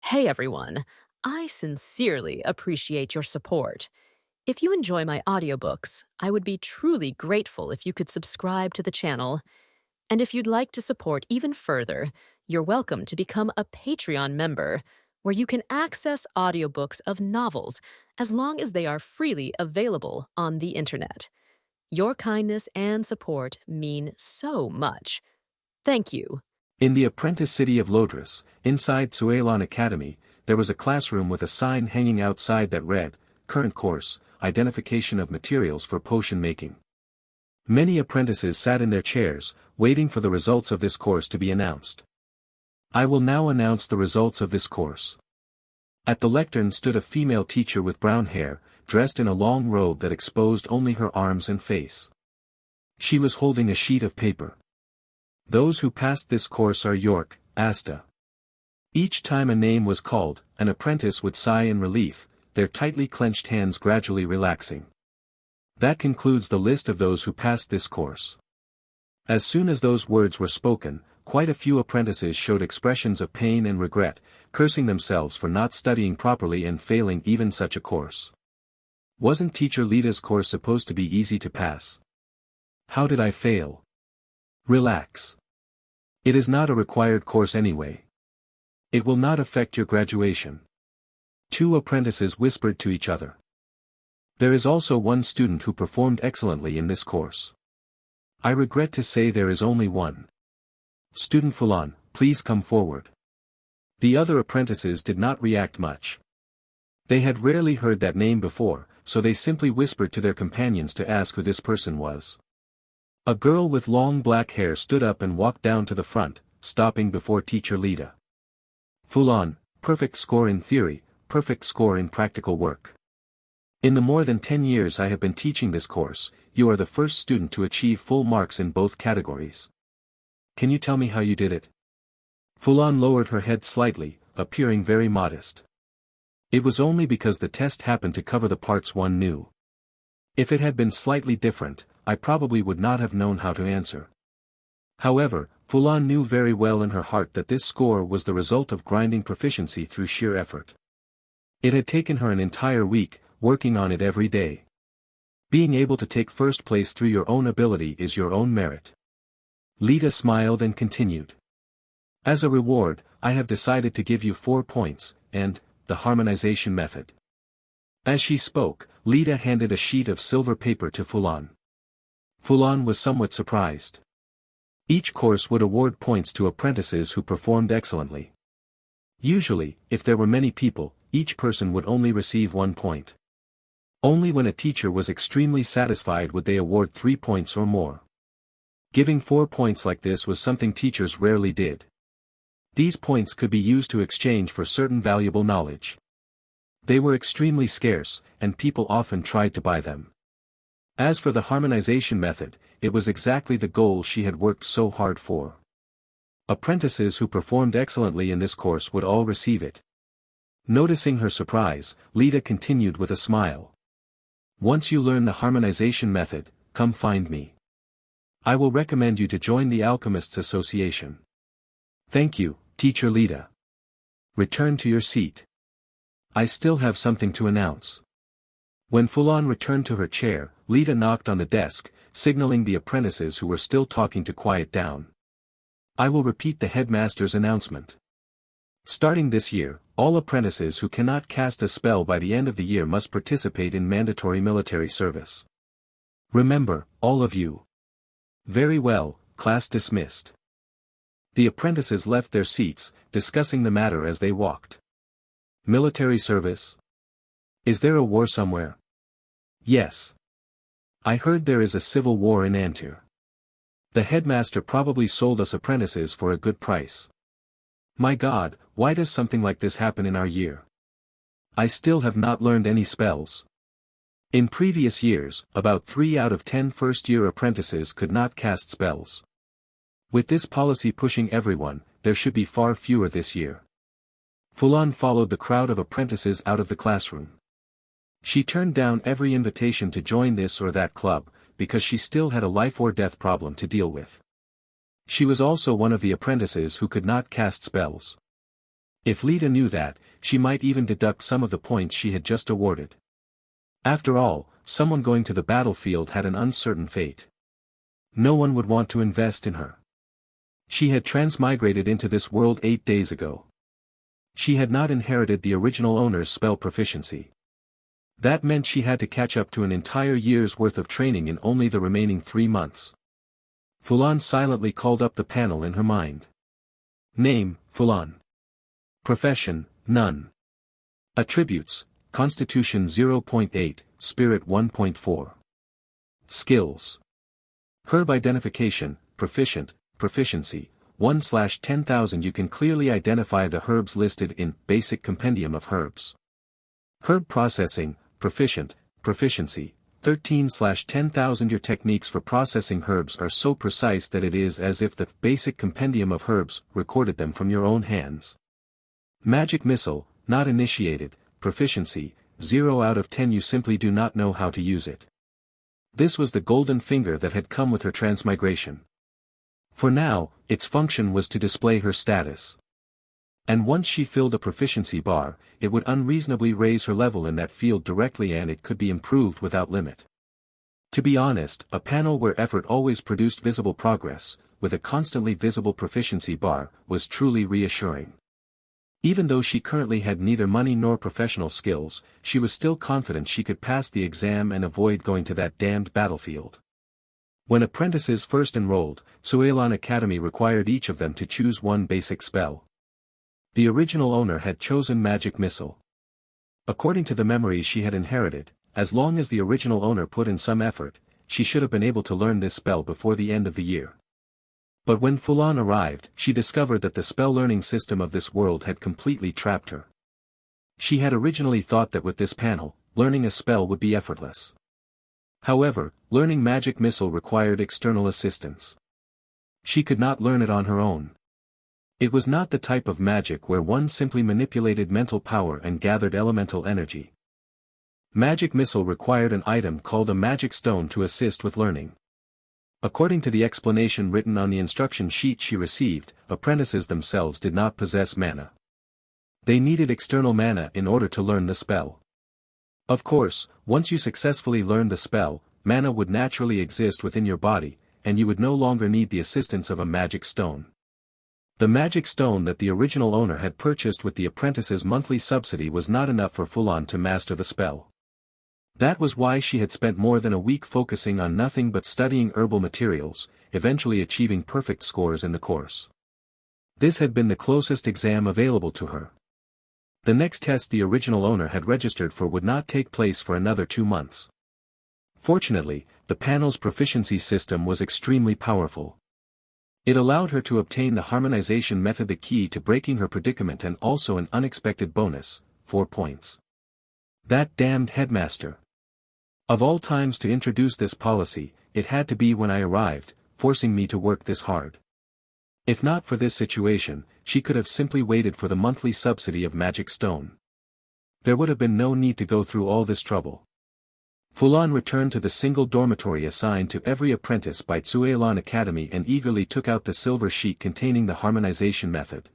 Hey everyone, I sincerely appreciate your support. If you enjoy my audiobooks, I would be truly grateful if you could subscribe to the channel. And if you'd like to support even further, you're welcome to become a Patreon member, where you can access audiobooks of novels as long as they are freely available on the internet. Your kindness and support mean so much. Thank you. In the apprentice city of Lodris, inside Cuilan Academy, there was a classroom with a sign hanging outside that read, "Current course, identification of materials for potion making." Many apprentices sat in their chairs, waiting for the results of this course to be announced. I will now announce the results of this course. At the lectern stood a female teacher with brown hair, dressed in a long robe that exposed only her arms and face. She was holding a sheet of paper. Those who passed this course are York, Asta. Each time a name was called, an apprentice would sigh in relief, their tightly clenched hands gradually relaxing. That concludes the list of those who passed this course. As soon as those words were spoken, quite a few apprentices showed expressions of pain and regret, cursing themselves for not studying properly and failing even such a course. Wasn't Teacher Lita's course supposed to be easy to pass? How did I fail? Relax. It is not a required course anyway. It will not affect your graduation. Two apprentices whispered to each other. There is also one student who performed excellently in this course. I regret to say there is only one. Student Fulan, please come forward. The other apprentices did not react much. They had rarely heard that name before, so they simply whispered to their companions to ask who this person was. A girl with long black hair stood up and walked down to the front, stopping before Teacher Lita. Fulan, perfect score in theory, perfect score in practical work. In the more than 10 years I have been teaching this course, you are the first student to achieve full marks in both categories. Can you tell me how you did it? Fulan lowered her head slightly, appearing very modest. It was only because the test happened to cover the parts one knew. If it had been slightly different, I probably would not have known how to answer. However, Fulan knew very well in her heart that this score was the result of grinding proficiency through sheer effort. It had taken her an entire week, working on it every day. Being able to take first place through your own ability is your own merit. Lita smiled and continued. As a reward, I have decided to give you 4 points, and, the harmonization method. As she spoke, Lita handed a sheet of silver paper to Fulan. Fulan was somewhat surprised. Each course would award points to apprentices who performed excellently. Usually, if there were many people, each person would only receive 1 point. Only when a teacher was extremely satisfied would they award 3 points or more. Giving 4 points like this was something teachers rarely did. These points could be used to exchange for certain valuable knowledge. They were extremely scarce, and people often tried to buy them. As for the harmonization method, it was exactly the goal she had worked so hard for. Apprentices who performed excellently in this course would all receive it. Noticing her surprise, Lita continued with a smile. Once you learn the harmonization method, come find me. I will recommend you to join the Alchemists Association. Thank you, Teacher Lita. Return to your seat. I still have something to announce. When Fulan returned to her chair, Lita knocked on the desk, signaling the apprentices who were still talking to quiet down. I will repeat the headmaster's announcement. Starting this year, all apprentices who cannot cast a spell by the end of the year must participate in mandatory military service. Remember, all of you. Very well, class dismissed. The apprentices left their seats, discussing the matter as they walked. Military service? Is there a war somewhere? Yes. I heard there is a civil war in Rtor. The headmaster probably sold us apprentices for a good price. My God, why does something like this happen in our year? I still have not learned any spells. In previous years, about 3 out of 10 first-year apprentices could not cast spells. With this policy pushing everyone, there should be far fewer this year. Fulan followed the crowd of apprentices out of the classroom. She turned down every invitation to join this or that club, because she still had a life-or-death problem to deal with. She was also one of the apprentices who could not cast spells. If Lita knew that, she might even deduct some of the points she had just awarded. After all, someone going to the battlefield had an uncertain fate. No one would want to invest in her. She had transmigrated into this world 8 days ago. She had not inherited the original owner's spell proficiency. That meant she had to catch up to an entire year's worth of training in only the remaining 3 months. Fulan silently called up the panel in her mind. Name, Fulan. Profession, none. Attributes, Constitution 0.8, Spirit 1.4. Skills. Herb identification, proficient, proficiency, 1/10,000. You can clearly identify the herbs listed in Basic Compendium of Herbs. Herb processing, proficient, proficiency, 13/10,000. Your techniques for processing herbs are so precise that it is as if the Basic Compendium of Herbs recorded them from your own hands. Magic missile, not initiated, proficiency, 0 out of 10. You simply do not know how to use it. This was the golden finger that had come with her transmigration. For now, its function was to display her status. And once she filled a proficiency bar, it would unreasonably raise her level in that field directly, and it could be improved without limit. To be honest, a panel where effort always produced visible progress, with a constantly visible proficiency bar, was truly reassuring. Even though she currently had neither money nor professional skills, she was still confident she could pass the exam and avoid going to that damned battlefield. When apprentices first enrolled, Cuilan Academy required each of them to choose one basic spell. The original owner had chosen Magic Missile. According to the memories she had inherited, as long as the original owner put in some effort, she should have been able to learn this spell before the end of the year. But when Fulan arrived, she discovered that the spell learning system of this world had completely trapped her. She had originally thought that with this panel, learning a spell would be effortless. However, learning Magic Missile required external assistance. She could not learn it on her own. It was not the type of magic where one simply manipulated mental power and gathered elemental energy. Magic Missile required an item called a magic stone to assist with learning. According to the explanation written on the instruction sheet she received, apprentices themselves did not possess mana. They needed external mana in order to learn the spell. Of course, once you successfully learned the spell, mana would naturally exist within your body, and you would no longer need the assistance of a magic stone. The magic stone that the original owner had purchased with the apprentice's monthly subsidy was not enough for Fulan to master the spell. That was why she had spent more than a week focusing on nothing but studying herbal materials, eventually achieving perfect scores in the course. This had been the closest exam available to her. The next test the original owner had registered for would not take place for another 2 months. Fortunately, the panel's proficiency system was extremely powerful. It allowed her to obtain the harmonization method, the key to breaking her predicament, and also an unexpected bonus, 4 points. That damned headmaster. Of all times to introduce this policy, it had to be when I arrived, forcing me to work this hard. If not for this situation, she could have simply waited for the monthly subsidy of Magic Stone. There would have been no need to go through all this trouble. Fulan returned to the single dormitory assigned to every apprentice by Cuilan Academy and eagerly took out the silver sheet containing the harmonization method.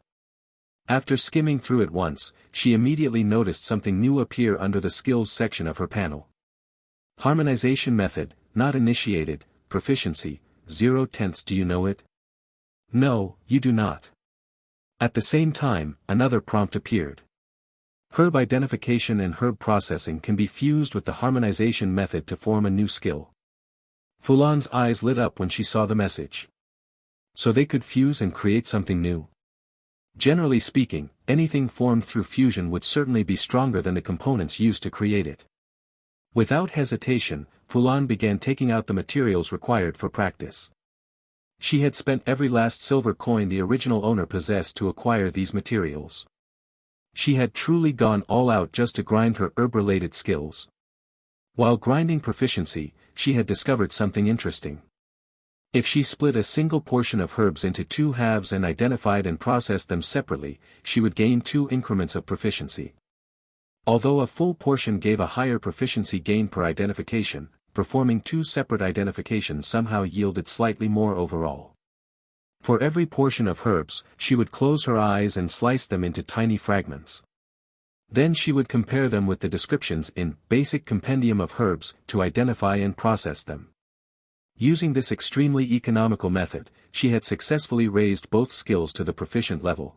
After skimming through it once, she immediately noticed something new appear under the skills section of her panel. Harmonization method, not initiated, proficiency, 0/10. Do you know it? No, you do not. At the same time, another prompt appeared. Herb identification and herb processing can be fused with the harmonization method to form a new skill. Fulan's eyes lit up when she saw the message. So they could fuse and create something new. Generally speaking, anything formed through fusion would certainly be stronger than the components used to create it. Without hesitation, Fulan began taking out the materials required for practice. She had spent every last silver coin the original owner possessed to acquire these materials. She had truly gone all out just to grind her herb-related skills. While grinding proficiency, she had discovered something interesting. If she split a single portion of herbs into 2 halves and identified and processed them separately, she would gain 2 increments of proficiency. Although a full portion gave a higher proficiency gain per identification, performing 2 separate identifications somehow yielded slightly more overall. For every portion of herbs, she would close her eyes and slice them into tiny fragments. Then she would compare them with the descriptions in Basic Compendium of Herbs to identify and process them. Using this extremely economical method, she had successfully raised both skills to the proficient level.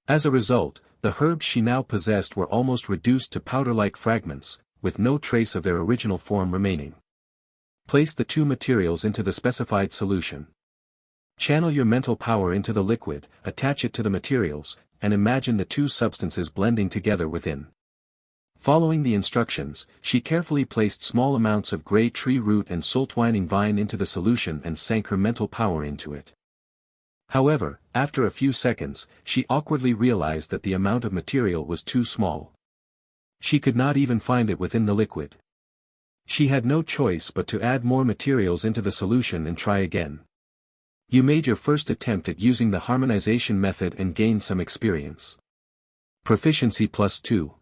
As a result, the herbs she now possessed were almost reduced to powder-like fragments, with no trace of their original form remaining. Place the two materials into the specified solution. Channel your mental power into the liquid, attach it to the materials, and imagine the two substances blending together within. Following the instructions, she carefully placed small amounts of grey tree root and soul-twining vine into the solution and sank her mental power into it. However, after a few seconds, she awkwardly realized that the amount of material was too small. She could not even find it within the liquid. She had no choice but to add more materials into the solution and try again. You made your first attempt at using the harmonization method and gained some experience. Proficiency +2.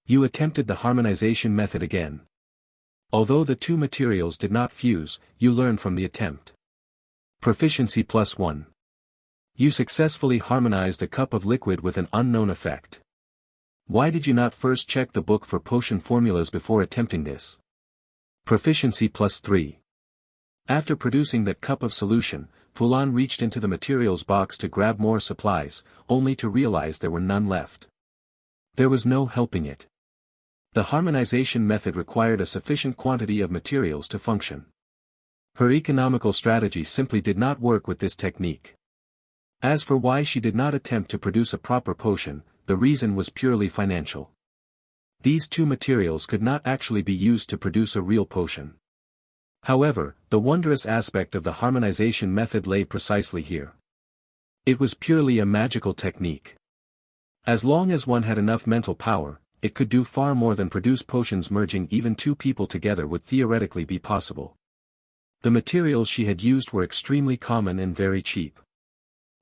You attempted the harmonization method again. Although the two materials did not fuse, you learned from the attempt. Proficiency +1. You successfully harmonized a cup of liquid with an unknown effect. Why did you not first check the book for potion formulas before attempting this? Proficiency +3. After producing that cup of solution, Fulan reached into the materials box to grab more supplies, only to realize there were none left. There was no helping it. The harmonization method required a sufficient quantity of materials to function. Her economical strategy simply did not work with this technique. As for why she did not attempt to produce a proper potion, the reason was purely financial. These two materials could not actually be used to produce a real potion. However, the wondrous aspect of the harmonization method lay precisely here. It was purely a magical technique. As long as one had enough mental power, it could do far more than produce potions. Merging even two people together would theoretically be possible. The materials she had used were extremely common and very cheap.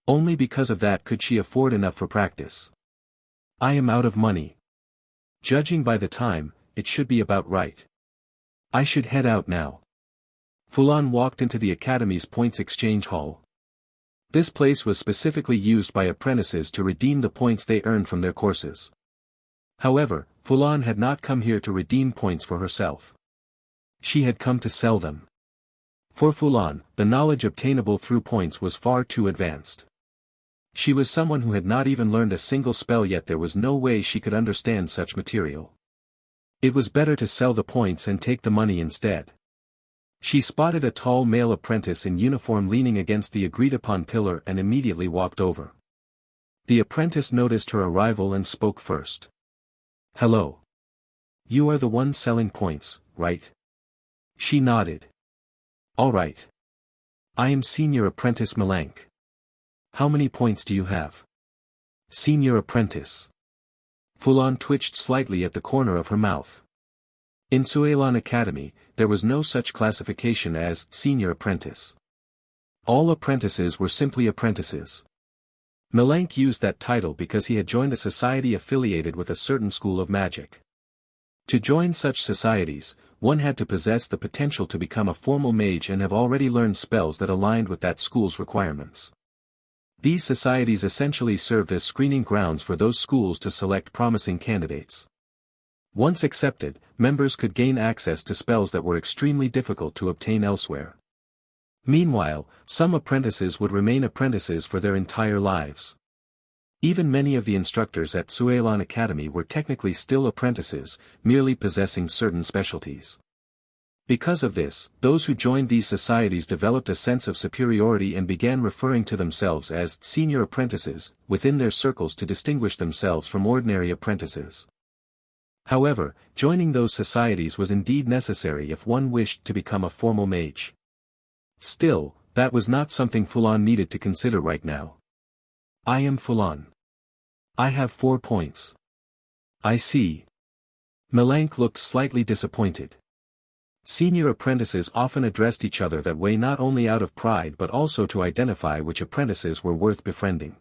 Only because of that could she afford enough for practice. I am out of money. Judging by the time, it should be about right. I should head out now. Fulan walked into the Academy's points exchange hall. This place was specifically used by apprentices to redeem the points they earned from their courses. However, Fulan had not come here to redeem points for herself. She had come to sell them. For Fulan, the knowledge obtainable through points was far too advanced. She was someone who had not even learned a single spell, yet there was no way she could understand such material. It was better to sell the points and take the money instead. She spotted a tall male apprentice in uniform leaning against the agreed-upon pillar and immediately walked over. The apprentice noticed her arrival and spoke first. "Hello. You are the one selling points, right?" She nodded. "All right. I am Senior Apprentice Melank. How many points do you have?" "Senior Apprentice." Fulan twitched slightly at the corner of her mouth. In Cuilan Academy, there was no such classification as Senior Apprentice. All apprentices were simply apprentices. Melank used that title because he had joined a society affiliated with a certain school of magic. To join such societies, one had to possess the potential to become a formal mage and have already learned spells that aligned with that school's requirements. These societies essentially served as screening grounds for those schools to select promising candidates. Once accepted, members could gain access to spells that were extremely difficult to obtain elsewhere. Meanwhile, some apprentices would remain apprentices for their entire lives. Even many of the instructors at Cuilan Academy were technically still apprentices, merely possessing certain specialties. Because of this, those who joined these societies developed a sense of superiority and began referring to themselves as senior apprentices within their circles to distinguish themselves from ordinary apprentices. However, joining those societies was indeed necessary if one wished to become a formal mage. Still, that was not something Fulan needed to consider right now. "I am Fulan. I have 4 points." "I see." Melank looked slightly disappointed. Senior apprentices often addressed each other that way, not only out of pride but also to identify which apprentices were worth befriending.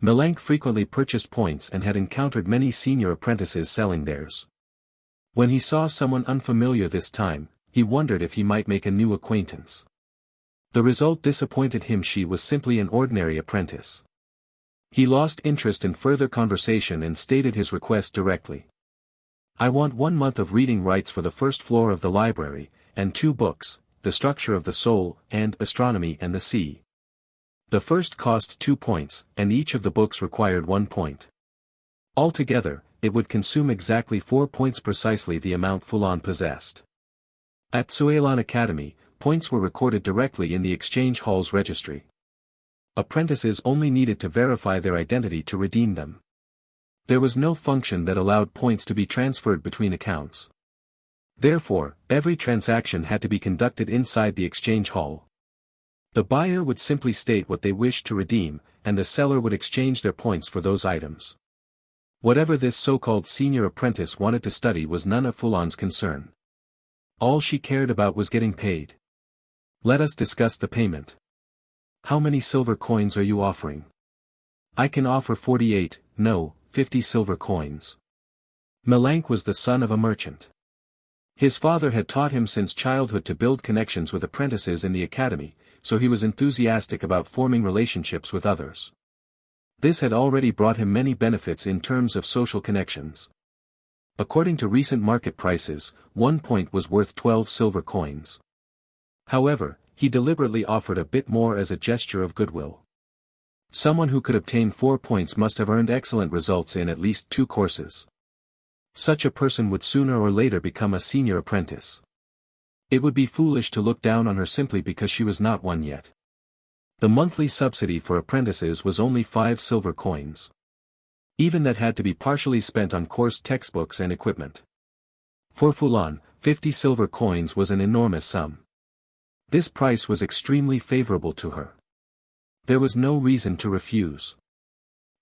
Melank frequently purchased points and had encountered many senior apprentices selling theirs. When he saw someone unfamiliar this time, he wondered if he might make a new acquaintance. The result disappointed him. She was simply an ordinary apprentice. He lost interest in further conversation and stated his request directly. I want 1 month of reading rights for the first floor of the library, and 2 books, The Structure of the Soul, and Astronomy and the Sea. The first cost 2 points, and each of the books required 1 point. Altogether, it would consume exactly 4 points, precisely the amount Fulan possessed. At Cuilan Academy, points were recorded directly in the exchange hall's registry. Apprentices only needed to verify their identity to redeem them. There was no function that allowed points to be transferred between accounts. Therefore, every transaction had to be conducted inside the exchange hall. The buyer would simply state what they wished to redeem, and the seller would exchange their points for those items. Whatever this so-called senior apprentice wanted to study was none of Fulan's concern. All she cared about was getting paid. Let us discuss the payment. How many silver coins are you offering? I can offer 48, no, 50 silver coins. Melank was the son of a merchant. His father had taught him since childhood to build connections with apprentices in the academy, so he was enthusiastic about forming relationships with others. This had already brought him many benefits in terms of social connections. According to recent market prices, 1 point was worth 12 silver coins. However, he deliberately offered a bit more as a gesture of goodwill. Someone who could obtain 4 points must have earned excellent results in at least 2 courses. Such a person would sooner or later become a senior apprentice. It would be foolish to look down on her simply because she was not one yet. The monthly subsidy for apprentices was only 5 silver coins. Even that had to be partially spent on course textbooks and equipment. For Fulan, 50 silver coins was an enormous sum. This price was extremely favorable to her. There was no reason to refuse.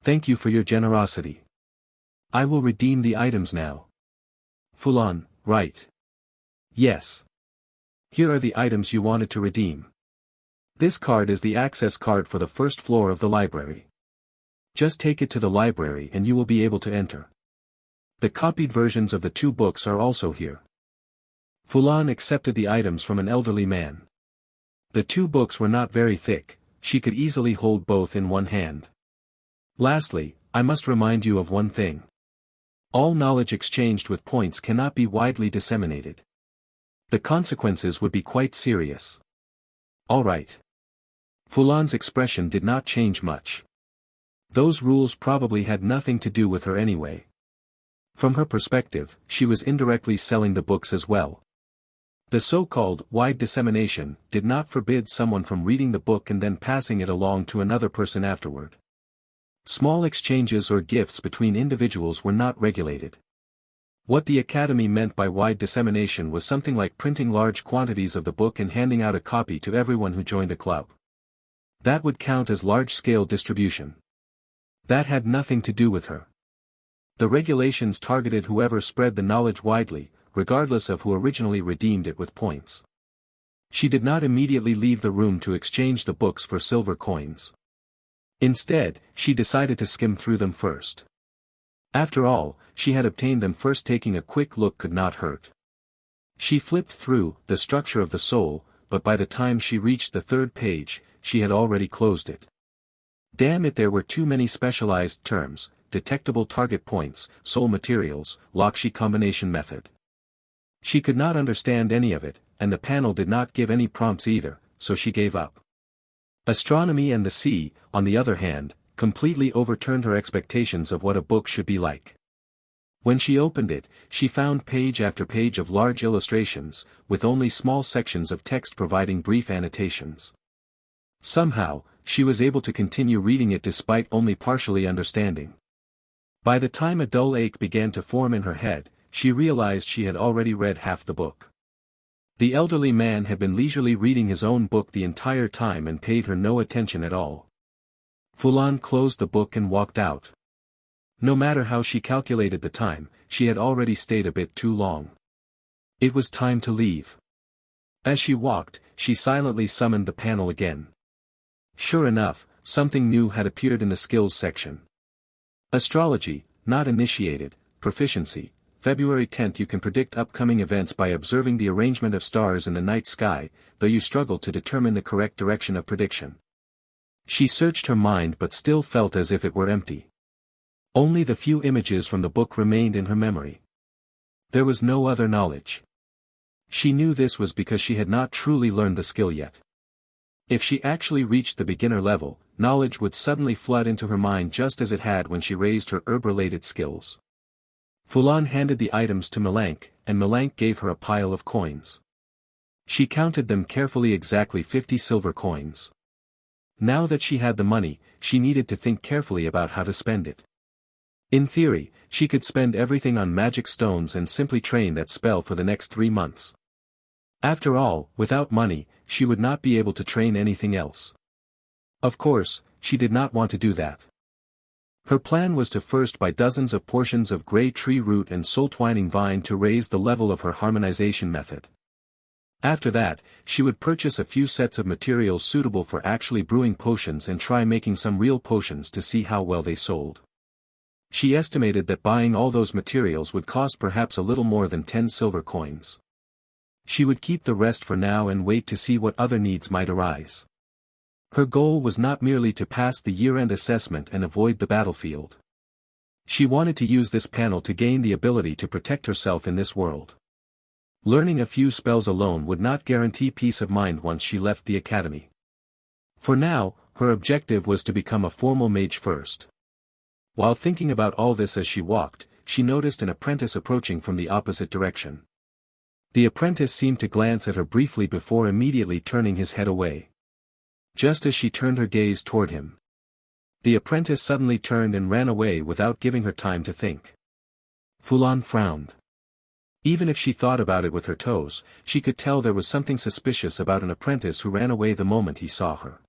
Thank you for your generosity. I will redeem the items now. Fulan, right. Yes. Here are the items you wanted to redeem. This card is the access card for the first floor of the library. Just take it to the library and you will be able to enter. The copied versions of the 2 books are also here. Fulan accepted the items from an elderly man. The 2 books were not very thick, she could easily hold both in one hand. Lastly, I must remind you of one thing. All knowledge exchanged with points cannot be widely disseminated. The consequences would be quite serious. All right. Fulan's expression did not change much. Those rules probably had nothing to do with her anyway. From her perspective, she was indirectly selling the books as well. The so-called wide dissemination did not forbid someone from reading the book and then passing it along to another person afterward. Small exchanges or gifts between individuals were not regulated. What the Academy meant by wide dissemination was something like printing large quantities of the book and handing out a copy to everyone who joined a club. That would count as large-scale distribution. That had nothing to do with her. The regulations targeted whoever spread the knowledge widely, regardless of who originally redeemed it with points. She did not immediately leave the room to exchange the books for silver coins. Instead, she decided to skim through them first. After all, she had obtained them first. Taking a quick look could not hurt. She flipped through The Structure of the Soul, but by the time she reached the 3rd page, she had already closed it. Damn it, there were too many specialized terms: detectable target points, soul materials, Lakshi combination method. She could not understand any of it, and the panel did not give any prompts either, so she gave up. Astronomy and the Sea, on the other hand, completely overturned her expectations of what a book should be like. When she opened it, she found page after page of large illustrations, with only small sections of text providing brief annotations. Somehow, she was able to continue reading it despite only partially understanding. By the time a dull ache began to form in her head, she realized she had already read half the book. The elderly man had been leisurely reading his own book the entire time and paid her no attention at all. Fulan closed the book and walked out. No matter how she calculated the time, she had already stayed a bit too long. It was time to leave. As she walked, she silently summoned the panel again. Sure enough, something new had appeared in the skills section. Astrology, not initiated, proficiency, February 10th. You can predict upcoming events by observing the arrangement of stars in the night sky, though you struggle to determine the correct direction of prediction. She searched her mind but still felt as if it were empty. Only the few images from the book remained in her memory. There was no other knowledge. She knew this was because she had not truly learned the skill yet. If she actually reached the beginner level, knowledge would suddenly flood into her mind just as it had when she raised her herb-related skills. Fulan handed the items to Melank, and Melank gave her a pile of coins. She counted them carefully, exactly 50 silver coins. Now that she had the money, she needed to think carefully about how to spend it. In theory, she could spend everything on magic stones and simply train that spell for the next 3 months. After all, without money, she would not be able to train anything else. Of course, she did not want to do that. Her plan was to first buy dozens of portions of grey tree root and soul twining vine to raise the level of her harmonization method. After that, she would purchase a few sets of materials suitable for actually brewing potions and try making some real potions to see how well they sold. She estimated that buying all those materials would cost perhaps a little more than 10 silver coins. She would keep the rest for now and wait to see what other needs might arise. Her goal was not merely to pass the year-end assessment and avoid the battlefield. She wanted to use this panel to gain the ability to protect herself in this world. Learning a few spells alone would not guarantee peace of mind once she left the academy. For now, her objective was to become a formal mage first. While thinking about all this as she walked, she noticed an apprentice approaching from the opposite direction. The apprentice seemed to glance at her briefly before immediately turning his head away. Just as she turned her gaze toward him, the apprentice suddenly turned and ran away without giving her time to think. Fulan frowned. Even if she thought about it with her toes, she could tell there was something suspicious about an apprentice who ran away the moment he saw her.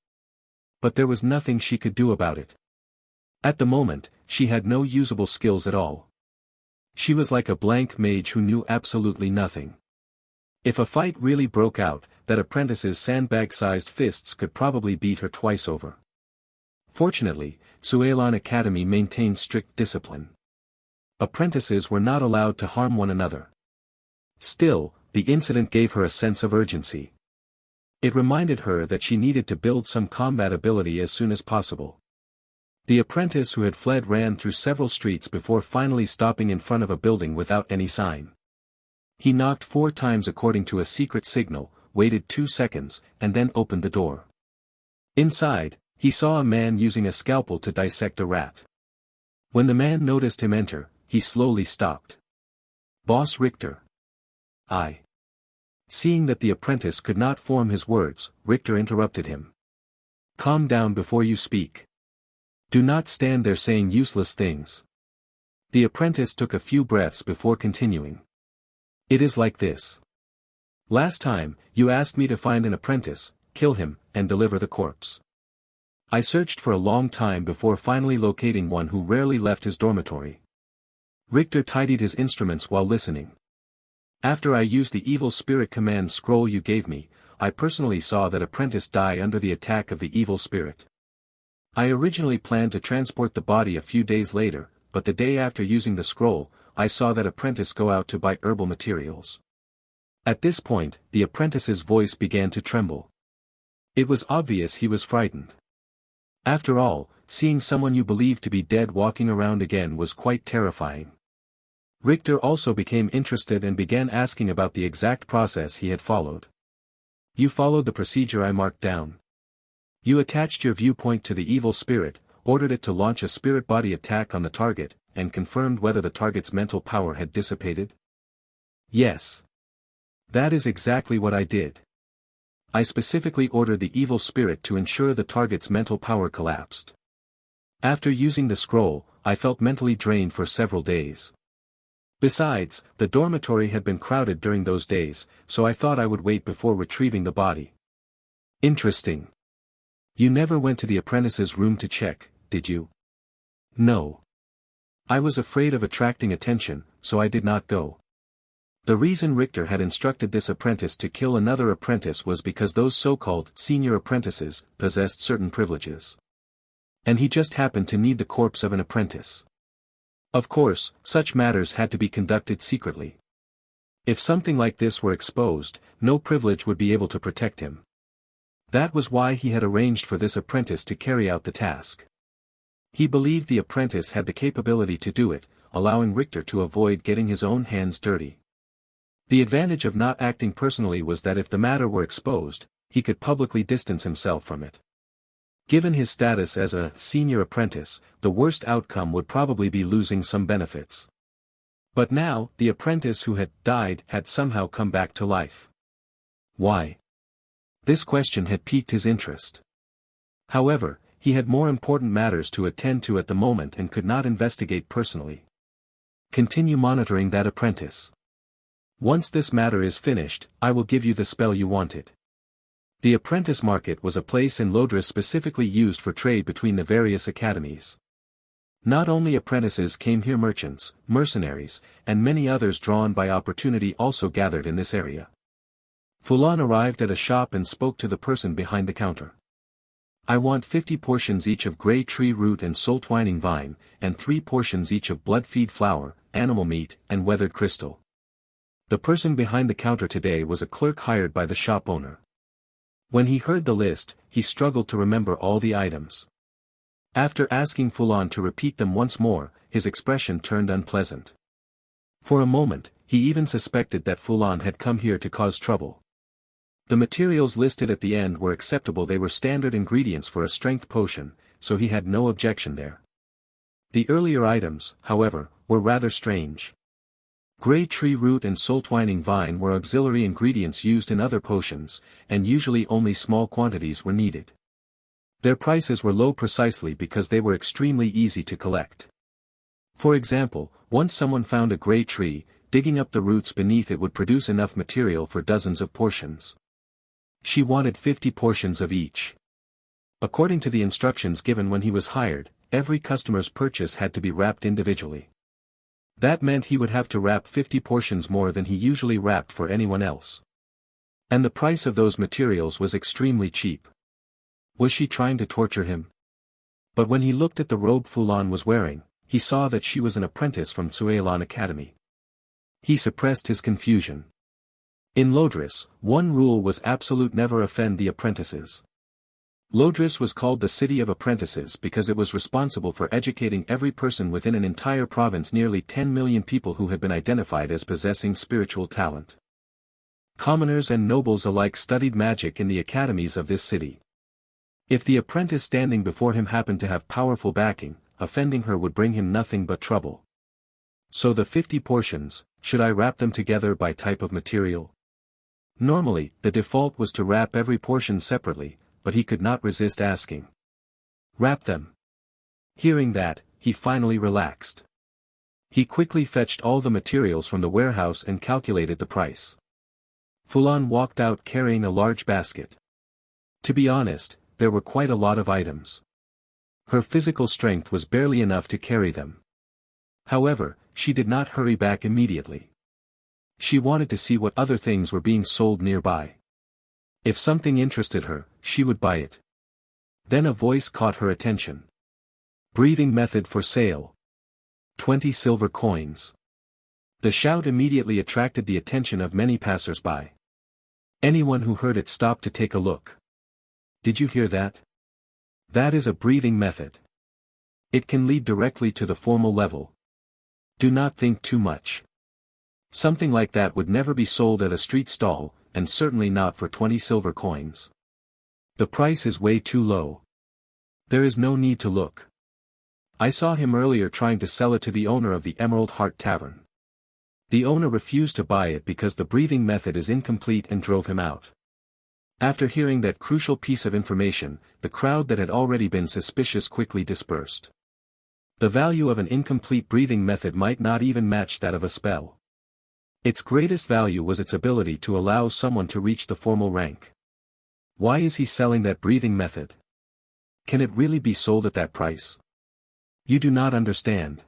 But there was nothing she could do about it. At the moment, she had no usable skills at all. She was like a blank mage who knew absolutely nothing. If a fight really broke out, that apprentice's sandbag-sized fists could probably beat her twice over. Fortunately, Cuilan Academy maintained strict discipline. Apprentices were not allowed to harm one another. Still, the incident gave her a sense of urgency. It reminded her that she needed to build some combat ability as soon as possible. The apprentice who had fled ran through several streets before finally stopping in front of a building without any sign. He knocked 4 times according to a secret signal, waited 2 seconds, and then opened the door. Inside, he saw a man using a scalpel to dissect a rat. When the man noticed him enter, he slowly stopped. "Boss Rtor." "I." Seeing that the apprentice could not form his words, Rtor interrupted him. "Calm down before you speak. Do not stand there saying useless things." The apprentice took a few breaths before continuing. "It is like this. Last time, you asked me to find an apprentice, kill him, and deliver the corpse. I searched for a long time before finally locating one who rarely left his dormitory." Rtor tidied his instruments while listening. "After I used the evil spirit command scroll you gave me, I personally saw that apprentice die under the attack of the evil spirit. I originally planned to transport the body a few days later, but the day after using the scroll, I saw that apprentice go out to buy herbal materials." At this point, the apprentice's voice began to tremble. It was obvious he was frightened. After all, seeing someone you believed to be dead walking around again was quite terrifying. Rtor also became interested and began asking about the exact process he had followed. "You followed the procedure I marked down. You attached your viewpoint to the evil spirit, ordered it to launch a spirit body attack on the target, and confirmed whether the target's mental power had dissipated?" "Yes. That is exactly what I did. I specifically ordered the evil spirit to ensure the target's mental power collapsed. After using the scroll, I felt mentally drained for several days. Besides, the dormitory had been crowded during those days, so I thought I would wait before retrieving the body." "Interesting. You never went to the apprentice's room to check, did you?" "No. I was afraid of attracting attention, so I did not go." The reason Rtor had instructed this apprentice to kill another apprentice was because those so-called senior apprentices possessed certain privileges. And he just happened to need the corpse of an apprentice. Of course, such matters had to be conducted secretly. If something like this were exposed, no privilege would be able to protect him. That was why he had arranged for this apprentice to carry out the task. He believed the apprentice had the capability to do it, allowing Rtor to avoid getting his own hands dirty. The advantage of not acting personally was that if the matter were exposed, he could publicly distance himself from it. Given his status as a senior apprentice, the worst outcome would probably be losing some benefits. But now, the apprentice who had died had somehow come back to life. Why? This question had piqued his interest. However, he had more important matters to attend to at the moment and could not investigate personally. Continue monitoring that apprentice. Once this matter is finished, I will give you the spell you wanted. The apprentice market was a place in Lodris specifically used for trade between the various academies. Not only apprentices came here, merchants, mercenaries, and many others drawn by opportunity also gathered in this area. Fulan arrived at a shop and spoke to the person behind the counter. I want 50 portions each of grey tree root and soul twining vine, and 3 portions each of blood feed flour, animal meat, and weathered crystal. The person behind the counter today was a clerk hired by the shop owner. When he heard the list, he struggled to remember all the items. After asking Fulan to repeat them once more, his expression turned unpleasant. For a moment, he even suspected that Fulan had come here to cause trouble. The materials listed at the end were acceptable. They were standard ingredients for a strength potion, so he had no objection there. The earlier items, however, were rather strange. Grey tree root and soul twining vine were auxiliary ingredients used in other potions, and usually only small quantities were needed. Their prices were low precisely because they were extremely easy to collect. For example, once someone found a grey tree, digging up the roots beneath it would produce enough material for dozens of portions. She wanted 50 portions of each. According to the instructions given when he was hired, every customer's purchase had to be wrapped individually. That meant he would have to wrap 50 portions more than he usually wrapped for anyone else. And the price of those materials was extremely cheap. Was she trying to torture him? But when he looked at the robe Fulan was wearing, he saw that she was an apprentice from Cuilan Academy. He suppressed his confusion. In Lodris, one rule was absolute: never offend the apprentices. Lodris was called the City of Apprentices because it was responsible for educating every person within an entire province, nearly 10 million people who had been identified as possessing spiritual talent. Commoners and nobles alike studied magic in the academies of this city. If the apprentice standing before him happened to have powerful backing, offending her would bring him nothing but trouble. So the 50 portions, should I wrap them together by type of material? Normally, the default was to wrap every portion separately, but he could not resist asking. Wrap them. Hearing that, he finally relaxed. He quickly fetched all the materials from the warehouse and calculated the price. Fulan walked out carrying a large basket. To be honest, there were quite a lot of items. Her physical strength was barely enough to carry them. However, she did not hurry back immediately. She wanted to see what other things were being sold nearby. If something interested her, she would buy it. Then a voice caught her attention. Breathing method for sale. 20 silver coins. The shout immediately attracted the attention of many passers-by. Anyone who heard it stopped to take a look. Did you hear that? That is a breathing method. It can lead directly to the formal level. Do not think too much. Something like that would never be sold at a street stall, and certainly not for 20 silver coins. The price is way too low. There is no need to look. I saw him earlier trying to sell it to the owner of the Emerald Heart Tavern. The owner refused to buy it because the breathing method is incomplete and drove him out. After hearing that crucial piece of information, the crowd that had already been suspicious quickly dispersed. The value of an incomplete breathing method might not even match that of a spell. Its greatest value was its ability to allow someone to reach the formal rank. Why is he selling that breathing method? Can it really be sold at that price? You do not understand.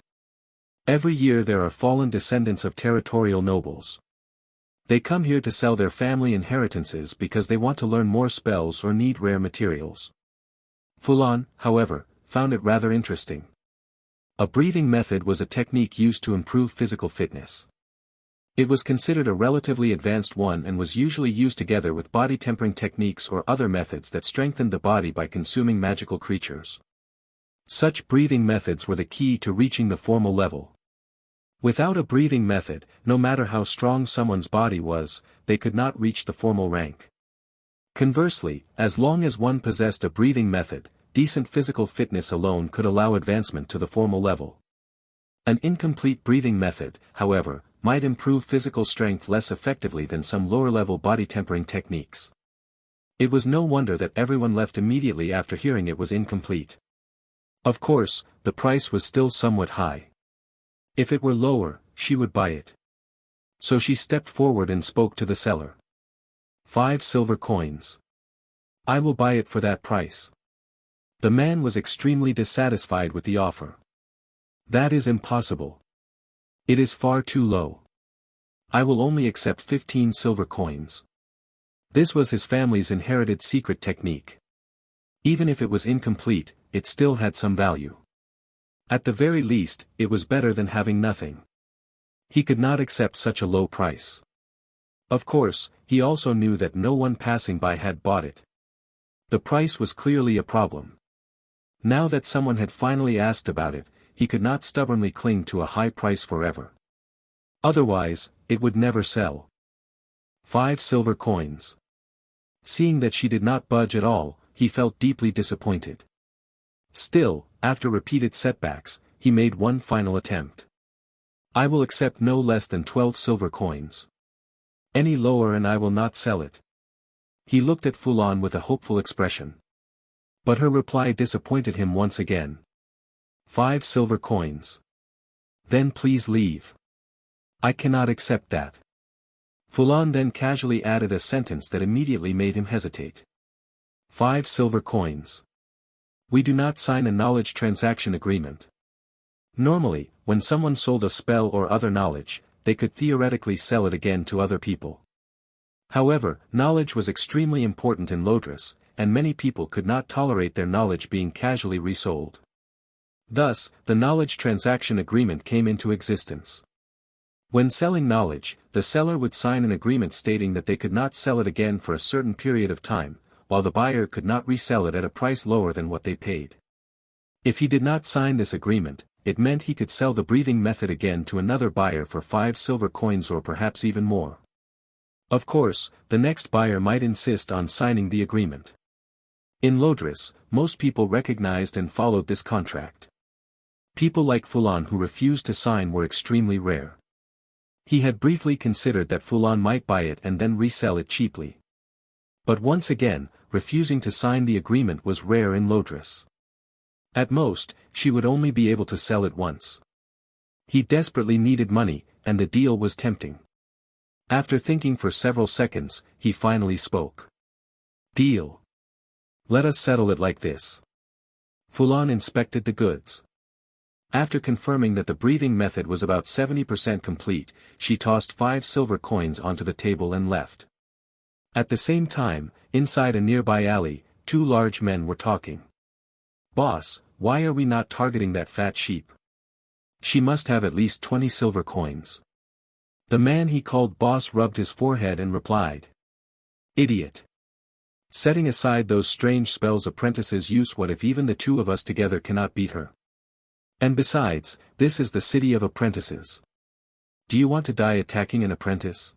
Every year there are fallen descendants of territorial nobles. They come here to sell their family inheritances because they want to learn more spells or need rare materials. Fulan, however, found it rather interesting. A breathing method was a technique used to improve physical fitness. It was considered a relatively advanced one and was usually used together with body tempering techniques or other methods that strengthened the body by consuming magical creatures. Such breathing methods were the key to reaching the formal level. Without a breathing method, no matter how strong someone's body was, they could not reach the formal rank. Conversely, as long as one possessed a breathing method, decent physical fitness alone could allow advancement to the formal level. An incomplete breathing method, however, might improve physical strength less effectively than some lower-level body tempering techniques. It was no wonder that everyone left immediately after hearing it was incomplete. Of course, the price was still somewhat high. If it were lower, she would buy it. So she stepped forward and spoke to the seller. 5 silver coins. I will buy it for that price. The man was extremely dissatisfied with the offer. That is impossible. It is far too low. I will only accept 15 silver coins. This was his family's inherited secret technique. Even if it was incomplete, it still had some value. At the very least, it was better than having nothing. He could not accept such a low price. Of course, he also knew that no one passing by had bought it. The price was clearly a problem. Now that someone had finally asked about it, he could not stubbornly cling to a high price forever. Otherwise, it would never sell. 5 silver coins. Seeing that she did not budge at all, he felt deeply disappointed. Still, after repeated setbacks, he made one final attempt. I will accept no less than 12 silver coins. Any lower and I will not sell it. He looked at Fulan with a hopeful expression. But her reply disappointed him once again. 5 silver coins. Then please leave. I cannot accept that. Fulan then casually added a sentence that immediately made him hesitate. 5 silver coins. We do not sign a knowledge transaction agreement. Normally, when someone sold a spell or other knowledge, they could theoretically sell it again to other people. However, knowledge was extremely important in Lodris, and many people could not tolerate their knowledge being casually resold. Thus, the knowledge transaction agreement came into existence. When selling knowledge, the seller would sign an agreement stating that they could not sell it again for a certain period of time, while the buyer could not resell it at a price lower than what they paid. If he did not sign this agreement, it meant he could sell the breathing method again to another buyer for 5 silver coins or perhaps even more. Of course, the next buyer might insist on signing the agreement. In Lodris, most people recognized and followed this contract. People like Fulan who refused to sign were extremely rare. He had briefly considered that Fulan might buy it and then resell it cheaply. But once again, refusing to sign the agreement was rare in Lodris. At most, she would only be able to sell it once. He desperately needed money, and the deal was tempting. After thinking for several seconds, he finally spoke. Deal. Let us settle it like this. Fulan inspected the goods. After confirming that the breathing method was about 70% complete, she tossed 5 silver coins onto the table and left. At the same time, inside a nearby alley, 2 large men were talking. Boss, why are we not targeting that fat sheep? She must have at least 20 silver coins. The man he called boss rubbed his forehead and replied. Idiot. Setting aside those strange spells apprentices use, what if even the 2 of us together cannot beat her? And besides, this is the city of apprentices. Do you want to die attacking an apprentice?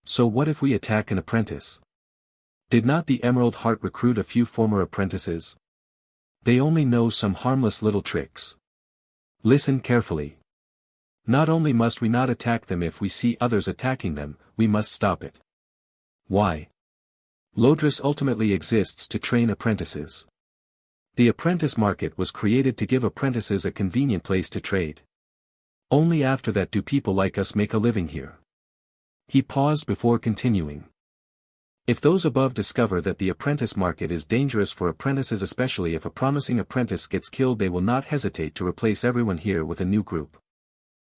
So what if we attack an apprentice? Did not the Emerald Heart recruit a few former apprentices? They only know some harmless little tricks. Listen carefully. Not only must we not attack them if we see others attacking them, we must stop it. Why? Lodris ultimately exists to train apprentices. The apprentice market was created to give apprentices a convenient place to trade. Only after that do people like us make a living here. He paused before continuing. If those above discover that the apprentice market is dangerous for apprentices, especially if a promising apprentice gets killed, they will not hesitate to replace everyone here with a new group.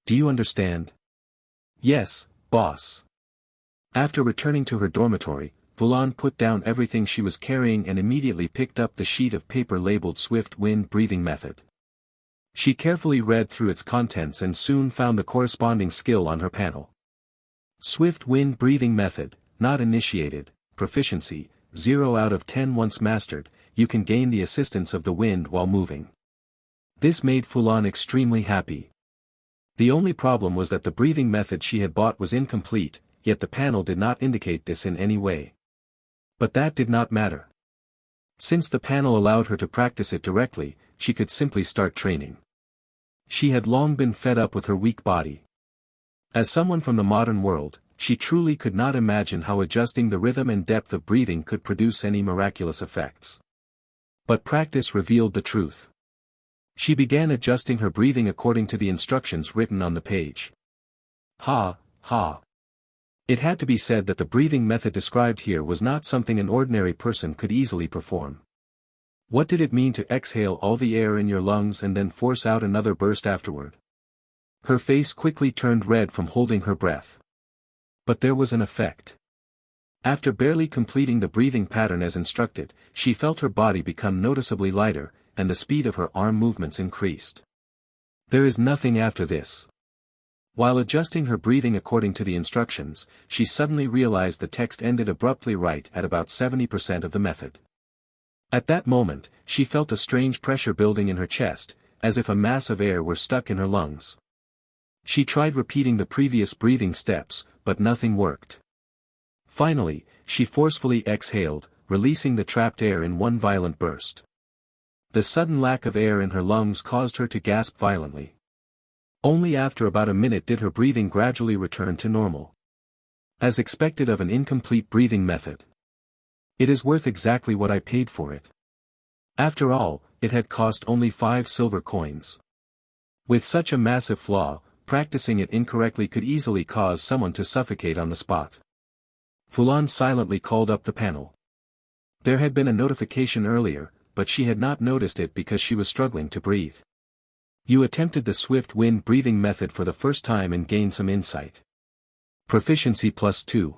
Do you understand? Yes, boss. After returning to her dormitory, Fulan put down everything she was carrying and immediately picked up the sheet of paper labeled Swift Wind Breathing Method. She carefully read through its contents and soon found the corresponding skill on her panel. Swift Wind Breathing Method, not initiated, proficiency, 0 out of 10. Once mastered, you can gain the assistance of the wind while moving. This made Fulan extremely happy. The only problem was that the breathing method she had bought was incomplete, yet the panel did not indicate this in any way. But that did not matter. Since the panel allowed her to practice it directly, she could simply start training. She had long been fed up with her weak body. As someone from the modern world, she truly could not imagine how adjusting the rhythm and depth of breathing could produce any miraculous effects. But practice revealed the truth. She began adjusting her breathing according to the instructions written on the page. Ha, ha. It had to be said that the breathing method described here was not something an ordinary person could easily perform. What did it mean to exhale all the air in your lungs and then force out another burst afterward? Her face quickly turned red from holding her breath. But there was an effect. After barely completing the breathing pattern as instructed, she felt her body become noticeably lighter, and the speed of her arm movements increased. There is nothing after this. While adjusting her breathing according to the instructions, she suddenly realized the text ended abruptly right at about 70% of the method. At that moment, she felt a strange pressure building in her chest, as if a mass of air were stuck in her lungs. She tried repeating the previous breathing steps, but nothing worked. Finally, she forcefully exhaled, releasing the trapped air in one violent burst. The sudden lack of air in her lungs caused her to gasp violently. Only after about a minute did her breathing gradually return to normal. As expected of an incomplete breathing method. It is worth exactly what I paid for it. After all, it had cost only 5 silver coins. With such a massive flaw, practicing it incorrectly could easily cause someone to suffocate on the spot. Fulan silently called up the panel. There had been a notification earlier, but she had not noticed it because she was struggling to breathe. You attempted the swift wind breathing method for the first time and gained some insight. Proficiency +2.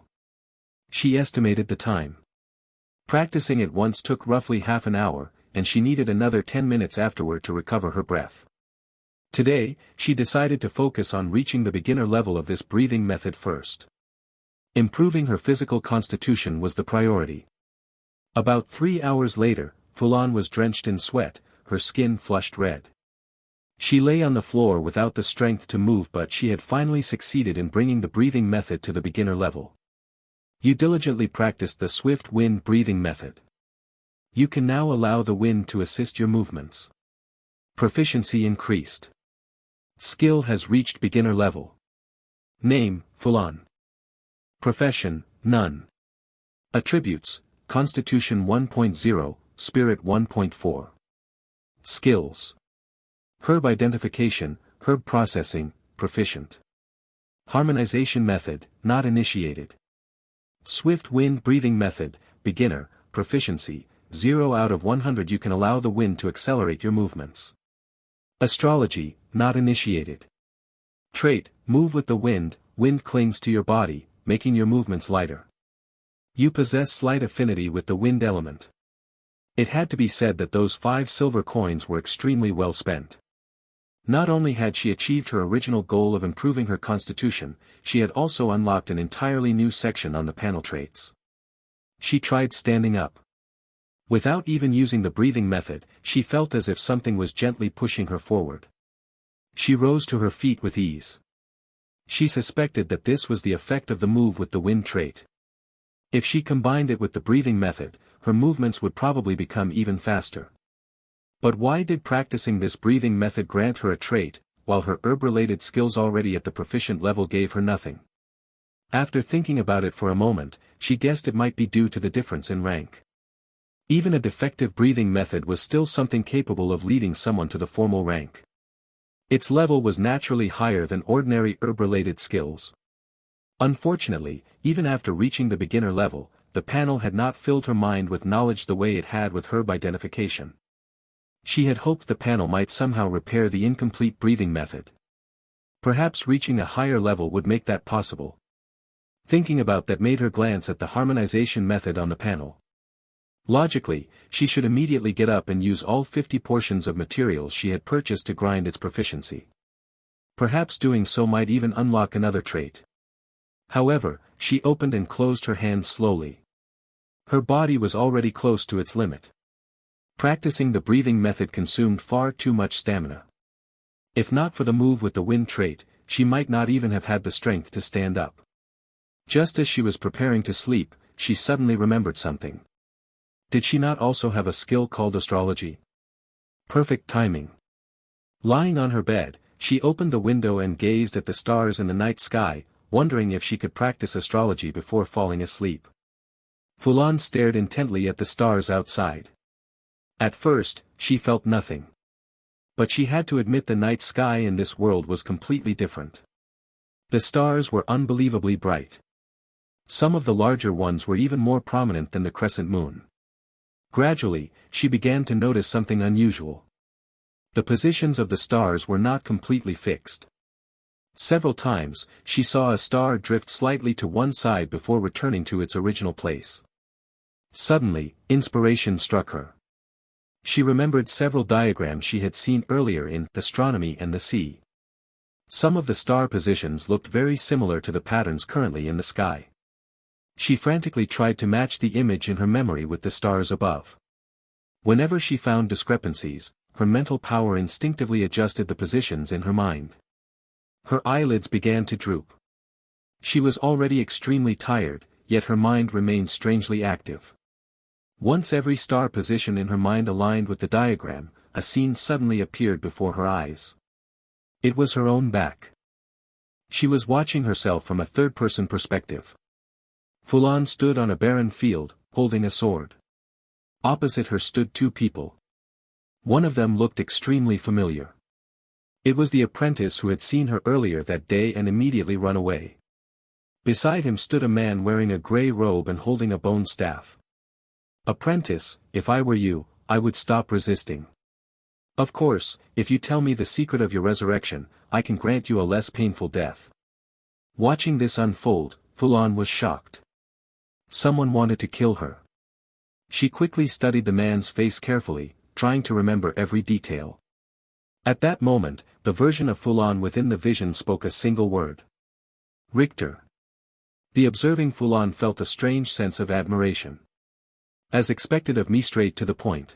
She estimated the time. Practicing it once took roughly half an hour, and she needed another 10 minutes afterward to recover her breath. Today, she decided to focus on reaching the beginner level of this breathing method first. Improving her physical constitution was the priority. About 3 hours later, Fulan was drenched in sweat, her skin flushed red. She lay on the floor without the strength to move, but she had finally succeeded in bringing the breathing method to the beginner level. You diligently practiced the swift wind breathing method. You can now allow the wind to assist your movements. Proficiency increased. Skill has reached beginner level. Name, Fulan. Profession, none. Attributes, Constitution 1.0, Spirit 1.4. Skills. Herb identification, herb processing, proficient. Harmonization method, not initiated. Swift wind breathing method, beginner, proficiency, 0 out of 100. You can allow the wind to accelerate your movements. Astrology, not initiated. Trait, move with the wind clings to your body, making your movements lighter. You possess slight affinity with the wind element. It had to be said that those 5 silver coins were extremely well spent. Not only had she achieved her original goal of improving her constitution, she had also unlocked an entirely new section on the panel traits. She tried standing up. Without even using the breathing method, she felt as if something was gently pushing her forward. She rose to her feet with ease. She suspected that this was the effect of the move with the wind trait. If she combined it with the breathing method, her movements would probably become even faster. But why did practicing this breathing method grant her a trait, while her herb-related skills already at the proficient level gave her nothing? After thinking about it for a moment, she guessed it might be due to the difference in rank. Even a defective breathing method was still something capable of leading someone to the formal rank. Its level was naturally higher than ordinary herb-related skills. Unfortunately, even after reaching the beginner level, the panel had not filled her mind with knowledge the way it had with herb identification. She had hoped the panel might somehow repair the incomplete breathing method. Perhaps reaching a higher level would make that possible. Thinking about that made her glance at the harmonization method on the panel. Logically, she should immediately get up and use all 50 portions of materials she had purchased to grind its proficiency. Perhaps doing so might even unlock another trait. However, she opened and closed her hands slowly. Her body was already close to its limit. Practicing the breathing method consumed far too much stamina. If not for the move with the wind trait, she might not even have had the strength to stand up. Just as she was preparing to sleep, she suddenly remembered something. Did she not also have a skill called Astrology? Perfect timing. Lying on her bed, she opened the window and gazed at the stars in the night sky, wondering if she could practice astrology before falling asleep. Fulan stared intently at the stars outside. At first, she felt nothing. But she had to admit the night sky in this world was completely different. The stars were unbelievably bright. Some of the larger ones were even more prominent than the crescent moon. Gradually, she began to notice something unusual. The positions of the stars were not completely fixed. Several times, she saw a star drift slightly to one side before returning to its original place. Suddenly, inspiration struck her. She remembered several diagrams she had seen earlier in Astronomy and the Sea. Some of the star positions looked very similar to the patterns currently in the sky. She frantically tried to match the image in her memory with the stars above. Whenever she found discrepancies, her mental power instinctively adjusted the positions in her mind. Her eyelids began to droop. She was already extremely tired, yet her mind remained strangely active. Once every star position in her mind aligned with the diagram, a scene suddenly appeared before her eyes. It was her own back. She was watching herself from a third-person perspective. Fulan stood on a barren field, holding a sword. Opposite her stood two people. One of them looked extremely familiar. It was the apprentice who had seen her earlier that day and immediately run away. Beside him stood a man wearing a grey robe and holding a bone staff. Apprentice, if I were you, I would stop resisting. Of course, if you tell me the secret of your resurrection, I can grant you a less painful death. Watching this unfold, Fulan was shocked. Someone wanted to kill her. She quickly studied the man's face carefully, trying to remember every detail. At that moment, the version of Fulan within the vision spoke a single word. Rtor. The observing Fulan felt a strange sense of admiration. As expected of me, straight to the point.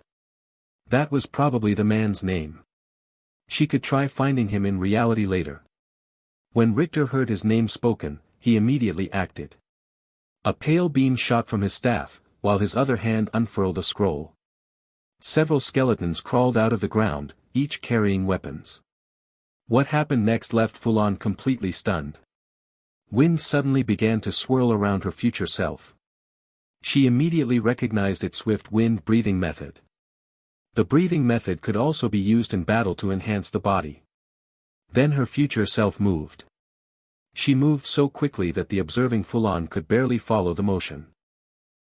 That was probably the man's name. She could try finding him in reality later. When Rtor heard his name spoken, he immediately acted. A pale beam shot from his staff, while his other hand unfurled a scroll. Several skeletons crawled out of the ground, each carrying weapons. What happened next left Fulan completely stunned. Wind suddenly began to swirl around her future self. She immediately recognized its swift wind breathing method. The breathing method could also be used in battle to enhance the body. Then her future self moved. She moved so quickly that the observing Fulan could barely follow the motion.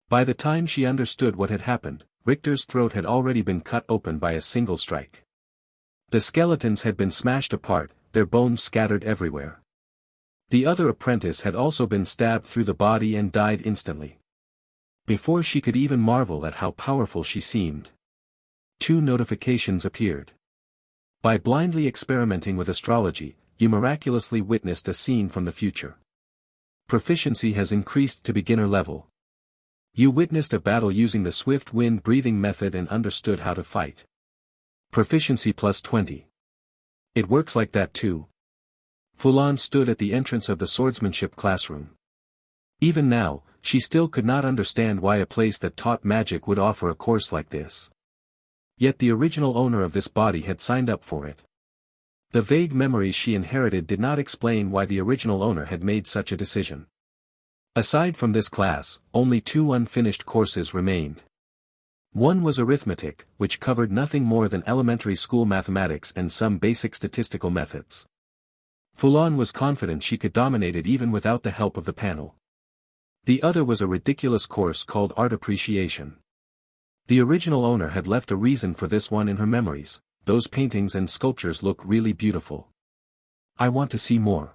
By the time she understood what had happened, Rtor's throat had already been cut open by a single strike. The skeletons had been smashed apart, their bones scattered everywhere. The other apprentice had also been stabbed through the body and died instantly. Before she could even marvel at how powerful she seemed, two notifications appeared. By blindly experimenting with astrology, you miraculously witnessed a scene from the future. Proficiency has increased to beginner level. You witnessed a battle using the swift wind breathing method and understood how to fight. Proficiency plus 20. It works like that too. Fulan stood at the entrance of the swordsmanship classroom. Even now, she still could not understand why a place that taught magic would offer a course like this. Yet the original owner of this body had signed up for it. The vague memories she inherited did not explain why the original owner had made such a decision. Aside from this class, only two unfinished courses remained. One was arithmetic, which covered nothing more than elementary school mathematics and some basic statistical methods. Fulan was confident she could dominate it even without the help of the panel. The other was a ridiculous course called art appreciation. The original owner had left a reason for this one in her memories. Those paintings and sculptures look really beautiful. I want to see more.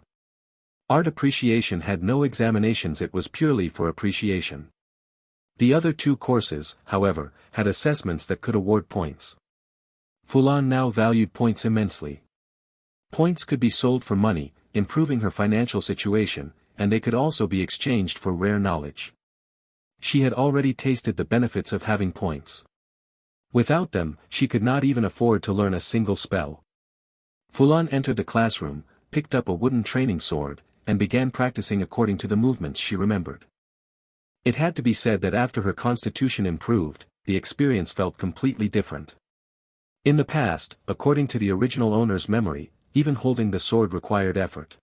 Art appreciation had no examinations, it was purely for appreciation. The other two courses, however, had assessments that could award points. Fulan now valued points immensely. Points could be sold for money, improving her financial situation, and they could also be exchanged for rare knowledge. She had already tasted the benefits of having points. Without them, she could not even afford to learn a single spell. Fulan entered the classroom, picked up a wooden training sword, and began practicing according to the movements she remembered. It had to be said that after her constitution improved, the experience felt completely different. In the past, according to the original owner's memory, even holding the sword required effort.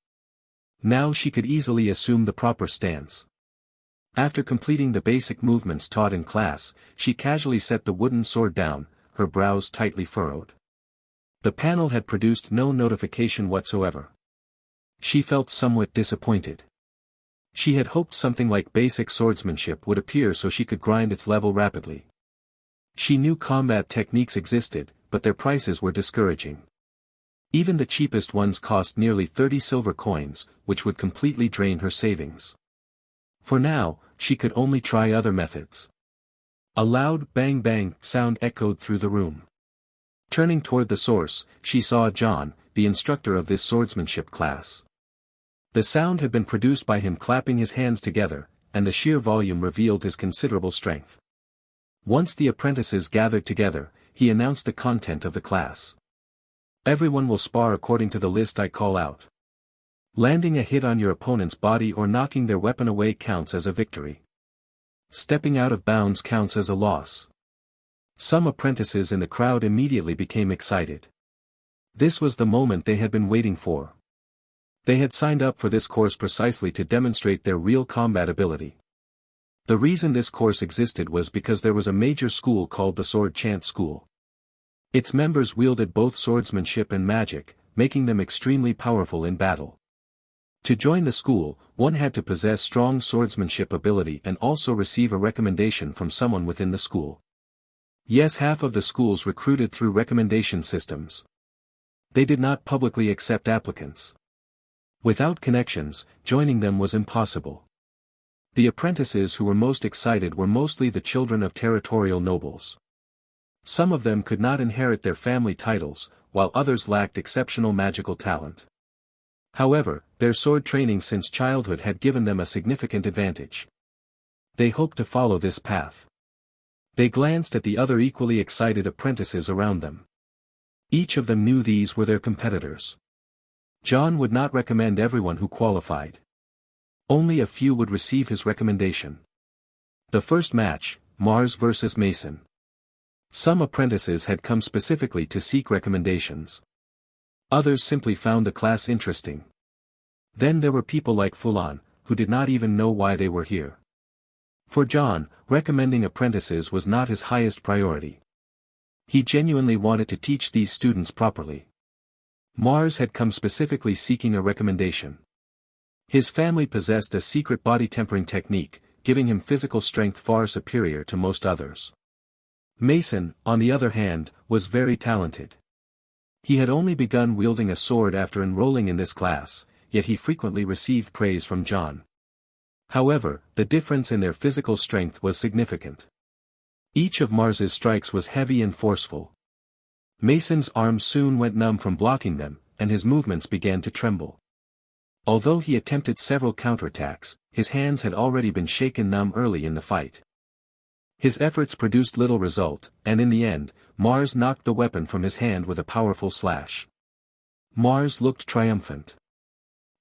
Now she could easily assume the proper stance. After completing the basic movements taught in class, she casually set the wooden sword down, her brows tightly furrowed. The panel had produced no notification whatsoever. She felt somewhat disappointed. She had hoped something like basic swordsmanship would appear so she could grind its level rapidly. She knew combat techniques existed, but their prices were discouraging. Even the cheapest ones cost nearly 30 silver coins, which would completely drain her savings. For now, she could only try other methods. A loud bang-bang sound echoed through the room. Turning toward the source, she saw John, the instructor of this swordsmanship class. The sound had been produced by him clapping his hands together, and the sheer volume revealed his considerable strength. Once the apprentices gathered together, he announced the content of the class. Everyone will spar according to the list I call out. Landing a hit on your opponent's body or knocking their weapon away counts as a victory. Stepping out of bounds counts as a loss. Some apprentices in the crowd immediately became excited. This was the moment they had been waiting for. They had signed up for this course precisely to demonstrate their real combat ability. The reason this course existed was because there was a major school called the Sword Chant School. Its members wielded both swordsmanship and magic, making them extremely powerful in battle. To join the school, one had to possess strong swordsmanship ability and also receive a recommendation from someone within the school. Yes, half of the schools recruited through recommendation systems. They did not publicly accept applicants. Without connections, joining them was impossible. The apprentices who were most excited were mostly the children of territorial nobles. Some of them could not inherit their family titles, while others lacked exceptional magical talent. However, their sword training since childhood had given them a significant advantage. They hoped to follow this path. They glanced at the other equally excited apprentices around them. Each of them knew these were their competitors. John would not recommend everyone who qualified. Only a few would receive his recommendation. The first match, Mars versus Mason. Some apprentices had come specifically to seek recommendations. Others simply found the class interesting. Then there were people like Fulan, who did not even know why they were here. For John, recommending apprentices was not his highest priority. He genuinely wanted to teach these students properly. Mars had come specifically seeking a recommendation. His family possessed a secret body tempering technique, giving him physical strength far superior to most others. Mason, on the other hand, was very talented. He had only begun wielding a sword after enrolling in this class, yet he frequently received praise from John. However, the difference in their physical strength was significant. Each of Mars's strikes was heavy and forceful. Mason's arms soon went numb from blocking them, and his movements began to tremble. Although he attempted several counterattacks, his hands had already been shaken numb early in the fight. His efforts produced little result, and in the end, Mars knocked the weapon from his hand with a powerful slash. Mars looked triumphant.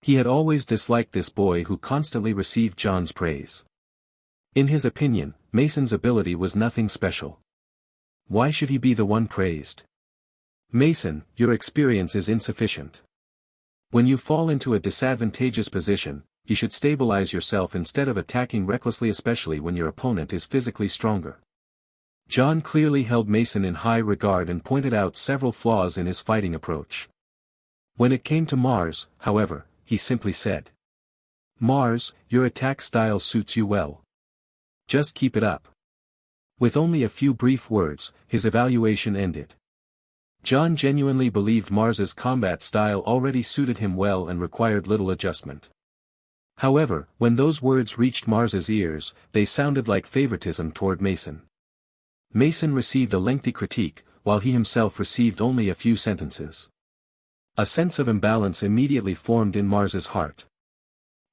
He had always disliked this boy who constantly received John's praise. In his opinion, Mason's ability was nothing special. Why should he be the one praised? Mason, your experience is insufficient. When you fall into a disadvantageous position, you should stabilize yourself instead of attacking recklessly, especially when your opponent is physically stronger. John clearly held Mason in high regard and pointed out several flaws in his fighting approach. When it came to Mars, however, he simply said, "Mars, your attack style suits you well. Just keep it up." With only a few brief words, his evaluation ended. John genuinely believed Mars's combat style already suited him well and required little adjustment. However, when those words reached Mars's ears, they sounded like favoritism toward Mason. Mason received a lengthy critique, while he himself received only a few sentences. A sense of imbalance immediately formed in Mars's heart.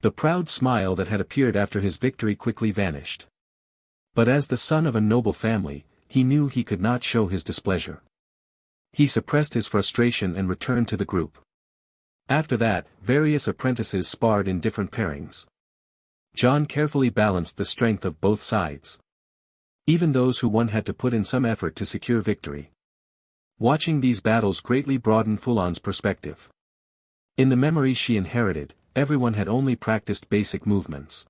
The proud smile that had appeared after his victory quickly vanished. But as the son of a noble family, he knew he could not show his displeasure. He suppressed his frustration and returned to the group. After that, various apprentices sparred in different pairings. John carefully balanced the strength of both sides. Even those who won had to put in some effort to secure victory. Watching these battles greatly broadened Fulan's perspective. In the memories she inherited, everyone had only practiced basic movements.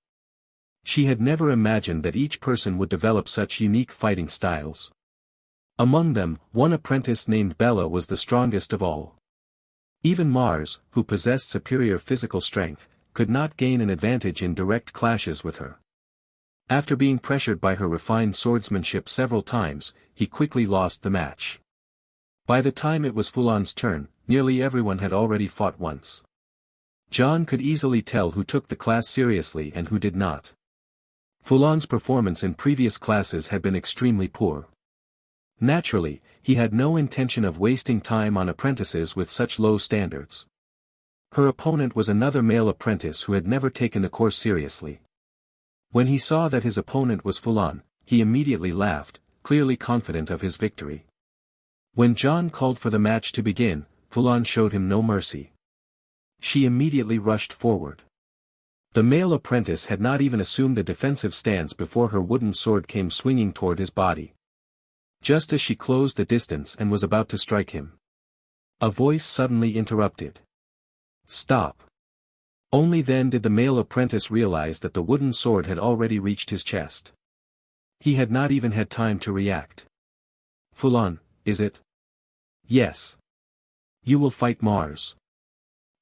She had never imagined that each person would develop such unique fighting styles. Among them, one apprentice named Bella was the strongest of all. Even Mars, who possessed superior physical strength, could not gain an advantage in direct clashes with her. After being pressured by her refined swordsmanship several times, he quickly lost the match. By the time it was Fulan's turn, nearly everyone had already fought once. John could easily tell who took the class seriously and who did not. Fulan's performance in previous classes had been extremely poor. Naturally, he had no intention of wasting time on apprentices with such low standards. Her opponent was another male apprentice who had never taken the course seriously. When he saw that his opponent was Fulan, he immediately laughed, clearly confident of his victory. When John called for the match to begin, Fulan showed him no mercy. She immediately rushed forward. The male apprentice had not even assumed a defensive stance before her wooden sword came swinging toward his body. Just as she closed the distance and was about to strike him, a voice suddenly interrupted. "Stop." Only then did the male apprentice realize that the wooden sword had already reached his chest. He had not even had time to react. "Fulan, is it?" "Yes." "You will fight Mars."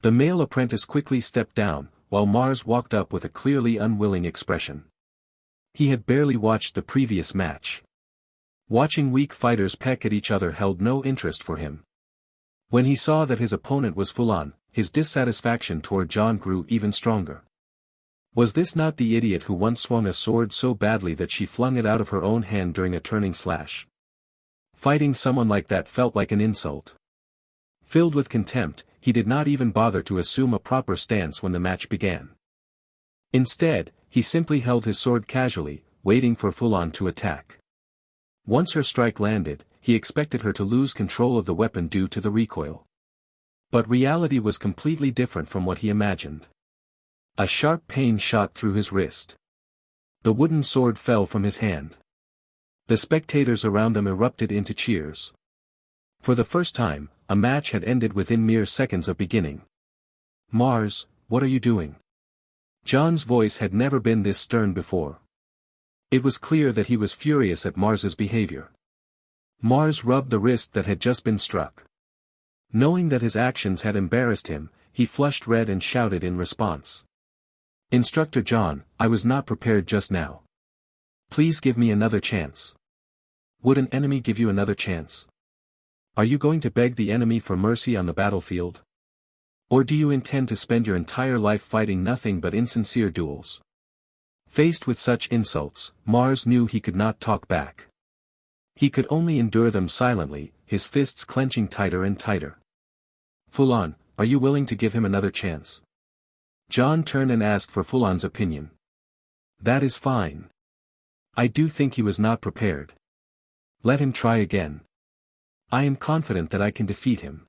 The male apprentice quickly stepped down, while Mars walked up with a clearly unwilling expression. He had barely watched the previous match. Watching weak fighters peck at each other held no interest for him. When he saw that his opponent was Fulan, his dissatisfaction toward John grew even stronger. Was this not the idiot who once swung a sword so badly that she flung it out of her own hand during a turning slash? Fighting someone like that felt like an insult. Filled with contempt, he did not even bother to assume a proper stance when the match began. Instead, he simply held his sword casually, waiting for Fulan to attack. Once her strike landed, he expected her to lose control of the weapon due to the recoil. But reality was completely different from what he imagined. A sharp pain shot through his wrist. The wooden sword fell from his hand. The spectators around them erupted into cheers. For the first time, a match had ended within mere seconds of beginning. "Mars, what are you doing?" John's voice had never been this stern before. It was clear that he was furious at Mars's behavior. Mars rubbed the wrist that had just been struck. Knowing that his actions had embarrassed him, he flushed red and shouted in response. "Instructor John, I was not prepared just now. Please give me another chance." "Would an enemy give you another chance? Are you going to beg the enemy for mercy on the battlefield? Or do you intend to spend your entire life fighting nothing but insincere duels?" Faced with such insults, Mars knew he could not talk back. He could only endure them silently, his fists clenching tighter and tighter. "Fulan, are you willing to give him another chance?" John turned and asked for Fulan's opinion. "That is fine. I do think he was not prepared. Let him try again. I am confident that I can defeat him."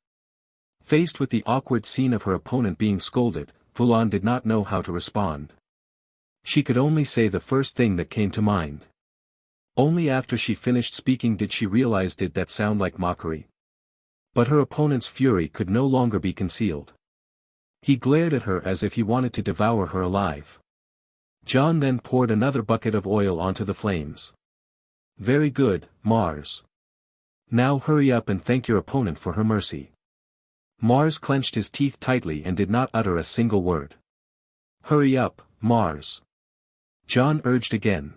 Faced with the awkward scene of her opponent being scolded, Fulan did not know how to respond. She could only say the first thing that came to mind. Only after she finished speaking did she realize, did that sound like mockery? But her opponent's fury could no longer be concealed. He glared at her as if he wanted to devour her alive. John then poured another bucket of oil onto the flames. "Very good, Mars. Now hurry up and thank your opponent for her mercy." Mars clenched his teeth tightly and did not utter a single word. "Hurry up, Mars," John urged again.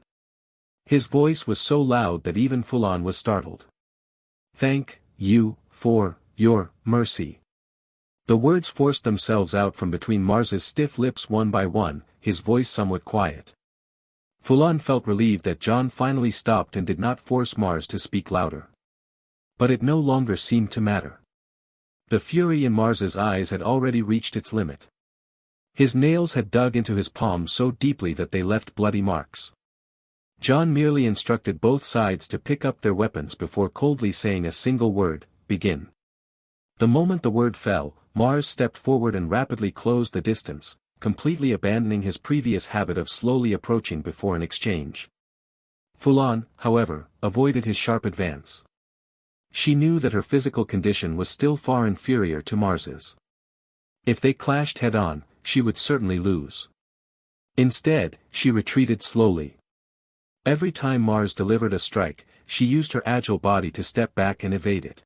His voice was so loud that even Fulan was startled. "Thank you for your mercy." The words forced themselves out from between Mars's stiff lips one by one, his voice somewhat quiet. Fulan felt relieved that John finally stopped and did not force Mars to speak louder. But it no longer seemed to matter. The fury in Mars's eyes had already reached its limit. His nails had dug into his palms so deeply that they left bloody marks. John merely instructed both sides to pick up their weapons before coldly saying a single word, "Begin." The moment the word fell, Mars stepped forward and rapidly closed the distance, completely abandoning his previous habit of slowly approaching before an exchange. Fulan, however, avoided his sharp advance. She knew that her physical condition was still far inferior to Mars's. If they clashed head-on, she would certainly lose. Instead, she retreated slowly. Every time Mars delivered a strike, she used her agile body to step back and evade it.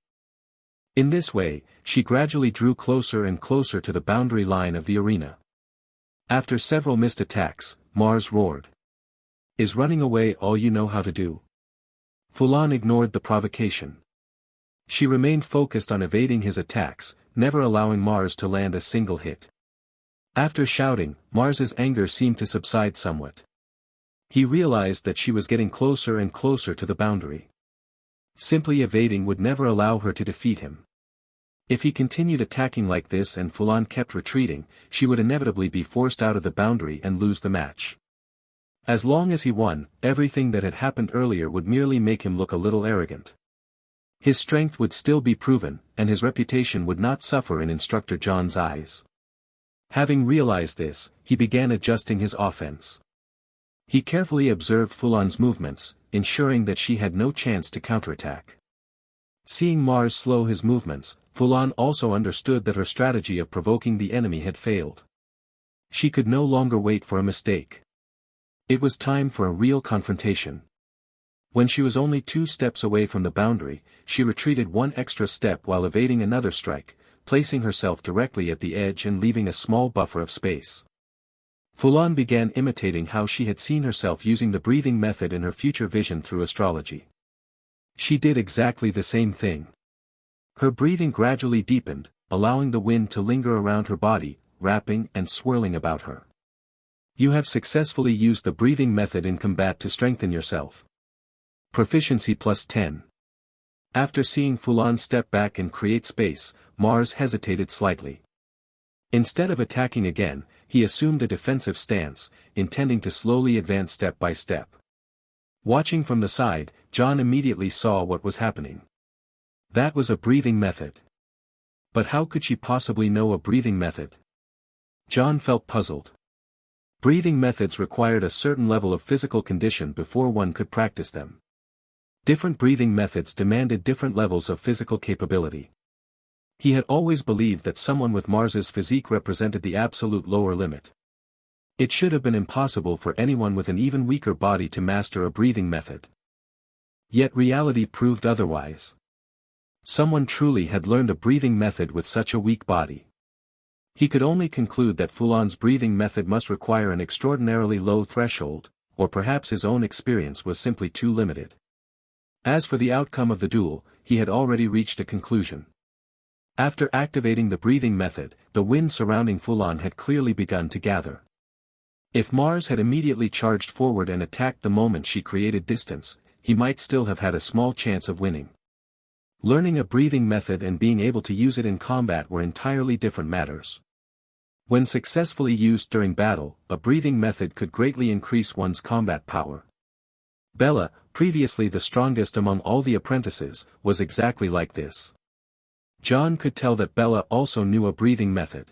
In this way, she gradually drew closer and closer to the boundary line of the arena. After several missed attacks, Mars roared. "Is running away all you know how to do?" Fulan ignored the provocation. She remained focused on evading his attacks, never allowing Mars to land a single hit. After shouting, Mars's anger seemed to subside somewhat. He realized that she was getting closer and closer to the boundary. Simply evading would never allow her to defeat him. If he continued attacking like this and Fulan kept retreating, she would inevitably be forced out of the boundary and lose the match. As long as he won, everything that had happened earlier would merely make him look a little arrogant. His strength would still be proven, and his reputation would not suffer in Instructor John's eyes. Having realized this, he began adjusting his offense. He carefully observed Fulan's movements, ensuring that she had no chance to counterattack. Seeing Mars slow his movements, Fulan also understood that her strategy of provoking the enemy had failed. She could no longer wait for a mistake. It was time for a real confrontation. When she was only 2 steps away from the boundary, she retreated 1 extra step while evading another strike, placing herself directly at the edge and leaving a small buffer of space. Fulan began imitating how she had seen herself using the breathing method in her future vision through astrology. She did exactly the same thing. Her breathing gradually deepened, allowing the wind to linger around her body, wrapping and swirling about her. You have successfully used the breathing method in combat to strengthen yourself. Proficiency +10. After seeing Fulan step back and create space, Mars hesitated slightly. Instead of attacking again, he assumed a defensive stance, intending to slowly advance step by step. Watching from the side, John immediately saw what was happening. That was a breathing method. But how could she possibly know a breathing method? John felt puzzled. Breathing methods required a certain level of physical condition before one could practice them. Different breathing methods demanded different levels of physical capability. He had always believed that someone with Mars's physique represented the absolute lower limit. It should have been impossible for anyone with an even weaker body to master a breathing method. Yet reality proved otherwise. Someone truly had learned a breathing method with such a weak body. He could only conclude that Fulan's breathing method must require an extraordinarily low threshold, or perhaps his own experience was simply too limited. As for the outcome of the duel, he had already reached a conclusion. After activating the breathing method, the wind surrounding Fulan had clearly begun to gather. If Mars had immediately charged forward and attacked the moment she created distance, he might still have had a small chance of winning. Learning a breathing method and being able to use it in combat were entirely different matters. When successfully used during battle, a breathing method could greatly increase one's combat power. Bella, previously the strongest among all the apprentices, was exactly like this. John could tell that Bella also knew a breathing method.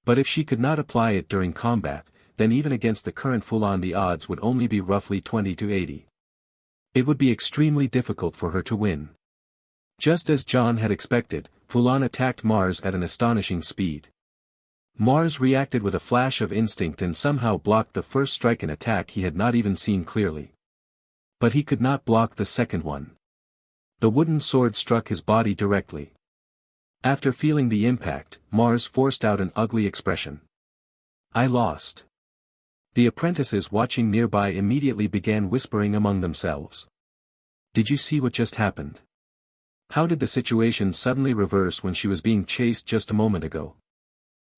But if she could not apply it during combat, then even against the current Fulan the odds would only be roughly 20 to 80. It would be extremely difficult for her to win. Just as John had expected, Fulan attacked Mars at an astonishing speed. Mars reacted with a flash of instinct and somehow blocked the first strike and attack he had not even seen clearly. But he could not block the second one. The wooden sword struck his body directly. After feeling the impact, Mars forced out an ugly expression. "I lost." The apprentices watching nearby immediately began whispering among themselves. "Did you see what just happened? How did the situation suddenly reverse when she was being chased just a moment ago?"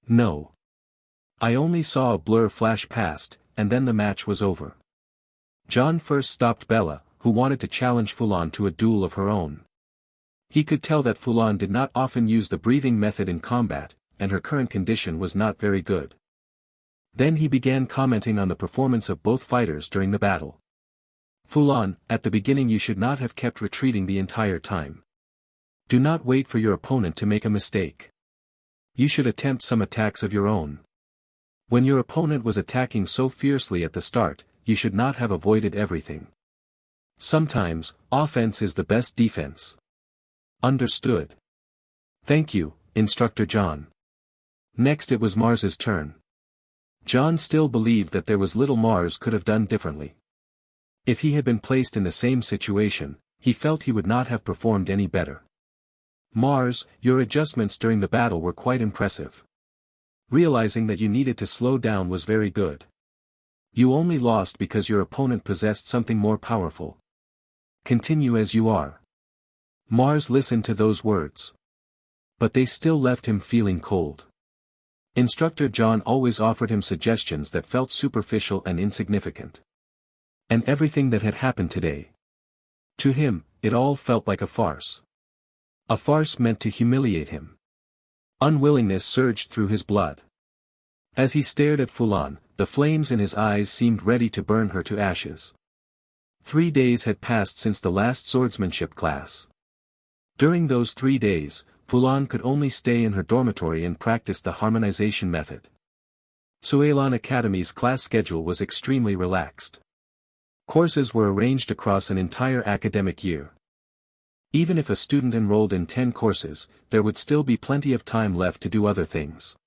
"No. I only saw a blur flash past, and then the match was over. John first stopped Bella, who wanted to challenge Fulan to a duel of her own. He could tell that Fulan did not often use the breathing method in combat, and her current condition was not very good. Then he began commenting on the performance of both fighters during the battle. Fulan, at the beginning you should not have kept retreating the entire time. Do not wait for your opponent to make a mistake. You should attempt some attacks of your own. When your opponent was attacking so fiercely at the start, you should not have avoided everything. Sometimes, offense is the best defense. Understood. Thank you, Instructor John. Next it was Mars's turn. John still believed that there was little Mars could have done differently. If he had been placed in the same situation, he felt he would not have performed any better. Mars, your adjustments during the battle were quite impressive. Realizing that you needed to slow down was very good. You only lost because your opponent possessed something more powerful. Continue as you are. Mars listened to those words. But they still left him feeling cold. Instructor John always offered him suggestions that felt superficial and insignificant. And everything that had happened today. To him, it all felt like a farce. A farce meant to humiliate him. Unwillingness surged through his blood. As he stared at Fulan, the flames in his eyes seemed ready to burn her to ashes. 3 days had passed since the last swordsmanship class. During those 3 days, Fulan could only stay in her dormitory and practice the harmonization method. Cuilan Academy's class schedule was extremely relaxed. Courses were arranged across an entire academic year. Even if a student enrolled in 10 courses, there would still be plenty of time left to do other things.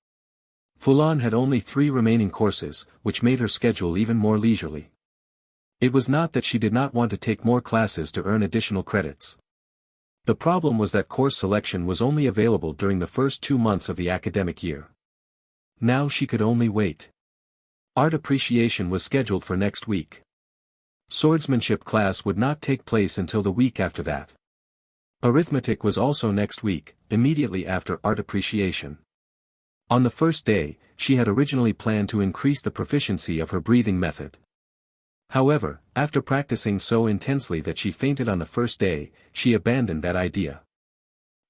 Fulan had only 3 remaining courses, which made her schedule even more leisurely. It was not that she did not want to take more classes to earn additional credits. The problem was that course selection was only available during the first 2 months of the academic year. Now she could only wait. Art appreciation was scheduled for next week. Swordsmanship class would not take place until the week after that. Arithmetic was also next week, immediately after art appreciation. On the first day, she had originally planned to increase the proficiency of her breathing method. However, after practicing so intensely that she fainted on the first day, she abandoned that idea.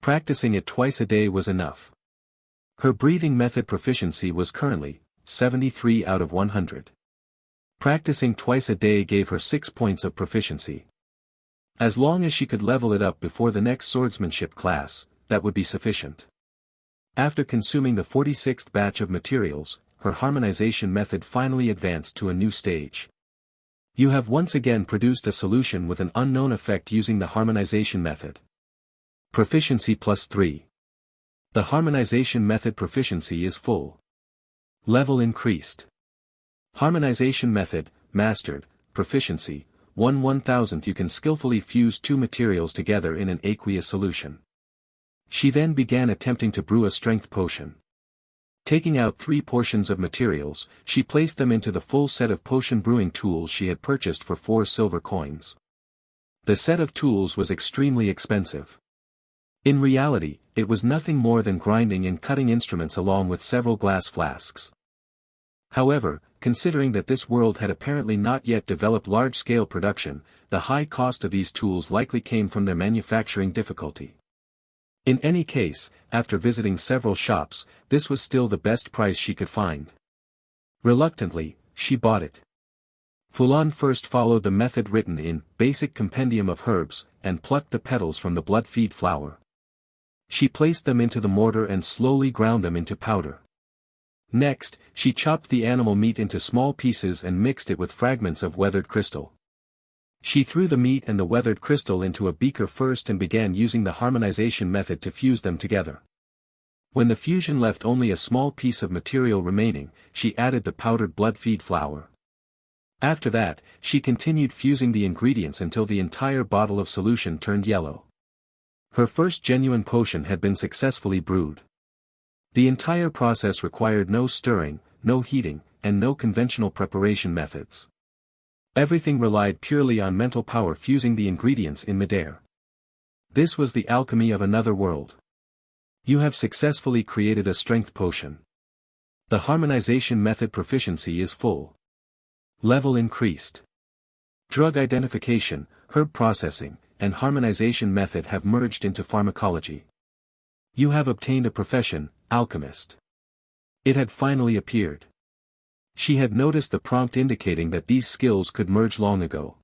Practicing it twice a day was enough. Her breathing method proficiency was currently 73 out of 100. Practicing twice a day gave her 6 points of proficiency. As long as she could level it up before the next swordsmanship class, that would be sufficient. After consuming the 46th batch of materials, her harmonization method finally advanced to a new stage. You have once again produced a solution with an unknown effect using the harmonization method. Proficiency +3. The harmonization method proficiency is full. Level increased. Harmonization method, mastered, proficiency, 1/1000. You can skillfully fuse 2 materials together in an aqueous solution. She then began attempting to brew a strength potion. Taking out 3 portions of materials, she placed them into the full set of potion brewing tools she had purchased for 4 silver coins. The set of tools was extremely expensive. In reality, it was nothing more than grinding and cutting instruments along with several glass flasks. However, considering that this world had apparently not yet developed large-scale production, the high cost of these tools likely came from their manufacturing difficulty. In any case, after visiting several shops, this was still the best price she could find. Reluctantly, she bought it. Fulan first followed the method written in Basic Compendium of Herbs, and plucked the petals from the blood-feed flower. She placed them into the mortar and slowly ground them into powder. Next, she chopped the animal meat into small pieces and mixed it with fragments of weathered crystal. She threw the meat and the weathered crystal into a beaker first and began using the harmonization method to fuse them together. When the fusion left only a small piece of material remaining, she added the powdered blood-feed flour. After that, she continued fusing the ingredients until the entire bottle of solution turned yellow. Her first genuine potion had been successfully brewed. The entire process required no stirring, no heating, and no conventional preparation methods. Everything relied purely on mental power fusing the ingredients in midair. This was the alchemy of another world. You have successfully created a strength potion. The harmonization method proficiency is full. Level increased. Drug identification, herb processing, and harmonization method have merged into pharmacology. You have obtained a profession, alchemist. It had finally appeared. She had noticed the prompt indicating that these skills could merge long ago.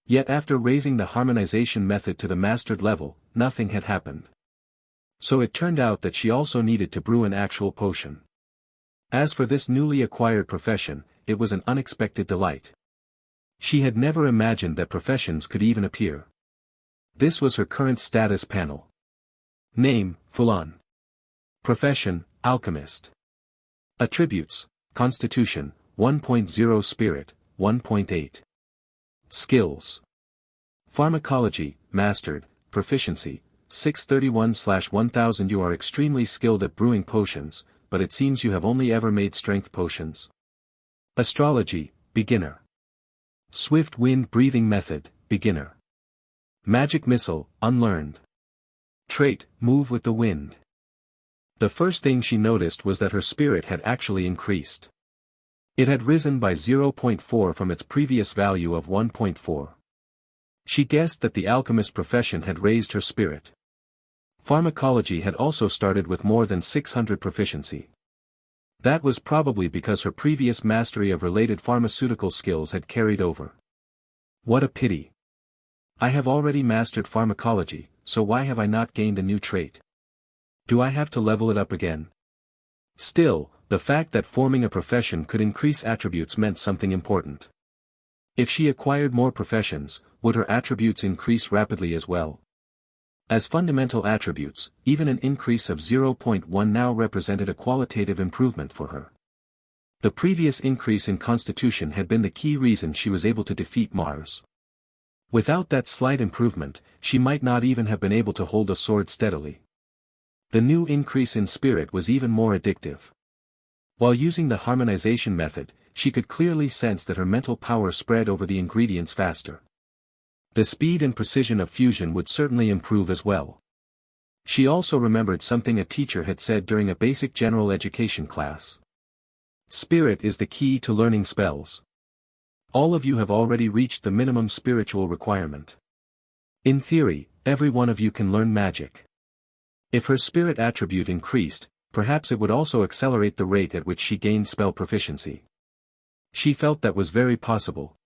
Yet after raising the harmonization method to the mastered level, nothing had happened. So it turned out that she also needed to brew an actual potion. As for this newly acquired profession, it was an unexpected delight. She had never imagined that professions could even appear. This was her current status panel. Name, Fulan. Profession, alchemist. Attributes, Constitution, 1.0 Spirit, 1.8. Skills. Pharmacology, Mastered, Proficiency, 631/1000. You are extremely skilled at brewing potions, but it seems you have only ever made strength potions. Astrology, Beginner. Swift wind breathing method, Beginner. Magic missile, Unlearned. Trait, Move with the wind. The first thing she noticed was that her spirit had actually increased. It had risen by 0.4 from its previous value of 1.4. She guessed that the alchemist profession had raised her spirit. Pharmacology had also started with more than 600 proficiency. That was probably because her previous mastery of related pharmaceutical skills had carried over. What a pity. I have already mastered pharmacology, so why have I not gained a new trait? Do I have to level it up again? Still, the fact that forming a profession could increase attributes meant something important. If she acquired more professions, would her attributes increase rapidly as well? As fundamental attributes, even an increase of 0.1 now represented a qualitative improvement for her. The previous increase in Constitution had been the key reason she was able to defeat Mars. Without that slight improvement, she might not even have been able to hold a sword steadily. The new increase in spirit was even more addictive. While using the harmonization method, she could clearly sense that her mental power spread over the ingredients faster. The speed and precision of fusion would certainly improve as well. She also remembered something a teacher had said during a basic general education class. Spirit is the key to learning spells. All of you have already reached the minimum spiritual requirement. In theory, every one of you can learn magic. If her spirit attribute increased, perhaps it would also accelerate the rate at which she gained spell proficiency. She felt that was very possible.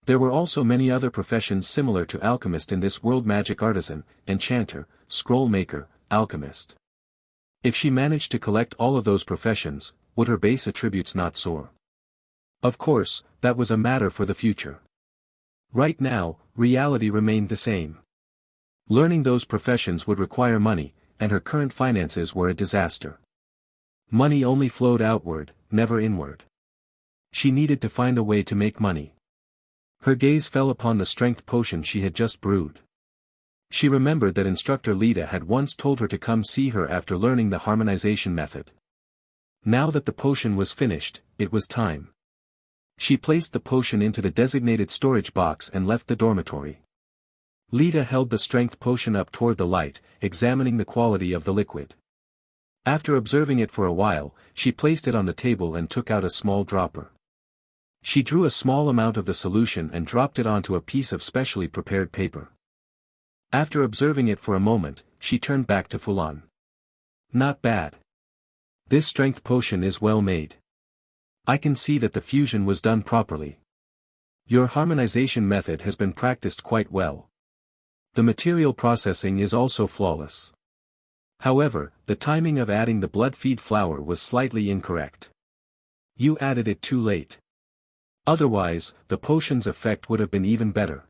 There were also many other professions similar to alchemist in this world: magic artisan, enchanter, scroll maker, alchemist. If she managed to collect all of those professions, would her base attributes not soar? Of course, that was a matter for the future. Right now, reality remained the same. Learning those professions would require money, and her current finances were a disaster. Money only flowed outward, never inward. She needed to find a way to make money. Her gaze fell upon the strength potion she had just brewed. She remembered that instructor Lita had once told her to come see her after learning the harmonization method. Now that the potion was finished, it was time. She placed the potion into the designated storage box and left the dormitory. Lita held the strength potion up toward the light, examining the quality of the liquid. After observing it for a while, she placed it on the table and took out a small dropper. She drew a small amount of the solution and dropped it onto a piece of specially prepared paper. After observing it for a moment, she turned back to Fulan. Not bad. This strength potion is well made. I can see that the fusion was done properly. Your harmonization method has been practiced quite well. The material processing is also flawless. However, the timing of adding the blood feed flower was slightly incorrect. You added it too late. Otherwise, the potion's effect would have been even better.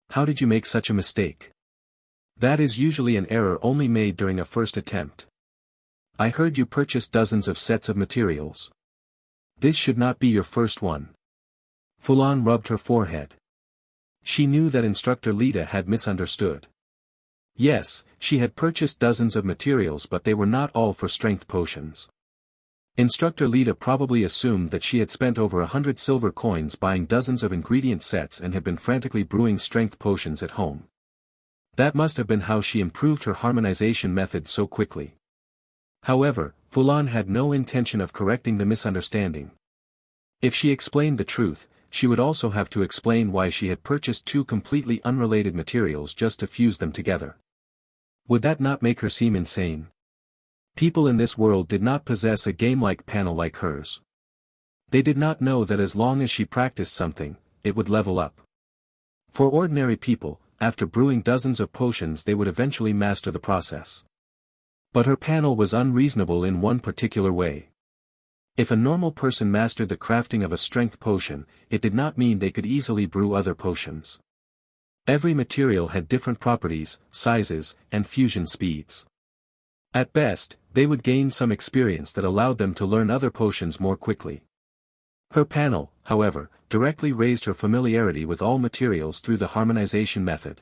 How did you make such a mistake? That is usually an error only made during a first attempt. I heard you purchased dozens of sets of materials. This should not be your first one. Fulan rubbed her forehead. She knew that instructor Lita had misunderstood. Yes, she had purchased dozens of materials, but they were not all for strength potions. Instructor Lita probably assumed that she had spent over 100 silver coins buying dozens of ingredient sets and had been frantically brewing strength potions at home. That must have been how she improved her harmonization method so quickly. However, Fulan had no intention of correcting the misunderstanding. If she explained the truth, she would also have to explain why she had purchased two completely unrelated materials just to fuse them together. Would that not make her seem insane? People in this world did not possess a game-like panel like hers. They did not know that as long as she practiced something, it would level up. For ordinary people, after brewing dozens of potions they would eventually master the process. But her panel was unreasonable in one particular way. If a normal person mastered the crafting of a strength potion, it did not mean they could easily brew other potions. Every material had different properties, sizes, and fusion speeds. At best, they would gain some experience that allowed them to learn other potions more quickly. Her panel, however, directly raised her familiarity with all materials through the harmonization method.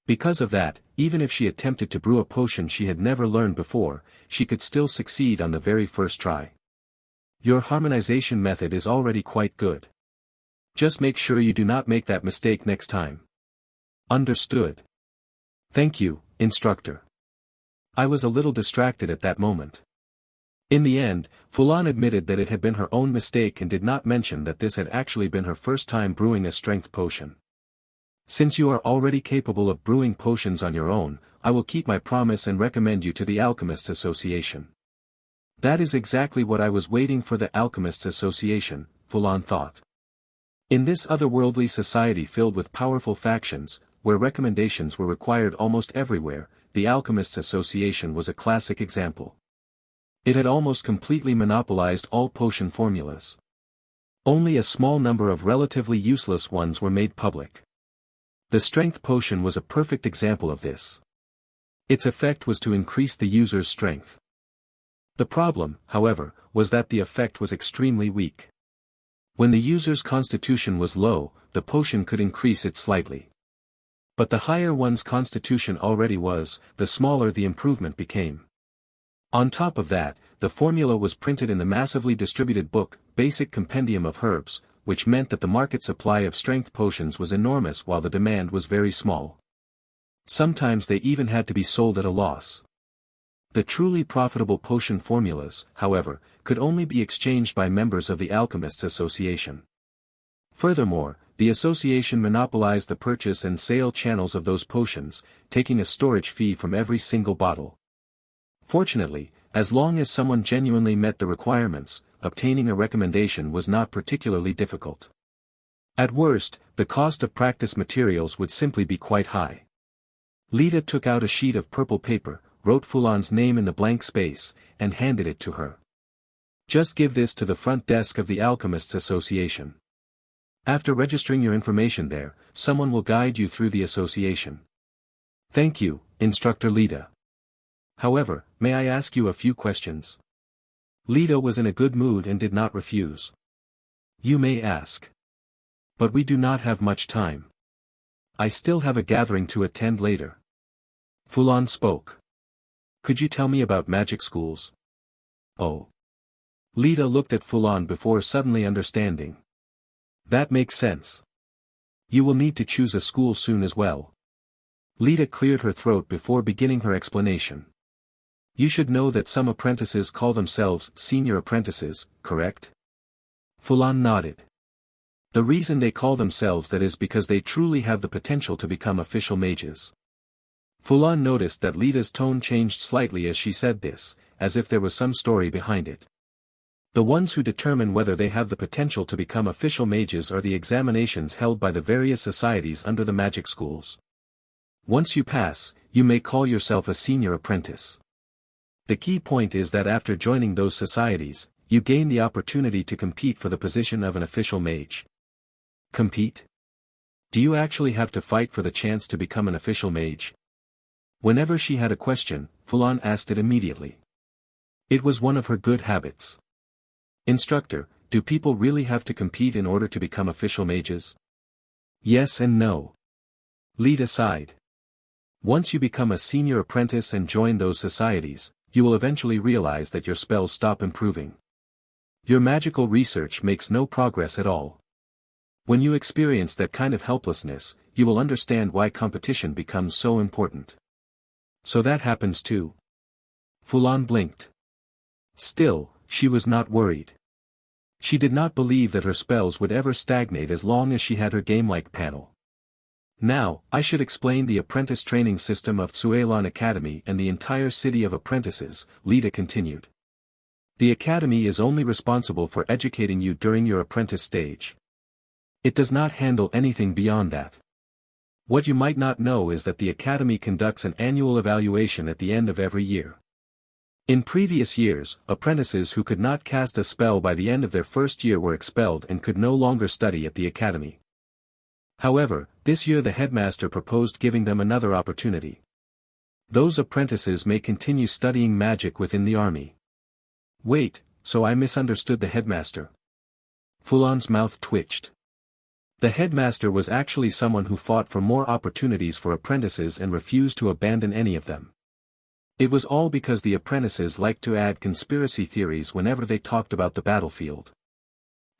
Because of that, even if she attempted to brew a potion she had never learned before, she could still succeed on the very first try. Your harmonization method is already quite good. Just make sure you do not make that mistake next time. Understood. Thank you, instructor. I was a little distracted at that moment. In the end, Fulan admitted that it had been her own mistake and did not mention that this had actually been her first time brewing a strength potion. Since you are already capable of brewing potions on your own, I will keep my promise and recommend you to the Alchemists Association. That is exactly what I was waiting for, the Alchemists Association, Fulan thought. In this otherworldly society filled with powerful factions, where recommendations were required almost everywhere, the Alchemists Association was a classic example. It had almost completely monopolized all potion formulas. Only a small number of relatively useless ones were made public. The strength potion was a perfect example of this. Its effect was to increase the user's strength. The problem, however, was that the effect was extremely weak. When the user's constitution was low, the potion could increase it slightly. But the higher one's constitution already was, the smaller the improvement became. On top of that, the formula was printed in the massively distributed book, Basic Compendium of Herbs, which meant that the market supply of strength potions was enormous while the demand was very small. Sometimes they even had to be sold at a loss. The truly profitable potion formulas, however, could only be exchanged by members of the Alchemists Association. Furthermore, the association monopolized the purchase and sale channels of those potions, taking a storage fee from every single bottle. Fortunately, as long as someone genuinely met the requirements, obtaining a recommendation was not particularly difficult. At worst, the cost of practice materials would simply be quite high. Lita took out a sheet of purple paper, wrote Fulan's name in the blank space, and handed it to her. Just give this to the front desk of the Alchemists Association. After registering your information there, someone will guide you through the association. Thank you, Instructor Lita. However, may I ask you a few questions? Lita was in a good mood and did not refuse. You may ask. But we do not have much time. I still have a gathering to attend later. Fulan spoke. Could you tell me about magic schools? Oh. Lita looked at Fulan before suddenly understanding. That makes sense. You will need to choose a school soon as well. Lita cleared her throat before beginning her explanation. You should know that some apprentices call themselves senior apprentices, correct? Fulan nodded. The reason they call themselves that is because they truly have the potential to become official mages. Fulan noticed that Lita's tone changed slightly as she said this, as if there was some story behind it. The ones who determine whether they have the potential to become official mages are the examinations held by the various societies under the magic schools. Once you pass, you may call yourself a senior apprentice. The key point is that after joining those societies, you gain the opportunity to compete for the position of an official mage. Compete? Do you actually have to fight for the chance to become an official mage? Whenever she had a question, Fulan asked it immediately. It was one of her good habits. Instructor, do people really have to compete in order to become official mages? Yes and no. Lita sighed. Once you become a senior apprentice and join those societies, you will eventually realize that your spells stop improving. Your magical research makes no progress at all. When you experience that kind of helplessness, you will understand why competition becomes so important. So that happens too. Fulan blinked. Still, she was not worried. She did not believe that her spells would ever stagnate as long as she had her game-like panel. Now, I should explain the apprentice training system of Cuilan Academy and the entire city of apprentices, Lita continued. The academy is only responsible for educating you during your apprentice stage. It does not handle anything beyond that. What you might not know is that the academy conducts an annual evaluation at the end of every year. In previous years, apprentices who could not cast a spell by the end of their first year were expelled and could no longer study at the academy. However, this year the headmaster proposed giving them another opportunity. Those apprentices may continue studying magic within the army. Wait, so I misunderstood the headmaster. Fulan's mouth twitched. The headmaster was actually someone who fought for more opportunities for apprentices and refused to abandon any of them. It was all because the apprentices liked to add conspiracy theories whenever they talked about the battlefield.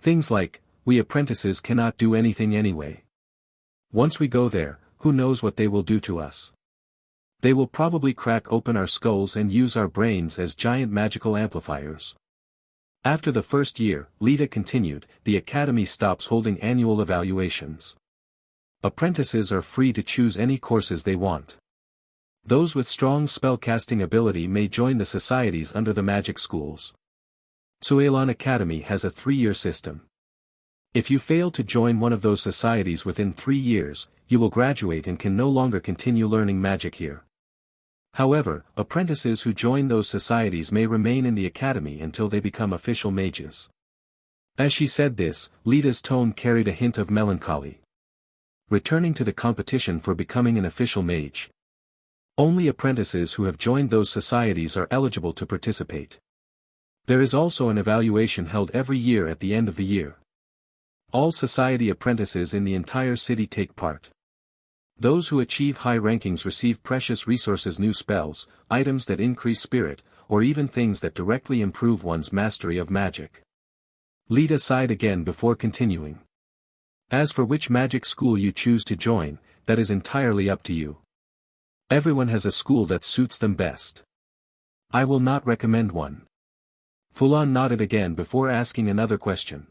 Things like, we apprentices cannot do anything anyway. Once we go there, who knows what they will do to us? They will probably crack open our skulls and use our brains as giant magical amplifiers. After the first year, Lita continued, the academy stops holding annual evaluations. Apprentices are free to choose any courses they want. Those with strong spellcasting ability may join the societies under the magic schools. Cuilan Academy has a 3-year system. If you fail to join one of those societies within 3 years, you will graduate and can no longer continue learning magic here. However, apprentices who join those societies may remain in the academy until they become official mages. As she said this, Lita's tone carried a hint of melancholy. Returning to the competition for becoming an official mage. Only apprentices who have joined those societies are eligible to participate. There is also an evaluation held every year at the end of the year. All society apprentices in the entire city take part. Those who achieve high rankings receive precious resources, new spells, items that increase spirit, or even things that directly improve one's mastery of magic. Lita sighed again before continuing. As for which magic school you choose to join, that is entirely up to you. Everyone has a school that suits them best. I will not recommend one. Fulan nodded again before asking another question.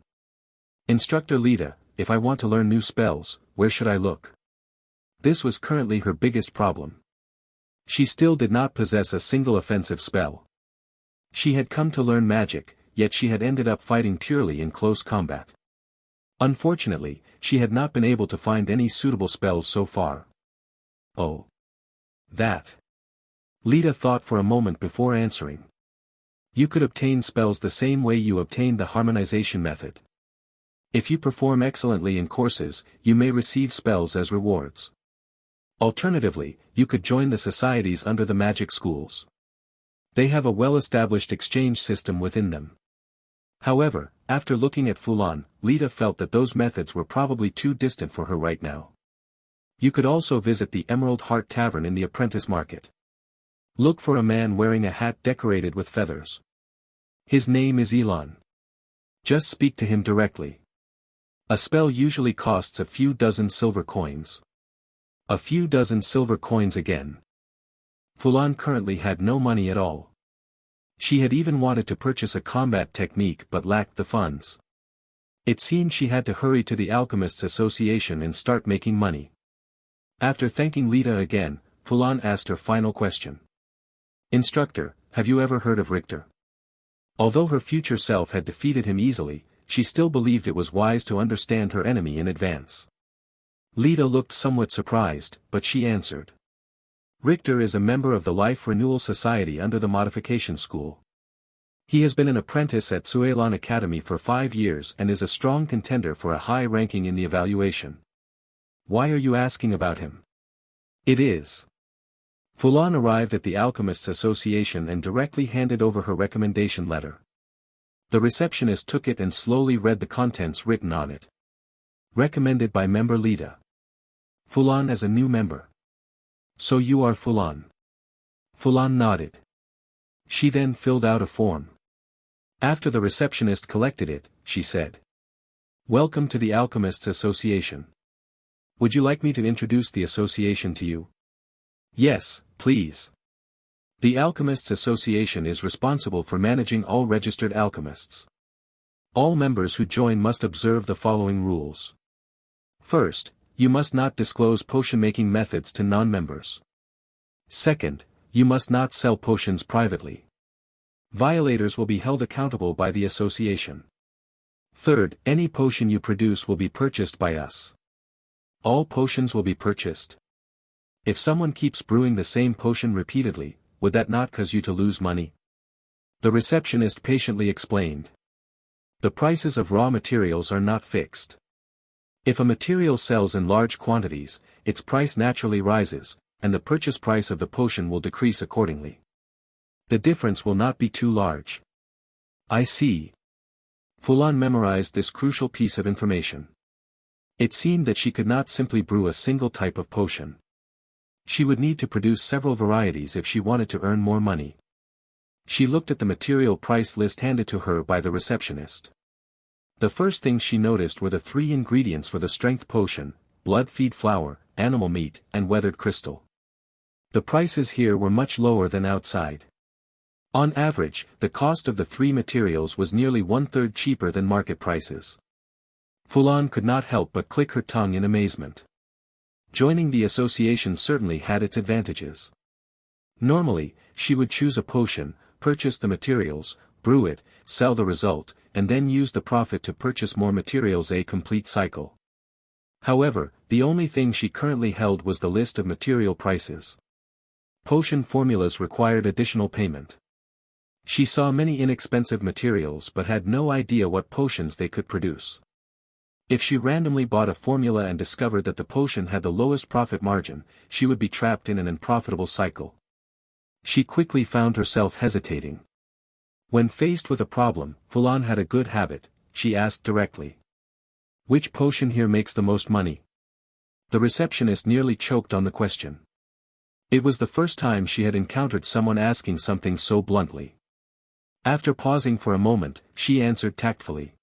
Instructor Lita, if I want to learn new spells, where should I look? This was currently her biggest problem. She still did not possess a single offensive spell. She had come to learn magic, yet she had ended up fighting purely in close combat. Unfortunately, she had not been able to find any suitable spells so far. Oh. That. Lita thought for a moment before answering. You could obtain spells the same way you obtained the Harmonization method. If you perform excellently in courses, you may receive spells as rewards. Alternatively, you could join the societies under the magic schools. They have a well-established exchange system within them. However, after looking at Fulan, Lita felt that those methods were probably too distant for her right now. You could also visit the Emerald Heart Tavern in the apprentice market. Look for a man wearing a hat decorated with feathers. His name is Elon. Just speak to him directly. A spell usually costs a few dozen silver coins. A few dozen silver coins again. Fulan currently had no money at all. She had even wanted to purchase a combat technique but lacked the funds. It seemed she had to hurry to the Alchemists Association and start making money. After thanking Lita again, Fulan asked her final question. Instructor, have you ever heard of Rtor? Although her future self had defeated him easily, she still believed it was wise to understand her enemy in advance. Lita looked somewhat surprised, but she answered. Rtor is a member of the Life Renewal Society under the Modification School. He has been an apprentice at Cuilan Academy for 5 years and is a strong contender for a high ranking in the evaluation. Why are you asking about him? It is. Fulan arrived at the Alchemists Association and directly handed over her recommendation letter. The receptionist took it and slowly read the contents written on it. Recommended by member Lita. Fulan as a new member. So you are Fulan. Fulan nodded. She then filled out a form. After the receptionist collected it, she said. Welcome to the Alchemists Association. Would you like me to introduce the association to you? Yes, please. The Alchemists Association is responsible for managing all registered alchemists. All members who join must observe the following rules. First, you must not disclose potion-making methods to non-members. Second, you must not sell potions privately. Violators will be held accountable by the association. Third, any potion you produce will be purchased by us. All potions will be purchased. If someone keeps brewing the same potion repeatedly, would that not cause you to lose money? The receptionist patiently explained. The prices of raw materials are not fixed. If a material sells in large quantities, its price naturally rises, and the purchase price of the potion will decrease accordingly. The difference will not be too large. I see. Fulan memorized this crucial piece of information. It seemed that she could not simply brew a single type of potion. She would need to produce several varieties if she wanted to earn more money. She looked at the material price list handed to her by the receptionist. The first things she noticed were the 3 ingredients for the strength potion: blood feed flour, animal meat, and weathered crystal. The prices here were much lower than outside. On average, the cost of the 3 materials was nearly 1/3 cheaper than market prices. Fulan could not help but click her tongue in amazement. Joining the association certainly had its advantages. Normally, she would choose a potion, purchase the materials, brew it, sell the result, and then use the profit to purchase more materials, a complete cycle. However, the only thing she currently held was the list of material prices. Potion formulas required additional payment. She saw many inexpensive materials but had no idea what potions they could produce. If she randomly bought a formula and discovered that the potion had the lowest profit margin, she would be trapped in an unprofitable cycle. She quickly found herself hesitating. When faced with a problem, Fulan had a good habit. She asked directly. Which potion here makes the most money? The receptionist nearly choked on the question. It was the first time she had encountered someone asking something so bluntly. After pausing for a moment, she answered tactfully.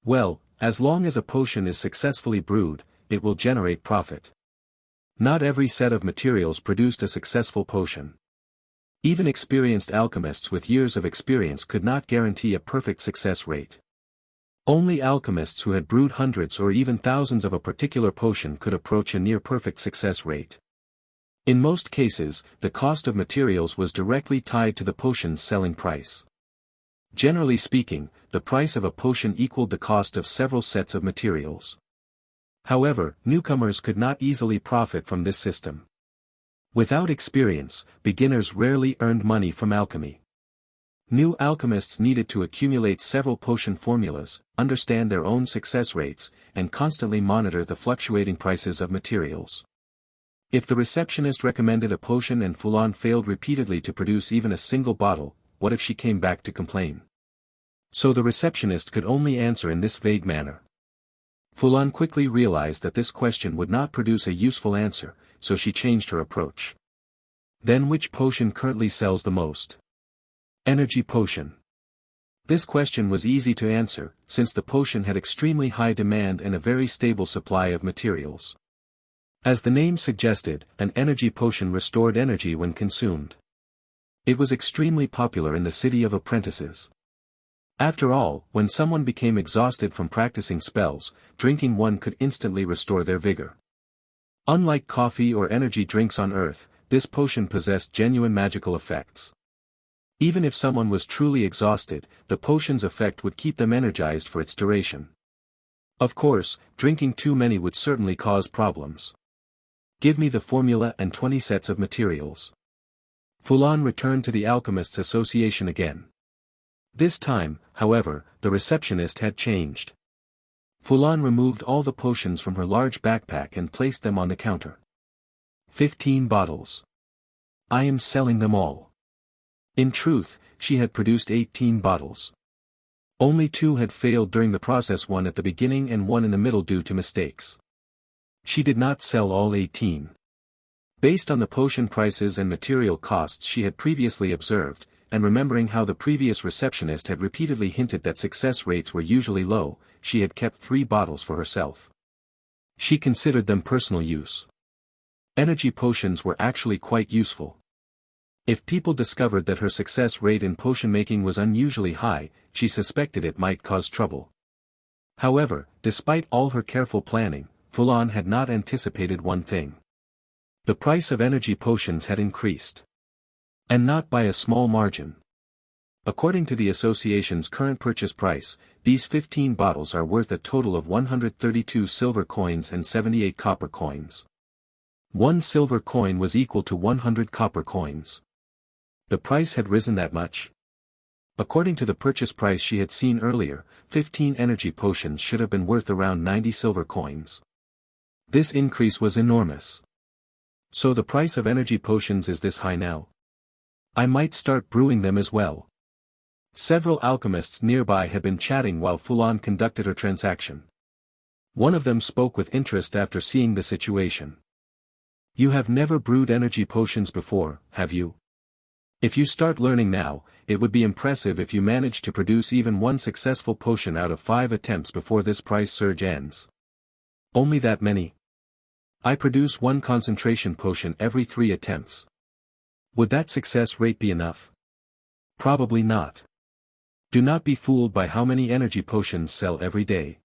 Well, as long as a potion is successfully brewed, it will generate profit. Not every set of materials produced a successful potion. Even experienced alchemists with years of experience could not guarantee a perfect success rate. Only alchemists who had brewed hundreds or even thousands of a particular potion could approach a near-perfect success rate. In most cases, the cost of materials was directly tied to the potion's selling price. Generally speaking, the price of a potion equaled the cost of several sets of materials. However, newcomers could not easily profit from this system. Without experience, beginners rarely earned money from alchemy. New alchemists needed to accumulate several potion formulas, understand their own success rates, and constantly monitor the fluctuating prices of materials. If the receptionist recommended a potion and Fulan failed repeatedly to produce even a single bottle, what if she came back to complain? So the receptionist could only answer in this vague manner. Fulan quickly realized that this question would not produce a useful answer, so she changed her approach. Then which potion currently sells the most? Energy potion. This question was easy to answer, since the potion had extremely high demand and a very stable supply of materials. As the name suggested, an energy potion restored energy when consumed. It was extremely popular in the city of apprentices. After all, when someone became exhausted from practicing spells, drinking one could instantly restore their vigor. Unlike coffee or energy drinks on Earth, this potion possessed genuine magical effects. Even if someone was truly exhausted, the potion's effect would keep them energized for its duration. Of course, drinking too many would certainly cause problems. Give me the formula and 20 sets of materials. Fulan returned to the Alchemists Association again. This time, however, the receptionist had changed. Fulan removed all the potions from her large backpack and placed them on the counter. 15 bottles. I am selling them all. In truth, she had produced 18 bottles. Only 2 had failed during the process, one at the beginning and one in the middle due to mistakes. She did not sell all 18. Based on the potion prices and material costs she had previously observed, and remembering how the previous receptionist had repeatedly hinted that success rates were usually low, she had kept 3 bottles for herself. She considered them personal use. Energy potions were actually quite useful. If people discovered that her success rate in potion making was unusually high, she suspected it might cause trouble. However, despite all her careful planning, Fulan had not anticipated one thing. The price of energy potions had increased. And not by a small margin. According to the association's current purchase price, these 15 bottles are worth a total of 132 silver coins and 78 copper coins. 1 silver coin was equal to 100 copper coins. The price had risen that much? According to the purchase price she had seen earlier, 15 energy potions should have been worth around 90 silver coins. This increase was enormous. So the price of energy potions is this high now? I might start brewing them as well. Several alchemists nearby had been chatting while Fulan conducted her transaction. One of them spoke with interest after seeing the situation. You have never brewed energy potions before, have you? If you start learning now, it would be impressive if you manage to produce even one successful potion out of 5 attempts before this price surge ends. Only that many? I produce 1 concentration potion every 3 attempts. Would that success rate be enough? Probably not. Do not be fooled by how many energy potions sell every day.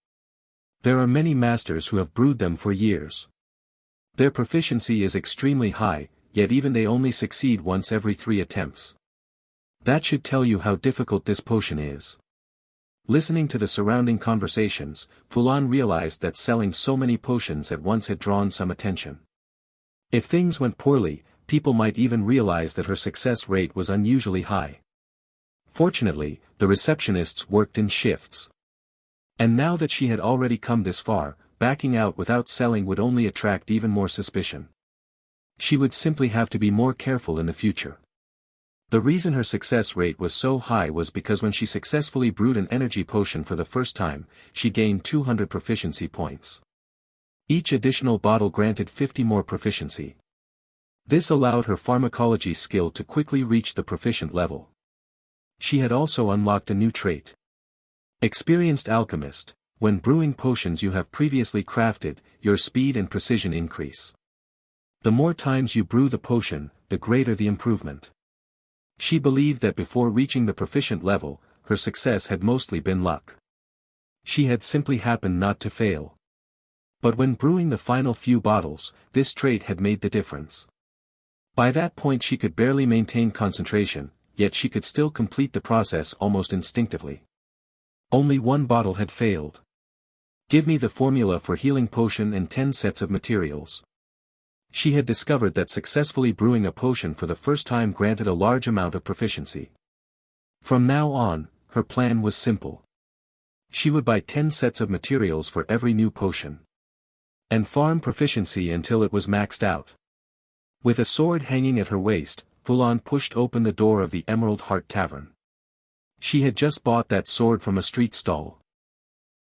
There are many masters who have brewed them for years. Their proficiency is extremely high, yet even they only succeed once every 3 attempts. That should tell you how difficult this potion is. Listening to the surrounding conversations, Fulan realized that selling so many potions at once had drawn some attention. If things went poorly, people might even realize that her success rate was unusually high. Fortunately, the receptionists worked in shifts. And now that she had already come this far, backing out without selling would only attract even more suspicion. She would simply have to be more careful in the future. The reason her success rate was so high was because when she successfully brewed an energy potion for the first time, she gained 200 proficiency points. Each additional bottle granted 50 more proficiency. This allowed her pharmacology skill to quickly reach the proficient level. She had also unlocked a new trait. Experienced alchemist, when brewing potions you have previously crafted, your speed and precision increase. The more times you brew the potion, the greater the improvement. She believed that before reaching the proficient level, her success had mostly been luck. She had simply happened not to fail. But when brewing the final few bottles, this trait had made the difference. By that point she could barely maintain concentration, yet she could still complete the process almost instinctively. Only 1 bottle had failed. Give me the formula for healing potion and 10 sets of materials. She had discovered that successfully brewing a potion for the first time granted a large amount of proficiency. From now on, her plan was simple. She would buy 10 sets of materials for every new potion. And farm proficiency until it was maxed out. With a sword hanging at her waist, Fulan pushed open the door of the Emerald Heart Tavern. She had just bought that sword from a street stall.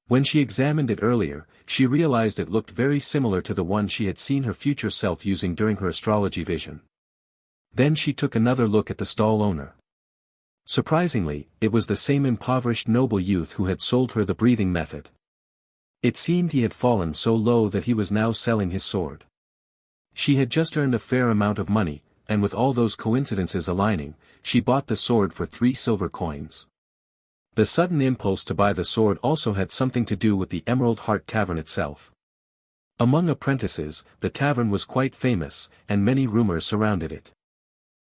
When she examined it earlier, she realized it looked very similar to the one she had seen her future self using during her astrology vision. Then she took another look at the stall owner. Surprisingly, it was the same impoverished noble youth who had sold her the breathing method. It seemed he had fallen so low that he was now selling his sword. She had just earned a fair amount of money, and with all those coincidences aligning, she bought the sword for 3 silver coins. The sudden impulse to buy the sword also had something to do with the Emerald Heart Tavern itself. Among apprentices, the tavern was quite famous, and many rumors surrounded it.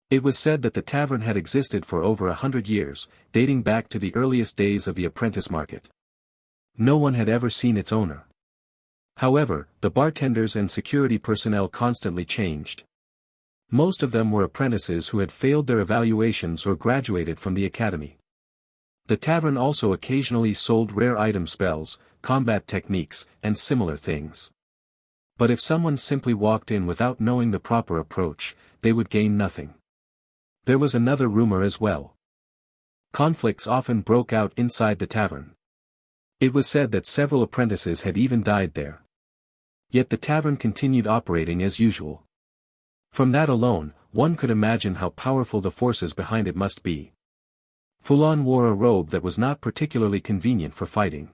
It was said that the tavern had existed for over 100 years, dating back to the earliest days of the apprentice market. No one had ever seen its owner. However, the bartenders and security personnel constantly changed. Most of them were apprentices who had failed their evaluations or graduated from the academy. The tavern also occasionally sold rare item spells, combat techniques, and similar things. But if someone simply walked in without knowing the proper approach, they would gain nothing. There was another rumor as well. Conflicts often broke out inside the tavern. It was said that several apprentices had even died there. Yet the tavern continued operating as usual. From that alone, one could imagine how powerful the forces behind it must be. Fulan wore a robe that was not particularly convenient for fighting.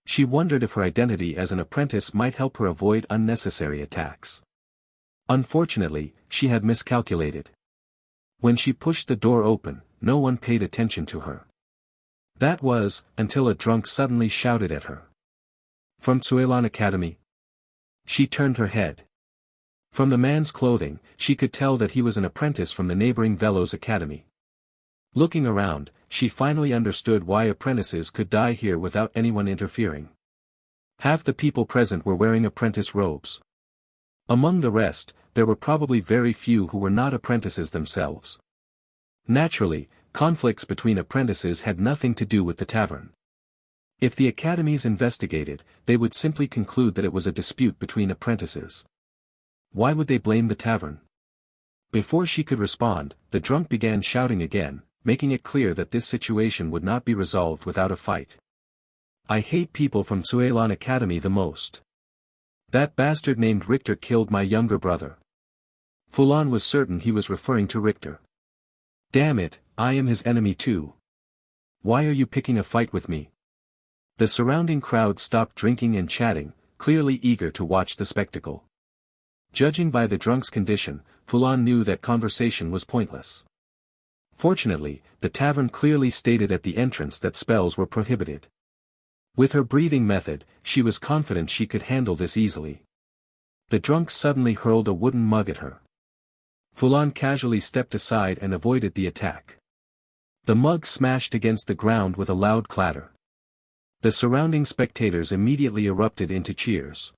She wondered if her identity as an apprentice might help her avoid unnecessary attacks. Unfortunately, she had miscalculated. When she pushed the door open, no one paid attention to her. That was, until a drunk suddenly shouted at her. "From Cuilan Academy?" She turned her head. From the man's clothing, she could tell that he was an apprentice from the neighboring Velos Academy. Looking around, she finally understood why apprentices could die here without anyone interfering. Half the people present were wearing apprentice robes. Among the rest, there were probably very few who were not apprentices themselves. Naturally, conflicts between apprentices had nothing to do with the tavern. If the academies investigated, they would simply conclude that it was a dispute between apprentices. Why would they blame the tavern? Before she could respond, the drunk began shouting again, making it clear that this situation would not be resolved without a fight. "I hate people from Cuilan Academy the most. That bastard named Rtor killed my younger brother." Fulan was certain he was referring to Rtor. "Damn it, I am his enemy too. Why are you picking a fight with me?" The surrounding crowd stopped drinking and chatting, clearly eager to watch the spectacle. Judging by the drunk's condition, Fulan knew that conversation was pointless. Fortunately, the tavern clearly stated at the entrance that spells were prohibited. With her breathing method, she was confident she could handle this easily. The drunk suddenly hurled a wooden mug at her. Fulan casually stepped aside and avoided the attack. The mug smashed against the ground with a loud clatter. The surrounding spectators immediately erupted into cheers.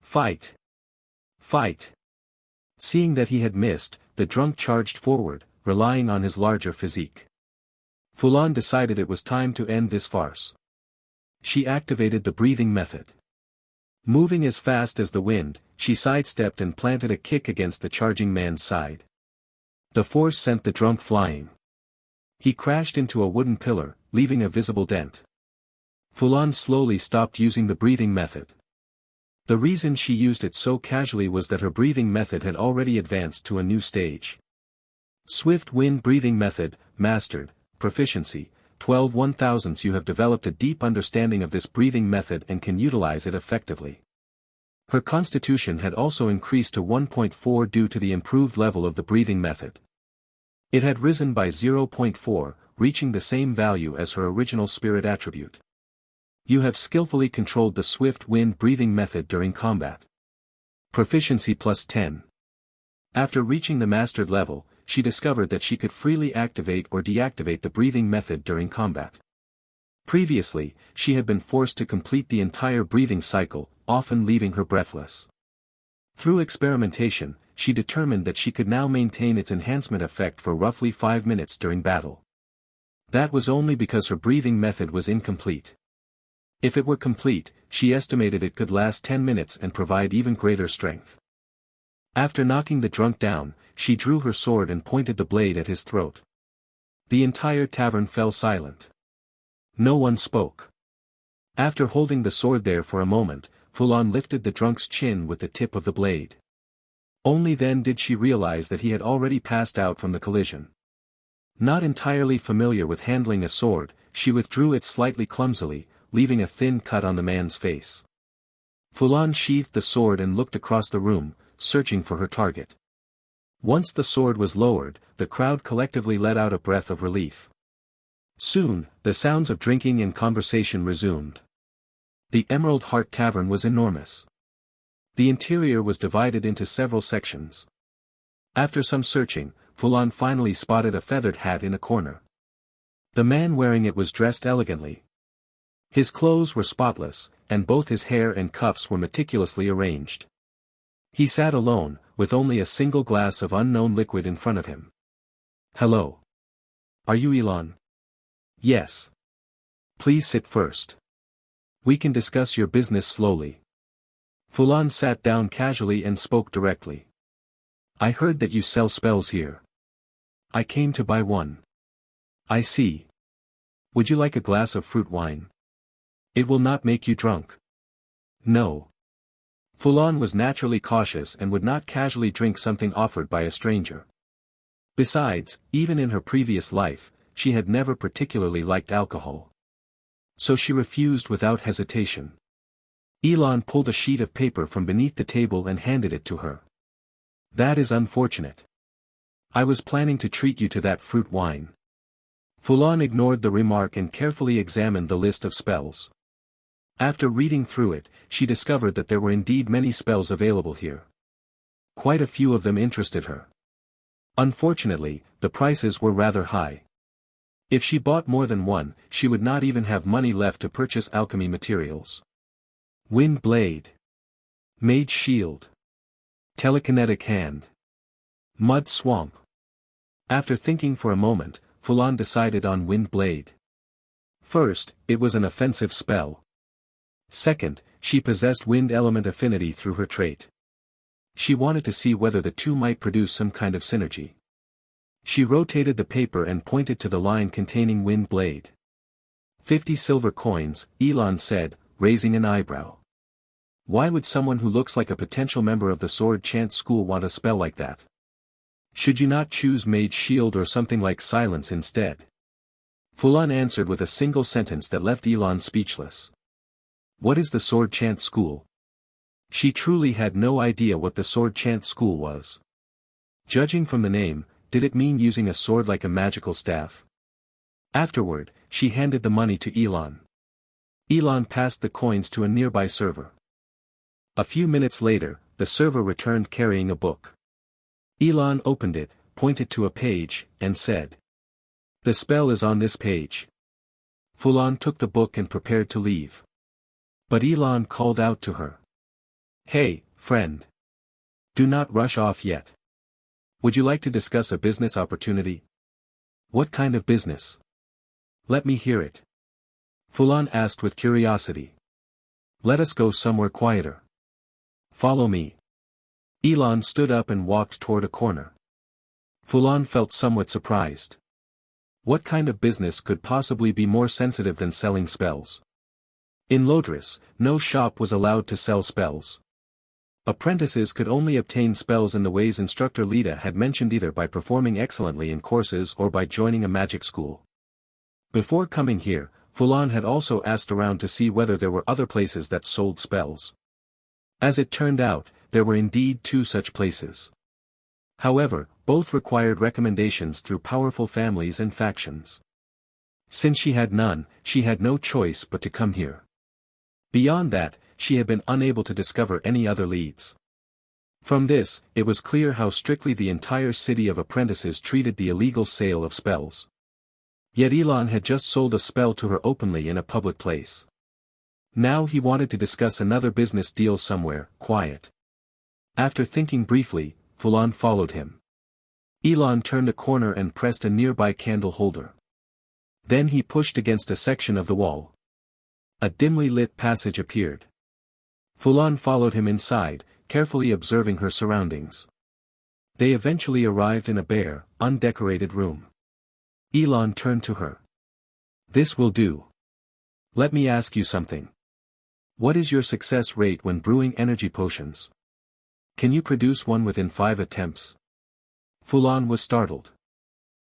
"Fight! Fight!" Seeing that he had missed, the drunk charged forward, relying on his larger physique. Fulan decided it was time to end this farce. She activated the breathing method. Moving as fast as the wind, she sidestepped and planted a kick against the charging man's side. The force sent the drunk flying. He crashed into a wooden pillar, leaving a visible dent. Fulan slowly stopped using the breathing method. The reason she used it so casually was that her breathing method had already advanced to a new stage. Swift wind breathing method, mastered, proficiency, 12 1000s. You have developed a deep understanding of this breathing method and can utilize it effectively. Her constitution had also increased to 1.4 due to the improved level of the breathing method. It had risen by 0.4, reaching the same value as her original spirit attribute. You have skillfully controlled the swift wind breathing method during combat. Proficiency plus 10. After reaching the mastered level, she discovered that she could freely activate or deactivate the breathing method during combat. Previously, she had been forced to complete the entire breathing cycle, often leaving her breathless. Through experimentation, she determined that she could now maintain its enhancement effect for roughly 5 minutes during battle. That was only because her breathing method was incomplete. If it were complete, she estimated it could last 10 minutes and provide even greater strength. After knocking the drunk down, she drew her sword and pointed the blade at his throat. The entire tavern fell silent. No one spoke. After holding the sword there for a moment, Fulan lifted the drunk's chin with the tip of the blade. Only then did she realize that he had already passed out from the collision. Not entirely familiar with handling a sword, she withdrew it slightly clumsily, leaving a thin cut on the man's face. Fulan sheathed the sword and looked across the room, searching for her target. Once the sword was lowered, the crowd collectively let out a breath of relief. Soon, the sounds of drinking and conversation resumed. The Emerald Heart Tavern was enormous. The interior was divided into several sections. After some searching, Fulan finally spotted a feathered hat in a corner. The man wearing it was dressed elegantly. His clothes were spotless, and both his hair and cuffs were meticulously arranged. He sat alone, with only a single glass of unknown liquid in front of him. "Hello. Are you Elon?" "Yes. Please sit first. We can discuss your business slowly." Fulan sat down casually and spoke directly. "I heard that you sell spells here. I came to buy one." "I see. Would you like a glass of fruit wine? It will not make you drunk." "No." Fulan was naturally cautious and would not casually drink something offered by a stranger. Besides, even in her previous life, she had never particularly liked alcohol. So she refused without hesitation. Elon pulled a sheet of paper from beneath the table and handed it to her. "That is unfortunate. I was planning to treat you to that fruit wine. Fulan ignored the remark and carefully examined the list of spells. After reading through it, she discovered that there were indeed many spells available here. Quite a few of them interested her. Unfortunately, the prices were rather high. If she bought more than one, she would not even have money left to purchase alchemy materials. Wind Blade. Mage Shield. Telekinetic Hand. Mud Swamp. After thinking for a moment, Fulan decided on Wind Blade. First, it was an offensive spell. Second, she possessed wind element affinity through her trait. She wanted to see whether the two might produce some kind of synergy. She rotated the paper and pointed to the line containing Wind Blade. 50 silver coins, Elon said, raising an eyebrow. Why would someone who looks like a potential member of the sword chant school want a spell like that? Should you not choose Mage Shield or something like Silence instead? Fulan answered with a single sentence that left Elon speechless. What is the sword chant school? She truly had no idea what the sword chant school was. Judging from the name, did it mean using a sword like a magical staff? Afterward, she handed the money to Elon. Elon passed the coins to a nearby server. A few minutes later, the server returned carrying a book. Elon opened it, pointed to a page, and said, "The spell is on this page." Fulan took the book and prepared to leave. But Elon called out to her. "Hey, friend. Do not rush off yet. Would you like to discuss a business opportunity?" "What kind of business?" "Let me hear it." Fulan asked with curiosity. "Let us go somewhere quieter. Follow me." Elon stood up and walked toward a corner. Fulan felt somewhat surprised. What kind of business could possibly be more sensitive than selling spells? In Lodris, no shop was allowed to sell spells. Apprentices could only obtain spells in the ways instructor Lita had mentioned, either by performing excellently in courses or by joining a magic school. Before coming here, Fulan had also asked around to see whether there were other places that sold spells. As it turned out, there were indeed 2 such places. However, both required recommendations through powerful families and factions. Since she had none, she had no choice but to come here. Beyond that, she had been unable to discover any other leads. From this, it was clear how strictly the entire city of apprentices treated the illegal sale of spells. Yet Elon had just sold a spell to her openly in a public place. Now he wanted to discuss another business deal somewhere quiet. After thinking briefly, Fulan followed him. Elon turned a corner and pressed a nearby candle holder. Then he pushed against a section of the wall. A dimly lit passage appeared. Fulan followed him inside, carefully observing her surroundings. They eventually arrived in a bare, undecorated room. Elon turned to her. "This will do. Let me ask you something. What is your success rate when brewing energy potions? Can you produce one within 5 attempts?" Fulan was startled.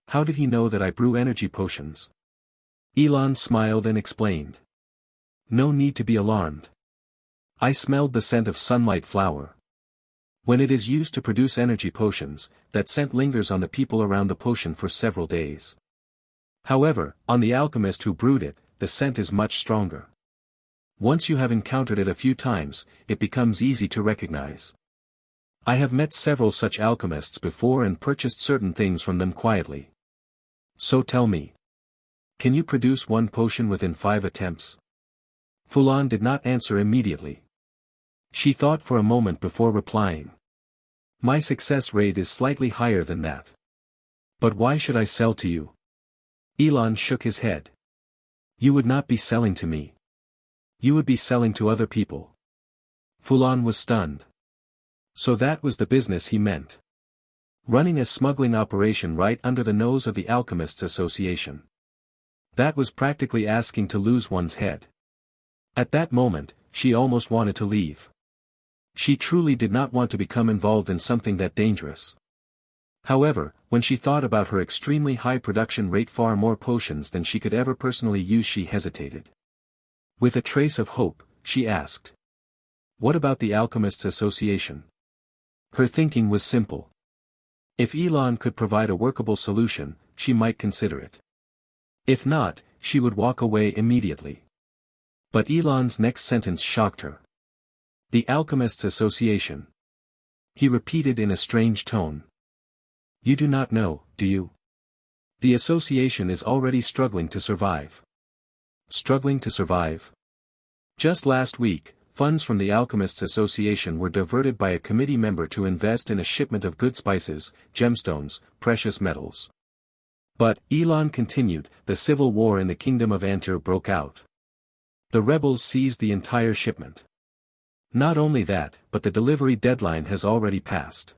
How did he know that I brew energy potions? Elon smiled and explained. No need to be alarmed. I smelled the scent of sunlight flower. When it is used to produce energy potions, that scent lingers on the people around the potion for several days. However, on the alchemist who brewed it, the scent is much stronger. Once you have encountered it a few times, it becomes easy to recognize. I have met several such alchemists before and purchased certain things from them quietly. So tell me. Can you produce one potion within 5 attempts? Fulan did not answer immediately. She thought for a moment before replying. My success rate is slightly higher than that. But why should I sell to you? Elon shook his head. You would not be selling to me. You would be selling to other people. Fulan was stunned. So that was the business he meant. Running a smuggling operation right under the nose of the Alchemists Association. That was practically asking to lose one's head. At that moment, she almost wanted to leave. She truly did not want to become involved in something that dangerous. However, when she thought about her extremely high production rate, far more potions than she could ever personally use, she hesitated. With a trace of hope, she asked. What about the Alchemists Association? Her thinking was simple. If Elon could provide a workable solution, she might consider it. If not, she would walk away immediately. But Elon's next sentence shocked her. The Alchemists Association. He repeated in a strange tone. You do not know, do you? The association is already struggling to survive. Struggling to survive? Just last week, funds from the Alchemists Association were diverted by a committee member to invest in a shipment of good spices, gemstones, precious metals. But, Elon continued, the civil war in the kingdom of Rtor broke out. The rebels seized the entire shipment. Not only that, but the delivery deadline has already passed.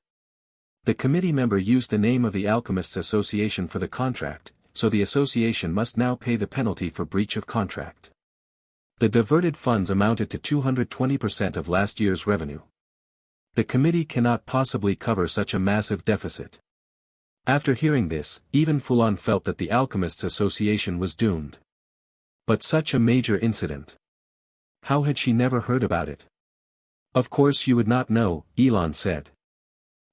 The committee member used the name of the Alchemists Association for the contract, so the association must now pay the penalty for breach of contract. The diverted funds amounted to 220% of last year's revenue. The committee cannot possibly cover such a massive deficit. After hearing this, even Fulan felt that the Alchemists Association was doomed. But such a major incident. How had she never heard about it? Of course you would not know, Elon said.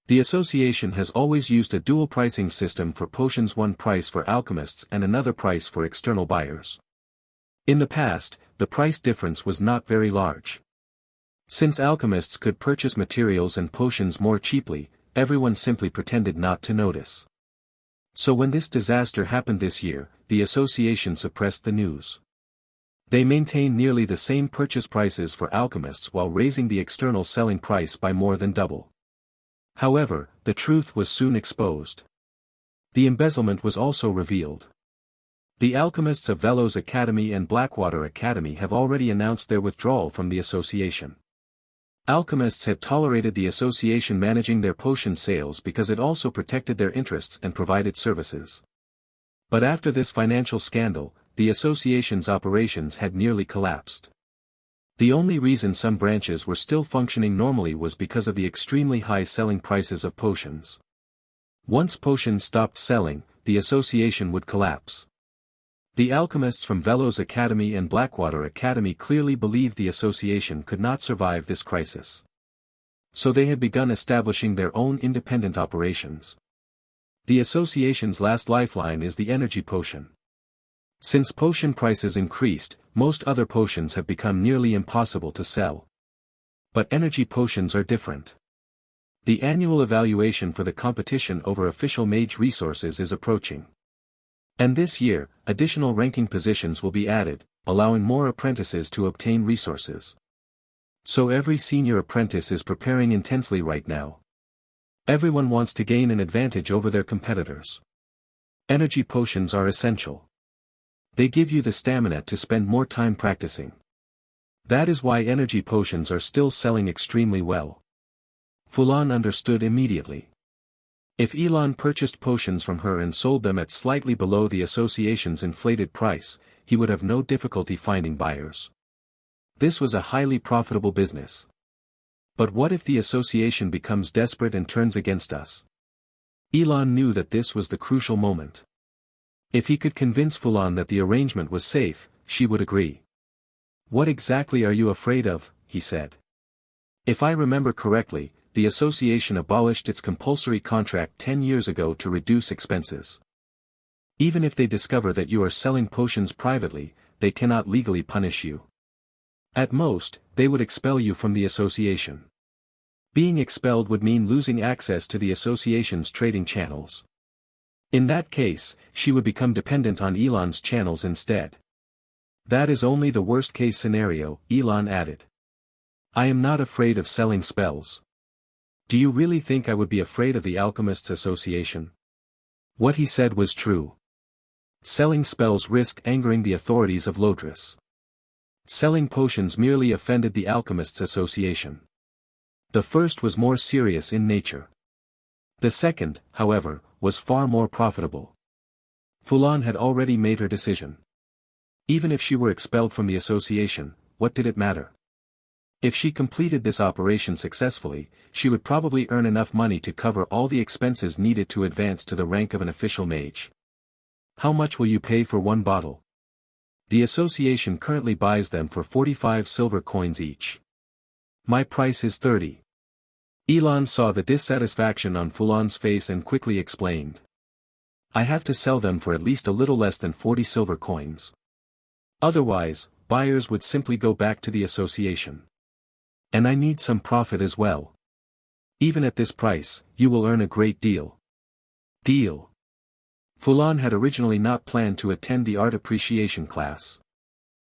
The association has always used a dual pricing system for potions, one price for alchemists and another price for external buyers. In the past, the price difference was not very large. Since alchemists could purchase materials and potions more cheaply, everyone simply pretended not to notice. So when this disaster happened this year, the association suppressed the news. They maintained nearly the same purchase prices for alchemists while raising the external selling price by more than double. However, the truth was soon exposed. The embezzlement was also revealed. The alchemists of Velos Academy and Blackwater Academy have already announced their withdrawal from the association. Alchemists had tolerated the association managing their potion sales because it also protected their interests and provided services. But after this financial scandal, the association's operations had nearly collapsed. The only reason some branches were still functioning normally was because of the extremely high selling prices of potions. Once potions stopped selling, the association would collapse. The alchemists from Velos Academy and Blackwater Academy clearly believed the association could not survive this crisis. So they had begun establishing their own independent operations. The association's last lifeline is the energy potion. Since potion prices increased, most other potions have become nearly impossible to sell. But energy potions are different. The annual evaluation for the competition over official mage resources is approaching. And this year, additional ranking positions will be added, allowing more apprentices to obtain resources. So every senior apprentice is preparing intensely right now. Everyone wants to gain an advantage over their competitors. Energy potions are essential. They give you the stamina to spend more time practicing. That is why energy potions are still selling extremely well. Fulan understood immediately. If Elon purchased potions from her and sold them at slightly below the association's inflated price, he would have no difficulty finding buyers. This was a highly profitable business. But what if the association becomes desperate and turns against us? Elon knew that this was the crucial moment. If he could convince Fulan that the arrangement was safe, she would agree. What exactly are you afraid of? He said. If I remember correctly, the association abolished its compulsory contract 10 years ago to reduce expenses. Even if they discover that you are selling potions privately, they cannot legally punish you. At most, they would expel you from the association. Being expelled would mean losing access to the association's trading channels. In that case, she would become dependent on Elon's channels instead. That is only the worst-case scenario, Elon added. I am not afraid of selling spells. Do you really think I would be afraid of the Alchemists Association? What he said was true. Selling spells risked angering the authorities of Lodris. Selling potions merely offended the Alchemists Association. The first was more serious in nature. The second, however, was far more profitable. Fulan had already made her decision. Even if she were expelled from the association, what did it matter? If she completed this operation successfully, she would probably earn enough money to cover all the expenses needed to advance to the rank of an official mage. How much will you pay for one bottle? The association currently buys them for 45 silver coins each. My price is 30. Elon saw the dissatisfaction on Fulan's face and quickly explained. I have to sell them for at least a little less than 40 silver coins. Otherwise, buyers would simply go back to the association. And I need some profit as well. Even at this price, you will earn a great deal. Deal. Fulan had originally not planned to attend the art appreciation class.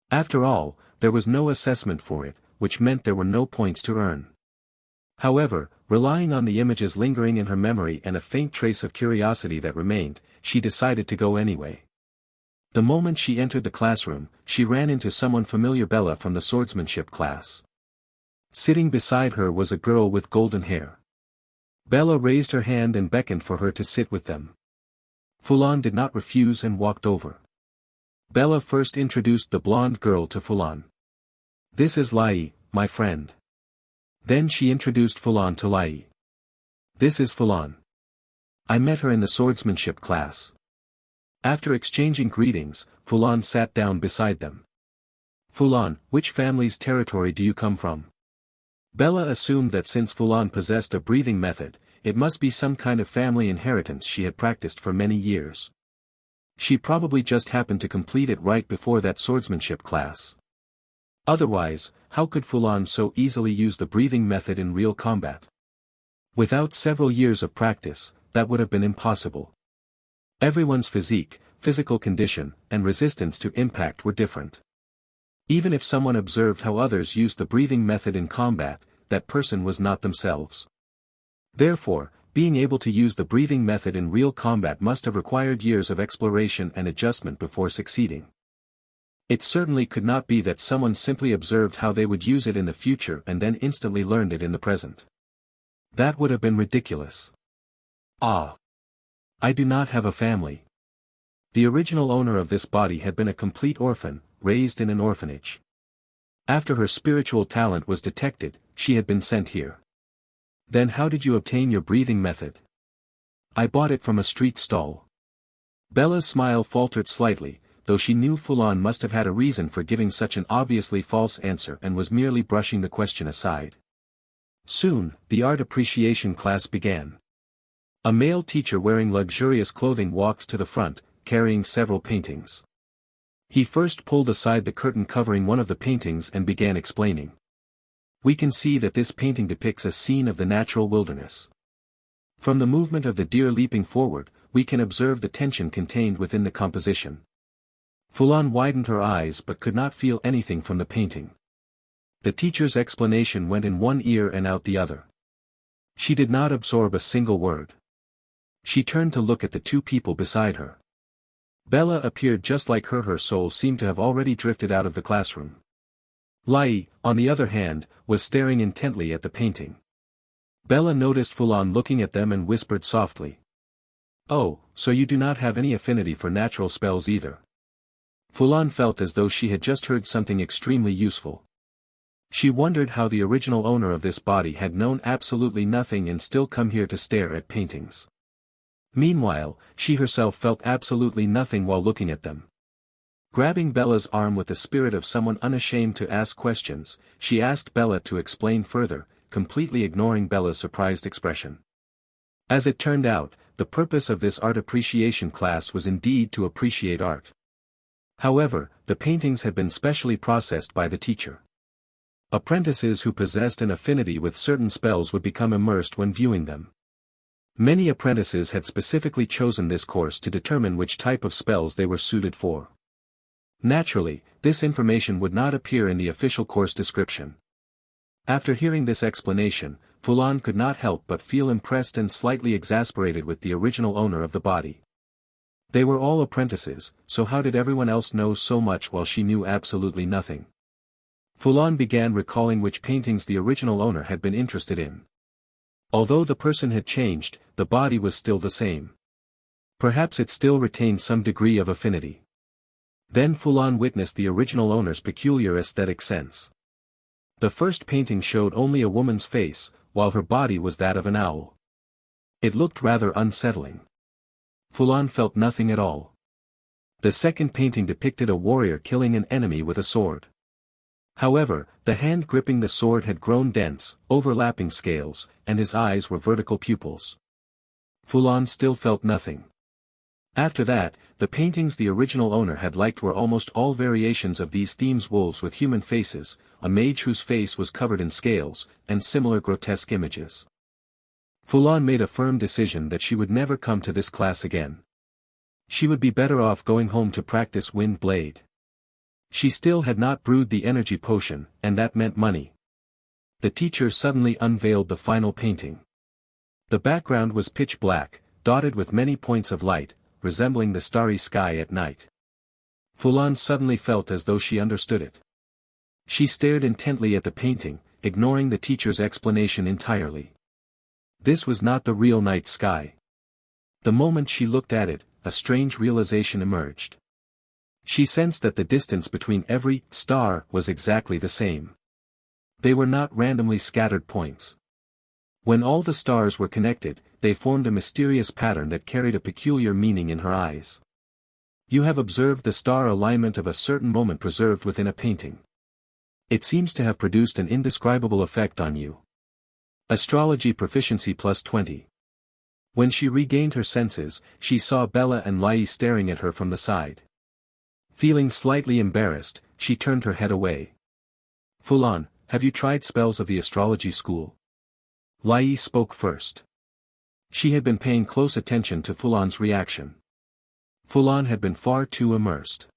After all, there was no assessment for it, which meant there were no points to earn. However, relying on the images lingering in her memory and a faint trace of curiosity that remained, she decided to go anyway. The moment she entered the classroom, she ran into someone familiar, Bella from the Swordsmanship class. Sitting beside her was a girl with golden hair. Bella raised her hand and beckoned for her to sit with them. Fulan did not refuse and walked over. Bella first introduced the blonde girl to Fulan. This is Lai, my friend. Then she introduced Fulan to Lai. This is Fulan. I met her in the swordsmanship class. After exchanging greetings, Fulan sat down beside them. Fulan, which family's territory do you come from? Bella assumed that since Fulan possessed a breathing method, it must be some kind of family inheritance she had practiced for many years. She probably just happened to complete it right before that swordsmanship class. Otherwise, how could Fulan so easily use the breathing method in real combat? Without several years of practice, that would have been impossible. Everyone's physique, physical condition, and resistance to impact were different. Even if someone observed how others used the breathing method in combat, that person was not themselves. Therefore, being able to use the breathing method in real combat must have required years of exploration and adjustment before succeeding. It certainly could not be that someone simply observed how they would use it in the future and then instantly learned it in the present. That would have been ridiculous. Ah! I do not have a family. The original owner of this body had been a complete orphan, raised in an orphanage. After her spiritual talent was detected, she had been sent here. Then how did you obtain your breathing method? I bought it from a street stall. Bella's smile faltered slightly, though she knew Fulan must have had a reason for giving such an obviously false answer and was merely brushing the question aside. Soon, the art appreciation class began. A male teacher wearing luxurious clothing walked to the front, carrying several paintings. He first pulled aside the curtain covering one of the paintings and began explaining. We can see that this painting depicts a scene of the natural wilderness. From the movement of the deer leaping forward, we can observe the tension contained within the composition. Fulan widened her eyes but could not feel anything from the painting. The teacher's explanation went in one ear and out the other. She did not absorb a single word. She turned to look at the two people beside her. Bella appeared just like her soul seemed to have already drifted out of the classroom. Lai, on the other hand, was staring intently at the painting. Bella noticed Fulan looking at them and whispered softly. Oh, so you do not have any affinity for natural spells either. Fulan felt as though she had just heard something extremely useful. She wondered how the original owner of this body had known absolutely nothing and still come here to stare at paintings. Meanwhile, she herself felt absolutely nothing while looking at them. Grabbing Bella's arm with the spirit of someone unashamed to ask questions, she asked Bella to explain further, completely ignoring Bella's surprised expression. As it turned out, the purpose of this art appreciation class was indeed to appreciate art. However, the paintings had been specially processed by the teacher. Apprentices who possessed an affinity with certain spells would become immersed when viewing them. Many apprentices had specifically chosen this course to determine which type of spells they were suited for. Naturally, this information would not appear in the official course description. After hearing this explanation, Fulan could not help but feel impressed and slightly exasperated with the original owner of the body. They were all apprentices, so how did everyone else know so much while she knew absolutely nothing? Fulan began recalling which paintings the original owner had been interested in. Although the person had changed, the body was still the same. Perhaps it still retained some degree of affinity. Then Fulan witnessed the original owner's peculiar aesthetic sense. The first painting showed only a woman's face, while her body was that of an owl. It looked rather unsettling. Fulan felt nothing at all. The second painting depicted a warrior killing an enemy with a sword. However, the hand gripping the sword had grown dense, overlapping scales, and his eyes were vertical pupils. Fulan still felt nothing. After that, the paintings the original owner had liked were almost all variations of these themes: wolves with human faces, a mage whose face was covered in scales, and similar grotesque images. Fulan made a firm decision that she would never come to this class again. She would be better off going home to practice Wind Blade. She still had not brewed the energy potion, and that meant money. The teacher suddenly unveiled the final painting. The background was pitch black, dotted with many points of light, resembling the starry sky at night. Fulan suddenly felt as though she understood it. She stared intently at the painting, ignoring the teacher's explanation entirely. This was not the real night sky. The moment she looked at it, a strange realization emerged. She sensed that the distance between every star was exactly the same. They were not randomly scattered points. When all the stars were connected, they formed a mysterious pattern that carried a peculiar meaning in her eyes. You have observed the star alignment of a certain moment preserved within a painting. It seems to have produced an indescribable effect on you. Astrology proficiency plus 20. When she regained her senses, she saw Bella and Lai staring at her from the side. Feeling slightly embarrassed, she turned her head away. Fulan, have you tried spells of the astrology school? Lai spoke first. She had been paying close attention to Fulan's reaction. Fulan had been far too immersed.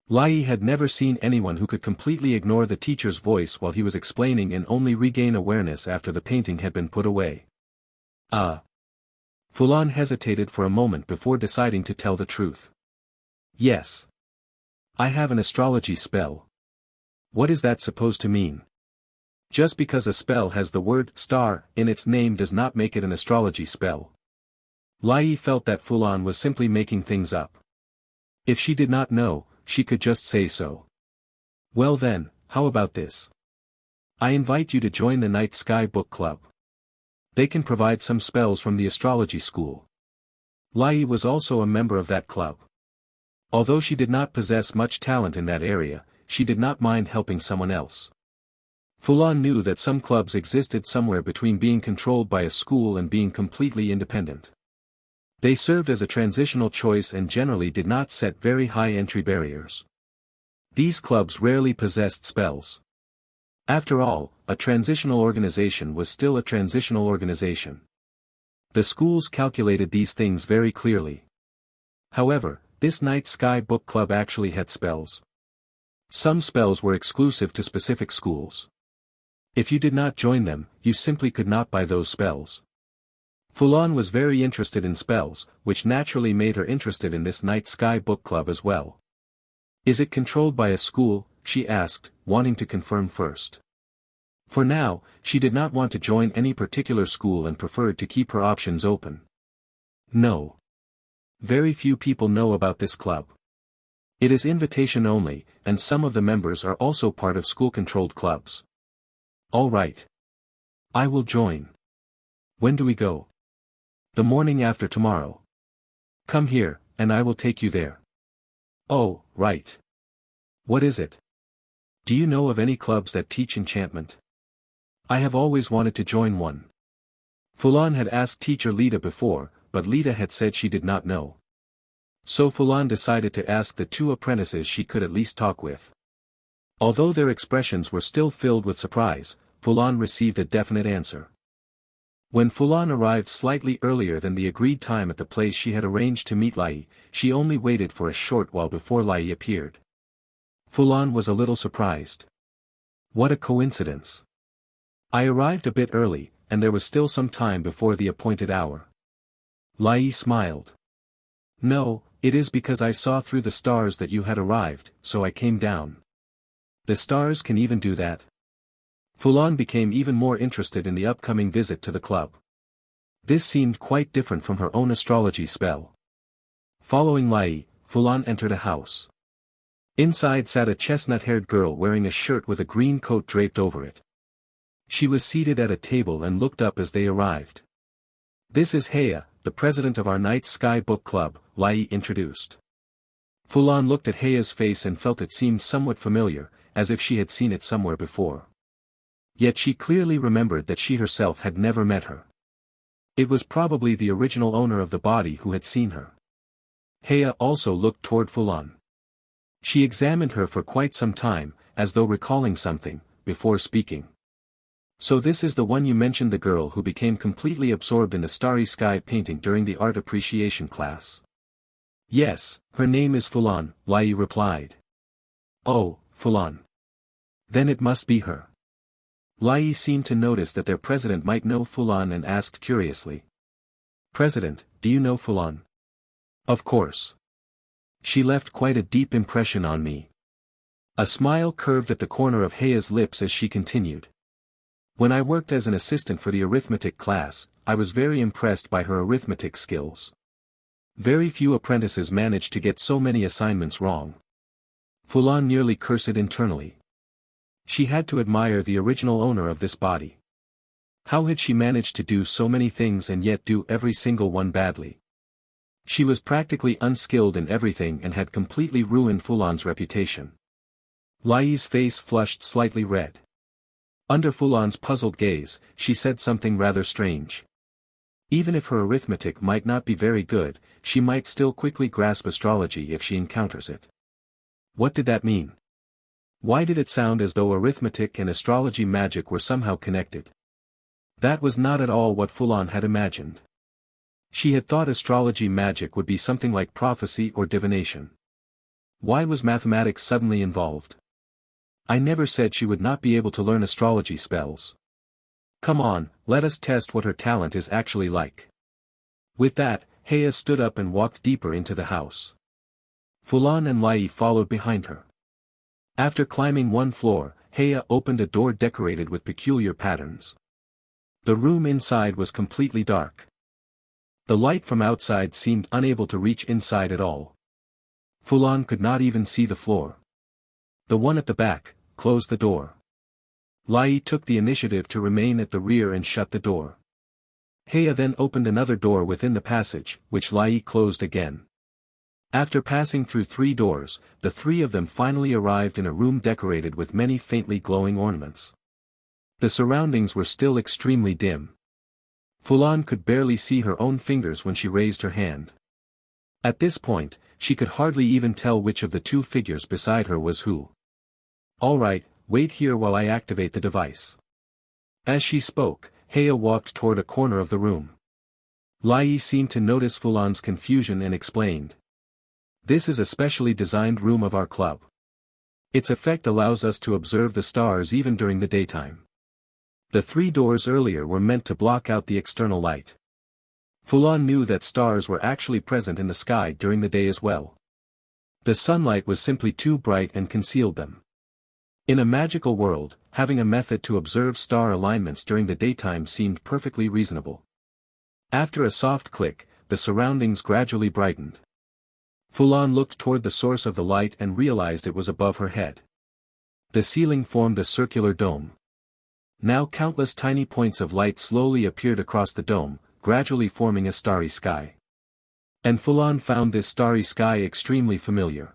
Lai had never seen anyone who could completely ignore the teacher's voice while he was explaining and only regain awareness after the painting had been put away. Fulan hesitated for a moment before deciding to tell the truth. Yes. I have an astrology spell. What is that supposed to mean? Just because a spell has the word star in its name does not make it an astrology spell. Lai felt that Fulan was simply making things up. If she did not know, she could just say so. Well then, how about this? I invite you to join the Night Sky Book Club. They can provide some spells from the astrology school. Lai was also a member of that club. Although she did not possess much talent in that area, she did not mind helping someone else. Fulan knew that some clubs existed somewhere between being controlled by a school and being completely independent. They served as a transitional choice and generally did not set very high entry barriers. These clubs rarely possessed spells. After all, a transitional organization was still a transitional organization. The schools calculated these things very clearly. However, this Night Sky Book Club actually had spells. Some spells were exclusive to specific schools. If you did not join them, you simply could not buy those spells. Fulan was very interested in spells, which naturally made her interested in this Night Sky Book Club as well. Is it controlled by a school? She asked, wanting to confirm first. For now, she did not want to join any particular school and preferred to keep her options open. No. Very few people know about this club. It is invitation only, and some of the members are also part of school-controlled clubs. All right. I will join. When do we go? The morning after tomorrow. Come here, and I will take you there. Oh, right. What is it? Do you know of any clubs that teach enchantment? I have always wanted to join one. Fulan had asked teacher Lita before, but Lita had said she did not know. So Fulan decided to ask the two apprentices she could at least talk with. Although their expressions were still filled with surprise, Fulan received a definite answer. When Fulan arrived slightly earlier than the agreed time at the place she had arranged to meet Lai, she only waited for a short while before Lai appeared. Fulan was a little surprised. What a coincidence. I arrived a bit early, and there was still some time before the appointed hour. Lai smiled. No, it is because I saw through the stars that you had arrived, so I came down. The stars can even do that. Fulan became even more interested in the upcoming visit to the club. This seemed quite different from her own astrology spell. Following Lai, Fulan entered a house. Inside sat a chestnut-haired girl wearing a shirt with a green coat draped over it. She was seated at a table and looked up as they arrived. This is Heya, the president of our Night Sky Book Club, Lai introduced. Fulan looked at Heya's face and felt it seemed somewhat familiar, as if she had seen it somewhere before. Yet she clearly remembered that she herself had never met her. It was probably the original owner of the body who had seen her. Heya also looked toward Fulan. She examined her for quite some time, as though recalling something, before speaking. So this is the one you mentioned, the girl who became completely absorbed in the starry sky painting during the art appreciation class. Yes, her name is Fulan, Lai replied. Oh, Fulan. Then it must be her. Lai seemed to notice that their president might know Fulan and asked curiously. President, do you know Fulan? Of course. She left quite a deep impression on me. A smile curved at the corner of Heya's lips as she continued. When I worked as an assistant for the arithmetic class, I was very impressed by her arithmetic skills. Very few apprentices managed to get so many assignments wrong. Fulan nearly cursed internally. She had to admire the original owner of this body. How had she managed to do so many things and yet do every single one badly? She was practically unskilled in everything and had completely ruined Fulan's reputation. Lai's face flushed slightly red. Under Fulan's puzzled gaze, she said something rather strange. Even if her arithmetic might not be very good, she might still quickly grasp astrology if she encounters it. What did that mean? Why did it sound as though arithmetic and astrology magic were somehow connected? That was not at all what Fulan had imagined. She had thought astrology magic would be something like prophecy or divination. Why was mathematics suddenly involved? I never said she would not be able to learn astrology spells. Come on, let us test what her talent is actually like. With that, Heya stood up and walked deeper into the house. Fulan and Lai followed behind her. After climbing one floor, Heya opened a door decorated with peculiar patterns. The room inside was completely dark. The light from outside seemed unable to reach inside at all. Fulan could not even see the floor. The one at the back closed the door. Lai took the initiative to remain at the rear and shut the door. Heya then opened another door within the passage, which Lai closed again. After passing through 3 doors, the 3 of them finally arrived in a room decorated with many faintly glowing ornaments. The surroundings were still extremely dim. Fulan could barely see her own fingers when she raised her hand. At this point, she could hardly even tell which of the 2 figures beside her was who. Alright, wait here while I activate the device. As she spoke, Heya walked toward a corner of the room. Lai seemed to notice Fulan's confusion and explained. This is a specially designed room of our club. Its effect allows us to observe the stars even during the daytime. The 3 doors earlier were meant to block out the external light. Fulan knew that stars were actually present in the sky during the day as well. The sunlight was simply too bright and concealed them. In a magical world, having a method to observe star alignments during the daytime seemed perfectly reasonable. After a soft click, the surroundings gradually brightened. Fulan looked toward the source of the light and realized it was above her head. The ceiling formed a circular dome. Now countless tiny points of light slowly appeared across the dome, gradually forming a starry sky. And Fulan found this starry sky extremely familiar.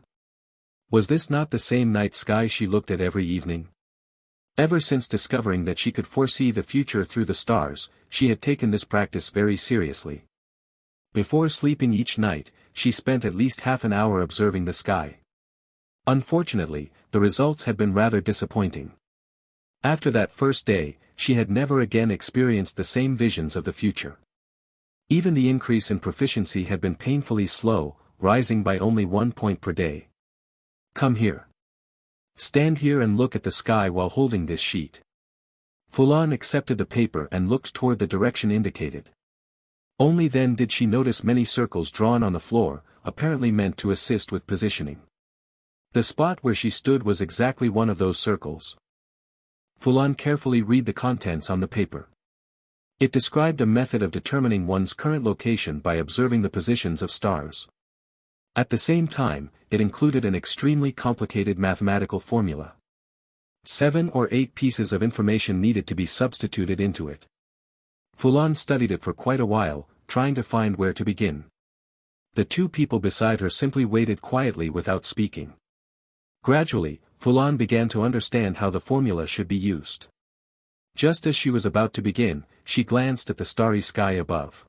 Was this not the same night sky she looked at every evening? Ever since discovering that she could foresee the future through the stars, she had taken this practice very seriously. Before sleeping each night, she spent at least half an hour observing the sky. Unfortunately, the results had been rather disappointing. After that first day, she had never again experienced the same visions of the future. Even the increase in proficiency had been painfully slow, rising by only 1 point per day. Come here. Stand here and look at the sky while holding this sheet. Fulan accepted the paper and looked toward the direction indicated. Only then did she notice many circles drawn on the floor, apparently meant to assist with positioning. The spot where she stood was exactly one of those circles. Fulan carefully read the contents on the paper. It described a method of determining one's current location by observing the positions of stars. At the same time, it included an extremely complicated mathematical formula. 7 or 8 pieces of information needed to be substituted into it. Fulan studied it for quite a while, trying to find where to begin. The 2 people beside her simply waited quietly without speaking. Gradually, Fulan began to understand how the formula should be used. Just as she was about to begin, she glanced at the starry sky above.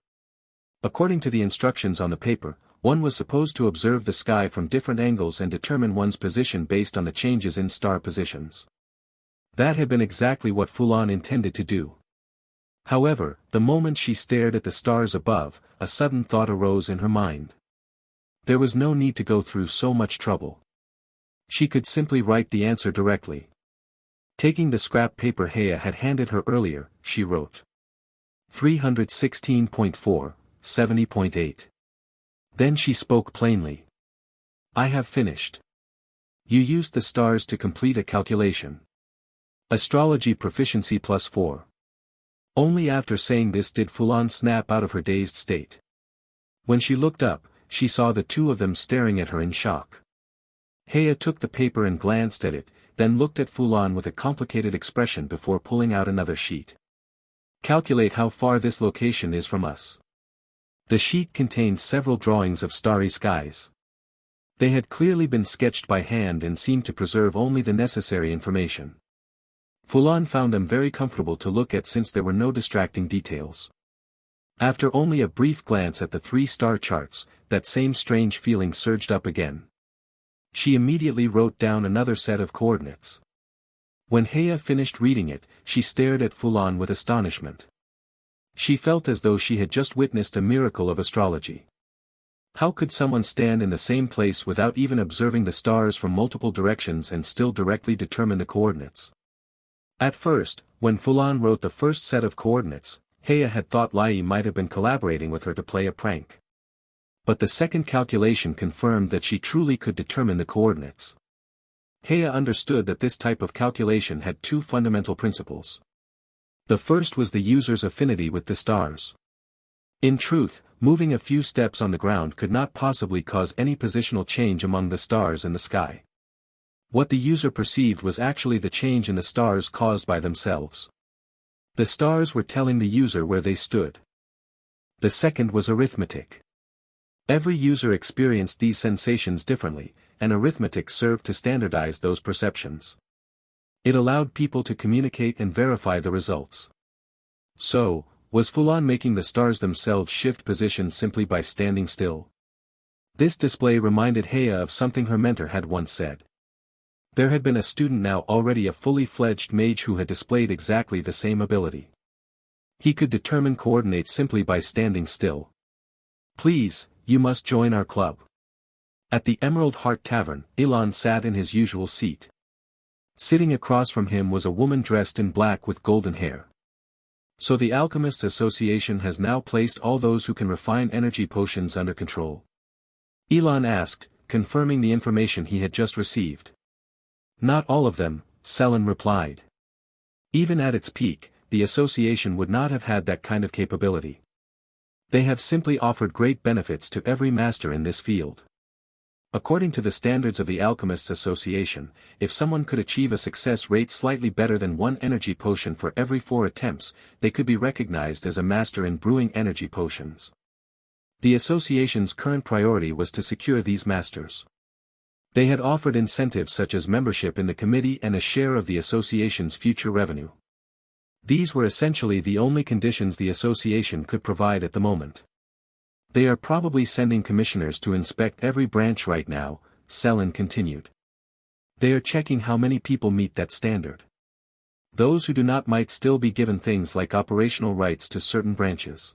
According to the instructions on the paper, one was supposed to observe the sky from different angles and determine one's position based on the changes in star positions. That had been exactly what Fulan intended to do. However, the moment she stared at the stars above, a sudden thought arose in her mind. There was no need to go through so much trouble. She could simply write the answer directly. Taking the scrap paper Heya had handed her earlier, she wrote 316.4, 70.8. Then she spoke plainly. I have finished. You used the stars to complete a calculation. Astrology proficiency +4. Only after saying this did Fulan snap out of her dazed state. When she looked up, she saw the two of them staring at her in shock. Heya took the paper and glanced at it, then looked at Fulan with a complicated expression before pulling out another sheet. Calculate how far this location is from us. The sheet contained several drawings of starry skies. They had clearly been sketched by hand and seemed to preserve only the necessary information. Fulan found them very comfortable to look at since there were no distracting details. After only a brief glance at the 3-star charts, that same strange feeling surged up again. She immediately wrote down another set of coordinates. When Heya finished reading it, she stared at Fulan with astonishment. She felt as though she had just witnessed a miracle of astrology. How could someone stand in the same place without even observing the stars from multiple directions and still directly determine the coordinates? At first, when Fulan wrote the first set of coordinates, Heya had thought Lai might have been collaborating with her to play a prank. But the second calculation confirmed that she truly could determine the coordinates. Heya understood that this type of calculation had two fundamental principles. The first was the user's affinity with the stars. In truth, moving a few steps on the ground could not possibly cause any positional change among the stars in the sky. What the user perceived was actually the change in the stars caused by themselves. The stars were telling the user where they stood. The second was arithmetic. Every user experienced these sensations differently, and arithmetic served to standardize those perceptions. It allowed people to communicate and verify the results. So, was Fulan making the stars themselves shift position simply by standing still? This display reminded Heya of something her mentor had once said. There had been a student now already a fully fledged mage who had displayed exactly the same ability. He could determine coordinates simply by standing still. Please, you must join our club. At the Emerald Heart Tavern, Elon sat in his usual seat. Sitting across from him was a woman dressed in black with golden hair. So the Alchemists Association has now placed all those who can refine energy potions under control? Elon asked, confirming the information he had just received. Not all of them, Selin replied. Even at its peak, the association would not have had that kind of capability. They have simply offered great benefits to every master in this field. According to the standards of the Alchemists Association, if someone could achieve a success rate slightly better than 1 energy potion for every 4 attempts, they could be recognized as a master in brewing energy potions. The association's current priority was to secure these masters. They had offered incentives such as membership in the committee and a share of the association's future revenue. These were essentially the only conditions the association could provide at the moment. They are probably sending commissioners to inspect every branch right now, Selin continued. They are checking how many people meet that standard. Those who do not might still be given things like operational rights to certain branches.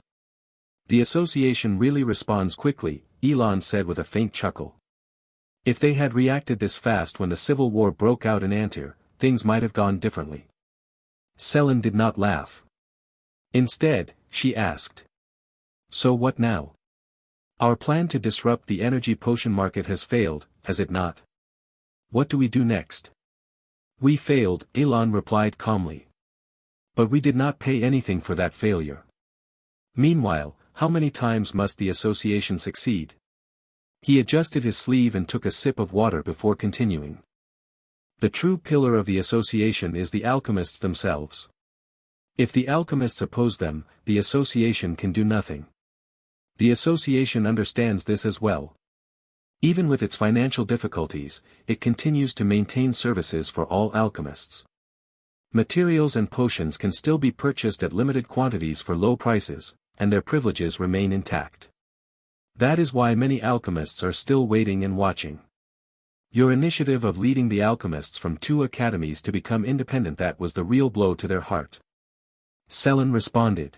The association really responds quickly, Elon said with a faint chuckle. If they had reacted this fast when the civil war broke out in Antir, things might have gone differently. Selin did not laugh. Instead, she asked. So what now? Our plan to disrupt the energy potion market has failed, has it not? What do we do next? We failed, Elon replied calmly. But we did not pay anything for that failure. Meanwhile, how many times must the association succeed? He adjusted his sleeve and took a sip of water before continuing. The true pillar of the association is the alchemists themselves. If the alchemists oppose them, the association can do nothing. The association understands this as well. Even with its financial difficulties, it continues to maintain services for all alchemists. Materials and potions can still be purchased at limited quantities for low prices, and their privileges remain intact. That is why many alchemists are still waiting and watching. Your initiative of leading the alchemists from 2 academies to become independent, that was the real blow to their heart. Selin responded.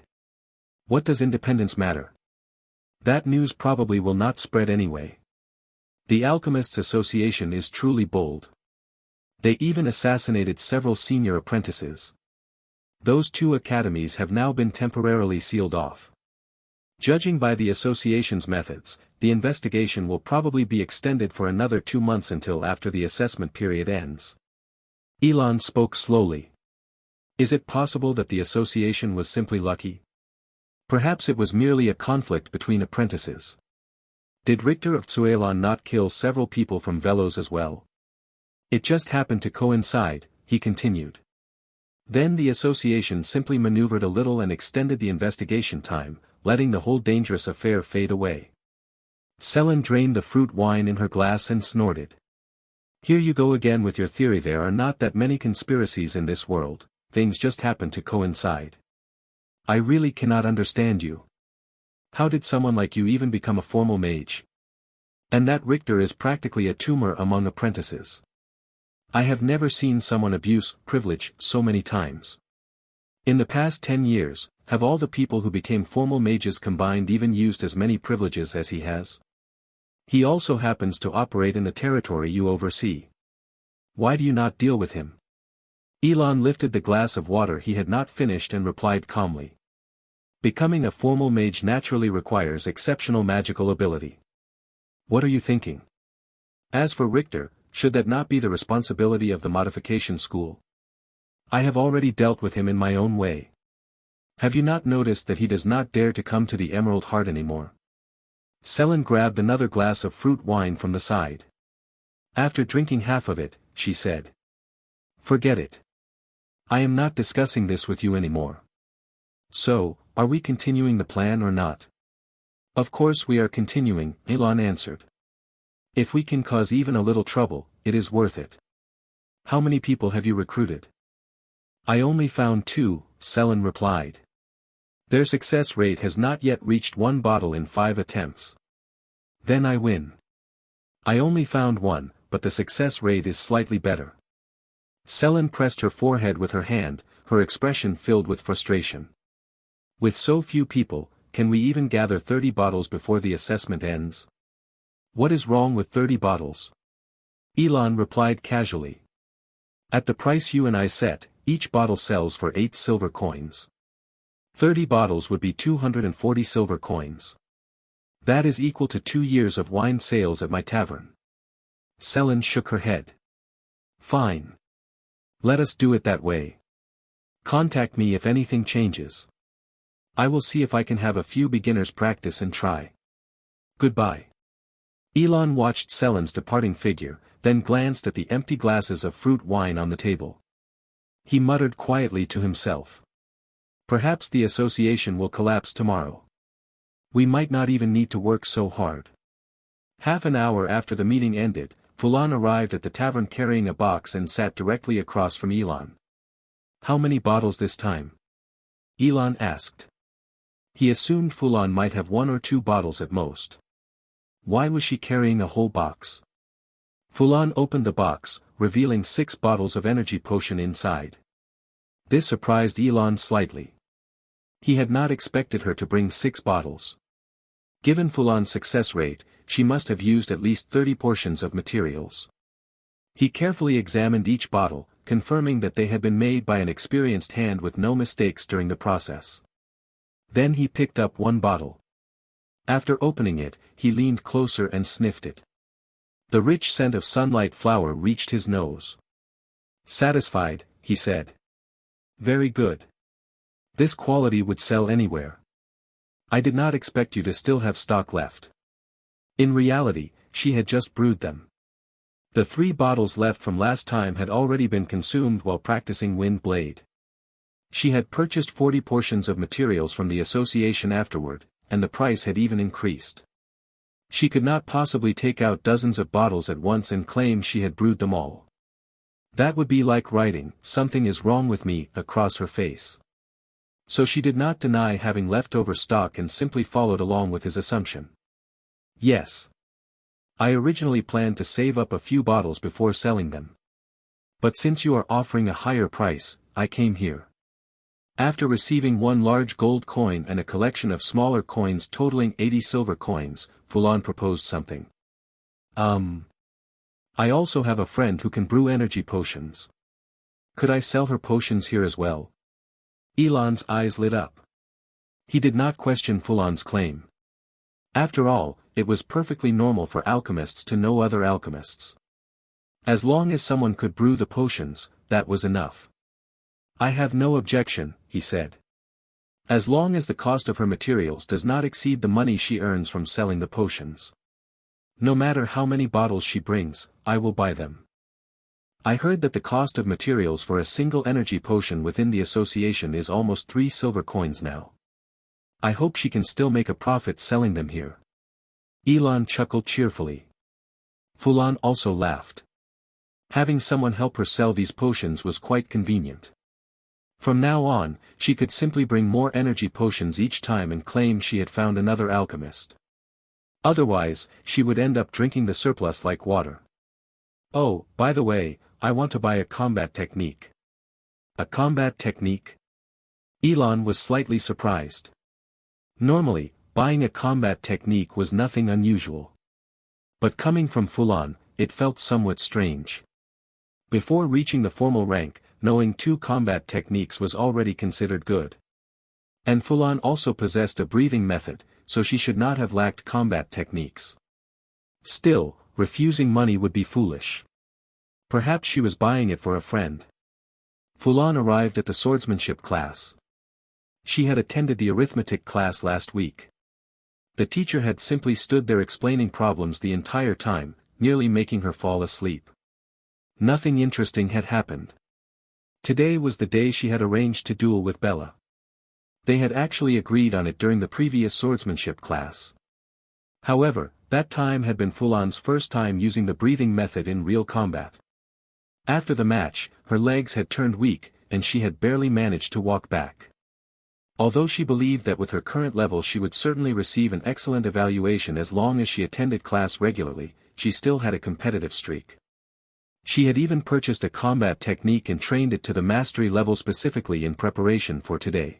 What does independence matter? That news probably will not spread anyway. The Alchemists Association is truly bold. They even assassinated several senior apprentices. Those 2 academies have now been temporarily sealed off. Judging by the association's methods, the investigation will probably be extended for another 2 months until after the assessment period ends. Elon spoke slowly. Is it possible that the association was simply lucky? Perhaps it was merely a conflict between apprentices. Did Rtor of Cuilan not kill several people from Velos as well? It just happened to coincide, he continued. Then the association simply maneuvered a little and extended the investigation time, letting the whole dangerous affair fade away. Selin drained the fruit wine in her glass and snorted. Here you go again with your theory. There are not that many conspiracies in this world, things just happen to coincide. I really cannot understand you. How did someone like you even become a formal mage? And that Rtor is practically a tumor among apprentices. I have never seen someone abuse privilege so many times. In the past 10 years, have all the people who became formal mages combined even used as many privileges as he has? He also happens to operate in the territory you oversee. Why do you not deal with him? Elon lifted the glass of water he had not finished and replied calmly. Becoming a formal mage naturally requires exceptional magical ability. What are you thinking? As for Rtor, should that not be the responsibility of the modification school? I have already dealt with him in my own way. Have you not noticed that he does not dare to come to the Emerald Heart anymore? Selin grabbed another glass of fruit wine from the side. After drinking half of it, she said. Forget it. I am not discussing this with you anymore. So, are we continuing the plan or not? Of course we are continuing, Elon answered. If we can cause even a little trouble, it is worth it. How many people have you recruited? I only found 2, Selin replied. Their success rate has not yet reached 1 bottle in 5 attempts. Then I win. I only found 1, but the success rate is slightly better. Selin pressed her forehead with her hand, her expression filled with frustration. With so few people, can we even gather 30 bottles before the assessment ends? What is wrong with 30 bottles? Elon replied casually. At the price you and I set, each bottle sells for 8 silver coins. 30 bottles would be 240 silver coins. That is equal to 2 years of wine sales at my tavern. Selin shook her head. Fine. Let us do it that way. Contact me if anything changes. I will see if I can have a few beginners practice and try. Goodbye. Elon watched Selin's departing figure, then glanced at the empty glasses of fruit wine on the table. He muttered quietly to himself. Perhaps the association will collapse tomorrow. We might not even need to work so hard. Half an hour after the meeting ended, Fulan arrived at the tavern carrying a box and sat directly across from Elon. How many bottles this time? Elon asked. He assumed Fulan might have 1 or 2 bottles at most. Why was she carrying a whole box? Fulan opened the box, revealing 6 bottles of energy potion inside. This surprised Elon slightly. He had not expected her to bring 6 bottles. Given Fulan's success rate, she must have used at least 30 portions of materials. He carefully examined each bottle, confirming that they had been made by an experienced hand with no mistakes during the process. Then he picked up 1 bottle. After opening it, he leaned closer and sniffed it. The rich scent of sunlight flower reached his nose. Satisfied, he said. Very good. This quality would sell anywhere. I did not expect you to still have stock left. In reality, she had just brewed them. The 3 bottles left from last time had already been consumed while practicing Wind Blade. She had purchased 40 portions of materials from the association afterward, and the price had even increased. She could not possibly take out dozens of bottles at once and claim she had brewed them all. That would be like writing, "Something is wrong with me," across her face. So she did not deny having leftover stock and simply followed along with his assumption. Yes. I originally planned to save up a few bottles before selling them. But since you are offering a higher price, I came here. After receiving one large gold coin and a collection of smaller coins totaling 80 silver coins, Fulan proposed something. I also have a friend who can brew energy potions. Could I sell her potions here as well? Elon's eyes lit up. He did not question Fulan's claim. After all, it was perfectly normal for alchemists to know other alchemists. As long as someone could brew the potions, that was enough. I have no objection, he said. As long as the cost of her materials does not exceed the money she earns from selling the potions. No matter how many bottles she brings, I will buy them. I heard that the cost of materials for a single energy potion within the association is almost 3 silver coins now. I hope she can still make a profit selling them here. Elon chuckled cheerfully. Fulan also laughed. Having someone help her sell these potions was quite convenient. From now on, she could simply bring more energy potions each time and claim she had found another alchemist. Otherwise, she would end up drinking the surplus like water. Oh, by the way, I want to buy a combat technique. A combat technique? Elon was slightly surprised. Normally, buying a combat technique was nothing unusual. But coming from Fulan, it felt somewhat strange. Before reaching the formal rank, knowing 2 combat techniques was already considered good. And Fulan also possessed a breathing method, so she should not have lacked combat techniques. Still, refusing money would be foolish. Perhaps she was buying it for a friend. Fulan arrived at the swordsmanship class. She had attended the arithmetic class last week. The teacher had simply stood there explaining problems the entire time, nearly making her fall asleep. Nothing interesting had happened. Today was the day she had arranged to duel with Bella. They had actually agreed on it during the previous swordsmanship class. However, that time had been Fulan's first time using the breathing method in real combat. After the match, her legs had turned weak, and she had barely managed to walk back. Although she believed that with her current level she would certainly receive an excellent evaluation as long as she attended class regularly, she still had a competitive streak. She had even purchased a combat technique and trained it to the mastery level specifically in preparation for today.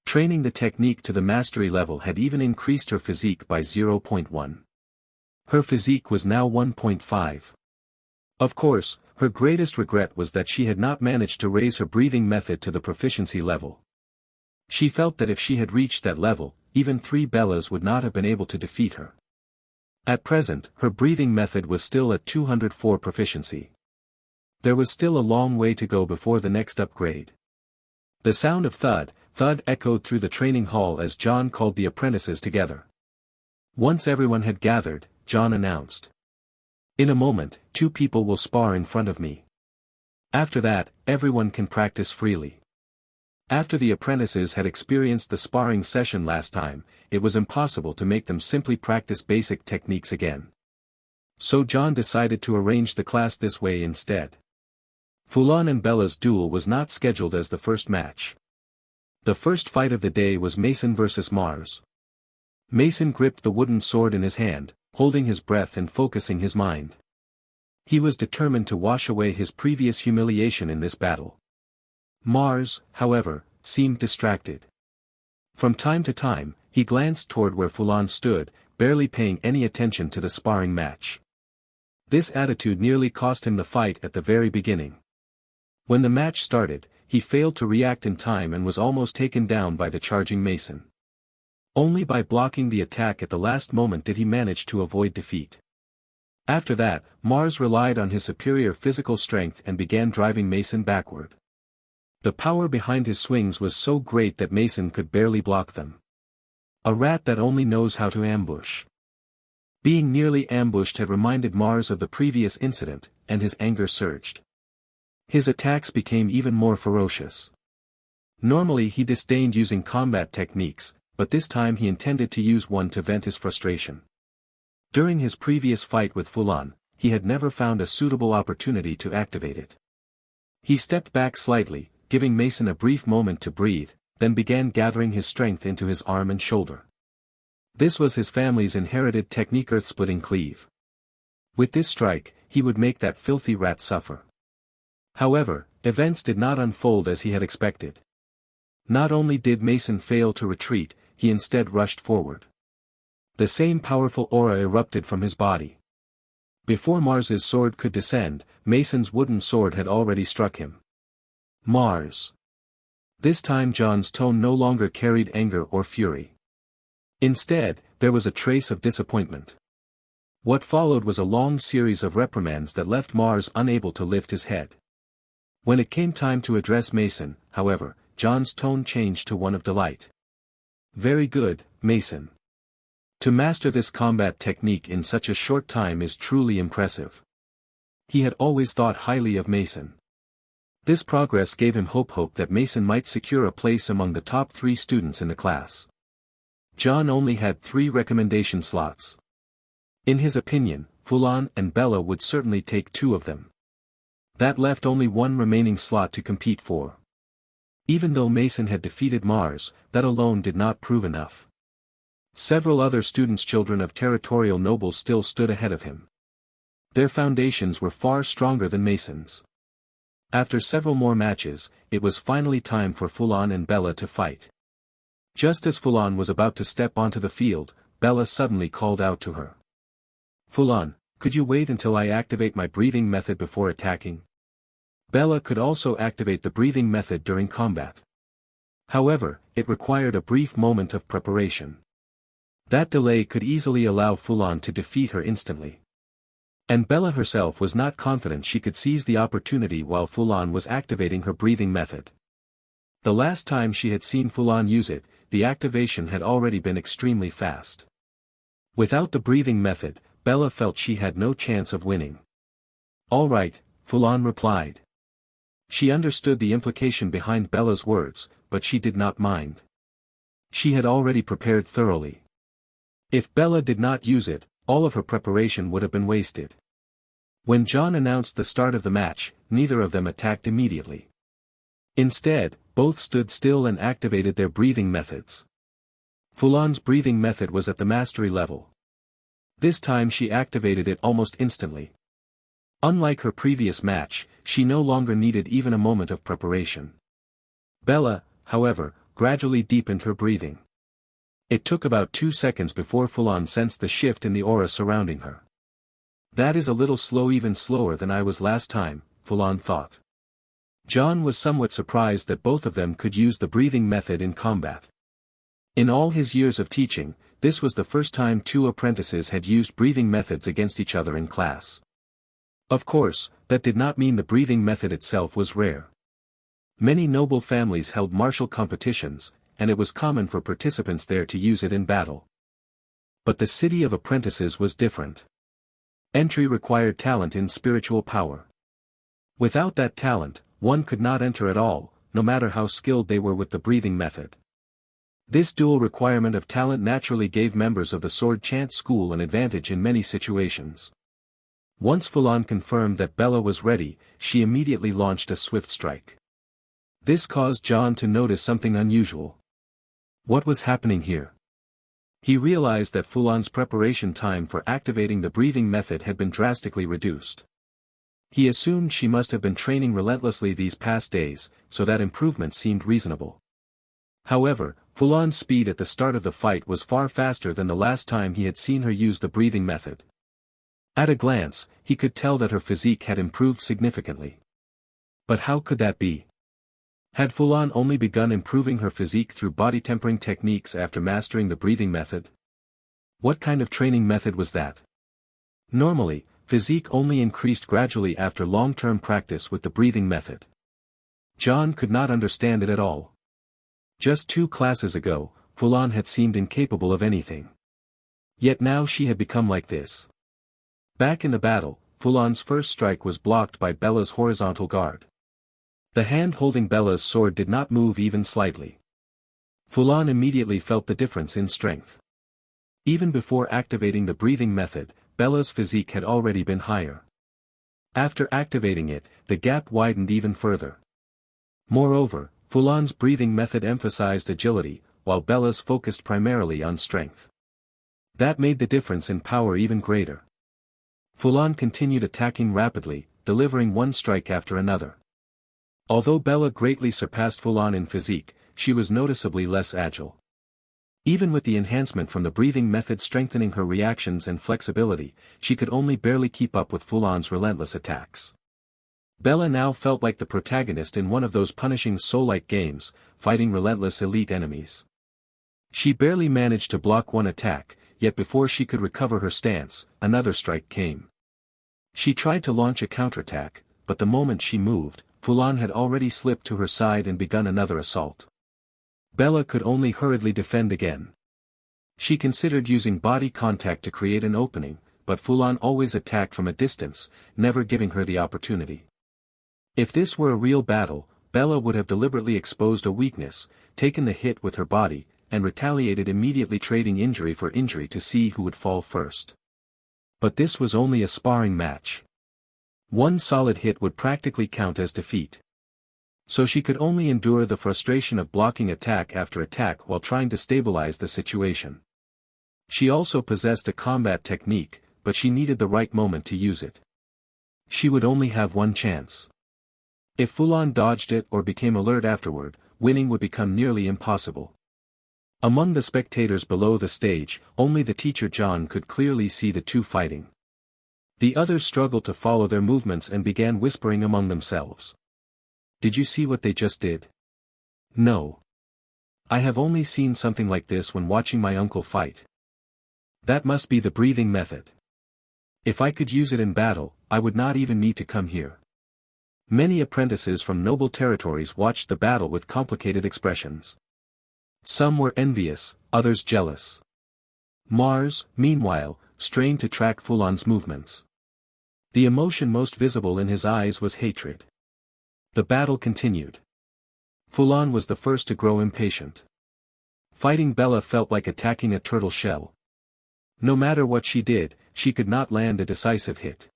Training the technique to the mastery level had even increased her physique by 0.1. Her physique was now 1.5. Of course, her greatest regret was that she had not managed to raise her breathing method to the proficiency level. She felt that if she had reached that level, even 3 Bellas would not have been able to defeat her. At present, her breathing method was still at 204 proficiency. There was still a long way to go before the next upgrade. The sound of thud echoed through the training hall as John called the apprentices together. Once everyone had gathered, John announced. In a moment, 2 people will spar in front of me. After that, everyone can practice freely. After the apprentices had experienced the sparring session last time, it was impossible to make them simply practice basic techniques again. So John decided to arrange the class this way instead. Fulan and Bella's duel was not scheduled as the first match. The first fight of the day was Mason versus Mars. Mason gripped the wooden sword in his hand, holding his breath and focusing his mind. He was determined to wash away his previous humiliation in this battle. Mars, however, seemed distracted. From time to time, he glanced toward where Fulan stood, barely paying any attention to the sparring match. This attitude nearly cost him the fight at the very beginning. When the match started, he failed to react in time and was almost taken down by the charging Mason. Only by blocking the attack at the last moment did he manage to avoid defeat. After that, Mars relied on his superior physical strength and began driving Mason backward. The power behind his swings was so great that Mason could barely block them. A rat that only knows how to ambush. Being nearly ambushed had reminded Mars of the previous incident, and his anger surged. His attacks became even more ferocious. Normally he disdained using combat techniques, but this time he intended to use one to vent his frustration. During his previous fight with Fulan, he had never found a suitable opportunity to activate it. He stepped back slightly, giving Mason a brief moment to breathe, then began gathering his strength into his arm and shoulder. This was his family's inherited technique, earth-splitting cleave. With this strike, he would make that filthy rat suffer. However, events did not unfold as he had expected. Not only did Mason fail to retreat, he instead rushed forward. The same powerful aura erupted from his body. Before Mars's sword could descend, Mason's wooden sword had already struck him. Mars. This time John's tone no longer carried anger or fury. Instead, there was a trace of disappointment. What followed was a long series of reprimands that left Mars unable to lift his head. When it came time to address Mason, however, John's tone changed to one of delight. Very good, Mason. To master this combat technique in such a short time is truly impressive. He had always thought highly of Mason. This progress gave him hope that Mason might secure a place among the top 3 students in the class. John only had 3 recommendation slots. In his opinion, Fulan and Bella would certainly take 2 of them. That left only 1 remaining slot to compete for. Even though Mason had defeated Mars, that alone did not prove enough. Several other students' children of territorial nobles still stood ahead of him. Their foundations were far stronger than Mason's. After several more matches, it was finally time for Fulan and Bella to fight. Just as Fulan was about to step onto the field, Bella suddenly called out to her. Fulan, could you wait until I activate my breathing method before attacking? Bella could also activate the breathing method during combat. However, it required a brief moment of preparation. That delay could easily allow Fulan to defeat her instantly. And Bella herself was not confident she could seize the opportunity while Fulan was activating her breathing method. The last time she had seen Fulan use it, the activation had already been extremely fast. Without the breathing method, Bella felt she had no chance of winning. All right, Fulan replied. She understood the implication behind Bella's words, but she did not mind. She had already prepared thoroughly. If Bella did not use it, all of her preparation would have been wasted. When John announced the start of the match, neither of them attacked immediately. Instead, both stood still and activated their breathing methods. Fulan's breathing method was at the mastery level. This time she activated it almost instantly. Unlike her previous match, she no longer needed even a moment of preparation. Bella, however, gradually deepened her breathing. It took about 2 seconds before Fulan sensed the shift in the aura surrounding her. That is a little slow, even slower than I was last time, Fulan thought. John was somewhat surprised that both of them could use the breathing method in combat. In all his years of teaching, this was the first time 2 apprentices had used breathing methods against each other in class. Of course, that did not mean the breathing method itself was rare. Many noble families held martial competitions, and it was common for participants there to use it in battle. But the city of apprentices was different. Entry required talent in spiritual power. Without that talent, one could not enter at all, no matter how skilled they were with the breathing method. This dual requirement of talent naturally gave members of the sword chant school an advantage in many situations. Once Fulan confirmed that Bella was ready, she immediately launched a swift strike. This caused John to notice something unusual. What was happening here? He realized that Fulan's preparation time for activating the breathing method had been drastically reduced. He assumed she must have been training relentlessly these past days, so that improvement seemed reasonable. However, Fulan's speed at the start of the fight was far faster than the last time he had seen her use the breathing method. At a glance, he could tell that her physique had improved significantly. But how could that be? Had Fulan only begun improving her physique through body tempering techniques after mastering the breathing method? What kind of training method was that? Normally, physique only increased gradually after long-term practice with the breathing method. John could not understand it at all. Just 2 classes ago, Fulan had seemed incapable of anything. Yet now she had become like this. Back in the battle, Fulan's first strike was blocked by Bella's horizontal guard. The hand holding Bella's sword did not move even slightly. Fulan immediately felt the difference in strength. Even before activating the breathing method, Bella's physique had already been higher. After activating it, the gap widened even further. Moreover, Fulan's breathing method emphasized agility, while Bella's focused primarily on strength. That made the difference in power even greater. Fulan continued attacking rapidly, delivering one strike after another. Although Bella greatly surpassed Fulan in physique, she was noticeably less agile. Even with the enhancement from the breathing method strengthening her reactions and flexibility, she could only barely keep up with Fulan's relentless attacks. Bella now felt like the protagonist in one of those punishing soul-like games, fighting relentless elite enemies. She barely managed to block one attack, yet before she could recover her stance, another strike came. She tried to launch a counterattack, but the moment she moved, Fulan had already slipped to her side and begun another assault. Bella could only hurriedly defend again. She considered using body contact to create an opening, but Fulan always attacked from a distance, never giving her the opportunity. If this were a real battle, Bella would have deliberately exposed a weakness, taken the hit with her body, and retaliated immediately, trading injury for injury to see who would fall first. But this was only a sparring match. One solid hit would practically count as defeat. So she could only endure the frustration of blocking attack after attack while trying to stabilize the situation. She also possessed a combat technique, but she needed the right moment to use it. She would only have one chance. If Fulan dodged it or became alert afterward, winning would become nearly impossible. Among the spectators below the stage, only the teacher John could clearly see the two fighting. The others struggled to follow their movements and began whispering among themselves. "Did you see what they just did?" "No. I have only seen something like this when watching my uncle fight." "That must be the breathing method. If I could use it in battle, I would not even need to come here." Many apprentices from noble territories watched the battle with complicated expressions. Some were envious, others jealous. Mars, meanwhile, strained to track Fulan's movements. The emotion most visible in his eyes was hatred. The battle continued. Fulan was the first to grow impatient. Fighting Bella felt like attacking a turtle shell. No matter what she did, she could not land a decisive hit.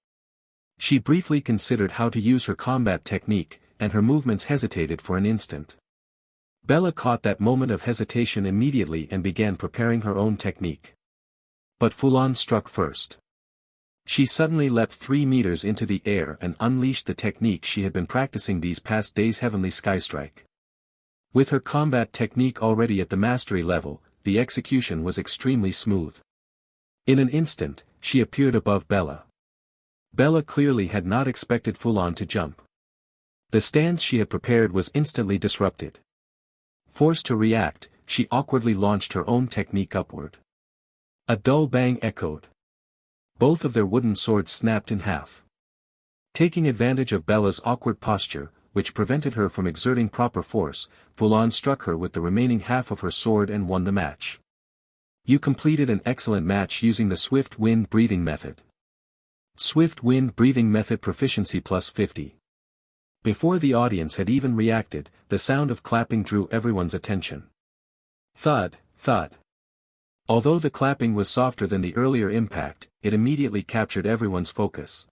She briefly considered how to use her combat technique, and her movements hesitated for an instant. Bella caught that moment of hesitation immediately and began preparing her own technique. But Fulan struck first. She suddenly leapt 3 meters into the air and unleashed the technique she had been practicing these past days: Heavenly Sky Strike. With her combat technique already at the mastery level, the execution was extremely smooth. In an instant, she appeared above Bella. Bella clearly had not expected Fulan to jump. The stance she had prepared was instantly disrupted. Forced to react, she awkwardly launched her own technique upward. A dull bang echoed. Both of their wooden swords snapped in half. Taking advantage of Bella's awkward posture, which prevented her from exerting proper force, Fulan struck her with the remaining half of her sword and won the match. "You completed an excellent match using the Swift Wind Breathing Method. Swift Wind Breathing Method Proficiency plus 50. Before the audience had even reacted, the sound of clapping drew everyone's attention. Thud, thud. Although the clapping was softer than the earlier impact, it immediately captured everyone's focus.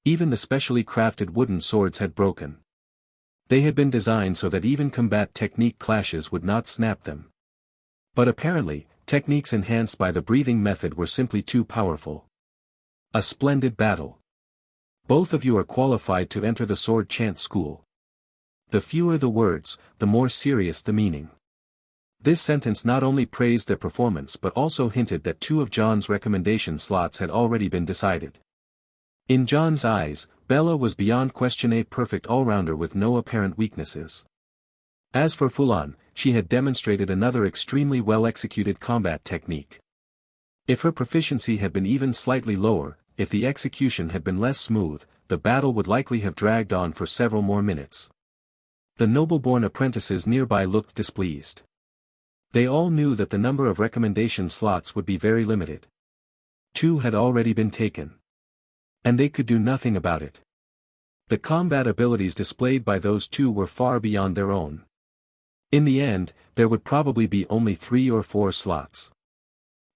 Even the specially crafted wooden swords had broken. They had been designed so that even combat technique clashes would not snap them. But apparently, techniques enhanced by the breathing method were simply too powerful. A splendid battle. Both of you are qualified to enter the sword chant school. The fewer the words, the more serious the meaning. This sentence not only praised their performance but also hinted that 2 of John's recommendation slots had already been decided. In John's eyes, Bella was beyond question a perfect all-rounder with no apparent weaknesses. As for Fulan, she had demonstrated another extremely well-executed combat technique. If her proficiency had been even slightly lower, if the execution had been less smooth, the battle would likely have dragged on for several more minutes. The noble-born apprentices nearby looked displeased. They all knew that the number of recommendation slots would be very limited. 2 had already been taken. And they could do nothing about it. The combat abilities displayed by those 2 were far beyond their own. In the end, there would probably be only 3 or 4 slots.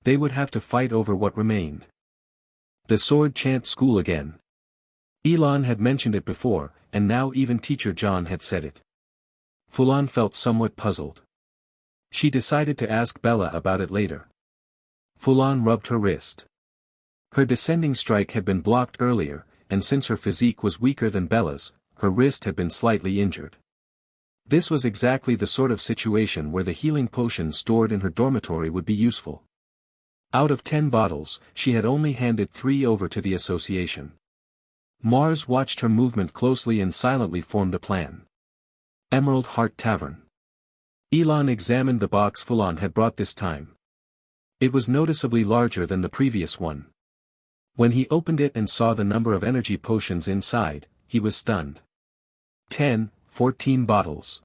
They would have to fight over what remained. The sword chant school again. Elon had mentioned it before, and now even teacher John had said it. Fulan felt somewhat puzzled. She decided to ask Bella about it later. Fulan rubbed her wrist. Her descending strike had been blocked earlier, and since her physique was weaker than Bella's, her wrist had been slightly injured. This was exactly the sort of situation where the healing potion stored in her dormitory would be useful. Out of 10 bottles, she had only handed 3 over to the association. Mars watched her movement closely and silently formed a plan. Emerald Heart Tavern. Elon examined the box Fulan had brought this time. It was noticeably larger than the previous one. When he opened it and saw the number of energy potions inside, he was stunned. 14 bottles.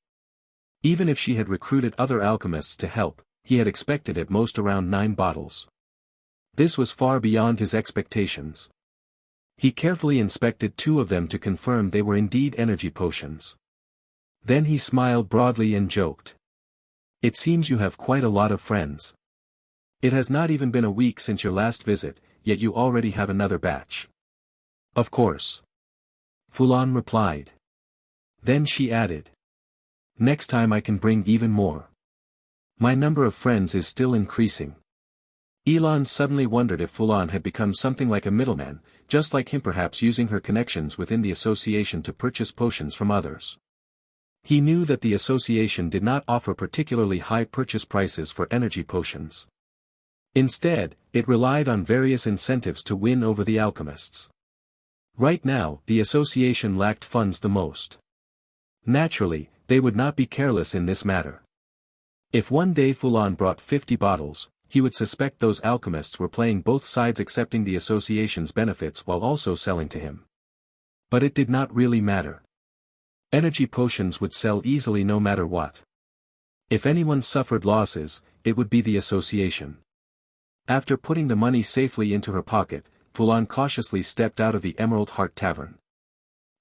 Even if she had recruited other alchemists to help, he had expected at most around 9 bottles. This was far beyond his expectations. He carefully inspected 2 of them to confirm they were indeed energy potions. Then he smiled broadly and joked. It seems you have quite a lot of friends. It has not even been a week since your last visit, yet you already have another batch. Of course. Fulan replied. Then she added. Next time I can bring even more. My number of friends is still increasing. Elon suddenly wondered if Fulan had become something like a middleman, just like him, perhaps using her connections within the association to purchase potions from others. He knew that the association did not offer particularly high purchase prices for energy potions. Instead, it relied on various incentives to win over the alchemists. Right now, the association lacked funds the most. Naturally, they would not be careless in this matter. If one day Fulan brought 50 bottles, he would suspect those alchemists were playing both sides, accepting the association's benefits while also selling to him. But it did not really matter. Energy potions would sell easily no matter what. If anyone suffered losses, it would be the association. After putting the money safely into her pocket, Fulan cautiously stepped out of the Emerald Heart Tavern.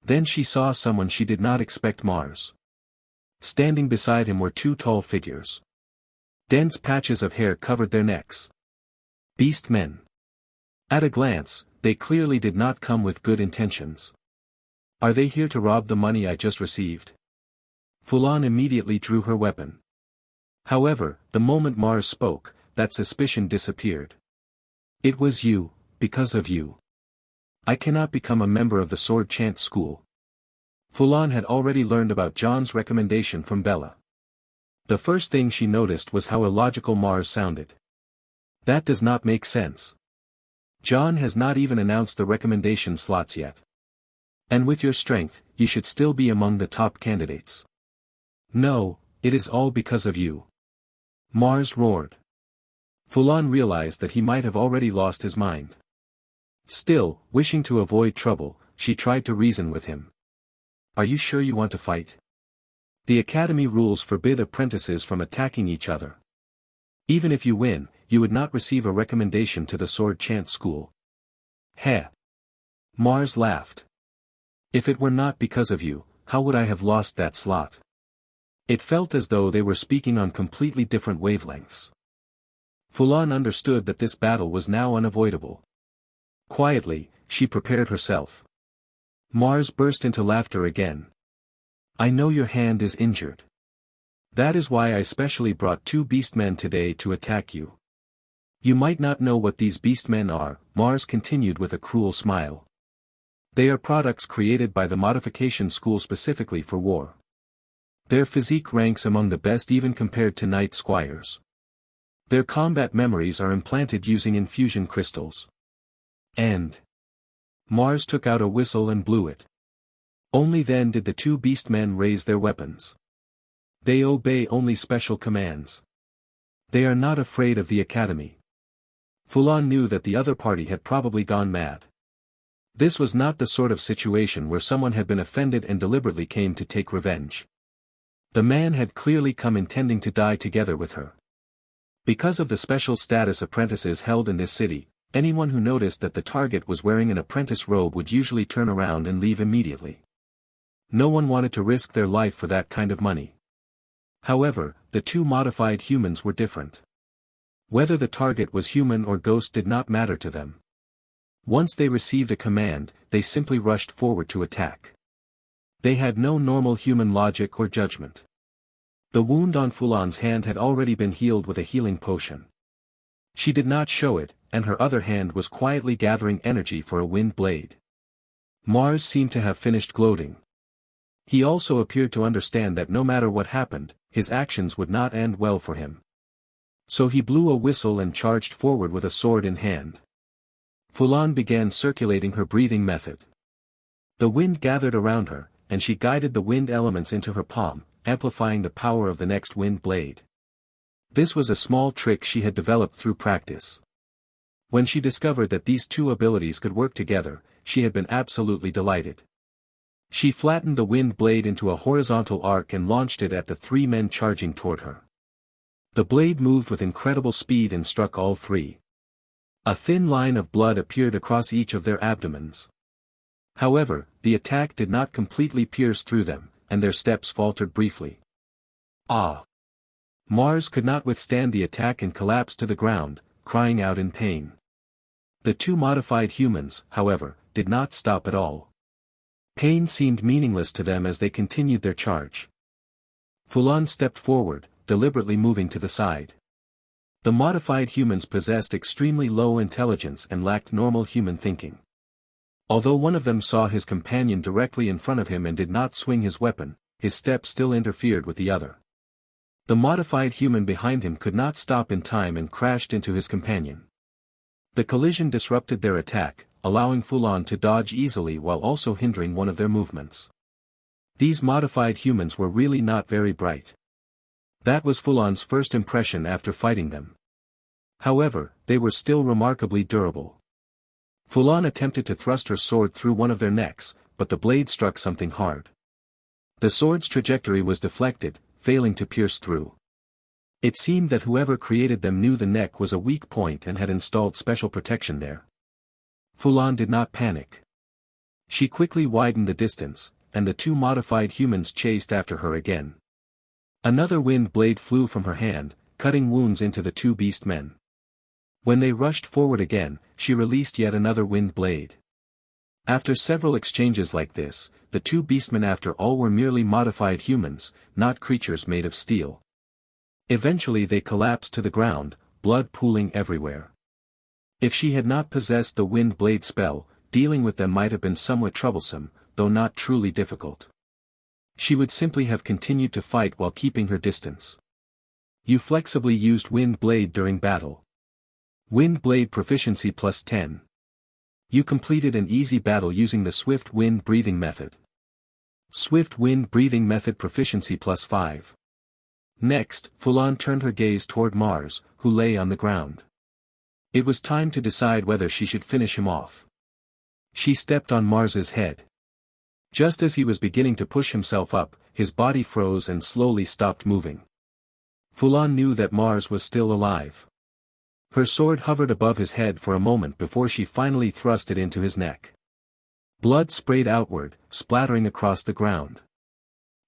Then she saw someone she did not expect: Mars. Standing beside him were 2 tall figures. Dense patches of hair covered their necks. Beast men. At a glance, they clearly did not come with good intentions. Are they here to rob the money I just received? Fulan immediately drew her weapon. However, the moment Mars spoke, that suspicion disappeared. It was you, because of you. I cannot become a member of the sword chant school. Fulan had already learned about John's recommendation from Bella. The first thing she noticed was how illogical Mars sounded. That does not make sense. John has not even announced the recommendation slots yet. And with your strength, you should still be among the top candidates. No, it is all because of you. Mars roared. Fulan realized that he might have already lost his mind. Still, wishing to avoid trouble, she tried to reason with him. Are you sure you want to fight? The academy rules forbid apprentices from attacking each other. Even if you win, you would not receive a recommendation to the sword chant school. Heh. Mars laughed. If it were not because of you, how would I have lost that slot? It felt as though they were speaking on completely different wavelengths. Fulan understood that this battle was now unavoidable. Quietly, she prepared herself. Mars burst into laughter again. I know your hand is injured. That is why I specially brought 2 beastmen today to attack you. You might not know what these beastmen are, Mars continued with a cruel smile. They are products created by the modification school specifically for war. Their physique ranks among the best even compared to knight squires. Their combat memories are implanted using infusion crystals. And Mars took out a whistle and blew it. Only then did the 2 beastmen raise their weapons. They obey only special commands. They are not afraid of the academy. Fulan knew that the other party had probably gone mad. This was not the sort of situation where someone had been offended and deliberately came to take revenge. The man had clearly come intending to die together with her. Because of the special status apprentices held in this city, anyone who noticed that the target was wearing an apprentice robe would usually turn around and leave immediately. No one wanted to risk their life for that kind of money. However, the 2 modified humans were different. Whether the target was human or ghost did not matter to them. Once they received a command, they simply rushed forward to attack. They had no normal human logic or judgment. The wound on Fulan's hand had already been healed with a healing potion. She did not show it, and her other hand was quietly gathering energy for a wind blade. Mars seemed to have finished gloating. He also appeared to understand that no matter what happened, his actions would not end well for him. So he blew a whistle and charged forward with a sword in hand. Fulan began circulating her breathing method. The wind gathered around her, and she guided the wind elements into her palm, amplifying the power of the next wind blade. This was a small trick she had developed through practice. When she discovered that these two abilities could work together, she had been absolutely delighted. She flattened the wind blade into a horizontal arc and launched it at the three men charging toward her. The blade moved with incredible speed and struck all three. A thin line of blood appeared across each of their abdomens. However, the attack did not completely pierce through them, and their steps faltered briefly. Ah! Mars could not withstand the attack and collapsed to the ground, crying out in pain. The two modified humans, however, did not stop at all. Pain seemed meaningless to them as they continued their charge. Fulan stepped forward, deliberately moving to the side. The modified humans possessed extremely low intelligence and lacked normal human thinking. Although one of them saw his companion directly in front of him and did not swing his weapon, his step still interfered with the other. The modified human behind him could not stop in time and crashed into his companion. The collision disrupted their attack, allowing Fulan to dodge easily while also hindering one of their movements. These modified humans were really not very bright. That was Fulan's first impression after fighting them. However, they were still remarkably durable. Fulan attempted to thrust her sword through one of their necks, but the blade struck something hard. The sword's trajectory was deflected, failing to pierce through. It seemed that whoever created them knew the neck was a weak point and had installed special protection there. Fulan did not panic. She quickly widened the distance, and the two modified humans chased after her again. Another wind blade flew from her hand, cutting wounds into the two beast men. When they rushed forward again, she released yet another wind blade. After several exchanges like this, the two beastmen after all were merely modified humans, not creatures made of steel. Eventually they collapsed to the ground, blood pooling everywhere. If she had not possessed the wind blade spell, dealing with them might have been somewhat troublesome, though not truly difficult. She would simply have continued to fight while keeping her distance. You flexibly used wind blade during battle. Wind blade proficiency plus 10. You completed an easy battle using the swift wind breathing method. Swift wind breathing method proficiency plus 5. Next, Fulan turned her gaze toward Mars, who lay on the ground. It was time to decide whether she should finish him off. She stepped on Mars's head. Just as he was beginning to push himself up, his body froze and slowly stopped moving. Fulan knew that Mars was still alive. Her sword hovered above his head for a moment before she finally thrust it into his neck. Blood sprayed outward, splattering across the ground.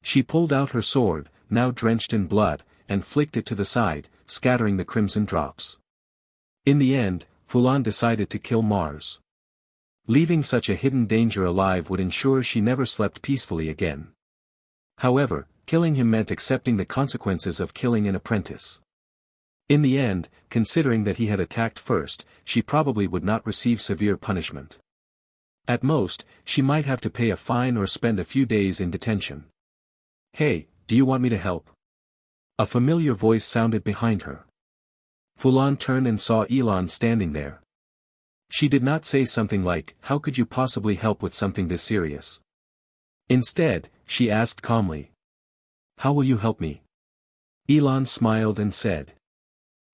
She pulled out her sword, now drenched in blood, and flicked it to the side, scattering the crimson drops. In the end, Fulan decided to kill Mars. Leaving such a hidden danger alive would ensure she never slept peacefully again. However, killing him meant accepting the consequences of killing an apprentice. In the end, considering that he had attacked first, she probably would not receive severe punishment. At most, she might have to pay a fine or spend a few days in detention. "Hey, do you want me to help?" A familiar voice sounded behind her. Fulan turned and saw Elon standing there. She did not say something like, "How could you possibly help with something this serious?" Instead, she asked calmly, "How will you help me?" Elon smiled and said,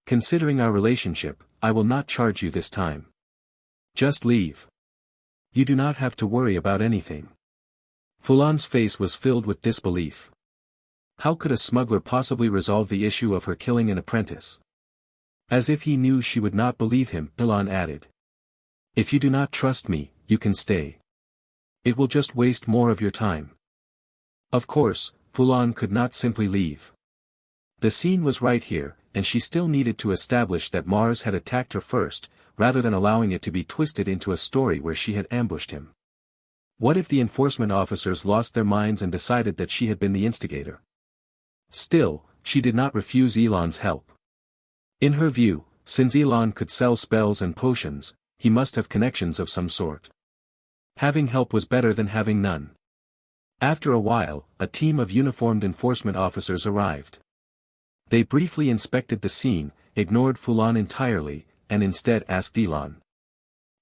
"Considering our relationship, I will not charge you this time. Just leave. You do not have to worry about anything." Fulan's face was filled with disbelief. How could a smuggler possibly resolve the issue of her killing an apprentice? As if he knew she would not believe him, Elon added, "If you do not trust me, you can stay. It will just waste more of your time." Of course, Fulan could not simply leave. The scene was right here, and she still needed to establish that Mars had attacked her first, rather than allowing it to be twisted into a story where she had ambushed him. What if the enforcement officers lost their minds and decided that she had been the instigator? Still, she did not refuse Elon's help. In her view, since Elon could sell spells and potions, he must have connections of some sort. Having help was better than having none. After a while, a team of uniformed enforcement officers arrived. They briefly inspected the scene, ignored Fulan entirely, and instead asked Elon.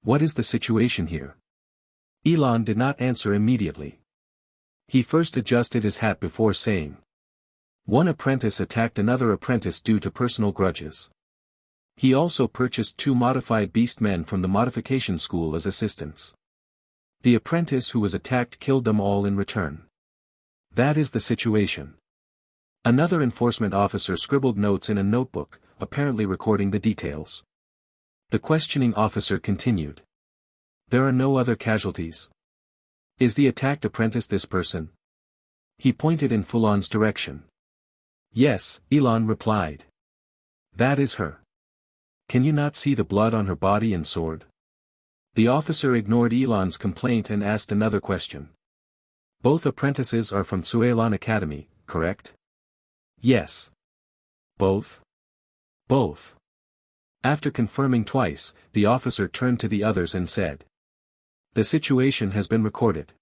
"What is the situation here?" Elon did not answer immediately. He first adjusted his hat before saying. One apprentice attacked another apprentice due to personal grudges. He also purchased 2 modified beastmen from the modification school as assistants. The apprentice who was attacked killed them all in return. That is the situation. Another enforcement officer scribbled notes in a notebook, apparently recording the details. The questioning officer continued. There are no other casualties. Is the attacked apprentice this person? He pointed in Fulan's direction. Yes, Elon replied. That is her. Can you not see the blood on her body and sword? The officer ignored Elon's complaint and asked another question. Both apprentices are from Cuilan Academy, correct? Yes. Both? Both. After confirming twice, the officer turned to the others and said. The situation has been recorded.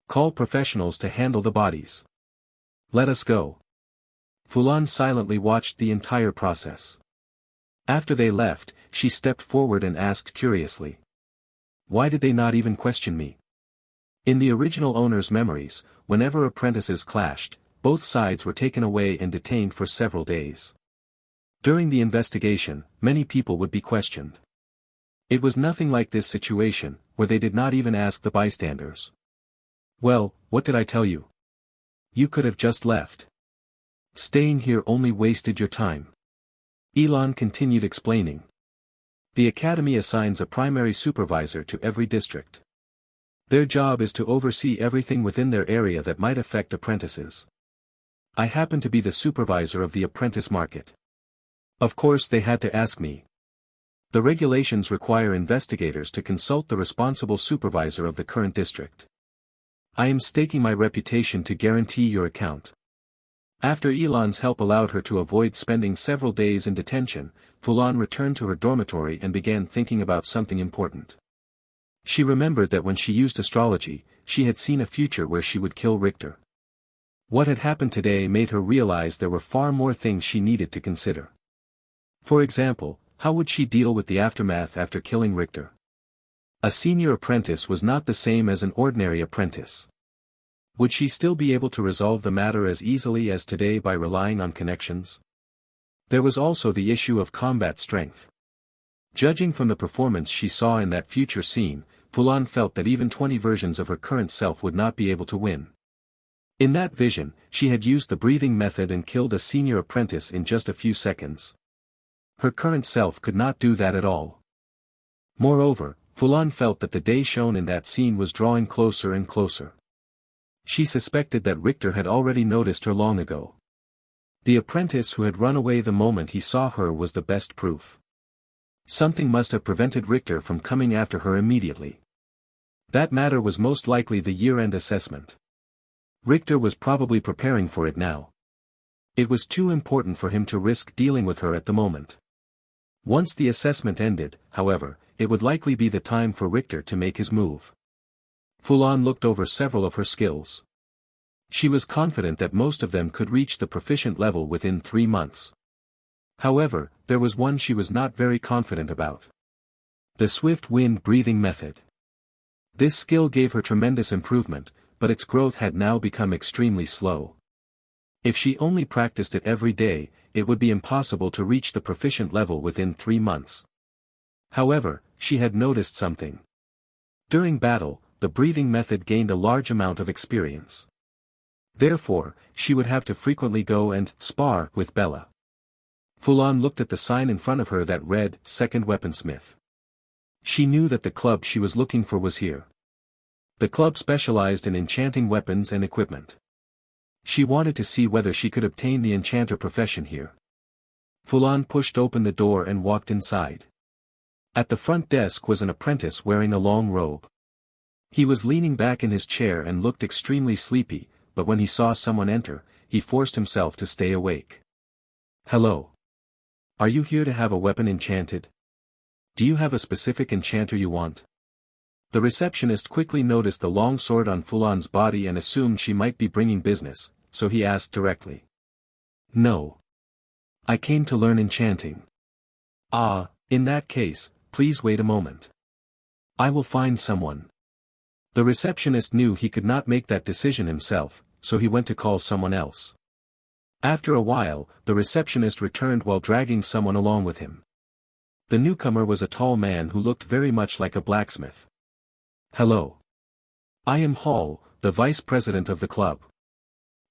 Call professionals to handle the bodies. Let us go. Fulan silently watched the entire process. After they left, she stepped forward and asked curiously. Why did they not even question me? In the original owner's memories, whenever apprentices clashed, both sides were taken away and detained for several days. During the investigation, many people would be questioned. It was nothing like this situation, where they did not even ask the bystanders. Well, what did I tell you? You could have just left. Staying here only wasted your time. Elon continued explaining. The academy assigns a primary supervisor to every district. Their job is to oversee everything within their area that might affect apprentices. I happen to be the supervisor of the apprentice market. Of course they had to ask me. The regulations require investigators to consult the responsible supervisor of the current district. I am staking my reputation to guarantee your account. After Elon's help allowed her to avoid spending several days in detention, Fulan returned to her dormitory and began thinking about something important. She remembered that when she used astrology, she had seen a future where she would kill Rtor. What had happened today made her realize there were far more things she needed to consider. For example, how would she deal with the aftermath after killing Rtor? A senior apprentice was not the same as an ordinary apprentice. Would she still be able to resolve the matter as easily as today by relying on connections? There was also the issue of combat strength. Judging from the performance she saw in that future scene, Fulan felt that even 20 versions of her current self would not be able to win. In that vision, she had used the breathing method and killed a senior apprentice in just a few seconds. Her current self could not do that at all. Moreover, Fulan felt that the day shown in that scene was drawing closer and closer. She suspected that Rtor had already noticed her long ago. The apprentice who had run away the moment he saw her was the best proof. Something must have prevented Rtor from coming after her immediately. That matter was most likely the year-end assessment. Rtor was probably preparing for it now. It was too important for him to risk dealing with her at the moment. Once the assessment ended, however, it would likely be the time for Rtor to make his move. Fulan looked over several of her skills. She was confident that most of them could reach the proficient level within 3 months. However, there was one she was not very confident about. The swift wind breathing method. This skill gave her tremendous improvement, but its growth had now become extremely slow. If she only practiced it every day, it would be impossible to reach the proficient level within 3 months. However, she had noticed something. During battle, the breathing method gained a large amount of experience. Therefore, she would have to frequently go and spar with Bella. Fulan looked at the sign in front of her that read, Second Weaponsmith. She knew that the club she was looking for was here. The club specialized in enchanting weapons and equipment. She wanted to see whether she could obtain the enchanter profession here. Fulan pushed open the door and walked inside. At the front desk was an apprentice wearing a long robe. He was leaning back in his chair and looked extremely sleepy, but when he saw someone enter, he forced himself to stay awake. "Hello. Are you here to have a weapon enchanted? Do you have a specific enchanter you want?" The receptionist quickly noticed the long sword on Fulan's body and assumed she might be bringing business, so he asked directly. "No. I came to learn enchanting." "Ah, in that case, please wait a moment. I will find someone." The receptionist knew he could not make that decision himself, so he went to call someone else. After a while, the receptionist returned while dragging someone along with him. The newcomer was a tall man who looked very much like a blacksmith. "Hello. I am Hall, the vice president of the club.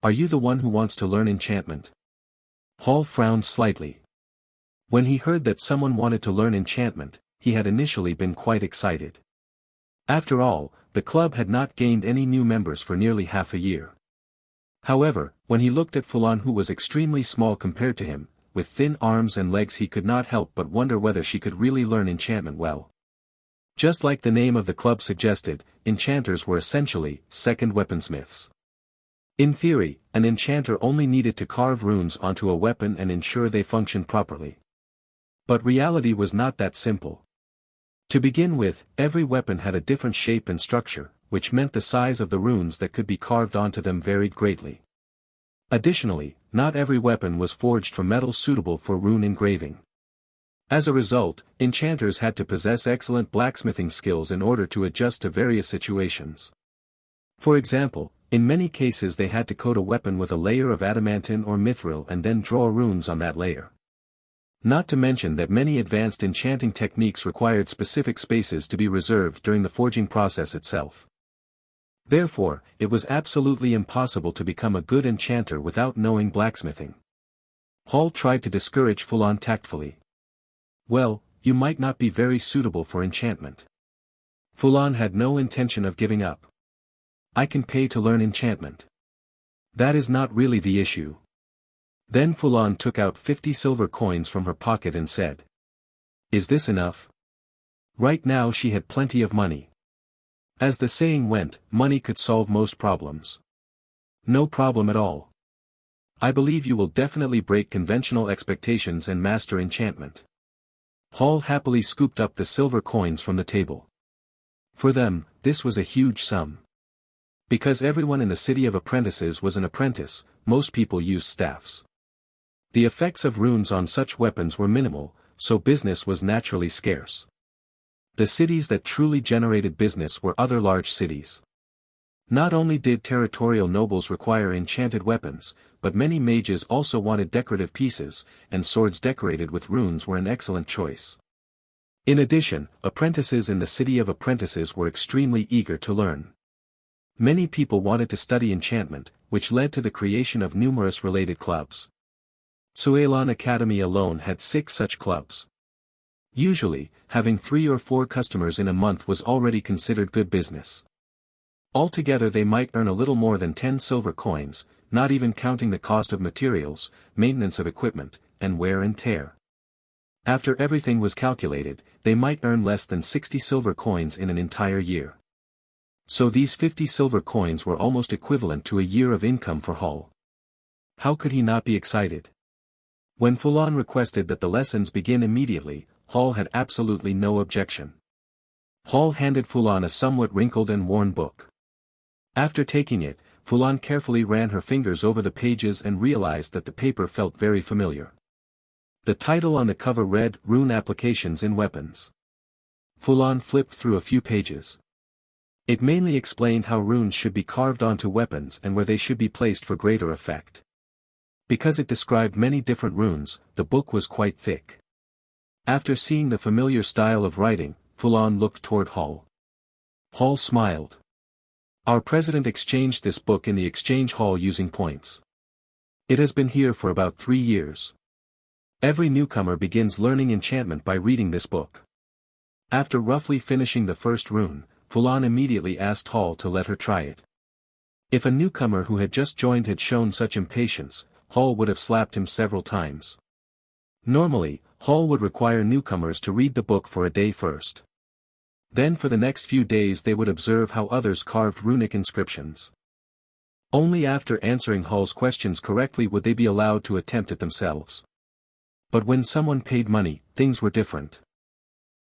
Are you the one who wants to learn enchantment?" Hall frowned slightly. When he heard that someone wanted to learn enchantment, he had initially been quite excited. After all, the club had not gained any new members for nearly half a year. However, when he looked at Fulan, who was extremely small compared to him, with thin arms and legs, he could not help but wonder whether she could really learn enchantment well. Just like the name of the club suggested, enchanters were essentially second weaponsmiths. In theory, an enchanter only needed to carve runes onto a weapon and ensure they functioned properly. But reality was not that simple. To begin with, every weapon had a different shape and structure, which meant the size of the runes that could be carved onto them varied greatly. Additionally, not every weapon was forged from metal suitable for rune engraving. As a result, enchanters had to possess excellent blacksmithing skills in order to adjust to various situations. For example, in many cases they had to coat a weapon with a layer of adamantine or mithril and then draw runes on that layer. Not to mention that many advanced enchanting techniques required specific spaces to be reserved during the forging process itself. Therefore, it was absolutely impossible to become a good enchanter without knowing blacksmithing. Hall tried to discourage Fulan tactfully. "Well, you might not be very suitable for enchantment." Fulan had no intention of giving up. "I can pay to learn enchantment. That is not really the issue." Then Fulan took out 50 silver coins from her pocket and said, "Is this enough?" Right now she had plenty of money. As the saying went, money could solve most problems. "No problem at all. I believe you will definitely break conventional expectations and master enchantment." Hall happily scooped up the silver coins from the table. For them, this was a huge sum. Because everyone in the city of apprentices was an apprentice, most people used staffs. The effects of runes on such weapons were minimal, so business was naturally scarce. The cities that truly generated business were other large cities. Not only did territorial nobles require enchanted weapons, but many mages also wanted decorative pieces, and swords decorated with runes were an excellent choice. In addition, apprentices in the city of apprentices were extremely eager to learn. Many people wanted to study enchantment, which led to the creation of numerous related clubs. Cuilan Academy alone had 6 such clubs. Usually, having 3 or 4 customers in a month was already considered good business. Altogether they might earn a little more than 10 silver coins, not even counting the cost of materials, maintenance of equipment, and wear and tear. After everything was calculated, they might earn less than 60 silver coins in an entire year. So these 50 silver coins were almost equivalent to a year of income for Hall. How could he not be excited? When Fulan requested that the lessons begin immediately, Hall had absolutely no objection. Hall handed Fulan a somewhat wrinkled and worn book. After taking it, Fulan carefully ran her fingers over the pages and realized that the paper felt very familiar. The title on the cover read, "Rune Applications in Weapons." Fulan flipped through a few pages. It mainly explained how runes should be carved onto weapons and where they should be placed for greater effect. Because it described many different runes, the book was quite thick. After seeing the familiar style of writing, Fulan looked toward Hall. Hall smiled. "Our president exchanged this book in the exchange hall using points. It has been here for about 3 years. Every newcomer begins learning enchantment by reading this book." After roughly finishing the first rune, Fulan immediately asked Hall to let her try it. If a newcomer who had just joined had shown such impatience, Hall would have slapped him several times. Normally, Hall would require newcomers to read the book for a day first. Then for the next few days they would observe how others carved runic inscriptions. Only after answering Hall's questions correctly would they be allowed to attempt it themselves. But when someone paid money, things were different.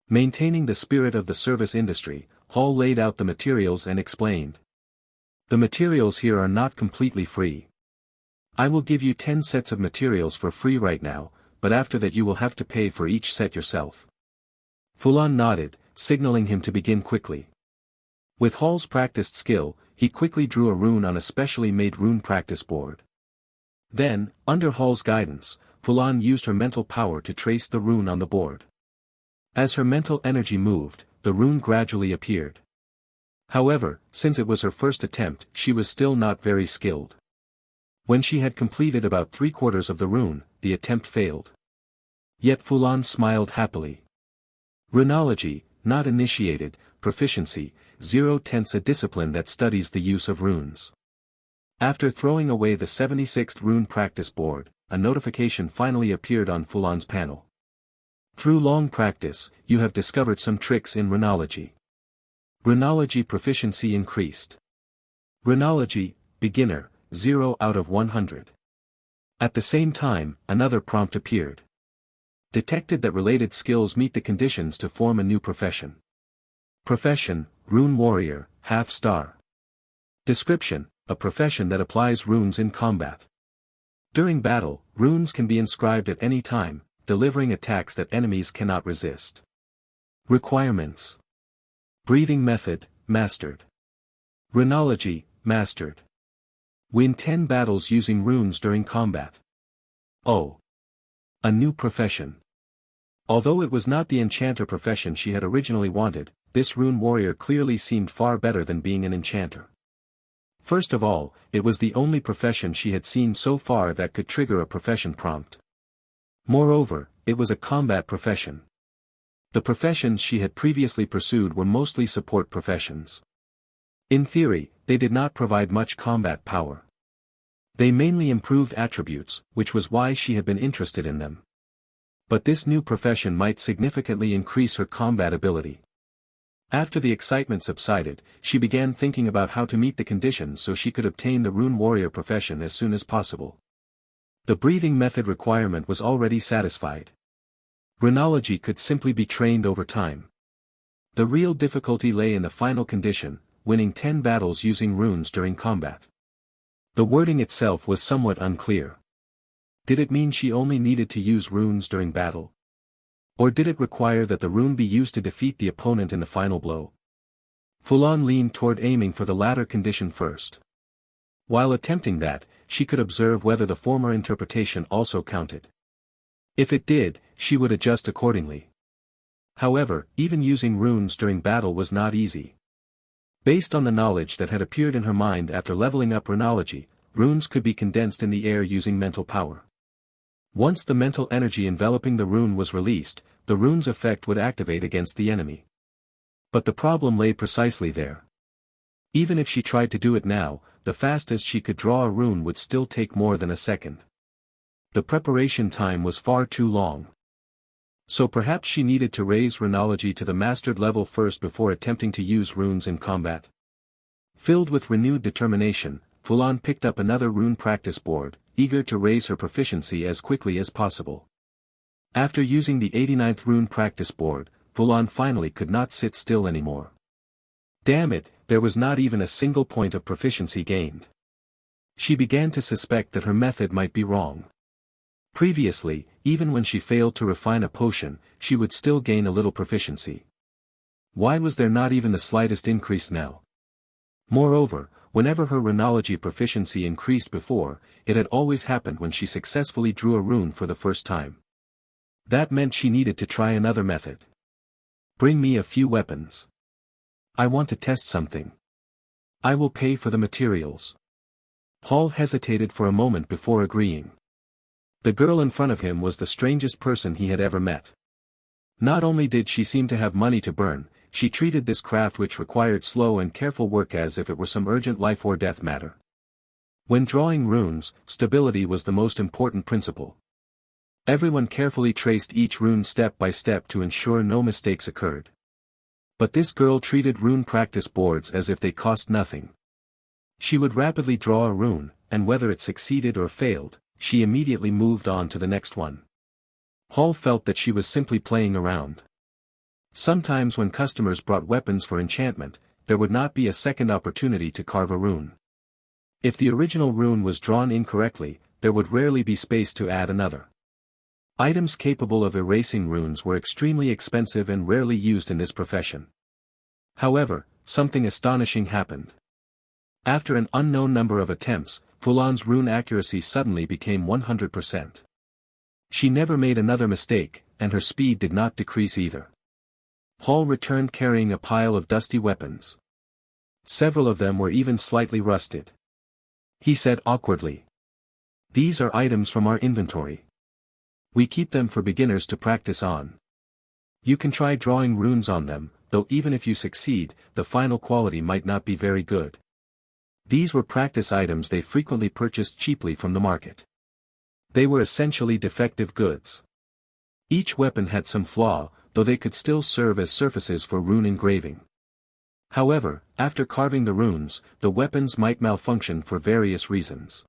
Maintaining the spirit of the service industry, Hall laid out the materials and explained. The materials here are not completely free. I will give you 10 sets of materials for free right now, but after that you will have to pay for each set yourself. Fulan nodded, signaling him to begin quickly. With Hall's practiced skill, he quickly drew a rune on a specially made rune practice board. Then, under Hall's guidance, Fulan used her mental power to trace the rune on the board. As her mental energy moved, the rune gradually appeared. However, since it was her first attempt, she was still not very skilled. When she had completed about 3/4 of the rune, the attempt failed. Yet Fulan smiled happily. Runology, not initiated, proficiency, 0/10 a discipline that studies the use of runes. After throwing away the 76th rune practice board, a notification finally appeared on Fulan's panel. Through long practice, you have discovered some tricks in runology. Runology proficiency increased. Runology, beginner, 0 out of 100. At the same time, another prompt appeared. Detected that related skills meet the conditions to form a new profession. Profession, Rune Warrior, half star. Description, a profession that applies runes in combat. During battle, runes can be inscribed at any time, delivering attacks that enemies cannot resist. Requirements. Breathing method, mastered. Runology, mastered. Win 10 battles using runes during combat. Oh. A new profession. Although it was not the enchanter profession she had originally wanted, this rune warrior clearly seemed far better than being an enchanter. First of all, it was the only profession she had seen so far that could trigger a profession prompt. Moreover, it was a combat profession. The professions she had previously pursued were mostly support professions. In theory, they did not provide much combat power. They mainly improved attributes, which was why she had been interested in them. But this new profession might significantly increase her combat ability. After the excitement subsided, she began thinking about how to meet the conditions so she could obtain the rune warrior profession as soon as possible. The breathing method requirement was already satisfied. Runology could simply be trained over time. The real difficulty lay in the final condition, winning 10 battles using runes during combat. The wording itself was somewhat unclear. Did it mean she only needed to use runes during battle? Or did it require that the rune be used to defeat the opponent in the final blow? Fulan leaned toward aiming for the latter condition first. While attempting that, she could observe whether the former interpretation also counted. If it did, she would adjust accordingly. However, even using runes during battle was not easy. Based on the knowledge that had appeared in her mind after leveling up runology, runes could be condensed in the air using mental power. Once the mental energy enveloping the rune was released, the rune's effect would activate against the enemy. But the problem lay precisely there. Even if she tried to do it now, the fastest she could draw a rune would still take more than a second. The preparation time was far too long. So perhaps she needed to raise runology to the mastered level first before attempting to use runes in combat. Filled with renewed determination, Fulan picked up another rune practice board, eager to raise her proficiency as quickly as possible. After using the 89th rune practice board, Fulan finally could not sit still anymore. Damn it, there was not even a single point of proficiency gained. She began to suspect that her method might be wrong. Previously, even when she failed to refine a potion, she would still gain a little proficiency. Why was there not even the slightest increase now? Moreover, whenever her runology proficiency increased before, it had always happened when she successfully drew a rune for the first time. That meant she needed to try another method. Bring me a few weapons. I want to test something. I will pay for the materials. Hall hesitated for a moment before agreeing. The girl in front of him was the strangest person he had ever met. Not only did she seem to have money to burn, she treated this craft which required slow and careful work as if it were some urgent life or death matter. When drawing runes, stability was the most important principle. Everyone carefully traced each rune step by step to ensure no mistakes occurred. But this girl treated rune practice boards as if they cost nothing. She would rapidly draw a rune, and whether it succeeded or failed, she immediately moved on to the next one. Hall felt that she was simply playing around. Sometimes when customers brought weapons for enchantment, there would not be a second opportunity to carve a rune. If the original rune was drawn incorrectly, there would rarely be space to add another. Items capable of erasing runes were extremely expensive and rarely used in this profession. However, something astonishing happened. After an unknown number of attempts, Fulan's rune accuracy suddenly became 100%. She never made another mistake, and her speed did not decrease either. Hall returned carrying a pile of dusty weapons. Several of them were even slightly rusted. He said awkwardly, "These are items from our inventory. We keep them for beginners to practice on. You can try drawing runes on them, though even if you succeed, the final quality might not be very good." These were practice items they frequently purchased cheaply from the market. They were essentially defective goods. Each weapon had some flaw, though they could still serve as surfaces for rune engraving. However, after carving the runes, the weapons might malfunction for various reasons.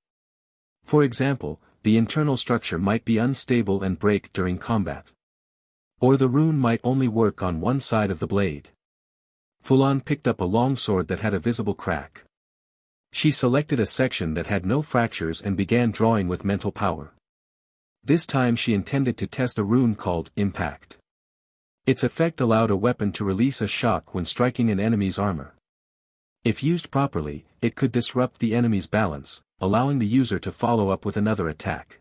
For example, the internal structure might be unstable and break during combat. Or the rune might only work on one side of the blade. Fulan picked up a long sword that had a visible crack. She selected a section that had no fractures and began drawing with mental power. This time she intended to test a rune called Impact. Its effect allowed a weapon to release a shock when striking an enemy's armor. If used properly, it could disrupt the enemy's balance, allowing the user to follow up with another attack.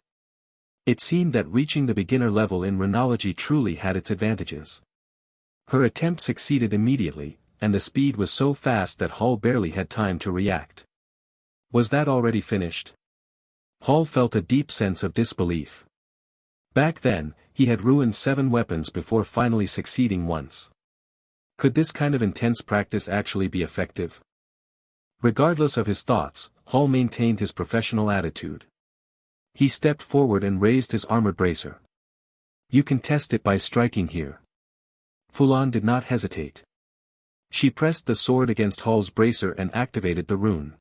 It seemed that reaching the beginner level in runology truly had its advantages. Her attempt succeeded immediately, and the speed was so fast that Hall barely had time to react. Was that already finished? Hall felt a deep sense of disbelief. Back then, he had ruined 7 weapons before finally succeeding once. Could this kind of intense practice actually be effective? Regardless of his thoughts, Hall maintained his professional attitude. He stepped forward and raised his armored bracer. "You can test it by striking here." Fulan did not hesitate. She pressed the sword against Hall's bracer and activated the rune.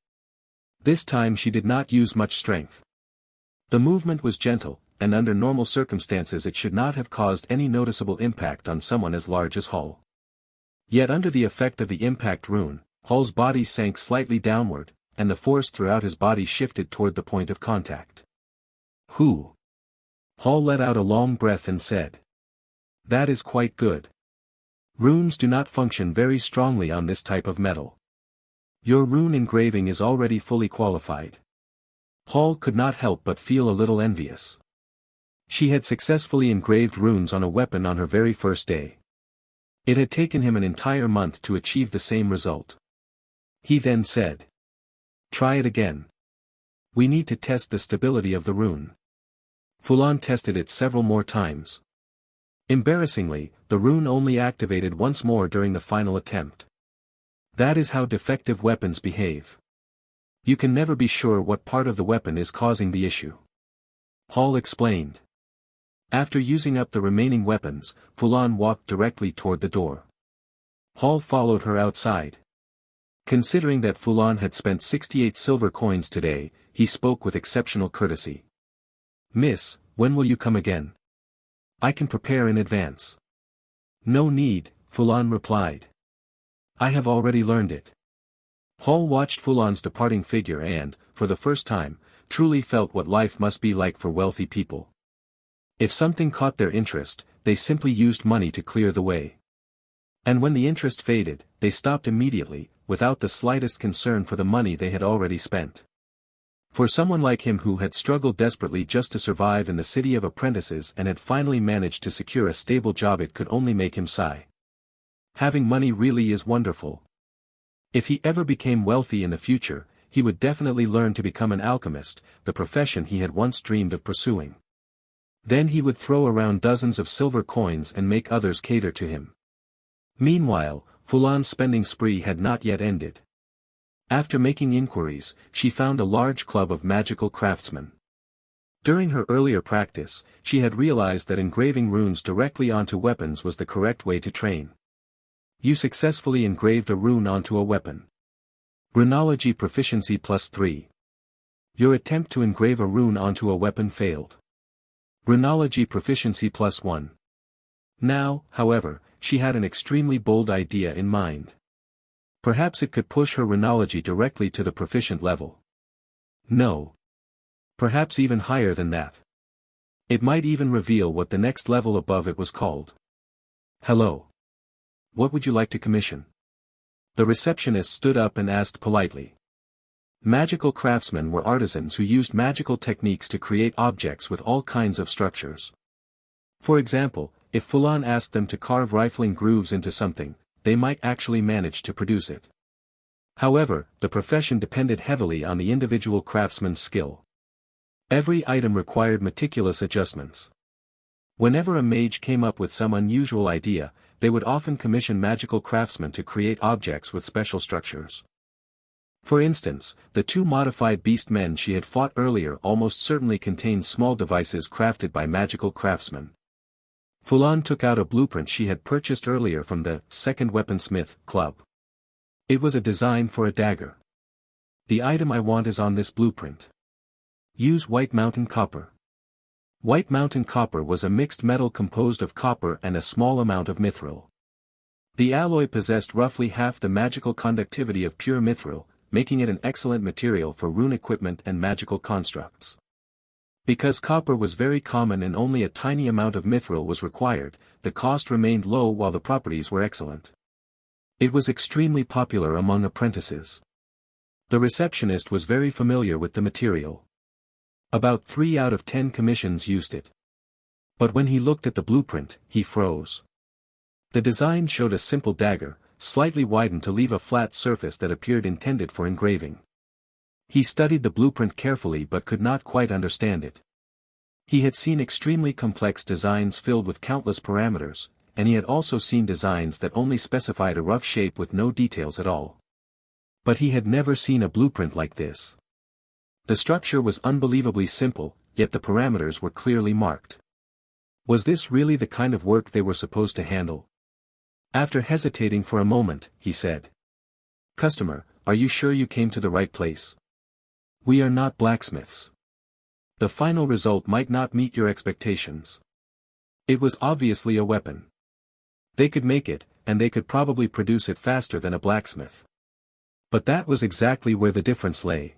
This time she did not use much strength. The movement was gentle, and under normal circumstances it should not have caused any noticeable impact on someone as large as Hall. Yet under the effect of the impact rune, Hall's body sank slightly downward, and the force throughout his body shifted toward the point of contact. "Whew!" Hall let out a long breath and said, "That is quite good. Runes do not function very strongly on this type of metal. Your rune engraving is already fully qualified." Hall could not help but feel a little envious. She had successfully engraved runes on a weapon on her very first day. It had taken him an entire month to achieve the same result. He then said, "Try it again. We need to test the stability of the rune." Fulan tested it several more times. Embarrassingly, the rune only activated once more during the final attempt. That is how defective weapons behave. You can never be sure what part of the weapon is causing the issue. Hall explained. After using up the remaining weapons, Fulan walked directly toward the door. Hall followed her outside. Considering that Fulan had spent 68 silver coins today, he spoke with exceptional courtesy. "Miss, when will you come again? I can prepare in advance." "No need," Fulan replied. "I have already learned it." Hall watched Fulan's departing figure and, for the first time, truly felt what life must be like for wealthy people. If something caught their interest, they simply used money to clear the way. And when the interest faded, they stopped immediately, without the slightest concern for the money they had already spent. For someone like him who had struggled desperately just to survive in the city of apprentices and had finally managed to secure a stable job, it could only make him sigh. Having money really is wonderful. If he ever became wealthy in the future, he would definitely learn to become an alchemist, the profession he had once dreamed of pursuing. Then he would throw around dozens of silver coins and make others cater to him. Meanwhile, Fulan's spending spree had not yet ended. After making inquiries, she found a large club of magical craftsmen. During her earlier practice, she had realized that engraving runes directly onto weapons was the correct way to train. You successfully engraved a rune onto a weapon. Runology proficiency +3. Your attempt to engrave a rune onto a weapon failed. Runology proficiency +1. Now, however, she had an extremely bold idea in mind. Perhaps it could push her runology directly to the proficient level. No. Perhaps even higher than that. It might even reveal what the next level above it was called. Hello. What would you like to commission? The receptionist stood up and asked politely. Magical craftsmen were artisans who used magical techniques to create objects with all kinds of structures. For example, if Fulan asked them to carve rifling grooves into something, they might actually manage to produce it. However, the profession depended heavily on the individual craftsman's skill. Every item required meticulous adjustments. Whenever a mage came up with some unusual idea, they would often commission magical craftsmen to create objects with special structures. For instance, the two modified beast men she had fought earlier almost certainly contained small devices crafted by magical craftsmen. Fulan took out a blueprint she had purchased earlier from the Second Weaponsmith Club. It was a design for a dagger. The item I want is on this blueprint. Use White Mountain Copper. White Mountain Copper was a mixed metal composed of copper and a small amount of mithril. The alloy possessed roughly half the magical conductivity of pure mithril, making it an excellent material for rune equipment and magical constructs. Because copper was very common and only a tiny amount of mithril was required, the cost remained low while the properties were excellent. It was extremely popular among apprentices. The receptionist was very familiar with the material. About 3 out of 10 commissions used it. But when he looked at the blueprint, he froze. The design showed a simple dagger, slightly widened to leave a flat surface that appeared intended for engraving. He studied the blueprint carefully but could not quite understand it. He had seen extremely complex designs filled with countless parameters, and he had also seen designs that only specified a rough shape with no details at all. But he had never seen a blueprint like this. The structure was unbelievably simple, yet the parameters were clearly marked. Was this really the kind of work they were supposed to handle? After hesitating for a moment, he said. Customer, are you sure you came to the right place? We are not blacksmiths. The final result might not meet your expectations. It was obviously a weapon. They could make it, and they could probably produce it faster than a blacksmith. But that was exactly where the difference lay.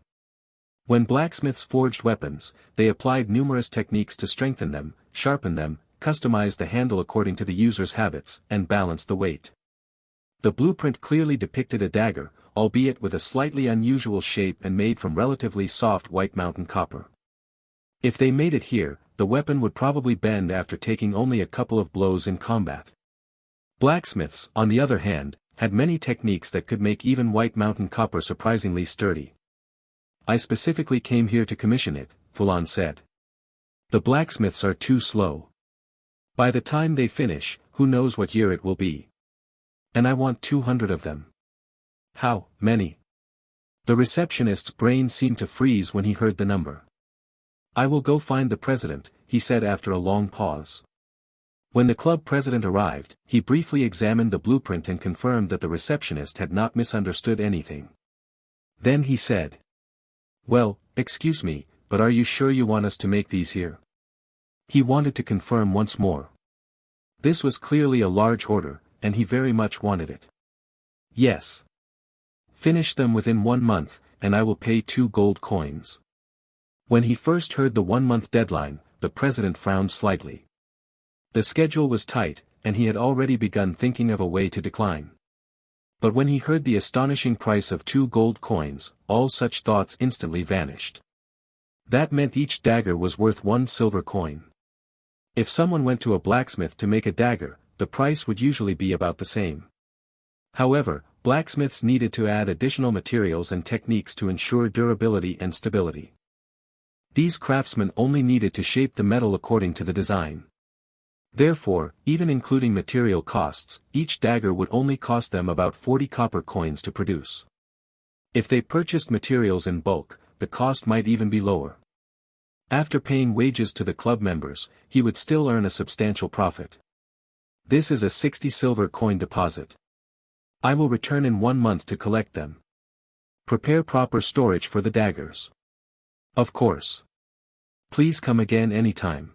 When blacksmiths forged weapons, they applied numerous techniques to strengthen them, sharpen them, customize the handle according to the user's habits, and balance the weight. The blueprint clearly depicted a dagger, albeit with a slightly unusual shape and made from relatively soft White Mountain copper. If they made it here, the weapon would probably bend after taking only a couple of blows in combat. Blacksmiths, on the other hand, had many techniques that could make even White Mountain copper surprisingly sturdy. I specifically came here to commission it, Fulan said. The blacksmiths are too slow. By the time they finish, who knows what year it will be. And I want 200 of them. How many? The receptionist's brain seemed to freeze when he heard the number. I will go find the president, he said after a long pause. When the club president arrived, he briefly examined the blueprint and confirmed that the receptionist had not misunderstood anything. Then he said. Well, excuse me, but are you sure you want us to make these here? He wanted to confirm once more. This was clearly a large order, and he very much wanted it. Yes. Finish them within 1 month, and I will pay 2 gold coins. When he first heard the 1-month deadline, the president frowned slightly. The schedule was tight, and he had already begun thinking of a way to decline. But when he heard the astonishing price of 2 gold coins, all such thoughts instantly vanished. That meant each dagger was worth 1 silver coin. If someone went to a blacksmith to make a dagger, the price would usually be about the same. However, blacksmiths needed to add additional materials and techniques to ensure durability and stability. These craftsmen only needed to shape the metal according to the design. Therefore, even including material costs, each dagger would only cost them about 40 copper coins to produce. If they purchased materials in bulk, the cost might even be lower. After paying wages to the club members, he would still earn a substantial profit. This is a 60 silver coin deposit. I will return in 1 month to collect them. Prepare proper storage for the daggers. Of course. Please come again anytime.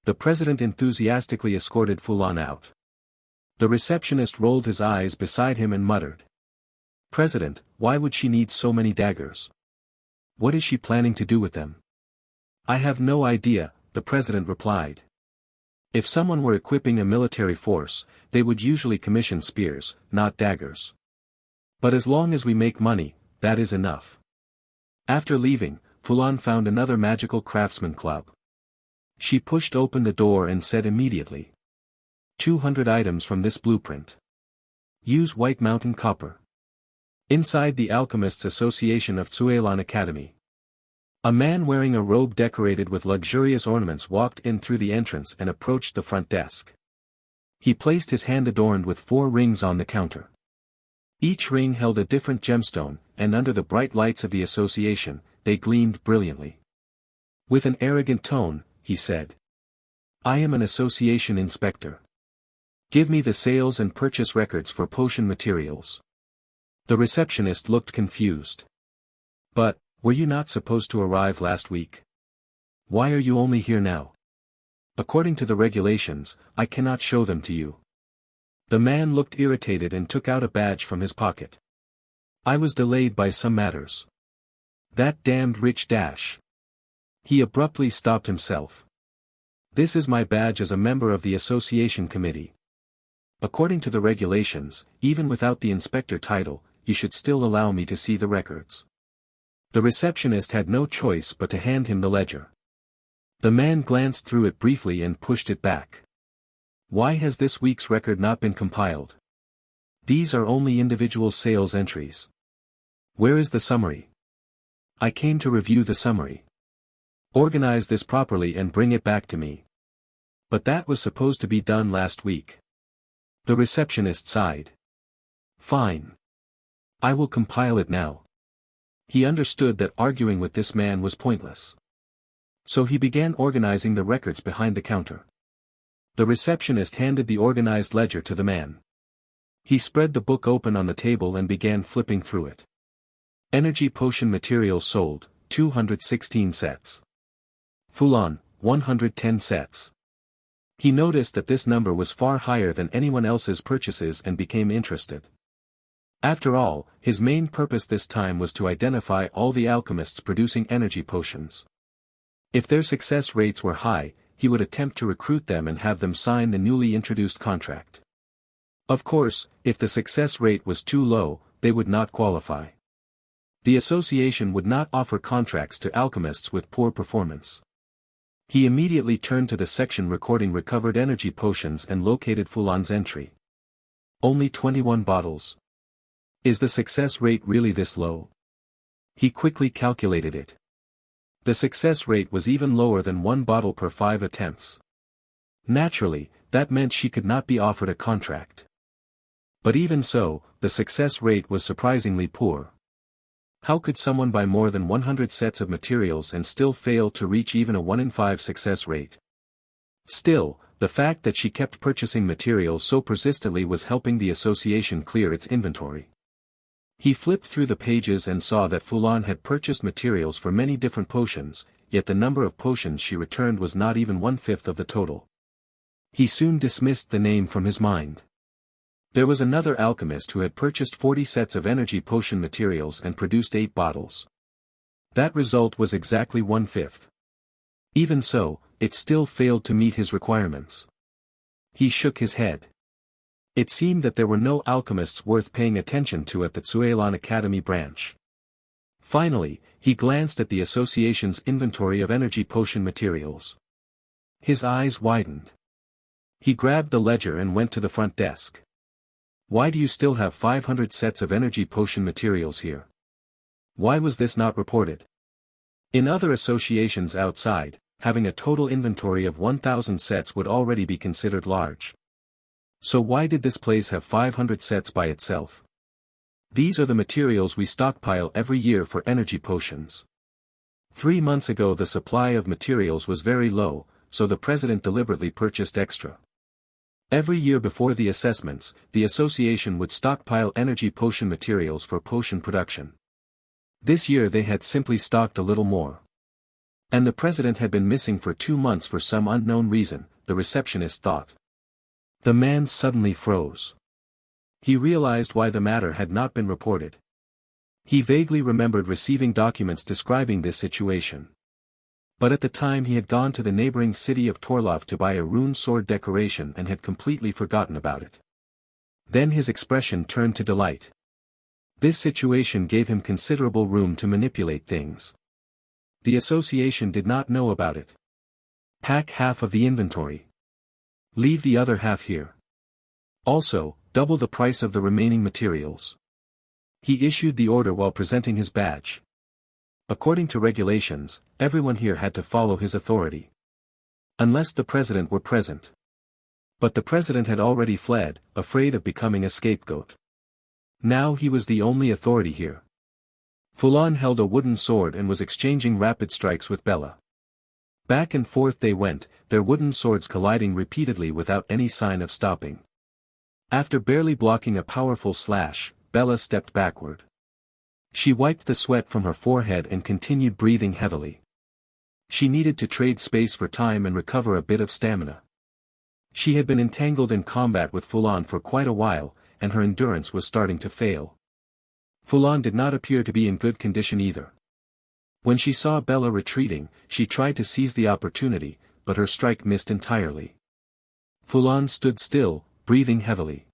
The president enthusiastically escorted Fulan out. The receptionist rolled his eyes beside him and muttered. President, why would she need so many daggers? What is she planning to do with them? I have no idea, the president replied. If someone were equipping a military force, they would usually commission spears, not daggers. But as long as we make money, that is enough. After leaving, Fulan found another magical craftsman club. She pushed open the door and said immediately. 200 items from this blueprint. Use White Mountain Copper. Inside the Alchemists Association of Cuilan Academy. A man wearing a robe decorated with luxurious ornaments walked in through the entrance and approached the front desk. He placed his hand adorned with 4 rings on the counter. Each ring held a different gemstone, and under the bright lights of the association, they gleamed brilliantly. With an arrogant tone, he said. I am an association inspector. Give me the sales and purchase records for potion materials. The receptionist looked confused. But, were you not supposed to arrive last week? Why are you only here now? According to the regulations, I cannot show them to you. The man looked irritated and took out a badge from his pocket. I was delayed by some matters. That damned rich dash. He abruptly stopped himself. This is my badge as a member of the association committee. According to the regulations, even without the inspector title, you should still allow me to see the records. The receptionist had no choice but to hand him the ledger. The man glanced through it briefly and pushed it back. Why has this week's record not been compiled? These are only individual sales entries. Where is the summary? I came to review the summary. Organize this properly and bring it back to me. But that was supposed to be done last week. The receptionist sighed. Fine. I will compile it now. He understood that arguing with this man was pointless. So he began organizing the records behind the counter. The receptionist handed the organized ledger to the man. He spread the book open on the table and began flipping through it. Energy potion materials sold, 216 sets. Fulan, 110 sets. He noticed that this number was far higher than anyone else's purchases and became interested. After all, his main purpose this time was to identify all the alchemists producing energy potions. If their success rates were high, he would attempt to recruit them and have them sign the newly introduced contract. Of course, if the success rate was too low, they would not qualify. The association would not offer contracts to alchemists with poor performance. He immediately turned to the section recording recovered energy potions and located Fulan's entry. Only 21 bottles. Is the success rate really this low? He quickly calculated it. The success rate was even lower than 1 bottle per 5 attempts. Naturally, that meant she could not be offered a contract. But even so, the success rate was surprisingly poor. How could someone buy more than 100 sets of materials and still fail to reach even a 1 in 5 success rate? Still, the fact that she kept purchasing materials so persistently was helping the association clear its inventory. He flipped through the pages and saw that Fulan had purchased materials for many different potions, yet the number of potions she returned was not even 1/5 of the total. He soon dismissed the name from his mind. There was another alchemist who had purchased 40 sets of energy potion materials and produced 8 bottles. That result was exactly 1/5. Even so, it still failed to meet his requirements. He shook his head. It seemed that there were no alchemists worth paying attention to at the Cuilan Academy branch. Finally, he glanced at the association's inventory of energy potion materials. His eyes widened. He grabbed the ledger and went to the front desk. Why do you still have 500 sets of energy potion materials here? Why was this not reported? In other associations outside, having a total inventory of 1,000 sets would already be considered large. So why did this place have 500 sets by itself? These are the materials we stockpile every year for energy potions. 3 months ago the supply of materials was very low, so the president deliberately purchased extra. Every year before the assessments, the association would stockpile energy potion materials for potion production. This year they had simply stocked a little more. And the president had been missing for 2 months for some unknown reason, the receptionist thought. The man suddenly froze. He realized why the matter had not been reported. He vaguely remembered receiving documents describing this situation. But at the time he had gone to the neighboring city of Torlov to buy a rune sword decoration and had completely forgotten about it. Then his expression turned to delight. This situation gave him considerable room to manipulate things. The association did not know about it. Pack half of the inventory. Leave the other half here. Also, double the price of the remaining materials. He issued the order while presenting his badge. According to regulations, everyone here had to follow his authority. Unless the president were present. But the president had already fled, afraid of becoming a scapegoat. Now he was the only authority here. Fulan held a wooden sword and was exchanging rapid strikes with Bella. Back and forth they went, their wooden swords colliding repeatedly without any sign of stopping. After barely blocking a powerful slash, Bella stepped backward. She wiped the sweat from her forehead and continued breathing heavily. She needed to trade space for time and recover a bit of stamina. She had been entangled in combat with Fulan for quite a while, and her endurance was starting to fail. Fulan did not appear to be in good condition either. When she saw Bella retreating, she tried to seize the opportunity, but her strike missed entirely. Fulan stood still, breathing heavily.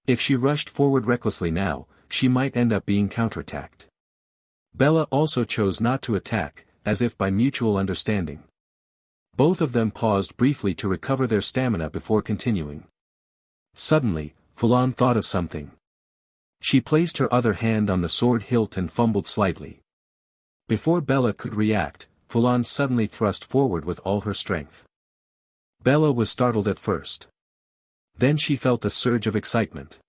If she rushed forward recklessly now, she might end up being counterattacked. Bella also chose not to attack, as if by mutual understanding. Both of them paused briefly to recover their stamina before continuing. Suddenly, Fulan thought of something. She placed her other hand on the sword hilt and fumbled slightly. Before Bella could react, Fulan suddenly thrust forward with all her strength. Bella was startled at first. Then she felt a surge of excitement.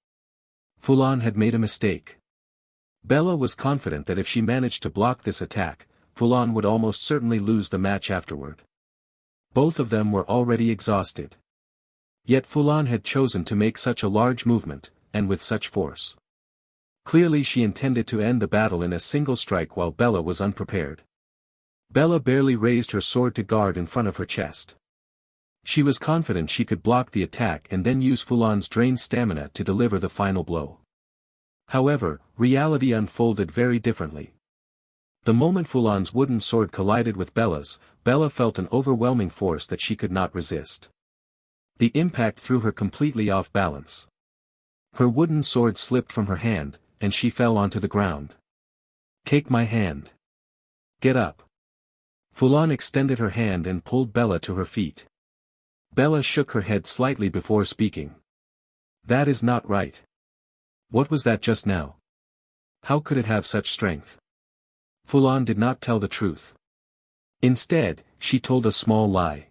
Fulan had made a mistake. Bella was confident that if she managed to block this attack, Fulan would almost certainly lose the match afterward. Both of them were already exhausted. Yet Fulan had chosen to make such a large movement, and with such force. Clearly she intended to end the battle in a single strike while Bella was unprepared. Bella barely raised her sword to guard in front of her chest. She was confident she could block the attack and then use Fulan's drained stamina to deliver the final blow. However, reality unfolded very differently. The moment Fulan's wooden sword collided with Bella's, Bella felt an overwhelming force that she could not resist. The impact threw her completely off balance. Her wooden sword slipped from her hand, and she fell onto the ground. "Take my hand. Get up." Fulan extended her hand and pulled Bella to her feet. Bella shook her head slightly before speaking. "That is not right. What was that just now? How could it have such strength?" Fulan did not tell the truth. Instead, she told a small lie.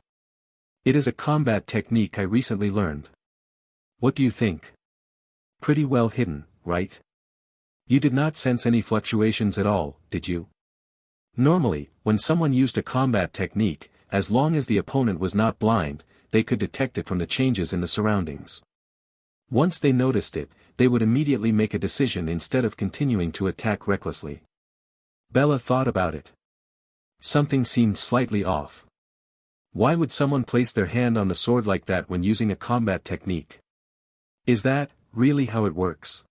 "It is a combat technique I recently learned." "What do you think?" "Pretty well hidden, right? You did not sense any fluctuations at all, did you?" Normally, when someone used a combat technique, as long as the opponent was not blind, they could detect it from the changes in the surroundings. Once they noticed it, they would immediately make a decision instead of continuing to attack recklessly. Bella thought about it. Something seemed slightly off. Why would someone place their hand on the sword like that when using a combat technique? Is that really how it works?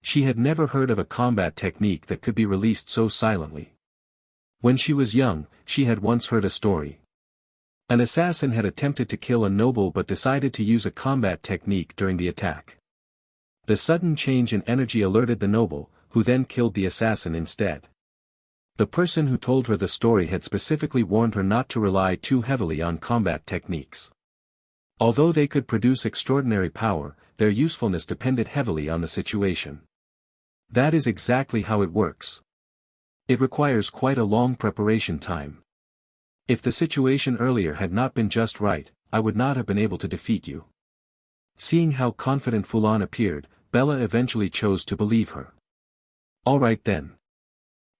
She had never heard of a combat technique that could be released so silently. When she was young, she had once heard a story. An assassin had attempted to kill a noble but decided to use a combat technique during the attack. The sudden change in energy alerted the noble, who then killed the assassin instead. The person who told her the story had specifically warned her not to rely too heavily on combat techniques. Although they could produce extraordinary power, their usefulness depended heavily on the situation. That is exactly how it works. It requires quite a long preparation time. If the situation earlier had not been just right, I would not have been able to defeat you. Seeing how confident Fulan appeared, Bella eventually chose to believe her. All right then.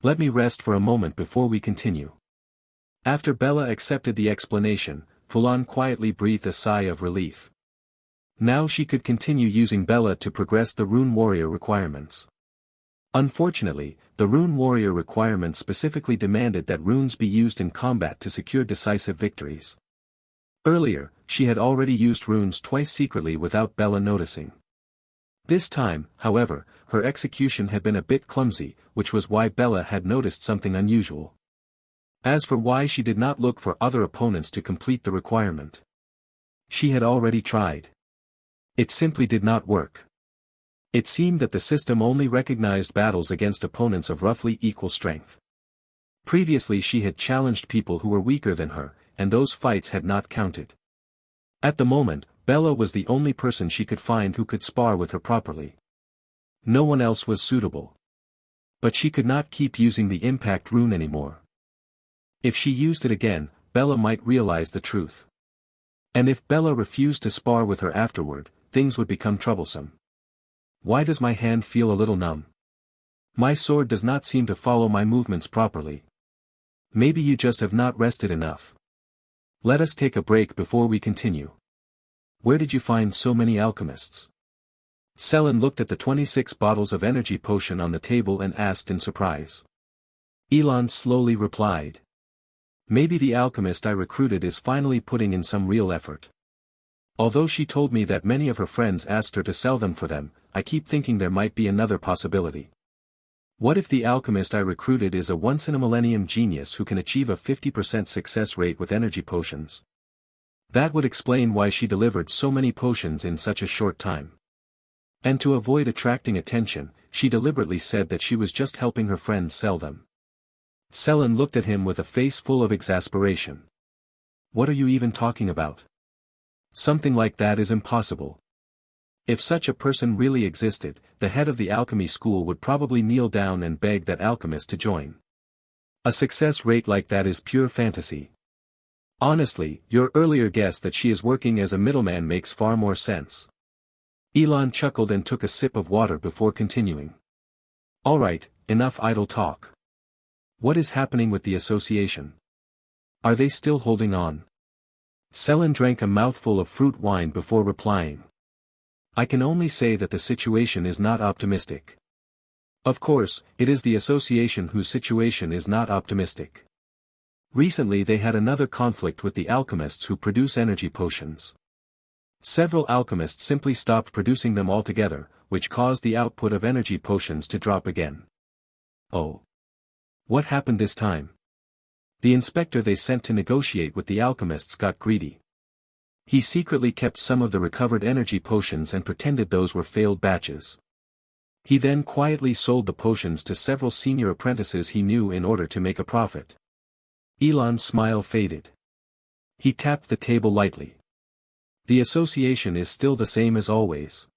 Let me rest for a moment before we continue. After Bella accepted the explanation, Fulan quietly breathed a sigh of relief. Now she could continue using Bella to progress the Rune Warrior requirements. Unfortunately, the Rune Warrior requirement specifically demanded that runes be used in combat to secure decisive victories. Earlier, she had already used runes twice secretly without Bella noticing. This time, however, her execution had been a bit clumsy, which was why Bella had noticed something unusual. As for why she did not look for other opponents to complete the requirement. She had already tried. It simply did not work. It seemed that the system only recognized battles against opponents of roughly equal strength. Previously she had challenged people who were weaker than her, and those fights had not counted. At the moment, Bella was the only person she could find who could spar with her properly. No one else was suitable. But she could not keep using the impact rune anymore. If she used it again, Bella might realize the truth. And if Bella refused to spar with her afterward, things would become troublesome. Why does my hand feel a little numb? My sword does not seem to follow my movements properly. Maybe you just have not rested enough. Let us take a break before we continue. Where did you find so many alchemists? Selin looked at the 26 bottles of energy potion on the table and asked in surprise. Elon slowly replied. Maybe the alchemist I recruited is finally putting in some real effort. Although she told me that many of her friends asked her to sell them for them, I keep thinking there might be another possibility. What if the alchemist I recruited is a once-in-a-millennium genius who can achieve a 50% success rate with energy potions? That would explain why she delivered so many potions in such a short time. And to avoid attracting attention, she deliberately said that she was just helping her friends sell them. Selin looked at him with a face full of exasperation. What are you even talking about? Something like that is impossible. If such a person really existed, the head of the alchemy school would probably kneel down and beg that alchemist to join. A success rate like that is pure fantasy. Honestly, your earlier guess that she is working as a middleman makes far more sense. Elon chuckled and took a sip of water before continuing. Alright, enough idle talk. What is happening with the association? Are they still holding on? Selin drank a mouthful of fruit wine before replying. I can only say that the situation is not optimistic. Of course, it is the association whose situation is not optimistic. Recently they had another conflict with the alchemists who produce energy potions. Several alchemists simply stopped producing them altogether, which caused the output of energy potions to drop again. Oh. What happened this time? The inspector they sent to negotiate with the alchemists got greedy. He secretly kept some of the recovered energy potions and pretended those were failed batches. He then quietly sold the potions to several senior apprentices he knew in order to make a profit. Elon's smile faded. He tapped the table lightly. The association is still the same as always.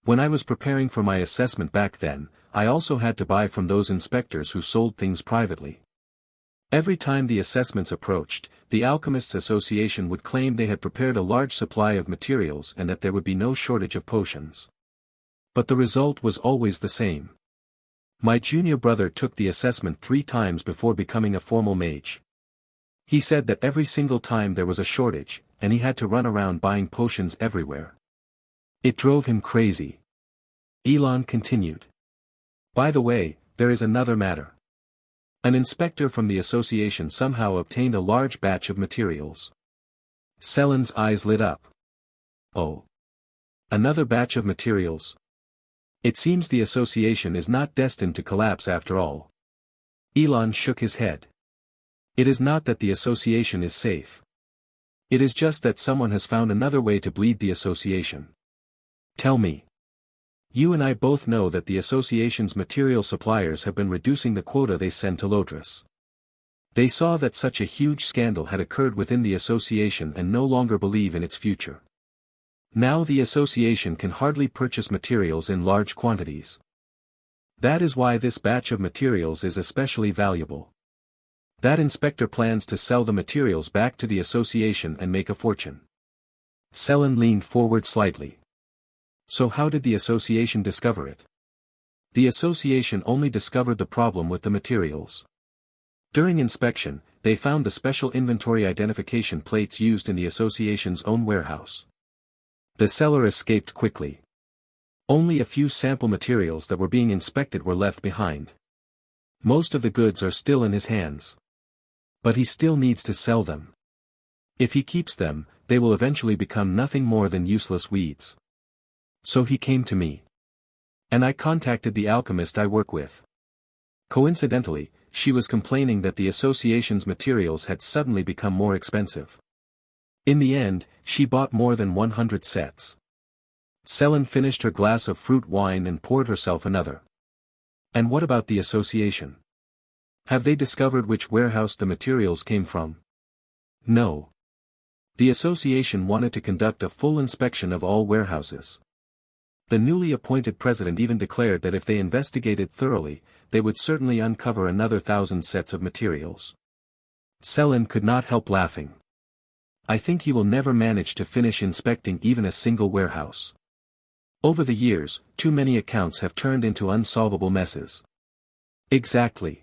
When I was preparing for my assessment back then, I also had to buy from those inspectors who sold things privately. Every time the assessments approached, the Alchemists Association would claim they had prepared a large supply of materials and that there would be no shortage of potions. But the result was always the same. My junior brother took the assessment 3 times before becoming a formal mage. He said that every single time there was a shortage, and he had to run around buying potions everywhere. It drove him crazy. Elon continued. By the way, there is another matter. An inspector from the association somehow obtained a large batch of materials. Selin's eyes lit up. Oh. Another batch of materials? It seems the association is not destined to collapse after all. Elon shook his head. It is not that the association is safe. It is just that someone has found another way to bleed the association. Tell me. You and I both know that the association's material suppliers have been reducing the quota they send to Lodris. They saw that such a huge scandal had occurred within the association and no longer believe in its future. Now the association can hardly purchase materials in large quantities. That is why this batch of materials is especially valuable. That inspector plans to sell the materials back to the association and make a fortune. Selin leaned forward slightly. So how did the association discover it? The association only discovered the problem with the materials. During inspection, they found the special inventory identification plates used in the association's own warehouse. The seller escaped quickly. Only a few sample materials that were being inspected were left behind. Most of the goods are still in his hands. But he still needs to sell them. If he keeps them, they will eventually become nothing more than useless weeds. So he came to me. And I contacted the alchemist I work with. Coincidentally, she was complaining that the association's materials had suddenly become more expensive. In the end, she bought more than 100 sets. Selin finished her glass of fruit wine and poured herself another. And what about the association? Have they discovered which warehouse the materials came from? No. The association wanted to conduct a full inspection of all warehouses. The newly appointed president even declared that if they investigated thoroughly, they would certainly uncover another 1,000 sets of materials. Selin could not help laughing. I think he will never manage to finish inspecting even a single warehouse. Over the years, too many accounts have turned into unsolvable messes. Exactly.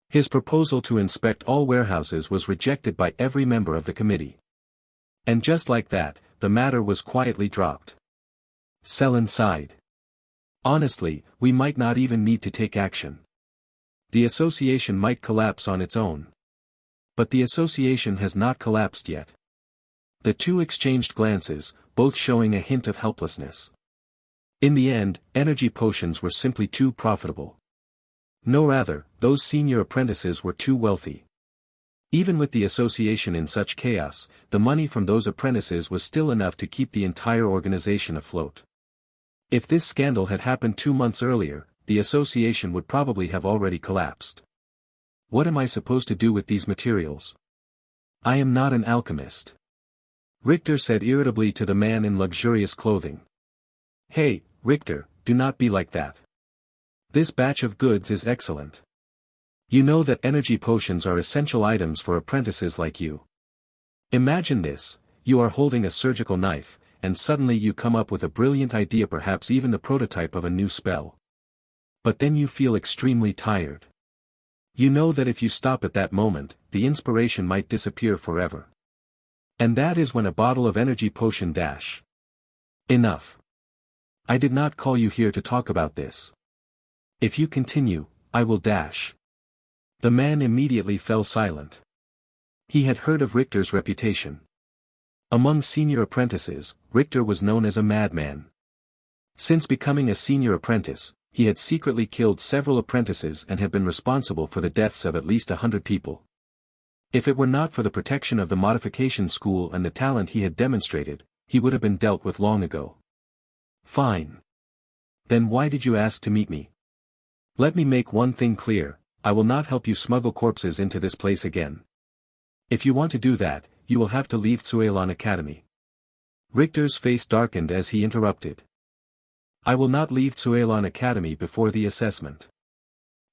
His proposal to inspect all warehouses was rejected by every member of the committee. And just like that, the matter was quietly dropped. Selin sighed. Honestly, we might not even need to take action. The association might collapse on its own. But the association has not collapsed yet. The two exchanged glances, both showing a hint of helplessness. In the end, energy potions were simply too profitable. No, rather, those senior apprentices were too wealthy. Even with the association in such chaos, the money from those apprentices was still enough to keep the entire organization afloat. If this scandal had happened 2 months earlier, the association would probably have already collapsed. What am I supposed to do with these materials? I am not an alchemist. Rtor said irritably to the man in luxurious clothing. Hey, Rtor, do not be like that. This batch of goods is excellent. You know that energy potions are essential items for apprentices like you. Imagine this, you are holding a surgical knife, and suddenly you come up with a brilliant idea, perhaps even the prototype of a new spell. But then you feel extremely tired. You know that if you stop at that moment, the inspiration might disappear forever. And that is when a bottle of energy potion dash. Enough. I did not call you here to talk about this. If you continue, I will dash. The man immediately fell silent. He had heard of Rtor's reputation. Among senior apprentices, Rtor was known as a madman. Since becoming a senior apprentice, he had secretly killed several apprentices and had been responsible for the deaths of at least 100 people. If it were not for the protection of the modification school and the talent he had demonstrated, he would have been dealt with long ago. Fine. Then why did you ask to meet me? Let me make one thing clear, I will not help you smuggle corpses into this place again. If you want to do that, you will have to leave Cuilan Academy. Rtor's face darkened as he interrupted. I will not leave Cuilan Academy before the assessment.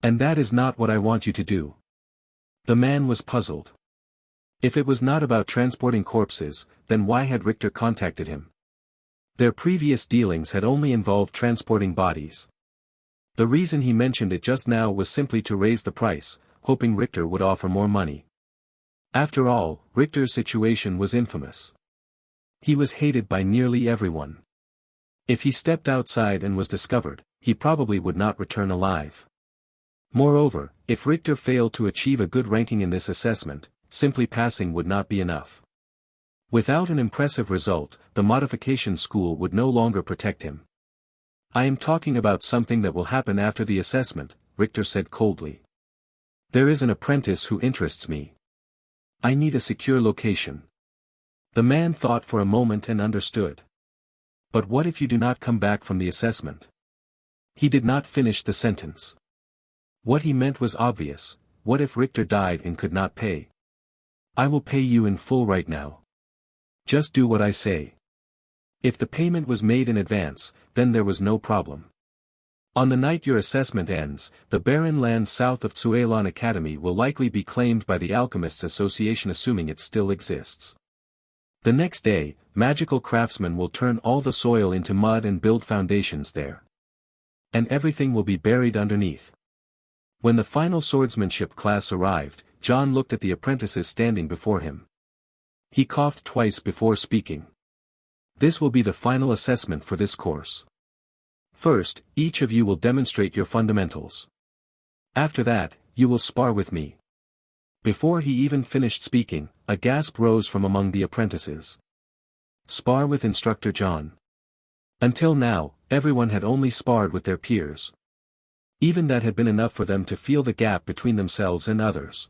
And that is not what I want you to do. The man was puzzled. If it was not about transporting corpses, then why had Rtor contacted him? Their previous dealings had only involved transporting bodies. The reason he mentioned it just now was simply to raise the price, hoping Rtor would offer more money. After all, Rtor's situation was infamous. He was hated by nearly everyone. If he stepped outside and was discovered, he probably would not return alive. Moreover, if Rtor failed to achieve a good ranking in this assessment, simply passing would not be enough. Without an impressive result, the modification school would no longer protect him. I am talking about something that will happen after the assessment, Rtor said coldly. There is an apprentice who interests me. I need a secure location. The man thought for a moment and understood. But what if you do not come back from the assessment? He did not finish the sentence. What he meant was obvious, what if Rtor died and could not pay? I will pay you in full right now. Just do what I say. If the payment was made in advance, then there was no problem. On the night your assessment ends, the barren land south of Cuilan Academy will likely be claimed by the Alchemists Association, assuming it still exists. The next day, magical craftsmen will turn all the soil into mud and build foundations there. And everything will be buried underneath. When the final swordsmanship class arrived, John looked at the apprentices standing before him. He coughed twice before speaking. This will be the final assessment for this course. First, each of you will demonstrate your fundamentals. After that, you will spar with me. Before he even finished speaking, a gasp rose from among the apprentices. Spar with Instructor John. Until now, everyone had only sparred with their peers. Even that had been enough for them to feel the gap between themselves and others.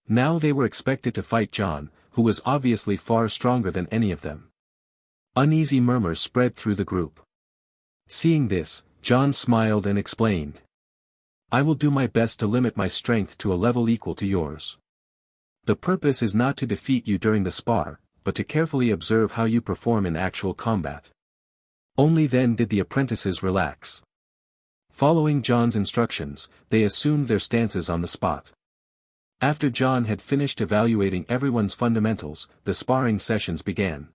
Now they were expected to fight John, who was obviously far stronger than any of them. Uneasy murmurs spread through the group. Seeing this, John smiled and explained. I will do my best to limit my strength to a level equal to yours. The purpose is not to defeat you during the spar, but to carefully observe how you perform in actual combat. Only then did the apprentices relax. Following John's instructions, they assumed their stances on the spot. After John had finished evaluating everyone's fundamentals, the sparring sessions began.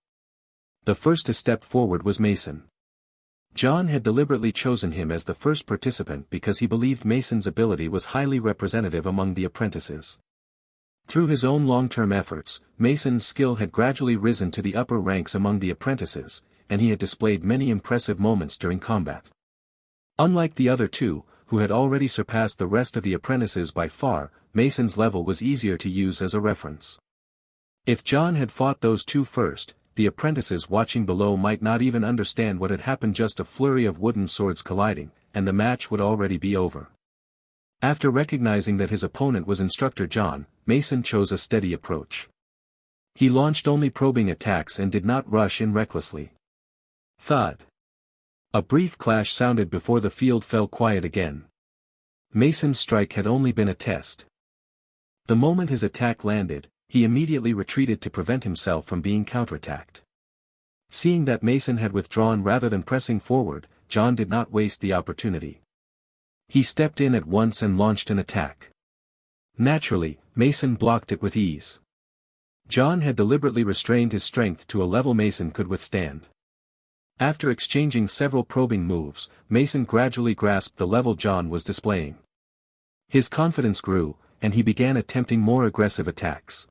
The first to step forward was Mason. John had deliberately chosen him as the first participant because he believed Mason's ability was highly representative among the apprentices. Through his own long-term efforts, Mason's skill had gradually risen to the upper ranks among the apprentices, and he had displayed many impressive moments during combat. Unlike the other two, who had already surpassed the rest of the apprentices by far, Mason's level was easier to use as a reference. If John had fought those two first, the apprentices watching below might not even understand what had happened, just a flurry of wooden swords colliding, and the match would already be over. After recognizing that his opponent was Instructor John, Mason chose a steady approach. He launched only probing attacks and did not rush in recklessly. Thud. A brief clash sounded before the field fell quiet again. Mason's strike had only been a test. The moment his attack landed, he immediately retreated to prevent himself from being counterattacked. Seeing that Mason had withdrawn rather than pressing forward, John did not waste the opportunity. He stepped in at once and launched an attack. Naturally, Mason blocked it with ease. John had deliberately restrained his strength to a level Mason could withstand. After exchanging several probing moves, Mason gradually grasped the level John was displaying. His confidence grew, and he began attempting more aggressive attacks.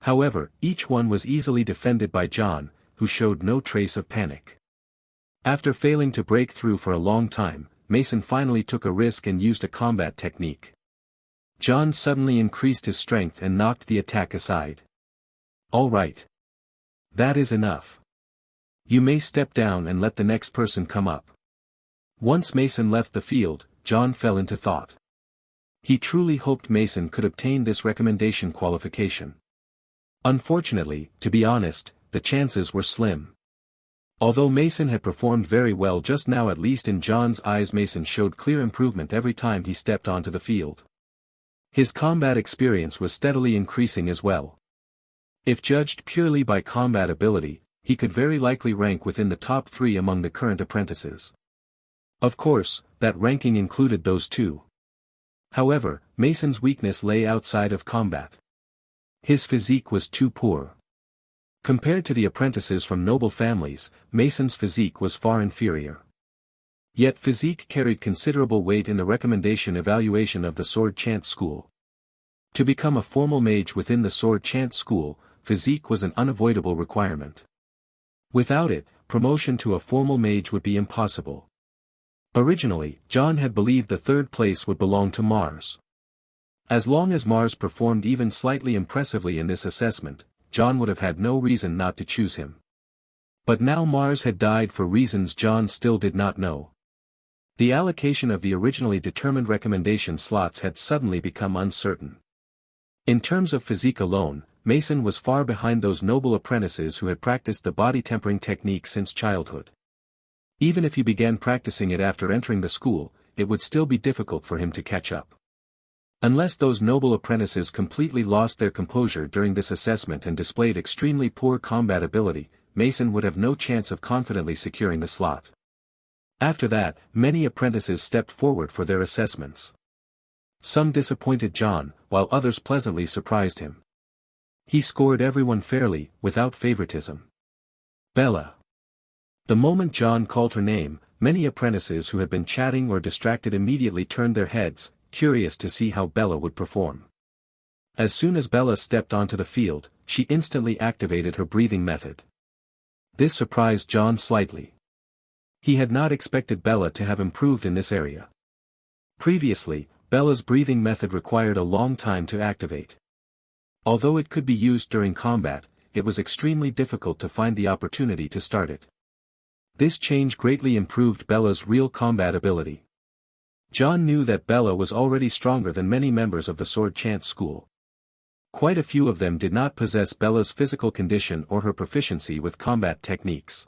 However, each one was easily defended by John, who showed no trace of panic. After failing to break through for a long time, Mason finally took a risk and used a combat technique. John suddenly increased his strength and knocked the attack aside. All right. That is enough. You may step down and let the next person come up. Once Mason left the field, John fell into thought. He truly hoped Mason could obtain this recommendation qualification. Unfortunately, to be honest, the chances were slim. Although Mason had performed very well just now, at least in John's eyes, Mason showed clear improvement every time he stepped onto the field. His combat experience was steadily increasing as well. If judged purely by combat ability, he could very likely rank within the top 3 among the current apprentices. Of course, that ranking included those two. However, Mason's weakness lay outside of combat. His physique was too poor. Compared to the apprentices from noble families, Mason's physique was far inferior. Yet physique carried considerable weight in the recommendation evaluation of the Sword Chant School. To become a formal mage within the Sword Chant School, physique was an unavoidable requirement. Without it, promotion to a formal mage would be impossible. Originally, John had believed the third place would belong to Mars. As long as Mars performed even slightly impressively in this assessment, John would have had no reason not to choose him. But now Mars had died for reasons John still did not know. The allocation of the originally determined recommendation slots had suddenly become uncertain. In terms of physique alone, Mason was far behind those noble apprentices who had practiced the body tempering technique since childhood. Even if he began practicing it after entering the school, it would still be difficult for him to catch up. Unless those noble apprentices completely lost their composure during this assessment and displayed extremely poor combat ability, Mason would have no chance of confidently securing the slot. After that, many apprentices stepped forward for their assessments. Some disappointed John, while others pleasantly surprised him. He scored everyone fairly, without favoritism. Bella. The moment John called her name, Many apprentices who had been chatting or distracted immediately turned their heads, curious to see how Bella would perform. As soon as Bella stepped onto the field, she instantly activated her breathing method. This surprised John slightly. He had not expected Bella to have improved in this area. Previously, Bella's breathing method required a long time to activate. Although it could be used during combat, it was extremely difficult to find the opportunity to start it. This change greatly improved Bella's real combat ability. John knew that Bella was already stronger than many members of the sword chant school. Quite a few of them did not possess Bella's physical condition or her proficiency with combat techniques.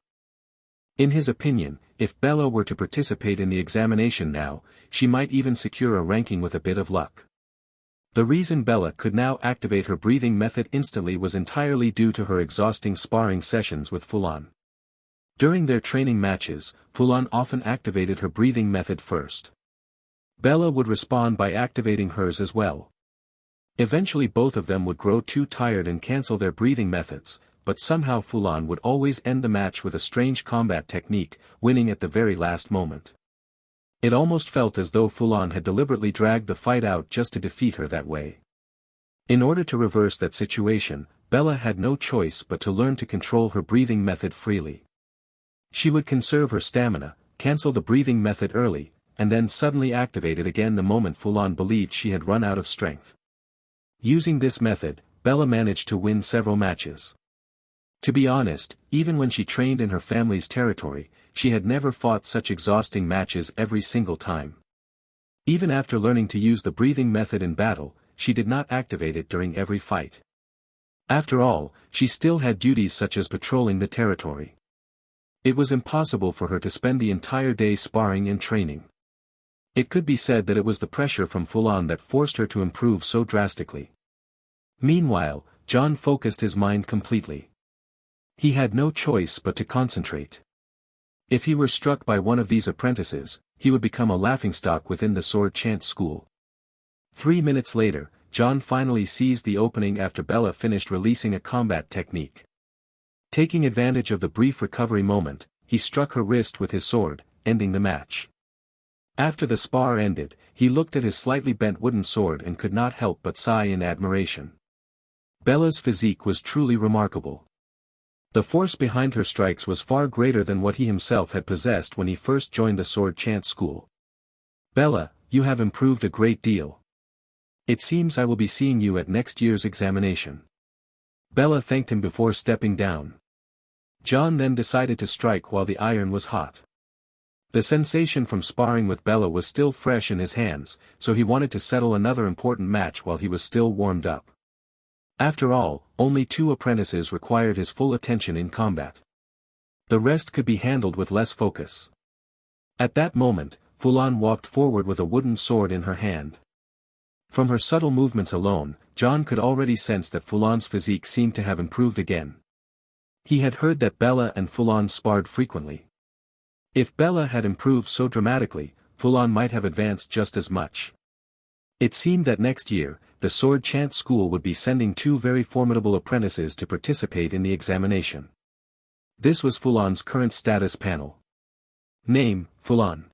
In his opinion, if Bella were to participate in the examination now, she might even secure a ranking with a bit of luck. The reason Bella could now activate her breathing method instantly was entirely due to her exhausting sparring sessions with Fulan. During their training matches, Fulan often activated her breathing method first. Bella would respond by activating hers as well. Eventually both of them would grow too tired and cancel their breathing methods, but somehow Fulan would always end the match with a strange combat technique, winning at the very last moment. It almost felt as though Fulan had deliberately dragged the fight out just to defeat her that way. In order to reverse that situation, Bella had no choice but to learn to control her breathing method freely. She would conserve her stamina, cancel the breathing method early, and then suddenly activate it again the moment Fulan believed she had run out of strength. Using this method, Bella managed to win several matches. To be honest, even when she trained in her family's territory, she had never fought such exhausting matches every single time. Even after learning to use the breathing method in battle, she did not activate it during every fight. After all, she still had duties such as patrolling the territory. It was impossible for her to spend the entire day sparring and training. It could be said that it was the pressure from Fulan that forced her to improve so drastically. Meanwhile, John focused his mind completely. He had no choice but to concentrate. If he were struck by one of these apprentices, he would become a laughingstock within the sword chant school. 3 minutes later, John finally seized the opening after Bella finished releasing a combat technique. Taking advantage of the brief recovery moment, he struck her wrist with his sword, ending the match. After the spar ended, he looked at his slightly bent wooden sword and could not help but sigh in admiration. Bella's physique was truly remarkable. The force behind her strikes was far greater than what he himself had possessed when he first joined the sword chant school. Bella, you have improved a great deal. It seems I will be seeing you at next year's examination. Bella thanked him before stepping down. John then decided to strike while the iron was hot. The sensation from sparring with Bella was still fresh in his hands, so he wanted to settle another important match while he was still warmed up. After all, only 2 apprentices required his full attention in combat. The rest could be handled with less focus. At that moment, Fulan walked forward with a wooden sword in her hand. From her subtle movements alone, John could already sense that Fulan's physique seemed to have improved again. He had heard that Bella and Fulan sparred frequently. If Bella had improved so dramatically, Fulan might have advanced just as much. It seemed that next year, the sword chant school would be sending 2 very formidable apprentices to participate in the examination. This was Fulan's current status panel. Name, Fulan.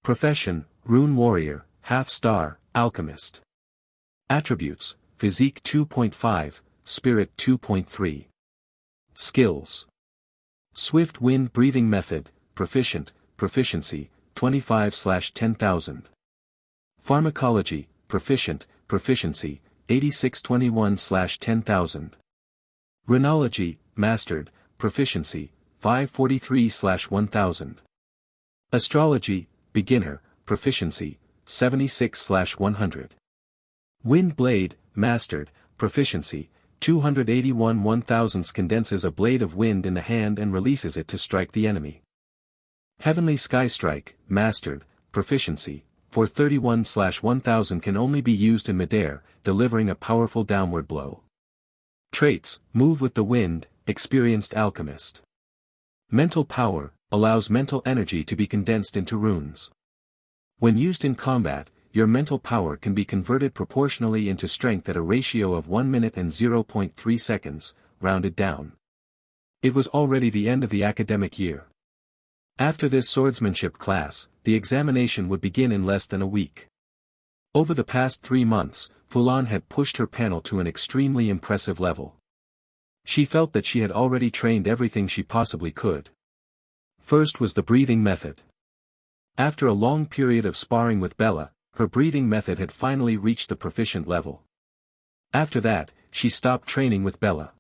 Profession, Rune Warrior, Half-Star, Alchemist. Attributes, Physique 2.5, Spirit 2.3. Skills. Swift Wind Breathing Method, Proficient, Proficiency, 25/10,000. Pharmacology, Proficient, Proficiency, 8621/10,000. Runology, Mastered, Proficiency, 543/1000. Astrology, Beginner, Proficiency, 76/100. Wind Blade, Mastered, Proficiency, 281/1000 condenses a blade of wind in the hand and releases it to strike the enemy. Heavenly Sky Strike, Mastered, Proficiency, 431/1000 can only be used in midair, delivering a powerful downward blow. Traits, Move with the Wind, Experienced Alchemist. Mental Power, allows mental energy to be condensed into runes. When used in combat, your mental power can be converted proportionally into strength at a ratio of 1 minute and 0.3 seconds, rounded down. It was already the end of the academic year. After this swordsmanship class, the examination would begin in less than a week. Over the past 3 months, Fulan had pushed her panel to an extremely impressive level. She felt that she had already trained everything she possibly could. First was the breathing method. After a long period of sparring with Bella, her breathing method had finally reached the proficient level. After that, she stopped training with Bella.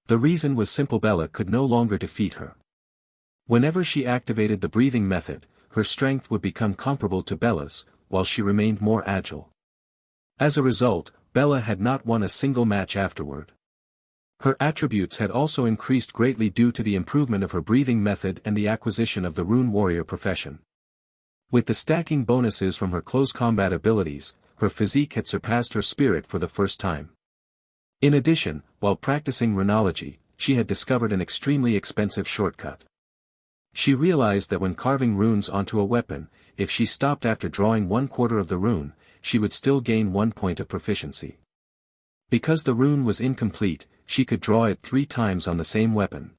The reason was simple: Bella could no longer defeat her. Whenever she activated the breathing method, her strength would become comparable to Bella's, while she remained more agile. As a result, Bella had not won a single match afterward. Her attributes had also increased greatly due to the improvement of her breathing method and the acquisition of the Rune warrior profession. With the stacking bonuses from her close combat abilities, her physique had surpassed her spirit for the first time. In addition, while practicing runology, she had discovered an extremely expensive shortcut. She realized that when carving runes onto a weapon, if she stopped after drawing 1/4 of the rune, she would still gain 1 point of proficiency. Because the rune was incomplete, she could draw it 3 times on the same weapon.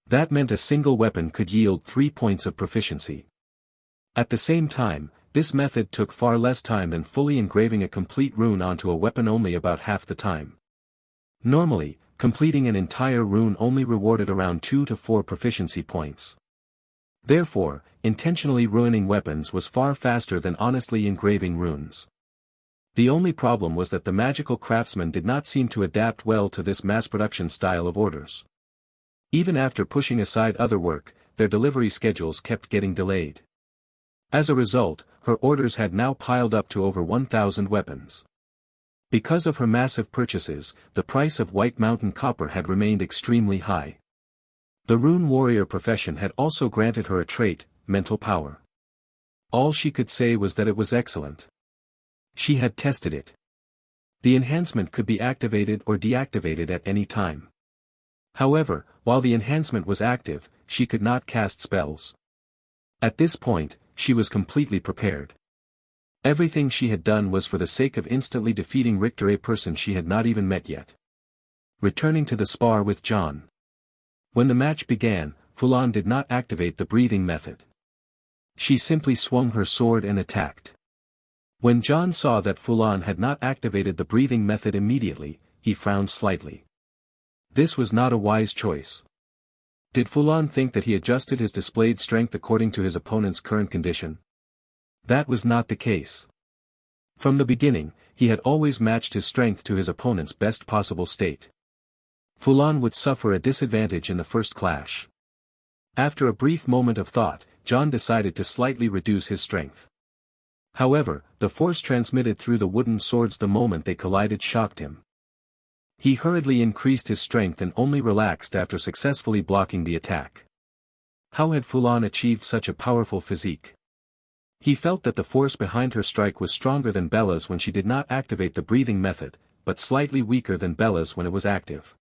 That meant a single weapon could yield 3 points of proficiency. At the same time, this method took far less time than fully engraving a complete rune onto a weapon, only about half the time. Normally, completing an entire rune only rewarded around 2 to 4 proficiency points. Therefore, intentionally ruining weapons was far faster than honestly engraving runes. The only problem was that the magical craftsmen did not seem to adapt well to this mass-production style of orders. Even after pushing aside other work, their delivery schedules kept getting delayed. As a result, her orders had now piled up to over 1,000 weapons. Because of her massive purchases, the price of White Mountain copper had remained extremely high. The Rune warrior profession had also granted her a trait, mental power. All she could say was that it was excellent. She had tested it. The enhancement could be activated or deactivated at any time. However, while the enhancement was active, she could not cast spells. At this point, she was completely prepared. Everything she had done was for the sake of instantly defeating Rtor, a person she had not even met yet. Returning to the spar with John. When the match began, Fulan did not activate the breathing method. She simply swung her sword and attacked. When John saw that Fulan had not activated the breathing method immediately, he frowned slightly. This was not a wise choice. Did Fulan think that he adjusted his displayed strength according to his opponent's current condition? That was not the case. From the beginning, he had always matched his strength to his opponent's best possible state. Fulan would suffer a disadvantage in the first clash. After a brief moment of thought, John decided to slightly reduce his strength. However, the force transmitted through the wooden swords the moment they collided shocked him. He hurriedly increased his strength and only relaxed after successfully blocking the attack. How had Fulan achieved such a powerful physique? He felt that the force behind her strike was stronger than Bella's when she did not activate the breathing method, but slightly weaker than Bella's when it was active.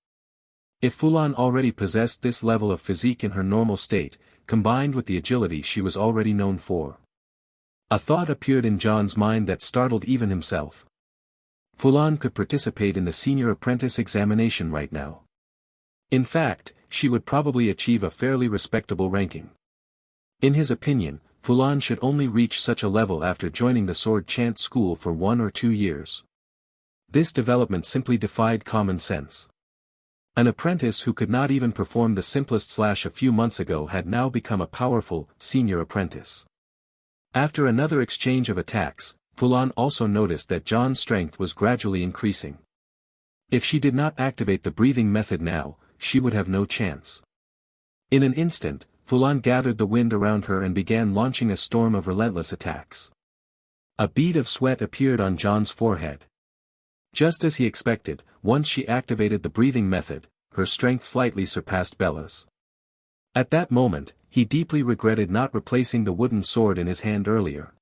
If Fulan already possessed this level of physique in her normal state, combined with the agility she was already known for. A thought appeared in John's mind that startled even himself. Fulan could participate in the senior apprentice examination right now. In fact, she would probably achieve a fairly respectable ranking. In his opinion, Fulan should only reach such a level after joining the sword chant school for 1 or 2 years. This development simply defied common sense. An apprentice who could not even perform the simplest slash a few months ago had now become a powerful, senior apprentice. After another exchange of attacks, Fulan also noticed that John's strength was gradually increasing. If she did not activate the breathing method now, she would have no chance. In an instant, Fulan gathered the wind around her and began launching a storm of relentless attacks. A bead of sweat appeared on John's forehead. Just as he expected, once she activated the breathing method, her strength slightly surpassed Bella's. At that moment, he deeply regretted not replacing the wooden sword in his hand earlier.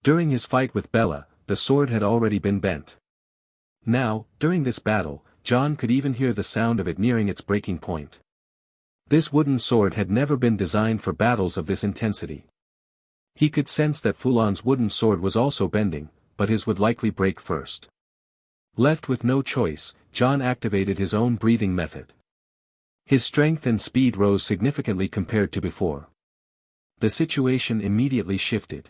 During his fight with Bella, the sword had already been bent. Now, during this battle, John could even hear the sound of it nearing its breaking point. This wooden sword had never been designed for battles of this intensity. He could sense that Fulan's wooden sword was also bending, but his would likely break first. Left with no choice, John activated his own breathing method. His strength and speed rose significantly compared to before. The situation immediately shifted.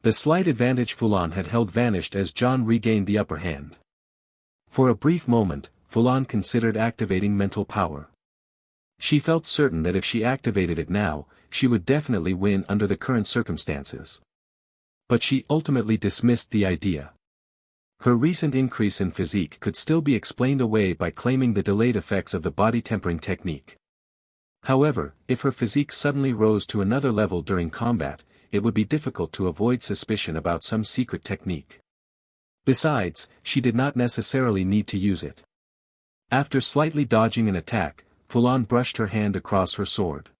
The slight advantage Fulan had held vanished as John regained the upper hand. For a brief moment, Fulan considered activating mental power. She felt certain that if she activated it now, she would definitely win under the current circumstances. But she ultimately dismissed the idea. Her recent increase in physique could still be explained away by claiming the delayed effects of the body tempering technique. However, if her physique suddenly rose to another level during combat, it would be difficult to avoid suspicion about some secret technique. Besides, she did not necessarily need to use it. After slightly dodging an attack, Fulan brushed her hand across her sword.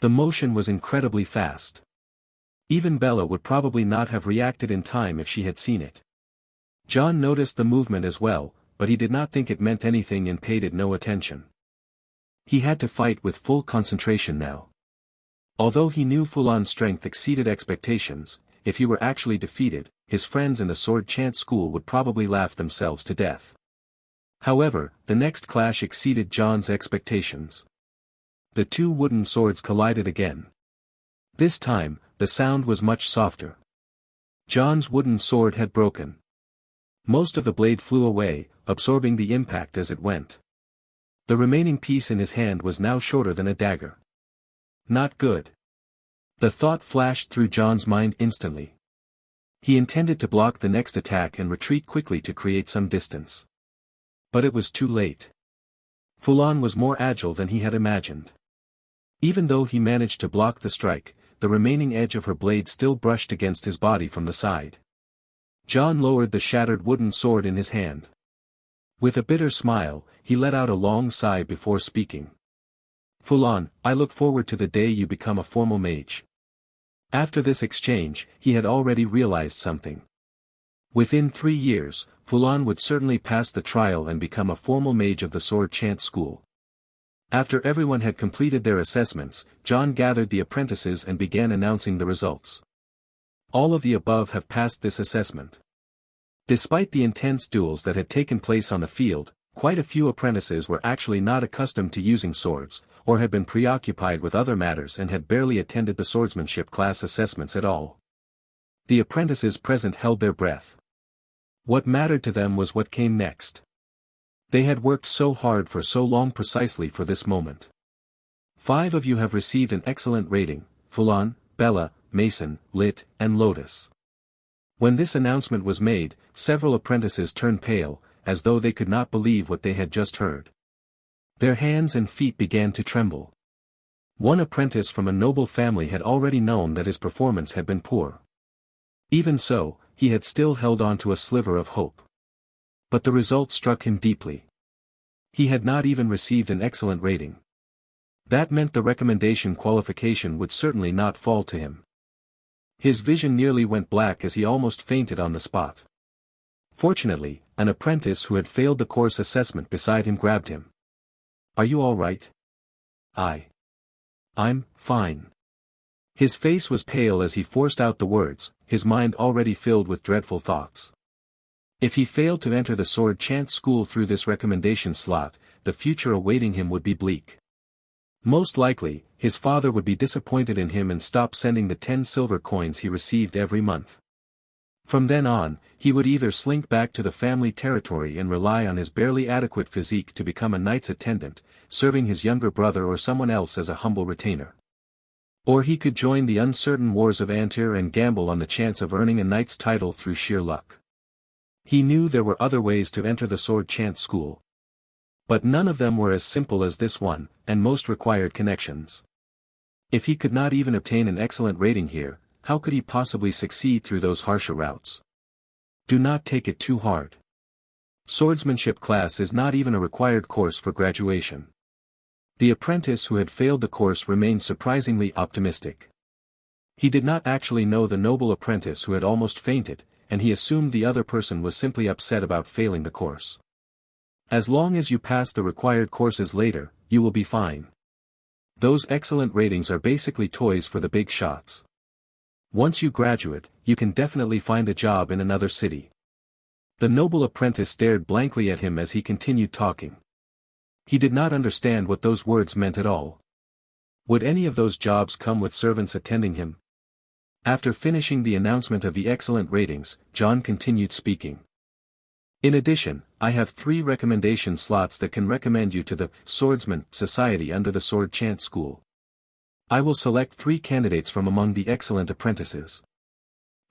The motion was incredibly fast. Even Bella would probably not have reacted in time if she had seen it. John noticed the movement as well, but he did not think it meant anything and paid it no attention. He had to fight with full concentration now. Although he knew Fulan's strength exceeded expectations, if he were actually defeated, his friends in the sword chant school would probably laugh themselves to death. However, the next clash exceeded John's expectations. The two wooden swords collided again. This time, the sound was much softer. John's wooden sword had broken. Most of the blade flew away, absorbing the impact as it went. The remaining piece in his hand was now shorter than a dagger. Not good. The thought flashed through John's mind instantly. He intended to block the next attack and retreat quickly to create some distance. But it was too late. Fulan was more agile than he had imagined. Even though he managed to block the strike, the remaining edge of her blade still brushed against his body from the side. John lowered the shattered wooden sword in his hand. With a bitter smile, he let out a long sigh before speaking. Fulan, I look forward to the day you become a formal mage. After this exchange, he had already realized something. Within 3 years, Fulan would certainly pass the trial and become a formal mage of the sword chant school. After everyone had completed their assessments, John gathered the apprentices and began announcing the results. All of the above have passed this assessment. Despite the intense duels that had taken place on the field, quite a few apprentices were actually not accustomed to using swords, or had been preoccupied with other matters and had barely attended the swordsmanship class assessments at all. The apprentices present held their breath. What mattered to them was what came next. They had worked so hard for so long precisely for this moment. 5 of you have received an excellent rating, Fulan, Bella, Mason, Lit, and Lotus. When this announcement was made, several apprentices turned pale, as though they could not believe what they had just heard. Their hands and feet began to tremble. One apprentice from a noble family had already known that his performance had been poor. Even so, he had still held on to a sliver of hope. But the result struck him deeply. He had not even received an excellent rating. That meant the recommendation qualification would certainly not fall to him. His vision nearly went black as he almost fainted on the spot. Fortunately, an apprentice who had failed the course assessment beside him grabbed him. Are you all right? I'm fine. His face was pale as he forced out the words, his mind already filled with dreadful thoughts. If he failed to enter the sword chant school through this recommendation slot, the future awaiting him would be bleak. Most likely, his father would be disappointed in him and stop sending the 10 silver coins he received every month. From then on, he would either slink back to the family territory and rely on his barely adequate physique to become a knight's attendant, serving his younger brother or someone else as a humble retainer. Or he could join the uncertain wars of Antir and gamble on the chance of earning a knight's title through sheer luck. He knew there were other ways to enter the sword chant school. But none of them were as simple as this one, and most required connections. If he could not even obtain an excellent rating here, how could he possibly succeed through those harsher routes? Do not take it too hard. Swordsmanship class is not even a required course for graduation. The apprentice who had failed the course remained surprisingly optimistic. He did not actually know the noble apprentice who had almost fainted, and he assumed the other person was simply upset about failing the course. As long as you pass the required courses later, you will be fine. Those excellent ratings are basically toys for the big shots. Once you graduate, you can definitely find a job in another city. The noble apprentice stared blankly at him as he continued talking. He did not understand what those words meant at all. Would any of those jobs come with servants attending him? After finishing the announcement of the excellent ratings, John continued speaking. In addition, I have 3 recommendation slots that can recommend you to the Swordsman Society under the Sword Chant School. I will select 3 candidates from among the excellent apprentices.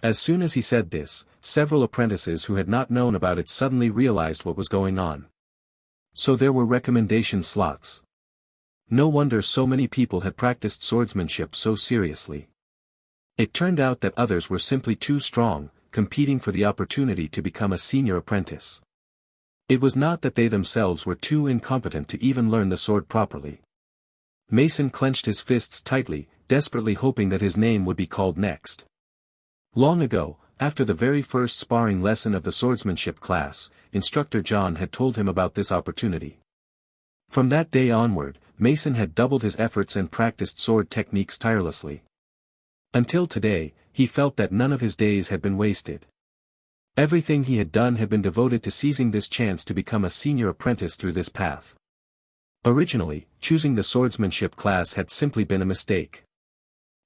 As soon as he said this, several apprentices who had not known about it suddenly realized what was going on. So there were recommendation slots. No wonder so many people had practiced swordsmanship so seriously. It turned out that others were simply too strong, competing for the opportunity to become a senior apprentice. It was not that they themselves were too incompetent to even learn the sword properly. Mason clenched his fists tightly, desperately hoping that his name would be called next. Long ago, after the very first sparring lesson of the swordsmanship class, Instructor John had told him about this opportunity. From that day onward, Mason had doubled his efforts and practiced sword techniques tirelessly. Until today, he felt that none of his days had been wasted. Everything he had done had been devoted to seizing this chance to become a senior apprentice through this path. Originally, choosing the swordsmanship class had simply been a mistake.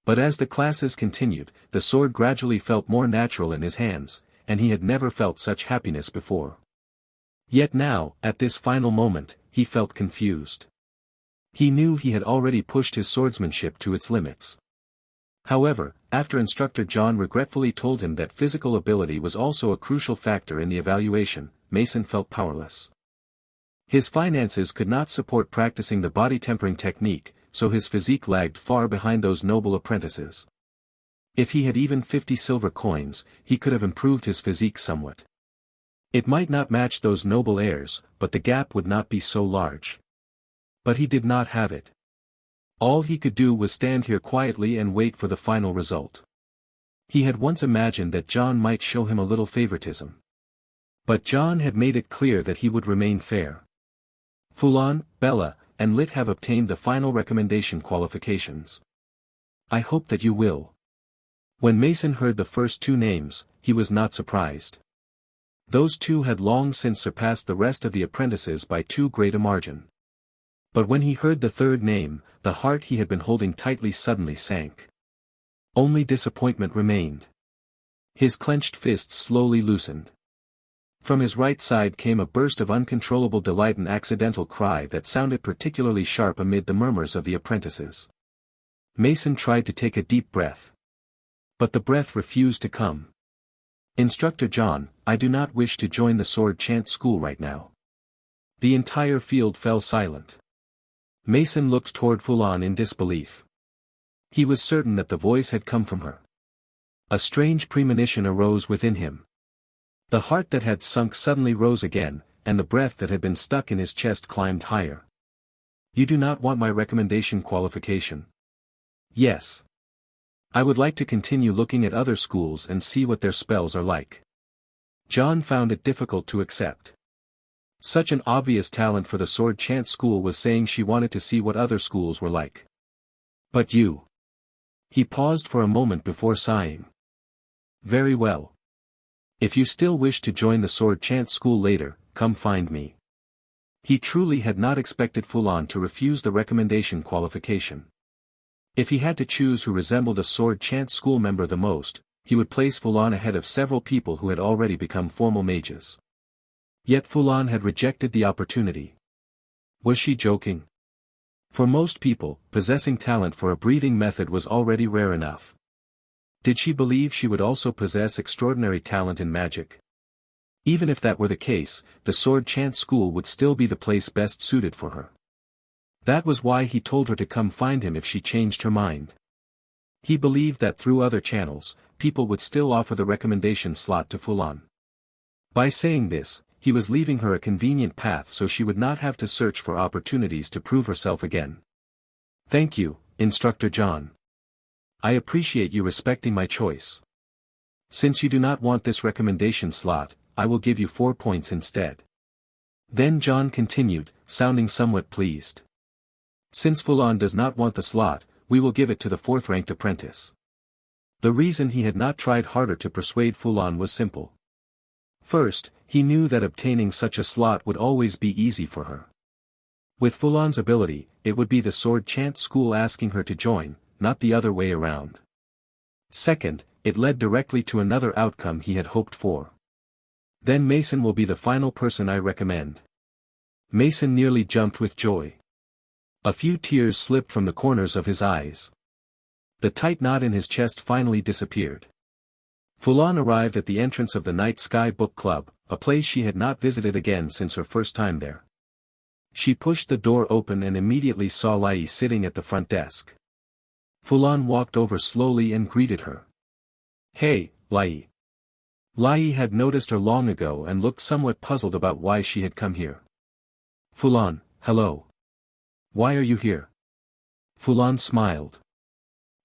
But as the classes continued, the sword gradually felt more natural in his hands, and he had never felt such happiness before. Yet now, at this final moment, he felt confused. He knew he had already pushed his swordsmanship to its limits. However, after Instructor John regretfully told him that physical ability was also a crucial factor in the evaluation, Mason felt powerless. His finances could not support practicing the body tempering technique, so his physique lagged far behind those noble apprentices. If he had even 50 silver coins, he could have improved his physique somewhat. It might not match those noble heirs, but the gap would not be so large. But he did not have it. All he could do was stand here quietly and wait for the final result. He had once imagined that John might show him a little favoritism. But John had made it clear that he would remain fair. Fulan, Bella, and Lit have obtained the final recommendation qualifications. I hope that you will. When Mason heard the first 2 names, he was not surprised. Those 2 had long since surpassed the rest of the apprentices by too great a margin. But when he heard the 3rd name, the heart he had been holding tightly suddenly sank. Only disappointment remained. His clenched fists slowly loosened. From his right side came a burst of uncontrollable delight, an accidental cry that sounded particularly sharp amid the murmurs of the apprentices. Mason tried to take a deep breath. But the breath refused to come. Instructor John, I do not wish to join the sword chant school right now. The entire field fell silent. Mason looked toward Fulan in disbelief. He was certain that the voice had come from her. A strange premonition arose within him. The heart that had sunk suddenly rose again, and the breath that had been stuck in his chest climbed higher. You do not want my recommendation qualification? Yes. I would like to continue looking at other schools and see what their spells are like. John found it difficult to accept. Such an obvious talent for the sword chant school was saying she wanted to see what other schools were like. But you. He paused for a moment before sighing. Very well. If you still wish to join the sword chant school later, come find me. He truly had not expected Fulan to refuse the recommendation qualification. If he had to choose who resembled a sword chant school member the most, he would place Fulan ahead of several people who had already become formal mages. Yet Fulan had rejected the opportunity. Was she joking? For most people, possessing talent for a breathing method was already rare enough. Did she believe she would also possess extraordinary talent in magic? Even if that were the case, the sword chant school would still be the place best suited for her. That was why he told her to come find him if she changed her mind. He believed that through other channels, people would still offer the recommendation slot to Fulan. By saying this, he was leaving her a convenient path so she would not have to search for opportunities to prove herself again. Thank you, Instructor John. I appreciate you respecting my choice. Since you do not want this recommendation slot, I will give you 4 points instead. Then John continued, sounding somewhat pleased. Since Fulan does not want the slot, we will give it to the 4th-ranked apprentice. The reason he had not tried harder to persuade Fulan was simple. First, he knew that obtaining such a slot would always be easy for her. With Fulan's ability, it would be the sword chant school asking her to join, not the other way around. Second, it led directly to another outcome he had hoped for. Then Mason will be the final person I recommend. Mason nearly jumped with joy. A few tears slipped from the corners of his eyes. The tight knot in his chest finally disappeared. Fulan arrived at the entrance of the Night Sky Book Club, a place she had not visited again since her first time there. She pushed the door open and immediately saw Lai sitting at the front desk. Fulan walked over slowly and greeted her. "Hey, Lai." Lai had noticed her long ago and looked somewhat puzzled about why she had come here. "Fulan, hello. Why are you here?" Fulan smiled.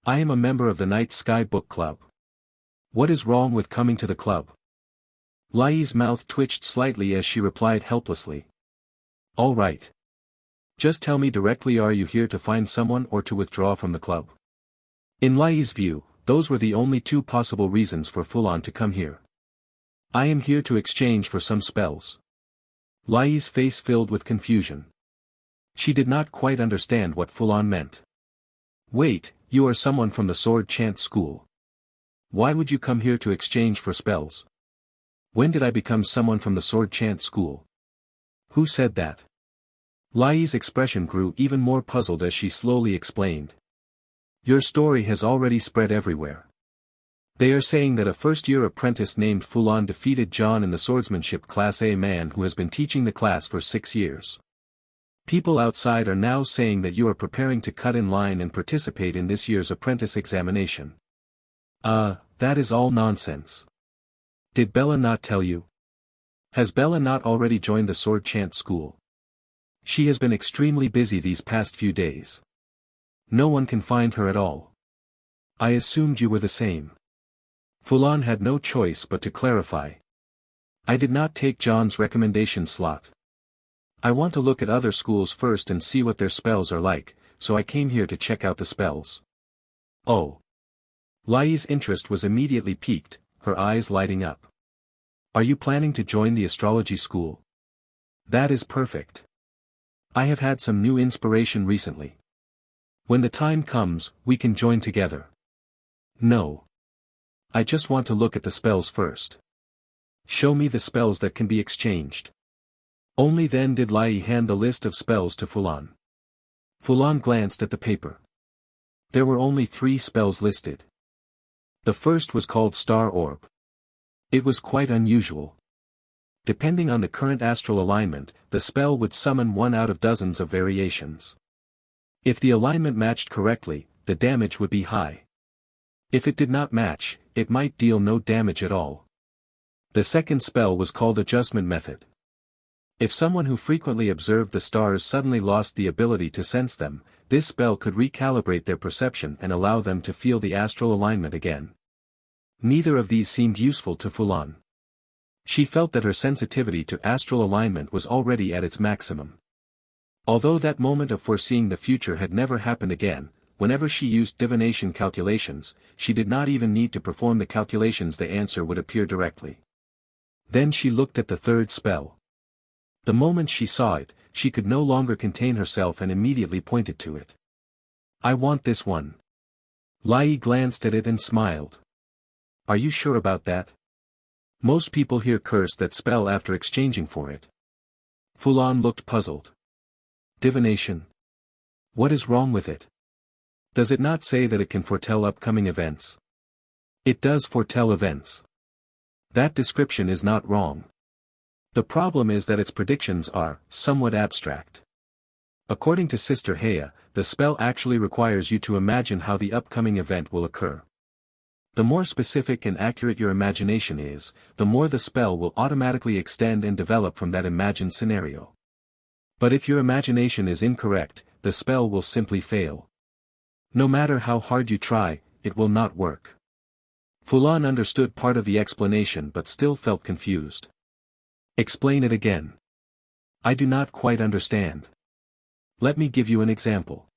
"I am a member of the Night Sky Book Club. What is wrong with coming to the club?" Lai's mouth twitched slightly as she replied helplessly. "All right. Just tell me directly, are you here to find someone or to withdraw from the club?" In Lai's view, those were the only two possible reasons for Fulan to come here. "I am here to exchange for some spells." Lai's face filled with confusion. She did not quite understand what Fulan meant. "Wait, you are someone from the sword chant school. Why would you come here to exchange for spells? When did I become someone from the sword chant school? Who said that?" Lai's expression grew even more puzzled as she slowly explained. "Your story has already spread everywhere. They are saying that a first-year apprentice named Fulan defeated John in the Swordsmanship Class A, man who has been teaching the class for 6 years. People outside are now saying that you are preparing to cut in line and participate in this year's apprentice examination." That is all nonsense. Did Bella not tell you? Has Bella not already joined the sword chant school? She has been extremely busy these past few days. No one can find her at all. I assumed you were the same. Fulan had no choice but to clarify. "I did not take John's recommendation slot. I want to look at other schools first and see what their spells are like, so I came here to check out the spells." "Oh." Lai's interest was immediately piqued, her eyes lighting up. "Are you planning to join the astrology school? That is perfect. I have had some new inspiration recently. When the time comes, we can join together." "No. I just want to look at the spells first. Show me the spells that can be exchanged." Only then did Lai hand the list of spells to Fulan. Fulan glanced at the paper. There were only 3 spells listed. The first was called Star Orb. It was quite unusual. Depending on the current astral alignment, the spell would summon one out of dozens of variations. If the alignment matched correctly, the damage would be high. If it did not match, it might deal no damage at all. The second spell was called Adjustment Method. If someone who frequently observed the stars suddenly lost the ability to sense them, this spell could recalibrate their perception and allow them to feel the astral alignment again. Neither of these seemed useful to Fulan. She felt that her sensitivity to astral alignment was already at its maximum. Although that moment of foreseeing the future had never happened again, whenever she used divination calculations, she did not even need to perform the calculations, the answer would appear directly. Then she looked at the third spell. The moment she saw it, she could no longer contain herself and immediately pointed to it. "I want this one." Lai glanced at it and smiled. "Are you sure about that? Most people here curse that spell after exchanging for it." Fulan looked puzzled. "Divination? What is wrong with it? Does it not say that it can foretell upcoming events?" "It does foretell events. That description is not wrong. The problem is that its predictions are somewhat abstract. According to Sister Heya, the spell actually requires you to imagine how the upcoming event will occur. The more specific and accurate your imagination is, the more the spell will automatically extend and develop from that imagined scenario. But if your imagination is incorrect, the spell will simply fail. No matter how hard you try, it will not work." Fulan understood part of the explanation but still felt confused. "Explain it again. I do not quite understand. Let me give you an example.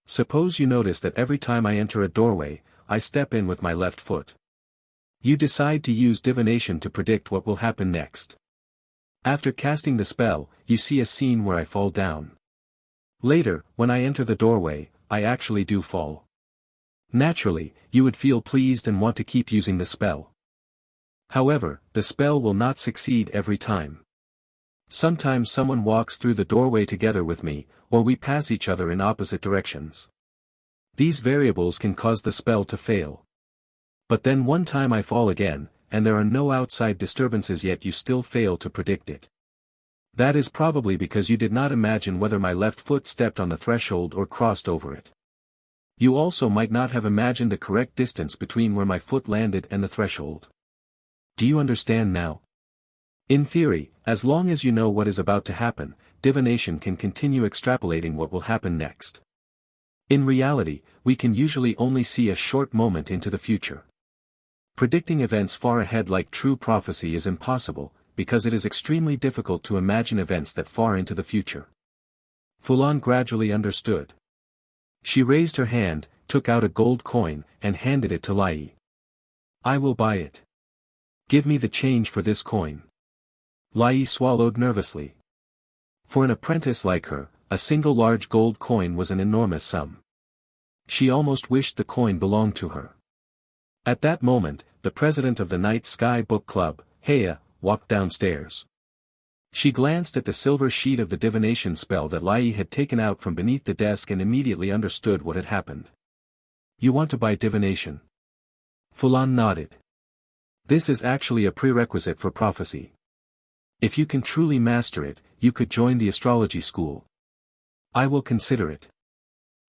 Suppose you notice that every time I enter a doorway, I step in with my left foot. You decide to use divination to predict what will happen next. After casting the spell, you see a scene where I fall down. Later, when I enter the doorway, I actually do fall. Naturally, you would feel pleased and want to keep using the spell. However, the spell will not succeed every time. Sometimes someone walks through the doorway together with me, or we pass each other in opposite directions. These variables can cause the spell to fail. But then one time I fall again, and there are no outside disturbances yet you still fail to predict it. That is probably because you did not imagine whether my left foot stepped on the threshold or crossed over it. You also might not have imagined the correct distance between where my foot landed and the threshold. Do you understand now? In theory, as long as you know what is about to happen, divination can continue extrapolating what will happen next. In reality, we can usually only see a short moment into the future. Predicting events far ahead like true prophecy is impossible, because it is extremely difficult to imagine events that far into the future. Fulan gradually understood. She raised her hand, took out a gold coin, and handed it to Lai. I will buy it. Give me the change for this coin. Lai swallowed nervously. For an apprentice like her, a single large gold coin was an enormous sum. She almost wished the coin belonged to her. At that moment, the president of the Night Sky Book Club, Hea, walked downstairs. She glanced at the silver sheet of the divination spell that Lai had taken out from beneath the desk and immediately understood what had happened. You want to buy divination? Fulan nodded. This is actually a prerequisite for prophecy. If you can truly master it, you could join the astrology school. I will consider it.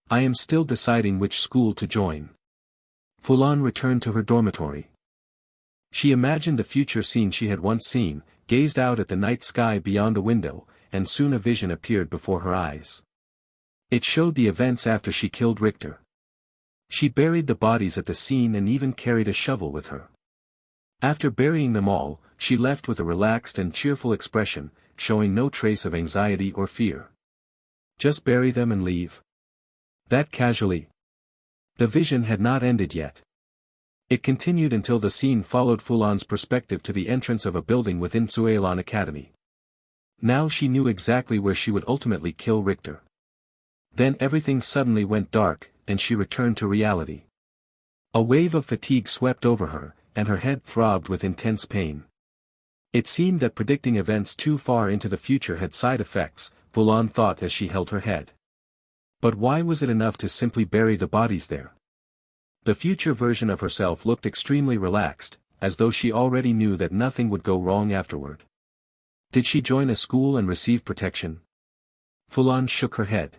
I am still deciding which school to join. Fulan returned to her dormitory. She imagined the future scene she had once seen, gazed out at the night sky beyond the window, and soon a vision appeared before her eyes. It showed the events after she killed Rtor. She buried the bodies at the scene and even carried a shovel with her. After burying them all, she left with a relaxed and cheerful expression, showing no trace of anxiety or fear. Just bury them and leave? That casually? The vision had not ended yet. It continued until the scene followed Fulan's perspective to the entrance of a building within Cuilan Academy. Now she knew exactly where she would ultimately kill Rtor. Then everything suddenly went dark, and she returned to reality. A wave of fatigue swept over her, and her head throbbed with intense pain. It seemed that predicting events too far into the future had side effects, Fulan thought as she held her head. But why was it enough to simply bury the bodies there? The future version of herself looked extremely relaxed, as though she already knew that nothing would go wrong afterward. Did she join a school and receive protection? Fulan shook her head.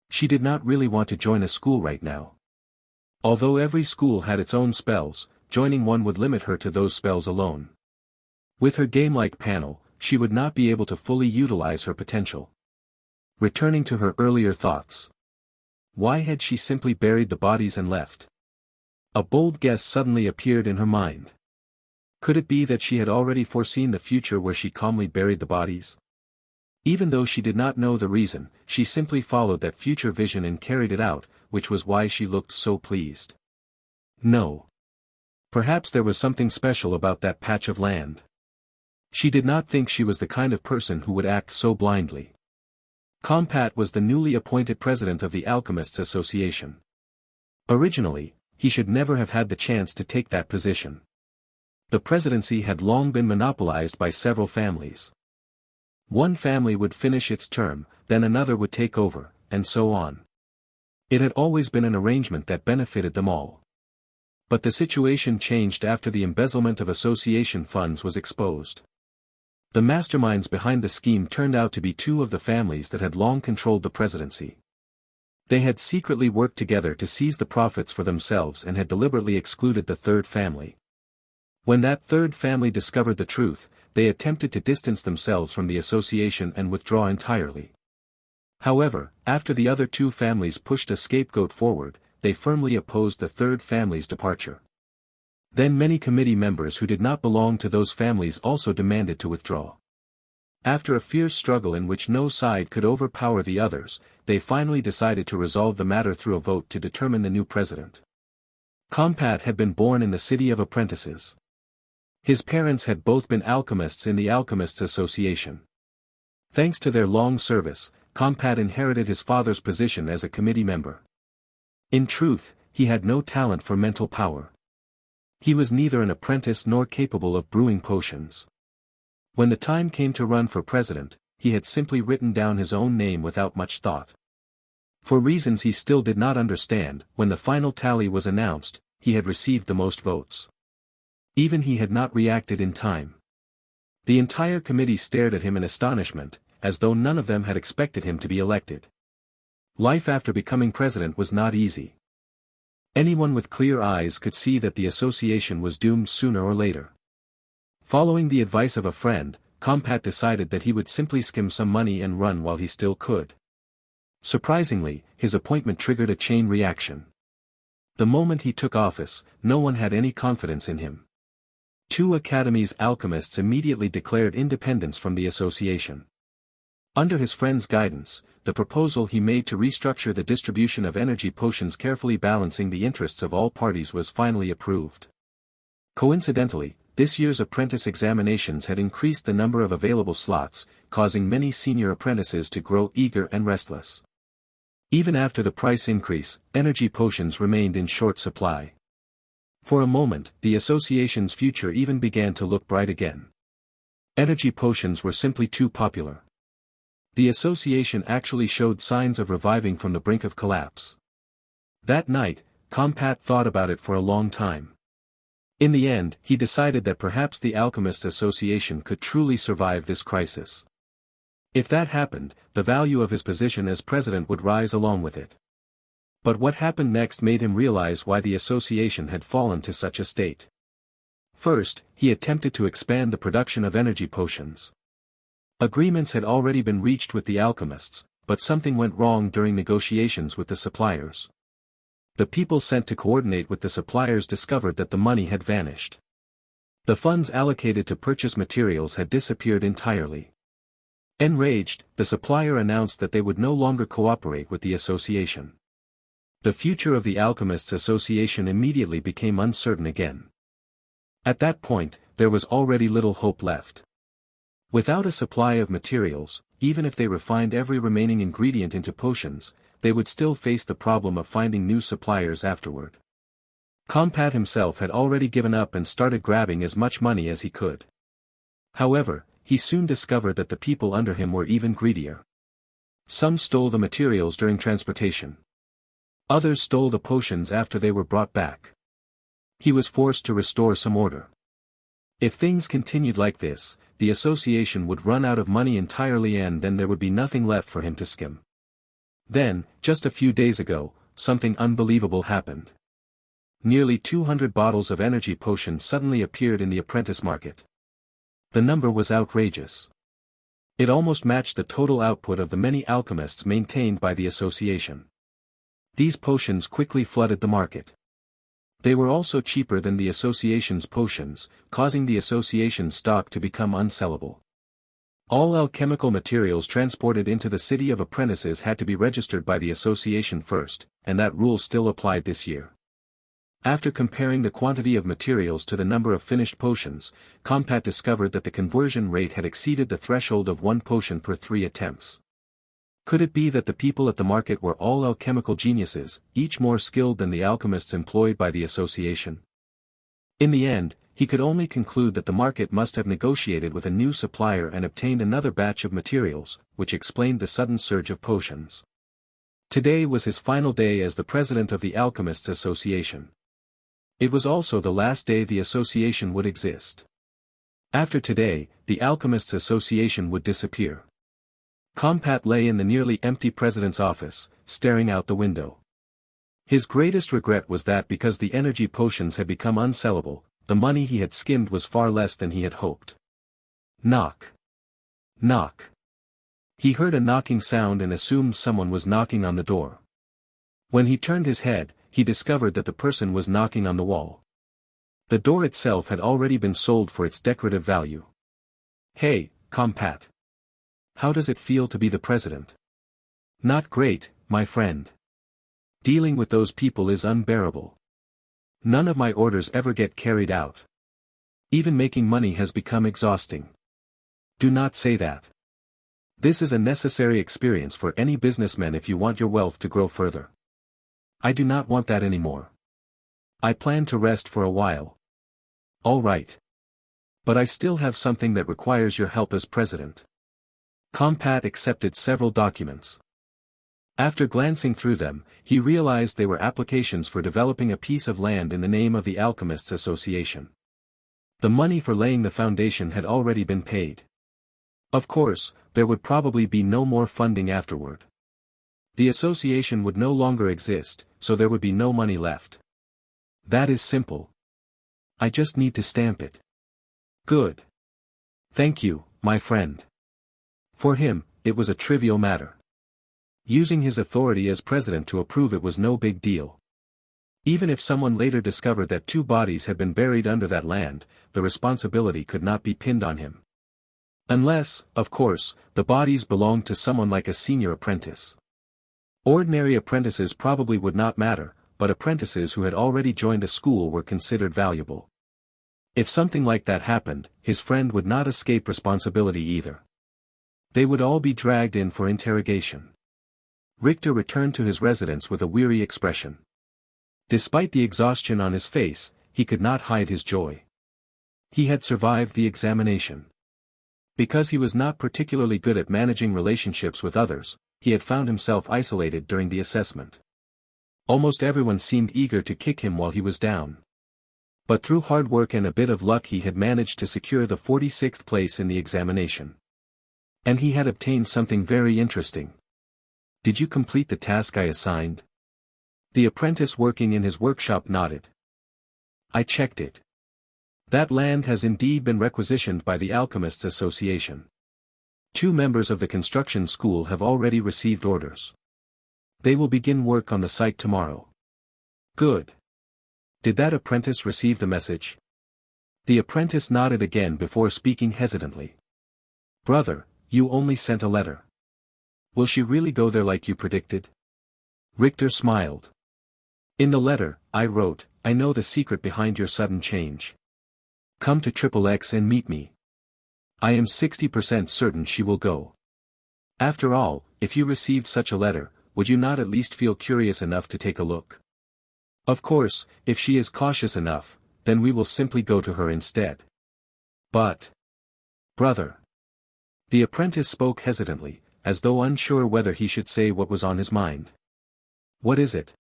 She did not really want to join a school right now. Although every school had its own spells, joining one would limit her to those spells alone. With her game-like panel, she would not be able to fully utilize her potential. Returning to her earlier thoughts. Why had she simply buried the bodies and left? A bold guess suddenly appeared in her mind. Could it be that she had already foreseen the future where she calmly buried the bodies? Even though she did not know the reason, she simply followed that future vision and carried it out, which was why she looked so pleased. No. Perhaps there was something special about that patch of land. She did not think she was the kind of person who would act so blindly. Compat was the newly appointed president of the Alchemists Association. Originally, he should never have had the chance to take that position. The presidency had long been monopolized by several families. One family would finish its term, then another would take over, and so on. It had always been an arrangement that benefited them all. But the situation changed after the embezzlement of association funds was exposed. The masterminds behind the scheme turned out to be two of the families that had long controlled the presidency. They had secretly worked together to seize the profits for themselves and had deliberately excluded the third family. When that third family discovered the truth, they attempted to distance themselves from the association and withdraw entirely. However, after the other two families pushed a scapegoat forward, they firmly opposed the third family's departure. Then many committee members who did not belong to those families also demanded to withdraw. After a fierce struggle in which no side could overpower the others, they finally decided to resolve the matter through a vote to determine the new president. Compat had been born in the city of apprentices. His parents had both been alchemists in the Alchemists Association. Thanks to their long service, Compat inherited his father's position as a committee member. In truth, he had no talent for mental power. He was neither an apprentice nor capable of brewing potions. When the time came to run for president, he had simply written down his own name without much thought. For reasons he still did not understand, when the final tally was announced, he had received the most votes. Even he had not reacted in time. The entire committee stared at him in astonishment, as though none of them had expected him to be elected. Life after becoming president was not easy. Anyone with clear eyes could see that the association was doomed sooner or later. Following the advice of a friend, Compat decided that he would simply skim some money and run while he still could. Surprisingly, his appointment triggered a chain reaction. The moment he took office, no one had any confidence in him. 2 Academy's alchemists immediately declared independence from the association. Under his friend's guidance, the proposal he made to restructure the distribution of energy potions carefully balancing the interests of all parties was finally approved. Coincidentally, this year's apprentice examinations had increased the number of available slots, causing many senior apprentices to grow eager and restless. Even after the price increase, energy potions remained in short supply. For a moment, the association's future even began to look bright again. Energy potions were simply too popular. The association actually showed signs of reviving from the brink of collapse. That night, Compat thought about it for a long time. In the end, he decided that perhaps the Alchemists Association could truly survive this crisis. If that happened, the value of his position as president would rise along with it. But what happened next made him realize why the association had fallen to such a state. First, he attempted to expand the production of energy potions. Agreements had already been reached with the alchemists, but something went wrong during negotiations with the suppliers. The people sent to coordinate with the suppliers discovered that the money had vanished. The funds allocated to purchase materials had disappeared entirely. Enraged, the supplier announced that they would no longer cooperate with the association. The future of the Alchemists Association immediately became uncertain again. At that point, there was already little hope left. Without a supply of materials, even if they refined every remaining ingredient into potions, they would still face the problem of finding new suppliers afterward. Compat himself had already given up and started grabbing as much money as he could. However, he soon discovered that the people under him were even greedier. Some stole the materials during transportation. Others stole the potions after they were brought back. He was forced to restore some order. If things continued like this, the association would run out of money entirely and then there would be nothing left for him to skim. Then, just a few days ago, something unbelievable happened. Nearly 200 bottles of energy potions suddenly appeared in the apprentice market. The number was outrageous. It almost matched the total output of the many alchemists maintained by the association. These potions quickly flooded the market. They were also cheaper than the association's potions, causing the association's stock to become unsellable. All alchemical materials transported into the city of apprentices had to be registered by the association first, and that rule still applied this year. After comparing the quantity of materials to the number of finished potions, Compat discovered that the conversion rate had exceeded the threshold of 1 potion per 3 attempts. Could it be that the people at the market were all alchemical geniuses, each more skilled than the alchemists employed by the association? In the end, he could only conclude that the market must have negotiated with a new supplier and obtained another batch of materials, which explained the sudden surge of potions. Today was his final day as the president of the Alchemists Association. It was also the last day the association would exist. After today, the Alchemists Association would disappear. Compat lay in the nearly empty president's office, staring out the window. His greatest regret was that because the energy potions had become unsellable, the money he had skimmed was far less than he had hoped. Knock. Knock. He heard a knocking sound and assumed someone was knocking on the door. When he turned his head, he discovered that the person was knocking on the wall. The door itself had already been sold for its decorative value. Hey, Compat. How does it feel to be the president? Not great, my friend. Dealing with those people is unbearable. None of my orders ever get carried out. Even making money has become exhausting. Do not say that. This is a necessary experience for any businessman if you want your wealth to grow further. I do not want that anymore. I plan to rest for a while. All right. But I still have something that requires your help as president. Compat accepted several documents. After glancing through them, he realized they were applications for developing a piece of land in the name of the Alchemists Association. The money for laying the foundation had already been paid. Of course, there would probably be no more funding afterward. The association would no longer exist, so there would be no money left. That is simple. I just need to stamp it. Good. Thank you, my friend. For him, it was a trivial matter. Using his authority as president to approve it was no big deal. Even if someone later discovered that 2 bodies had been buried under that land, the responsibility could not be pinned on him. Unless, of course, the bodies belonged to someone like a senior apprentice. Ordinary apprentices probably would not matter, but apprentices who had already joined a school were considered valuable. If something like that happened, his friend would not escape responsibility either. They would all be dragged in for interrogation. Rtor returned to his residence with a weary expression. Despite the exhaustion on his face, he could not hide his joy. He had survived the examination. Because he was not particularly good at managing relationships with others, he had found himself isolated during the assessment. Almost everyone seemed eager to kick him while he was down. But through hard work and a bit of luck he had managed to secure the 46th place in the examination. And he had obtained something very interesting. Did you complete the task I assigned? The apprentice working in his workshop nodded. I checked it. That land has indeed been requisitioned by the Alchemists Association. 2 members of the construction school have already received orders. They will begin work on the site tomorrow. Good. Did that apprentice receive the message? The apprentice nodded again before speaking hesitantly. Brother, you only sent a letter. Will she really go there like you predicted? Rtor smiled. In the letter, I wrote, I know the secret behind your sudden change. Come to XXX and meet me. I am 60% certain she will go. After all, if you received such a letter, would you not at least feel curious enough to take a look? Of course, if she is cautious enough, then we will simply go to her instead. But... Brother. The apprentice spoke hesitantly, as though unsure whether he should say what was on his mind. What is it?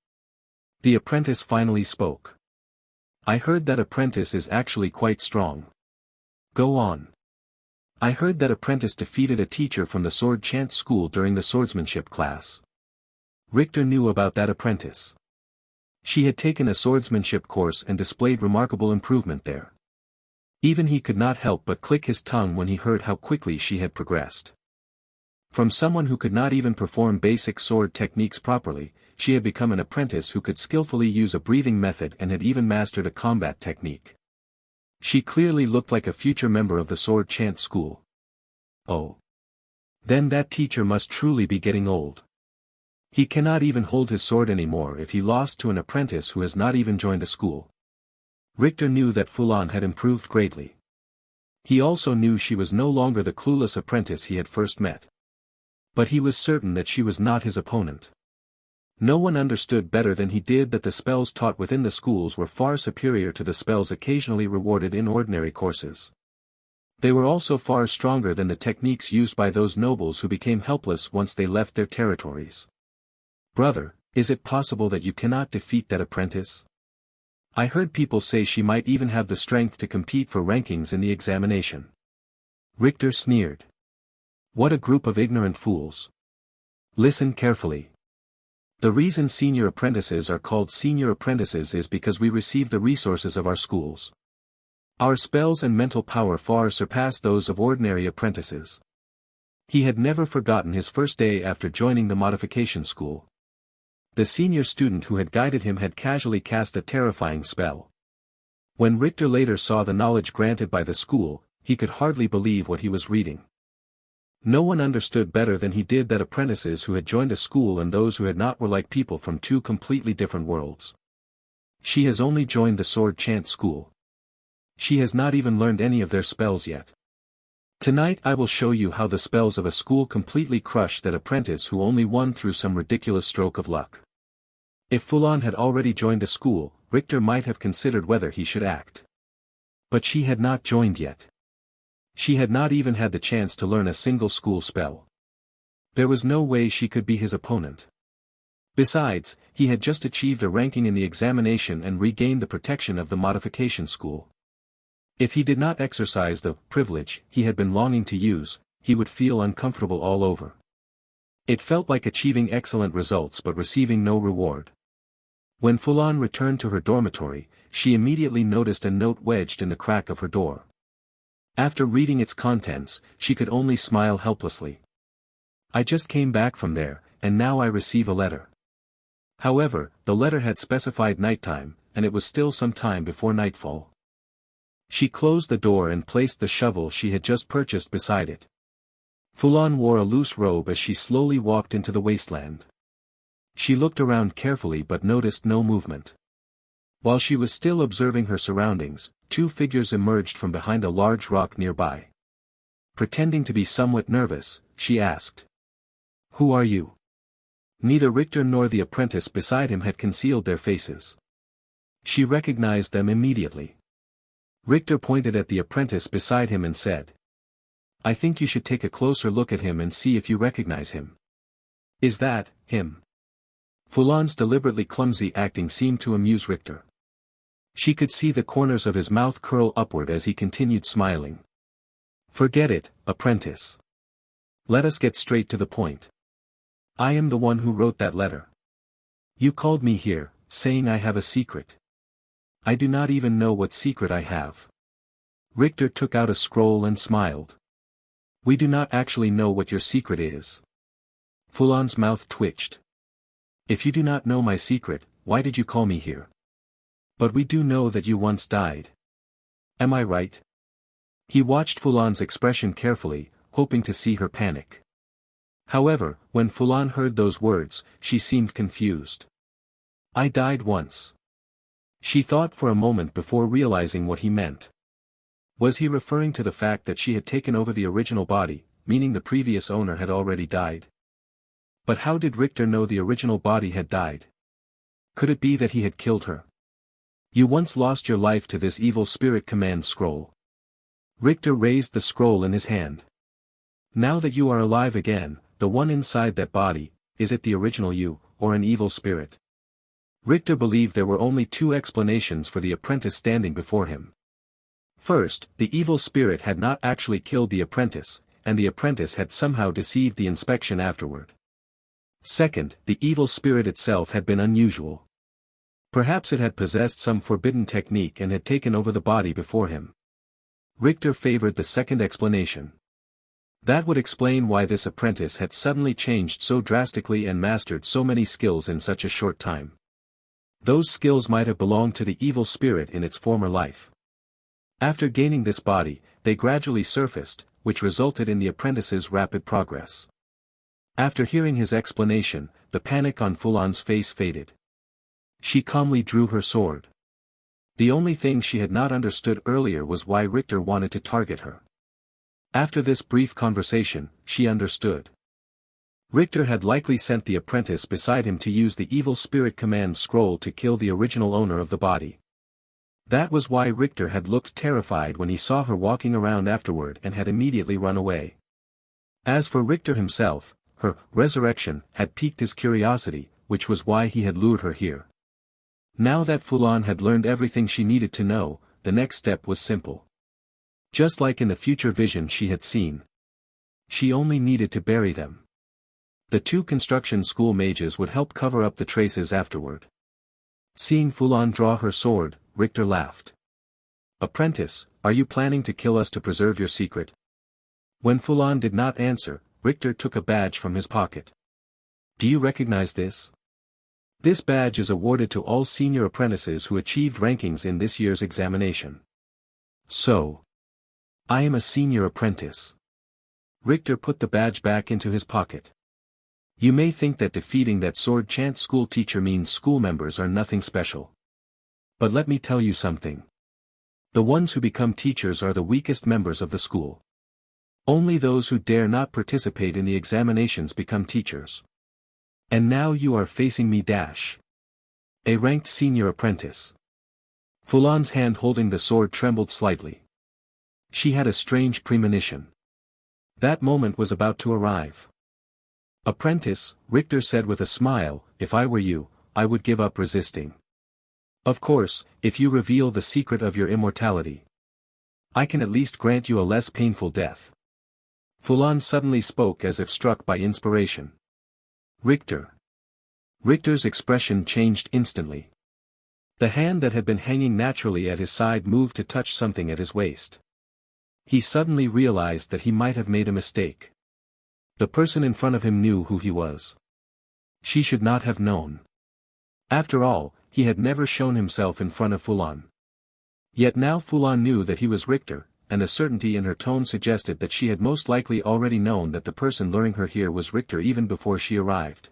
The apprentice finally spoke. I heard that apprentice is actually quite strong. Go on. I heard that apprentice defeated a teacher from the sword chant school during the swordsmanship class. Rtor knew about that apprentice. She had taken a swordsmanship course and displayed remarkable improvement there. Even he could not help but click his tongue when he heard how quickly she had progressed. From someone who could not even perform basic sword techniques properly, she had become an apprentice who could skillfully use a breathing method and had even mastered a combat technique. She clearly looked like a future member of the sword chant school. Oh. Then that teacher must truly be getting old. He cannot even hold his sword anymore if he lost to an apprentice who has not even joined a school. Rtor knew that Fulan had improved greatly. He also knew she was no longer the clueless apprentice he had first met. But he was certain that she was not his opponent. No one understood better than he did that the spells taught within the schools were far superior to the spells occasionally rewarded in ordinary courses. They were also far stronger than the techniques used by those nobles who became helpless once they left their territories. Brother, is it possible that you cannot defeat that apprentice? I heard people say she might even have the strength to compete for rankings in the examination. Rtor sneered. What a group of ignorant fools. Listen carefully. The reason senior apprentices are called senior apprentices is because we receive the resources of our schools. Our spells and mental power far surpass those of ordinary apprentices. He had never forgotten his first day after joining the modification school. The senior student who had guided him had casually cast a terrifying spell. When Rtor later saw the knowledge granted by the school, he could hardly believe what he was reading. No one understood better than he did that apprentices who had joined a school and those who had not were like people from 2 completely different worlds. She has only joined the sword chant school. She has not even learned any of their spells yet. Tonight I will show you how the spells of a school completely crush that apprentice who only won through some ridiculous stroke of luck. If Fulan had already joined a school, Rtor might have considered whether he should act. But she had not joined yet. She had not even had the chance to learn a single school spell. There was no way she could be his opponent. Besides, he had just achieved a ranking in the examination and regained the protection of the modification school. If he did not exercise the privilege he had been longing to use, he would feel uncomfortable all over. It felt like achieving excellent results but receiving no reward. When Fulan returned to her dormitory, she immediately noticed a note wedged in the crack of her door. After reading its contents, she could only smile helplessly. I just came back from there, and now I receive a letter. However, the letter had specified nighttime, and it was still some time before nightfall. She closed the door and placed the shovel she had just purchased beside it. Fulan wore a loose robe as she slowly walked into the wasteland. She looked around carefully but noticed no movement. While she was still observing her surroundings, two figures emerged from behind a large rock nearby. Pretending to be somewhat nervous, she asked, "Who are you?" Neither Rtor nor the apprentice beside him had concealed their faces. She recognized them immediately. Rtor pointed at the apprentice beside him and said, "I think you should take a closer look at him and see if you recognize him." "Is that him?" Fulan's deliberately clumsy acting seemed to amuse Rtor. She could see the corners of his mouth curl upward as he continued smiling. "Forget it, apprentice. Let us get straight to the point. I am the one who wrote that letter. You called me here, saying I have a secret. I do not even know what secret I have." Rtor took out a scroll and smiled. "We do not actually know what your secret is." Fulan's mouth twitched. "If you do not know my secret, why did you call me here? But we do know that you once died. Am I right?" He watched Fulan's expression carefully, hoping to see her panic. However, when Fulan heard those words, she seemed confused. "I died once." She thought for a moment before realizing what he meant. Was he referring to the fact that she had taken over the original body, meaning the previous owner had already died? But how did Rtor know the original body had died? Could it be that he had killed her? "You once lost your life to this evil spirit command scroll." Rtor raised the scroll in his hand. "Now that you are alive again, the one inside that body, is it the original you, or an evil spirit?" Rtor believed there were only two explanations for the apprentice standing before him. First, the evil spirit had not actually killed the apprentice, and the apprentice had somehow deceived the inspection afterward. Second, the evil spirit itself had been unusual. Perhaps it had possessed some forbidden technique and had taken over the body before him. Rtor favored the second explanation. That would explain why this apprentice had suddenly changed so drastically and mastered so many skills in such a short time. Those skills might have belonged to the evil spirit in its former life. After gaining this body, they gradually surfaced, which resulted in the apprentice's rapid progress. After hearing his explanation, the panic on Fulan's face faded. She calmly drew her sword. The only thing she had not understood earlier was why Rtor wanted to target her. After this brief conversation, she understood. Rtor had likely sent the apprentice beside him to use the evil spirit command scroll to kill the original owner of the body. That was why Rtor had looked terrified when he saw her walking around afterward and had immediately run away. As for Rtor himself, her resurrection had piqued his curiosity, which was why he had lured her here. Now that Fulan had learned everything she needed to know, the next step was simple. Just like in the future vision she had seen. She only needed to bury them. The two construction school mages would help cover up the traces afterward. Seeing Fulan draw her sword, Rtor laughed. "Apprentice, are you planning to kill us to preserve your secret?" When Fulan did not answer, Rtor took a badge from his pocket. "Do you recognize this? This badge is awarded to all senior apprentices who achieved rankings in this year's examination. So, I am a senior apprentice." Rtor put the badge back into his pocket. "You may think that defeating that sword chant school teacher means school members are nothing special. But let me tell you something. The ones who become teachers are the weakest members of the school. Only those who dare not participate in the examinations become teachers. And now you are facing me. A ranked senior apprentice. Fulan's hand holding the sword trembled slightly. She had a strange premonition. That moment was about to arrive. Apprentice, Rtor said with a smile, if I were you, I would give up resisting. Of course, if you reveal the secret of your immortality, I can at least grant you a less painful death. Fulan suddenly spoke as if struck by inspiration. Rtor. Rtor's expression changed instantly. The hand that had been hanging naturally at his side moved to touch something at his waist. He suddenly realized that he might have made a mistake. The person in front of him knew who he was. She should not have known. After all, he had never shown himself in front of Fulan. Yet now Fulan knew that he was Rtor, and the certainty in her tone suggested that she had most likely already known that the person luring her here was Rtor even before she arrived.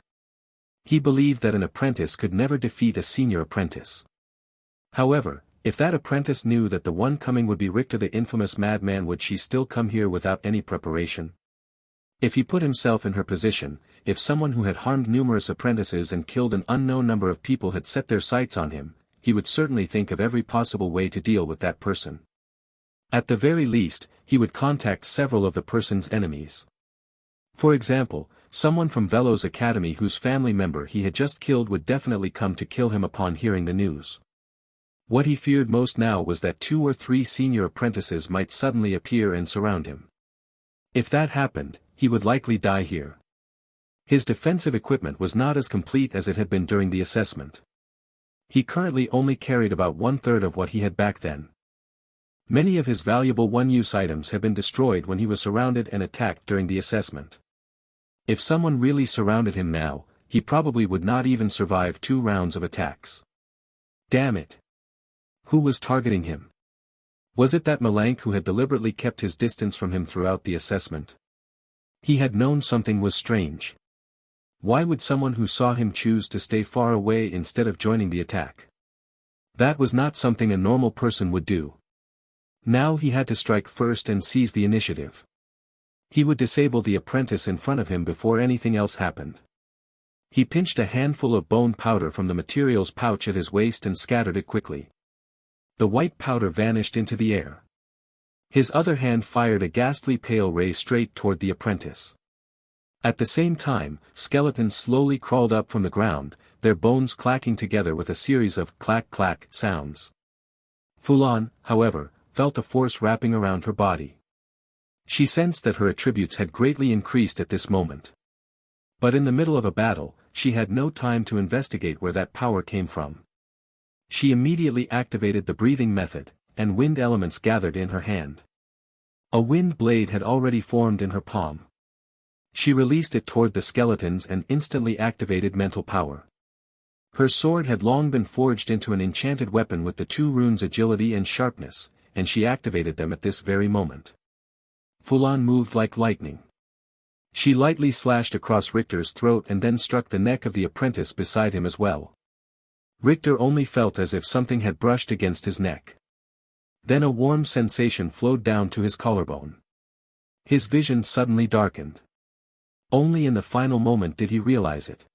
He believed that an apprentice could never defeat a senior apprentice. However, if that apprentice knew that the one coming would be Rtor the infamous madman, would she still come here without any preparation? If he put himself in her position, if someone who had harmed numerous apprentices and killed an unknown number of people had set their sights on him, he would certainly think of every possible way to deal with that person. At the very least, he would contact several of the person's enemies. For example, someone from Velo's academy whose family member he had just killed would definitely come to kill him upon hearing the news. What he feared most now was that 2 or 3 senior apprentices might suddenly appear and surround him. If that happened, he would likely die here. His defensive equipment was not as complete as it had been during the assessment. He currently only carried about 1/3 of what he had back then. Many of his valuable one-use items had been destroyed when he was surrounded and attacked during the assessment. If someone really surrounded him now, he probably would not even survive 2 rounds of attacks. Damn it! Who was targeting him? Was it that Malank who had deliberately kept his distance from him throughout the assessment? He had known something was strange. Why would someone who saw him choose to stay far away instead of joining the attack? That was not something a normal person would do. Now he had to strike first and seize the initiative. He would disable the apprentice in front of him before anything else happened. He pinched a handful of bone powder from the materials pouch at his waist and scattered it quickly. The white powder vanished into the air. His other hand fired a ghastly pale ray straight toward the apprentice. At the same time, skeletons slowly crawled up from the ground, their bones clacking together with a series of clack-clack sounds. Fulan, however, felt a force wrapping around her body. She sensed that her attributes had greatly increased at this moment. But in the middle of a battle, she had no time to investigate where that power came from. She immediately activated the breathing method, and wind elements gathered in her hand. A wind blade had already formed in her palm. She released it toward the skeletons and instantly activated mental power. Her sword had long been forged into an enchanted weapon with the 2 runes agility and sharpness, and she activated them at this very moment. Fulan moved like lightning. She lightly slashed across Rtor's throat and then struck the neck of the apprentice beside him as well. Rtor only felt as if something had brushed against his neck. Then a warm sensation flowed down to his collarbone. His vision suddenly darkened. Only in the final moment did he realize it.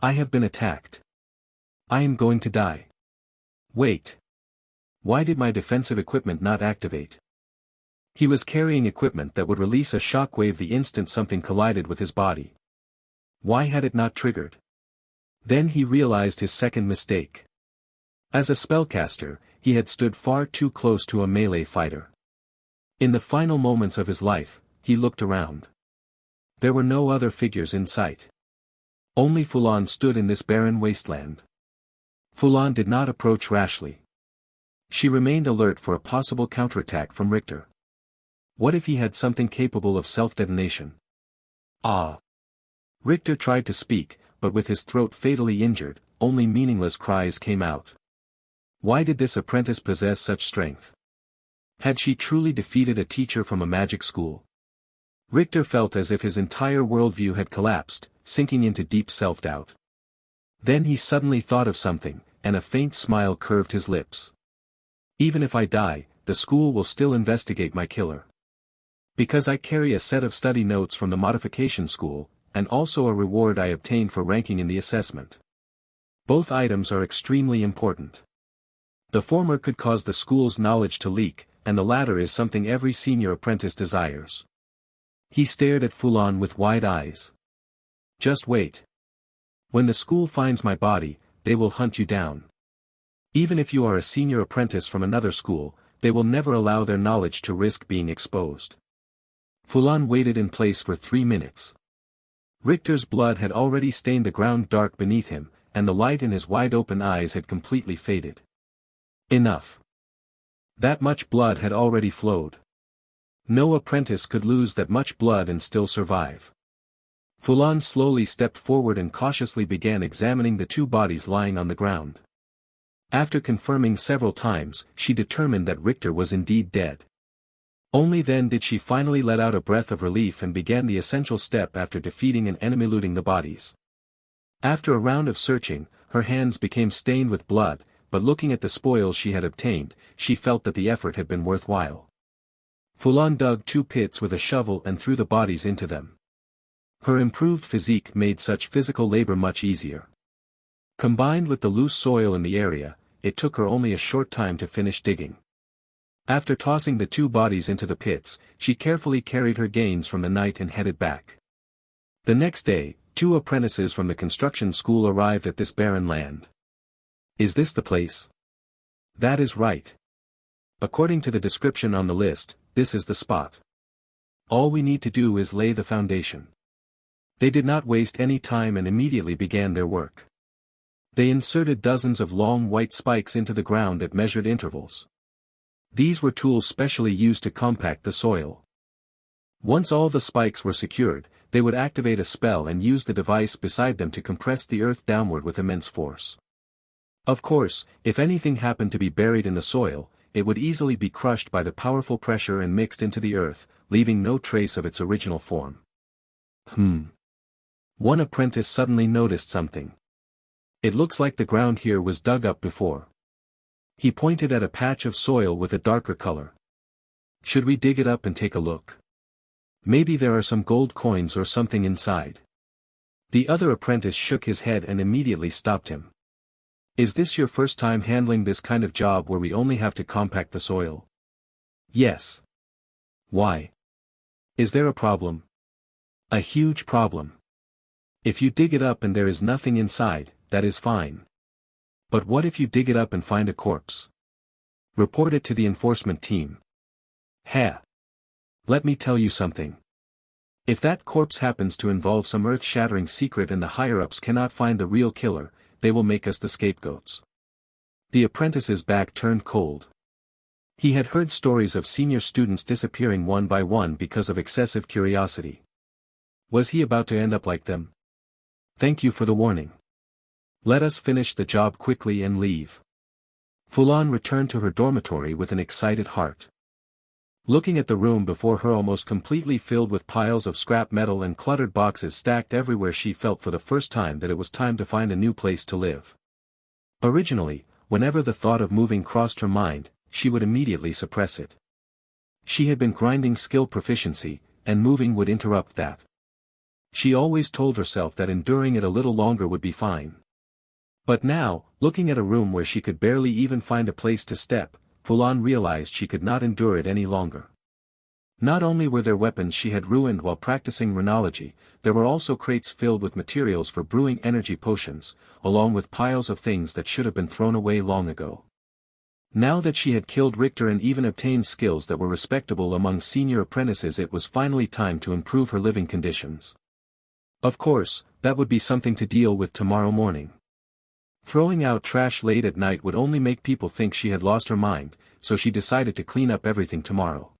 I have been attacked. I am going to die. Wait. Why did my defensive equipment not activate? He was carrying equipment that would release a shockwave the instant something collided with his body. Why had it not triggered? Then he realized his second mistake. As a spellcaster, he had stood far too close to a melee fighter. In the final moments of his life, he looked around. There were no other figures in sight. Only Fulan stood in this barren wasteland. Fulan did not approach rashly. She remained alert for a possible counterattack from Rtor. What if he had something capable of self-detonation? Ah! Rtor tried to speak, but with his throat fatally injured, only meaningless cries came out. Why did this apprentice possess such strength? Had she truly defeated a teacher from a magic school? Rtor felt as if his entire worldview had collapsed, sinking into deep self-doubt. Then he suddenly thought of something, and a faint smile curved his lips. Even if I die, the school will still investigate my killer. Because I carry a set of study notes from the modification school, and also a reward I obtained for ranking in the assessment. Both items are extremely important. The former could cause the school's knowledge to leak, and the latter is something every senior apprentice desires. He stared at Fulan with wide eyes. Just wait. When the school finds my body, they will hunt you down. Even if you are a senior apprentice from another school, they will never allow their knowledge to risk being exposed. Fulan waited in place for 3 minutes. Richter's blood had already stained the ground dark beneath him, and the light in his wide-open eyes had completely faded. Enough. That much blood had already flowed. No apprentice could lose that much blood and still survive. Fulan slowly stepped forward and cautiously began examining the 2 bodies lying on the ground. After confirming several times, she determined that Rtor was indeed dead. Only then did she finally let out a breath of relief and began the essential step after defeating an enemy, looting the bodies. After a round of searching, her hands became stained with blood, but looking at the spoils she had obtained, she felt that the effort had been worthwhile. Fulan dug 2 pits with a shovel and threw the bodies into them. Her improved physique made such physical labor much easier. Combined with the loose soil in the area, it took her only a short time to finish digging. After tossing the 2 bodies into the pits, she carefully carried her gains from the night and headed back. The next day, 2 apprentices from the construction school arrived at this barren land. Is this the place? That is right. According to the description on the list, this is the spot. All we need to do is lay the foundation. They did not waste any time and immediately began their work. They inserted dozens of long white spikes into the ground at measured intervals. These were tools specially used to compact the soil. Once all the spikes were secured, they would activate a spell and use the device beside them to compress the earth downward with immense force. Of course, if anything happened to be buried in the soil, it would easily be crushed by the powerful pressure and mixed into the earth, leaving no trace of its original form. One apprentice suddenly noticed something. It looks like the ground here was dug up before. He pointed at a patch of soil with a darker color. Should we dig it up and take a look? Maybe there are some gold coins or something inside. The other apprentice shook his head and immediately stopped him. Is this your first time handling this kind of job where we only have to compact the soil? Yes. Why? Is there a problem? A huge problem. If you dig it up and there is nothing inside, that is fine. But what if you dig it up and find a corpse? Report it to the enforcement team. Let me tell you something. If that corpse happens to involve some earth-shattering secret and the higher-ups cannot find the real killer, they will make us the scapegoats. The apprentice's back turned cold. He had heard stories of senior students disappearing one by one because of excessive curiosity. Was he about to end up like them? Thank you for the warning. Let us finish the job quickly and leave. Fulan returned to her dormitory with an excited heart. Looking at the room before her almost completely filled with piles of scrap metal and cluttered boxes stacked everywhere, she felt for the first time that it was time to find a new place to live. Originally, whenever the thought of moving crossed her mind, she would immediately suppress it. She had been grinding skill proficiency, and moving would interrupt that. She always told herself that enduring it a little longer would be fine. But now, looking at a room where she could barely even find a place to step, Fulan realized she could not endure it any longer. Not only were there weapons she had ruined while practicing runology, there were also crates filled with materials for brewing energy potions, along with piles of things that should have been thrown away long ago. Now that she had killed Rtor and even obtained skills that were respectable among senior apprentices, it was finally time to improve her living conditions. Of course, that would be something to deal with tomorrow morning. Throwing out trash late at night would only make people think she had lost her mind, so she decided to clean up everything tomorrow.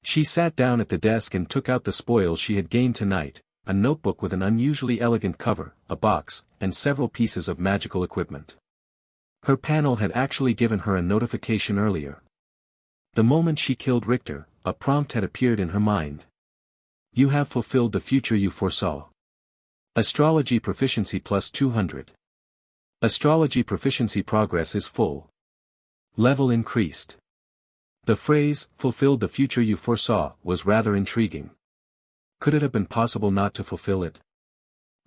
She sat down at the desk and took out the spoils she had gained tonight, a notebook with an unusually elegant cover, a box, and several pieces of magical equipment. Her panel had actually given her a notification earlier. The moment she killed Rtor, a prompt had appeared in her mind. You have fulfilled the future you foresaw. Astrology proficiency plus 200. Astrology proficiency progress is full. Level increased. The phrase, fulfilled the future you foresaw, was rather intriguing. Could it have been possible not to fulfill it?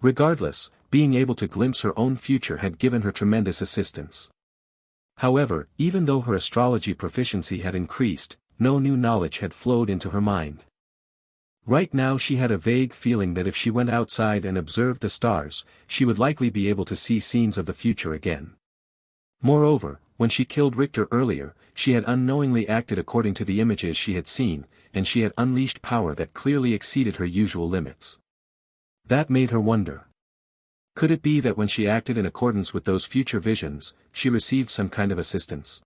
Regardless, being able to glimpse her own future had given her tremendous assistance. However, even though her astrology proficiency had increased, no new knowledge had flowed into her mind. Right now she had a vague feeling that if she went outside and observed the stars, she would likely be able to see scenes of the future again. Moreover, when she killed Rtor earlier, she had unknowingly acted according to the images she had seen, and she had unleashed power that clearly exceeded her usual limits. That made her wonder. Could it be that when she acted in accordance with those future visions, she received some kind of assistance?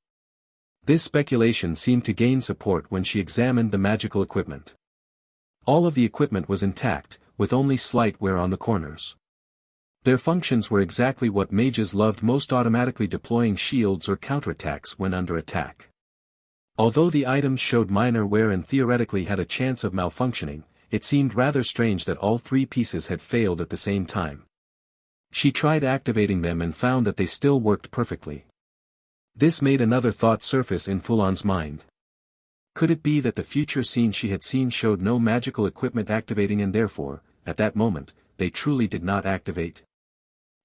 This speculation seemed to gain support when she examined the magical equipment. All of the equipment was intact, with only slight wear on the corners. Their functions were exactly what mages loved most, automatically deploying shields or counterattacks when under attack. Although the items showed minor wear and theoretically had a chance of malfunctioning, it seemed rather strange that all three pieces had failed at the same time. She tried activating them and found that they still worked perfectly. This made another thought surface in Fulan's mind. Could it be that the future scene she had seen showed no magical equipment activating, and therefore, at that moment, they truly did not activate?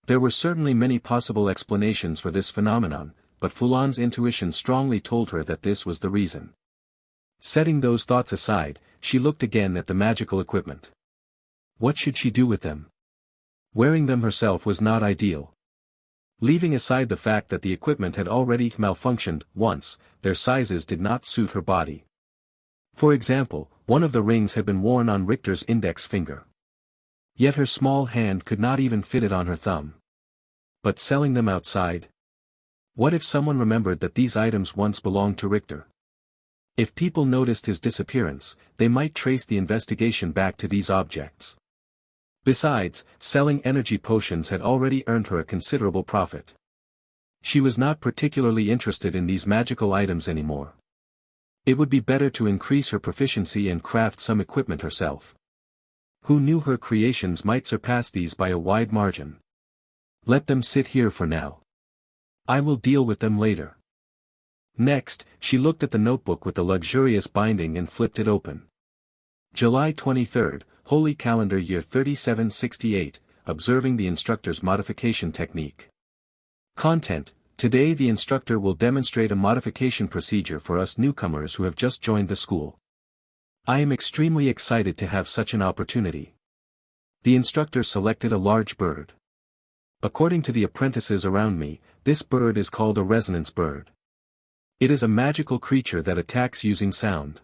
There were certainly many possible explanations for this phenomenon, but Fulan's intuition strongly told her that this was the reason. Setting those thoughts aside, she looked again at the magical equipment. What should she do with them? Wearing them herself was not ideal. Leaving aside the fact that the equipment had already malfunctioned once, their sizes did not suit her body. For example, one of the rings had been worn on Rtor's index finger. Yet her small hand could not even fit it on her thumb. But selling them outside? What if someone remembered that these items once belonged to Rtor? If people noticed his disappearance, they might trace the investigation back to these objects. Besides, selling energy potions had already earned her a considerable profit. She was not particularly interested in these magical items anymore. It would be better to increase her proficiency and craft some equipment herself. Who knew, her creations might surpass these by a wide margin. Let them sit here for now. I will deal with them later. Next, she looked at the notebook with the luxurious binding and flipped it open. July 23rd, Holy Calendar Year 3768, observing the instructor's modification technique. Content: today the instructor will demonstrate a modification procedure for us newcomers who have just joined the school. I am extremely excited to have such an opportunity. The instructor selected a large bird. According to the apprentices around me, this bird is called a resonance bird. It is a magical creature that attacks using sound.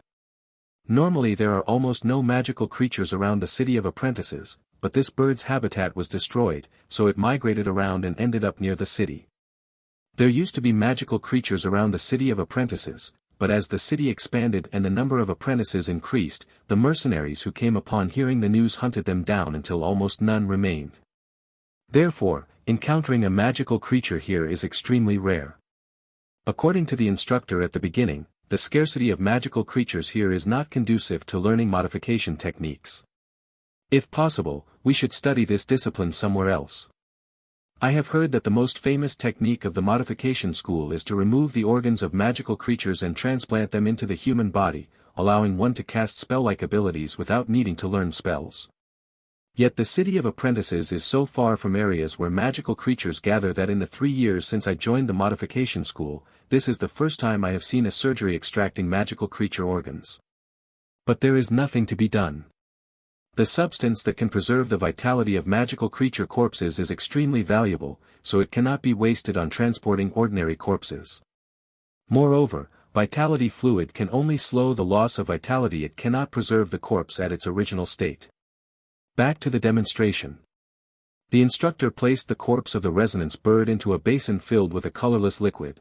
Normally there are almost no magical creatures around the city of apprentices, but this bird's habitat was destroyed, so it migrated around and ended up near the city. There used to be magical creatures around the city of apprentices, but as the city expanded and the number of apprentices increased, the mercenaries who came upon hearing the news hunted them down until almost none remained. Therefore, encountering a magical creature here is extremely rare. According to the instructor at the beginning, the scarcity of magical creatures here is not conducive to learning modification techniques. If possible, we should study this discipline somewhere else. I have heard that the most famous technique of the modification school is to remove the organs of magical creatures and transplant them into the human body, allowing one to cast spell-like abilities without needing to learn spells. Yet the city of apprentices is so far from areas where magical creatures gather that in the 3 years since I joined the modification school, this is the first time I have seen a surgery extracting magical creature organs. But there is nothing to be done. The substance that can preserve the vitality of magical creature corpses is extremely valuable, so it cannot be wasted on transporting ordinary corpses. Moreover, vitality fluid can only slow the loss of vitality, it cannot preserve the corpse at its original state. Back to the demonstration. The instructor placed the corpse of the resonance bird into a basin filled with a colorless liquid.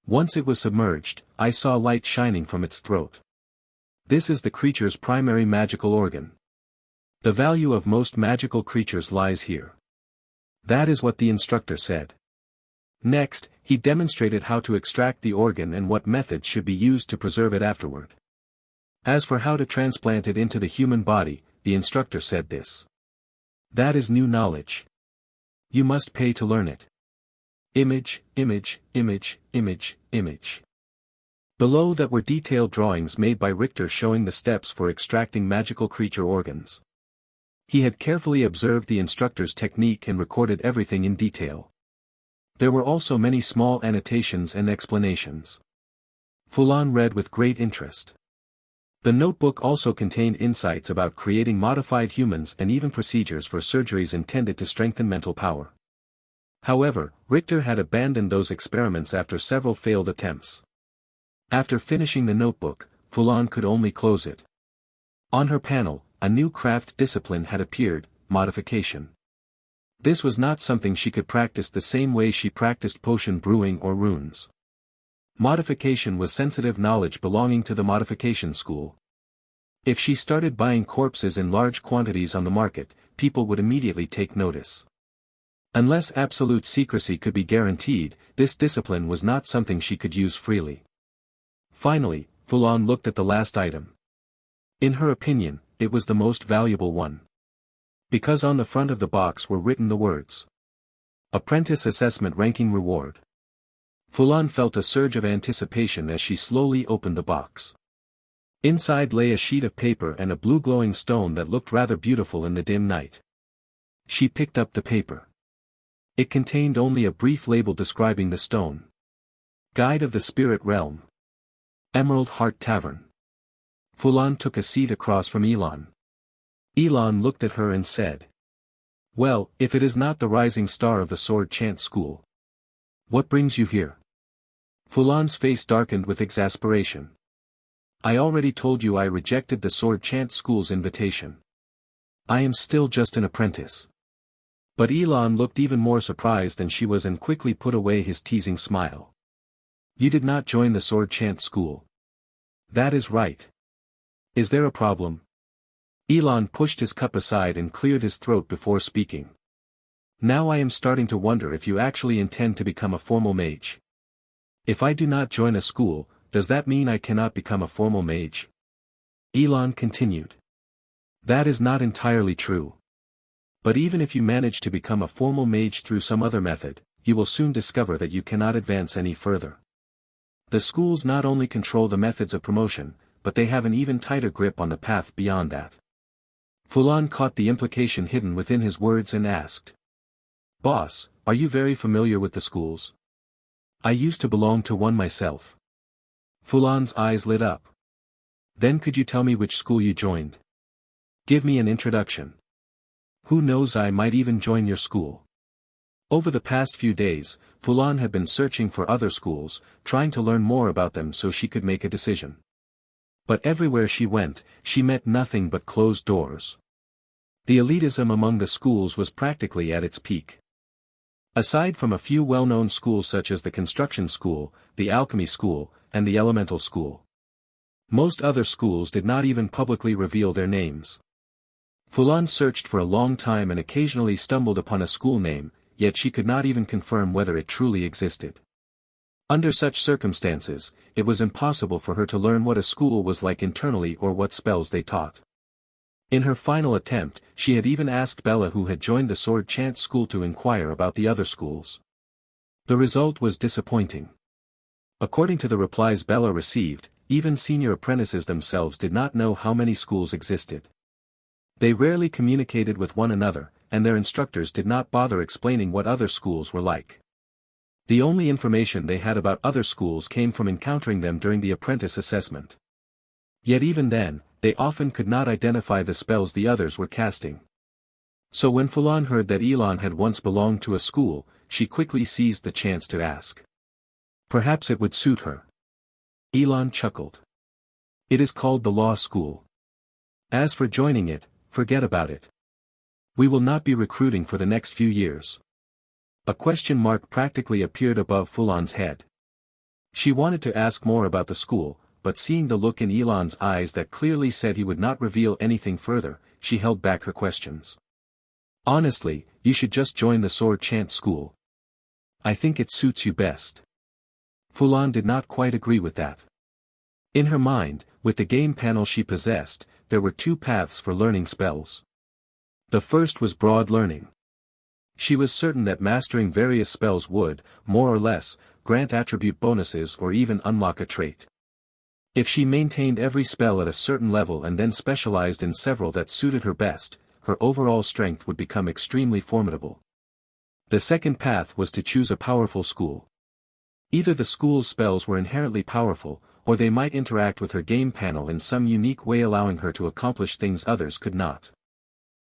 Once it was submerged, I saw light shining from its throat. This is the creature's primary magical organ. The value of most magical creatures lies here. That is what the instructor said. Next, he demonstrated how to extract the organ and what methods should be used to preserve it afterward. As for how to transplant it into the human body, the instructor said this. That is new knowledge. You must pay to learn it. Image, image, image, image, image. Below that were detailed drawings made by Rtor showing the steps for extracting magical creature organs. He had carefully observed the instructor's technique and recorded everything in detail. There were also many small annotations and explanations. Fulan read with great interest. The notebook also contained insights about creating modified humans and even procedures for surgeries intended to strengthen mental power. However, Rtor had abandoned those experiments after several failed attempts. After finishing the notebook, Fulan could only close it. On her panel, a new craft discipline had appeared, modification. This was not something she could practice the same way she practiced potion brewing or runes. Modification was sensitive knowledge belonging to the modification school. If she started buying corpses in large quantities on the market, people would immediately take notice. Unless absolute secrecy could be guaranteed, this discipline was not something she could use freely. Finally, Fulan looked at the last item. In her opinion, it was the most valuable one. Because on the front of the box were written the words, Apprentice Assessment Ranking Reward. Fulan felt a surge of anticipation as she slowly opened the box. Inside lay a sheet of paper and a blue glowing stone that looked rather beautiful in the dim night. She picked up the paper. It contained only a brief label describing the stone. Guide of the Spirit Realm. Emerald Heart Tavern. Fulan took a seat across from Elon. Elon looked at her and said, Well, if it is not the rising star of the sword chant school. What brings you here? Fulan's face darkened with exasperation. I already told you I rejected the sword chant school's invitation. I am still just an apprentice. But Elon looked even more surprised than she was and quickly put away his teasing smile. You did not join the sword chant school. That is right. Is there a problem? Elon pushed his cup aside and cleared his throat before speaking. Now I am starting to wonder if you actually intend to become a formal mage. If I do not join a school, does that mean I cannot become a formal mage? Elon continued. That is not entirely true. But even if you manage to become a formal mage through some other method, you will soon discover that you cannot advance any further. The schools not only control the methods of promotion, but they have an even tighter grip on the path beyond that. Fulan caught the implication hidden within his words and asked. Boss, are you very familiar with the schools? I used to belong to one myself. Fulan's eyes lit up. Then could you tell me which school you joined? Give me an introduction. Who knows, I might even join your school. Over the past few days, Fulan had been searching for other schools, trying to learn more about them so she could make a decision. But everywhere she went, she met nothing but closed doors. The elitism among the schools was practically at its peak. Aside from a few well-known schools such as the Construction School, the Alchemy School, and the Elemental School. Most other schools did not even publicly reveal their names. Fulan searched for a long time and occasionally stumbled upon a school name, yet she could not even confirm whether it truly existed. Under such circumstances, it was impossible for her to learn what a school was like internally or what spells they taught. In her final attempt, she had even asked Bella, who had joined the sword chant school, to inquire about the other schools. The result was disappointing. According to the replies Bella received, even senior apprentices themselves did not know how many schools existed. They rarely communicated with one another, and their instructors did not bother explaining what other schools were like. The only information they had about other schools came from encountering them during the apprentice assessment. Yet even then, they often could not identify the spells the others were casting. So when Fulan heard that Elon had once belonged to a school, she quickly seized the chance to ask. Perhaps it would suit her. Elon chuckled. It is called the law school. As for joining it, forget about it. We will not be recruiting for the next few years. A question mark practically appeared above Fulan's head. She wanted to ask more about the school, but seeing the look in Elon's eyes that clearly said he would not reveal anything further, she held back her questions. Honestly, you should just join the sword chant school. I think it suits you best. Fulan did not quite agree with that. In her mind, with the game panel she possessed, there were two paths for learning spells. The first was broad learning. She was certain that mastering various spells would, more or less, grant attribute bonuses or even unlock a trait. If she maintained every spell at a certain level and then specialized in several that suited her best, her overall strength would become extremely formidable. The second path was to choose a powerful school. Either the school's spells were inherently powerful, or they might interact with her game panel in some unique way allowing her to accomplish things others could not.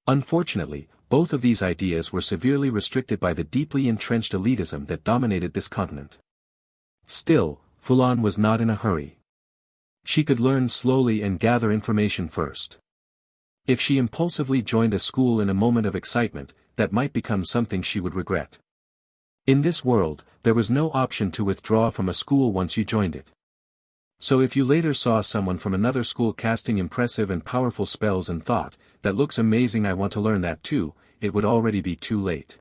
Unfortunately, both of these ideas were severely restricted by the deeply entrenched elitism that dominated this continent. Still, Fulan was not in a hurry. She could learn slowly and gather information first. If she impulsively joined a school in a moment of excitement, that might become something she would regret. In this world, there was no option to withdraw from a school once you joined it. So if you later saw someone from another school casting impressive and powerful spells and thought, "That looks amazing, I want to learn that too," it would already be too late.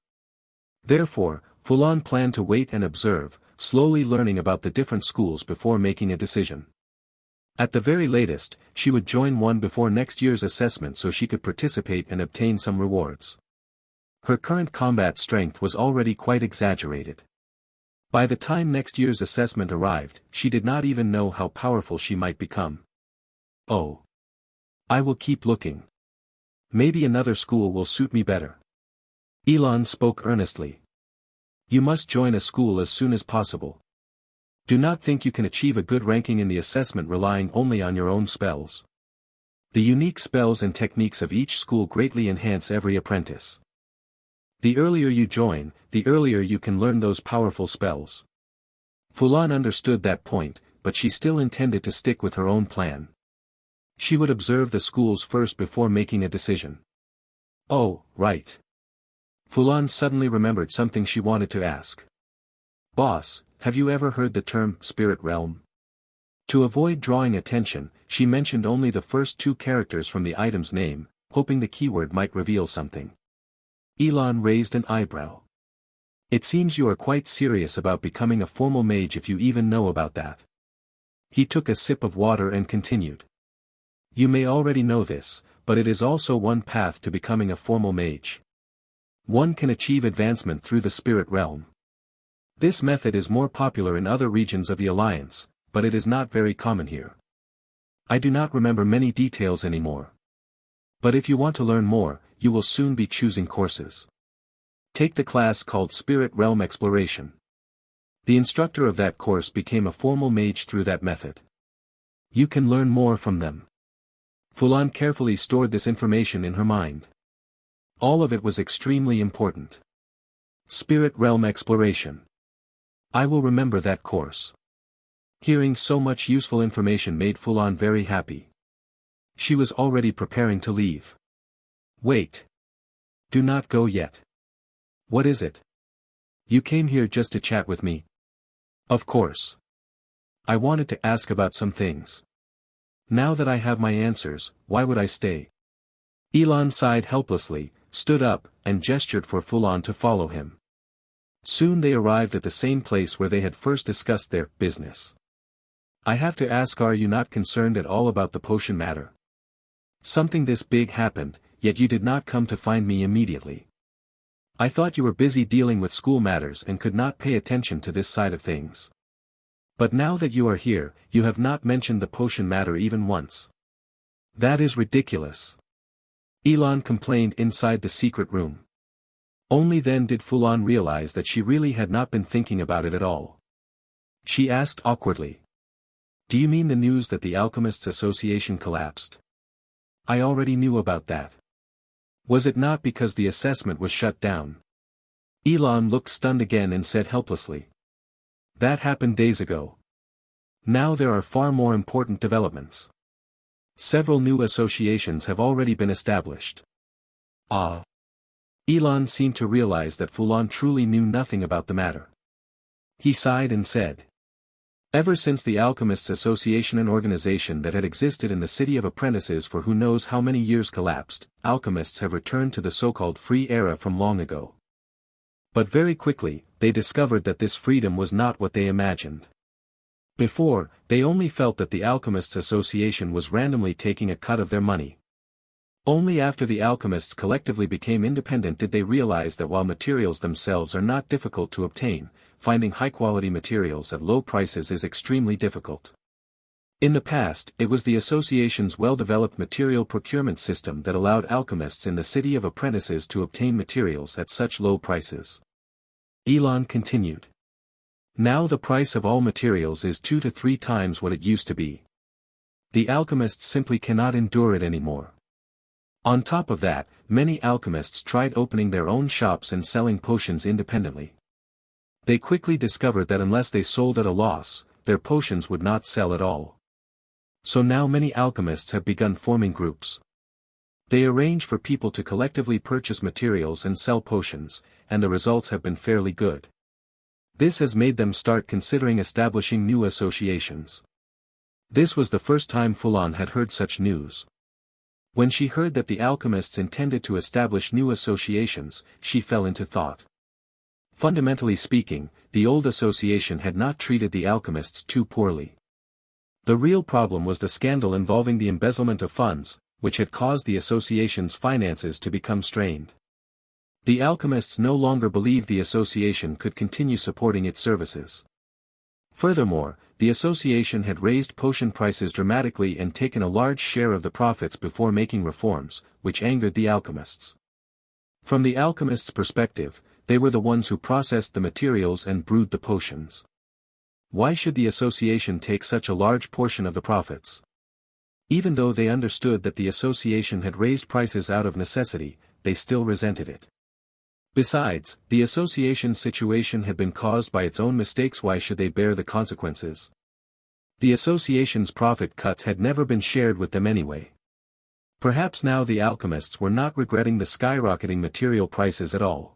Therefore, Fulan planned to wait and observe, slowly learning about the different schools before making a decision. At the very latest, she would join one before next year's assessment so she could participate and obtain some rewards. Her current combat strength was already quite exaggerated. By the time next year's assessment arrived, she did not even know how powerful she might become. Oh. I will keep looking. Maybe another school will suit me better. Elon spoke earnestly. You must join a school as soon as possible. Do not think you can achieve a good ranking in the assessment relying only on your own spells. The unique spells and techniques of each school greatly enhance every apprentice. The earlier you join, the earlier you can learn those powerful spells. Fulan understood that point, but she still intended to stick with her own plan. She would observe the schools first before making a decision. Oh, right. Fulan suddenly remembered something she wanted to ask. Boss, have you ever heard the term spirit realm? To avoid drawing attention, she mentioned only the first two characters from the item's name, hoping the keyword might reveal something. Elon raised an eyebrow. It seems you are quite serious about becoming a formal mage if you even know about that. He took a sip of water and continued. You may already know this, but it is also one path to becoming a formal mage. One can achieve advancement through the spirit realm. This method is more popular in other regions of the Alliance, but it is not very common here. I do not remember many details anymore. But if you want to learn more, you will soon be choosing courses. Take the class called Spirit Realm Exploration. The instructor of that course became a formal mage through that method. You can learn more from them. Fulan carefully stored this information in her mind. All of it was extremely important. Spirit Realm Exploration. I will remember that course. Hearing so much useful information made Fulan very happy. She was already preparing to leave. Wait. Do not go yet. What is it? You came here just to chat with me? Of course. I wanted to ask about some things. Now that I have my answers, why would I stay? Elon sighed helplessly, stood up, and gestured for Fulan to follow him. Soon they arrived at the same place where they had first discussed their business. I have to ask, are you not concerned at all about the potion matter? Something this big happened, yet you did not come to find me immediately. I thought you were busy dealing with school matters and could not pay attention to this side of things. But now that you are here, you have not mentioned the potion matter even once. That is ridiculous. Elon complained inside the secret room. Only then did Fulan realize that she really had not been thinking about it at all. She asked awkwardly. Do you mean the news that the Alchemists Association collapsed? I already knew about that. Was it not because the assessment was shut down? Elon looked stunned again and said helplessly. That happened days ago. Now there are far more important developments. Several new associations have already been established. Ah. Elon seemed to realize that Fulan truly knew nothing about the matter. He sighed and said. Ever since the Alchemists Association, an organization that had existed in the city of apprentices for who knows how many years, collapsed, alchemists have returned to the so-called free era from long ago. But very quickly, they discovered that this freedom was not what they imagined. Before, they only felt that the Alchemists Association was randomly taking a cut of their money. Only after the alchemists collectively became independent did they realize that while materials themselves are not difficult to obtain, finding high-quality materials at low prices is extremely difficult. In the past, it was the association's well-developed material procurement system that allowed alchemists in the city of apprentices to obtain materials at such low prices. Elon continued. Now the price of all materials is 2 to 3 times what it used to be. The alchemists simply cannot endure it anymore. On top of that, many alchemists tried opening their own shops and selling potions independently. They quickly discovered that unless they sold at a loss, their potions would not sell at all. So now many alchemists have begun forming groups. They arrange for people to collectively purchase materials and sell potions, and the results have been fairly good. This has made them start considering establishing new associations. This was the first time Fulan had heard such news. When she heard that the alchemists intended to establish new associations, she fell into thought. Fundamentally speaking, the old association had not treated the alchemists too poorly. The real problem was the scandal involving the embezzlement of funds, which had caused the association's finances to become strained. The alchemists no longer believed the association could continue supporting its services. Furthermore, the association had raised potion prices dramatically and taken a large share of the profits before making reforms, which angered the alchemists. From the alchemists' perspective, they were the ones who processed the materials and brewed the potions. Why should the association take such a large portion of the profits? Even though they understood that the association had raised prices out of necessity, they still resented it. Besides, the association's situation had been caused by its own mistakes. Why should they bear the consequences? The association's profit cuts had never been shared with them anyway. Perhaps now the alchemists were not regretting the skyrocketing material prices at all.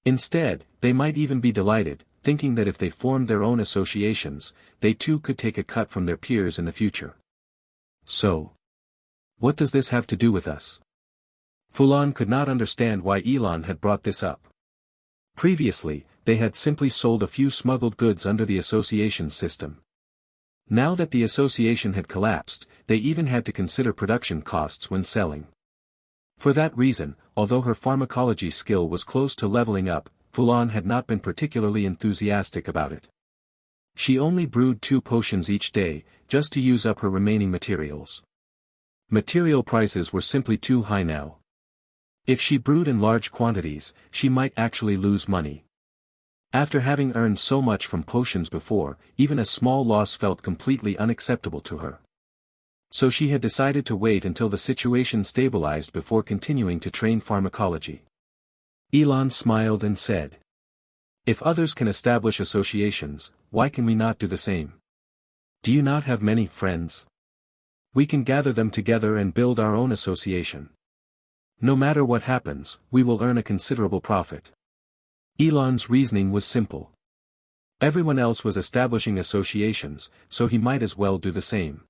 Instead, they might even be delighted, thinking that if they formed their own associations, they too could take a cut from their peers in the future. So, what does this have to do with us? Fulan could not understand why Elon had brought this up. Previously, they had simply sold a few smuggled goods under the association's system. Now that the association had collapsed, they even had to consider production costs when selling. For that reason, although her pharmacology skill was close to leveling up, Fulan had not been particularly enthusiastic about it. She only brewed 2 potions each day, just to use up her remaining materials. Material prices were simply too high now. If she brewed in large quantities, she might actually lose money. After having earned so much from potions before, even a small loss felt completely unacceptable to her. So she had decided to wait until the situation stabilized before continuing to train pharmacology. Elon smiled and said, "If others can establish associations, why can we not do the same? Do you not have many friends? We can gather them together and build our own association. No matter what happens, we will earn a considerable profit." Elon's reasoning was simple. Everyone else was establishing associations, so he might as well do the same.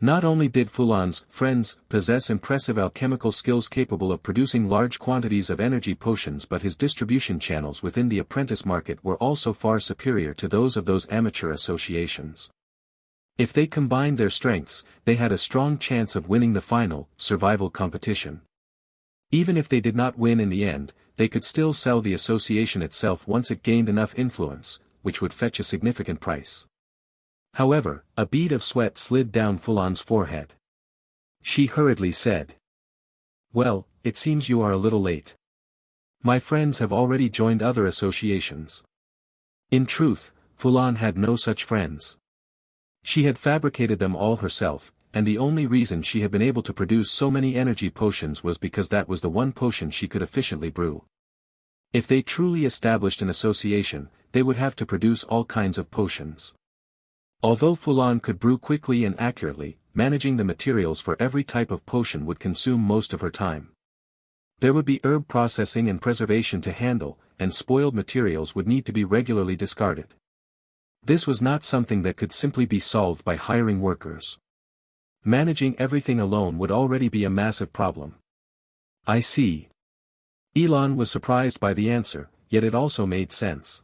Not only did Fulan's friends possess impressive alchemical skills capable of producing large quantities of energy potions, but his distribution channels within the apprentice market were also far superior to those of those amateur associations. If they combined their strengths, they had a strong chance of winning the final, survival competition. Even if they did not win in the end, they could still sell the association itself once it gained enough influence, which would fetch a significant price. However, a bead of sweat slid down Fulan's forehead. She hurriedly said, "Well, it seems you are a little late. My friends have already joined other associations." In truth, Fulan had no such friends. She had fabricated them all herself, and the only reason she had been able to produce so many energy potions was because that was the one potion she could efficiently brew. If they truly established an association, they would have to produce all kinds of potions. Although Fulan could brew quickly and accurately, managing the materials for every type of potion would consume most of her time. There would be herb processing and preservation to handle, and spoiled materials would need to be regularly discarded. This was not something that could simply be solved by hiring workers. Managing everything alone would already be a massive problem. "I see." Elon was surprised by the answer, yet it also made sense.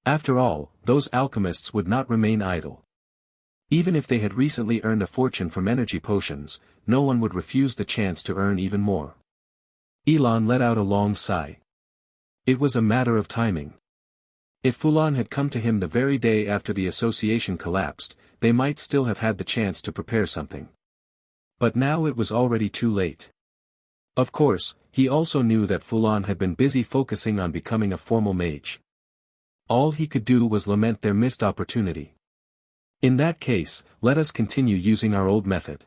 After all, those alchemists would not remain idle. Even if they had recently earned a fortune from energy potions, no one would refuse the chance to earn even more. Elon let out a long sigh. It was a matter of timing. If Fulan had come to him the very day after the association collapsed, they might still have had the chance to prepare something. But now it was already too late. Of course, he also knew that Fulan had been busy focusing on becoming a formal mage. All he could do was lament their missed opportunity. In that case, let us continue using our old method.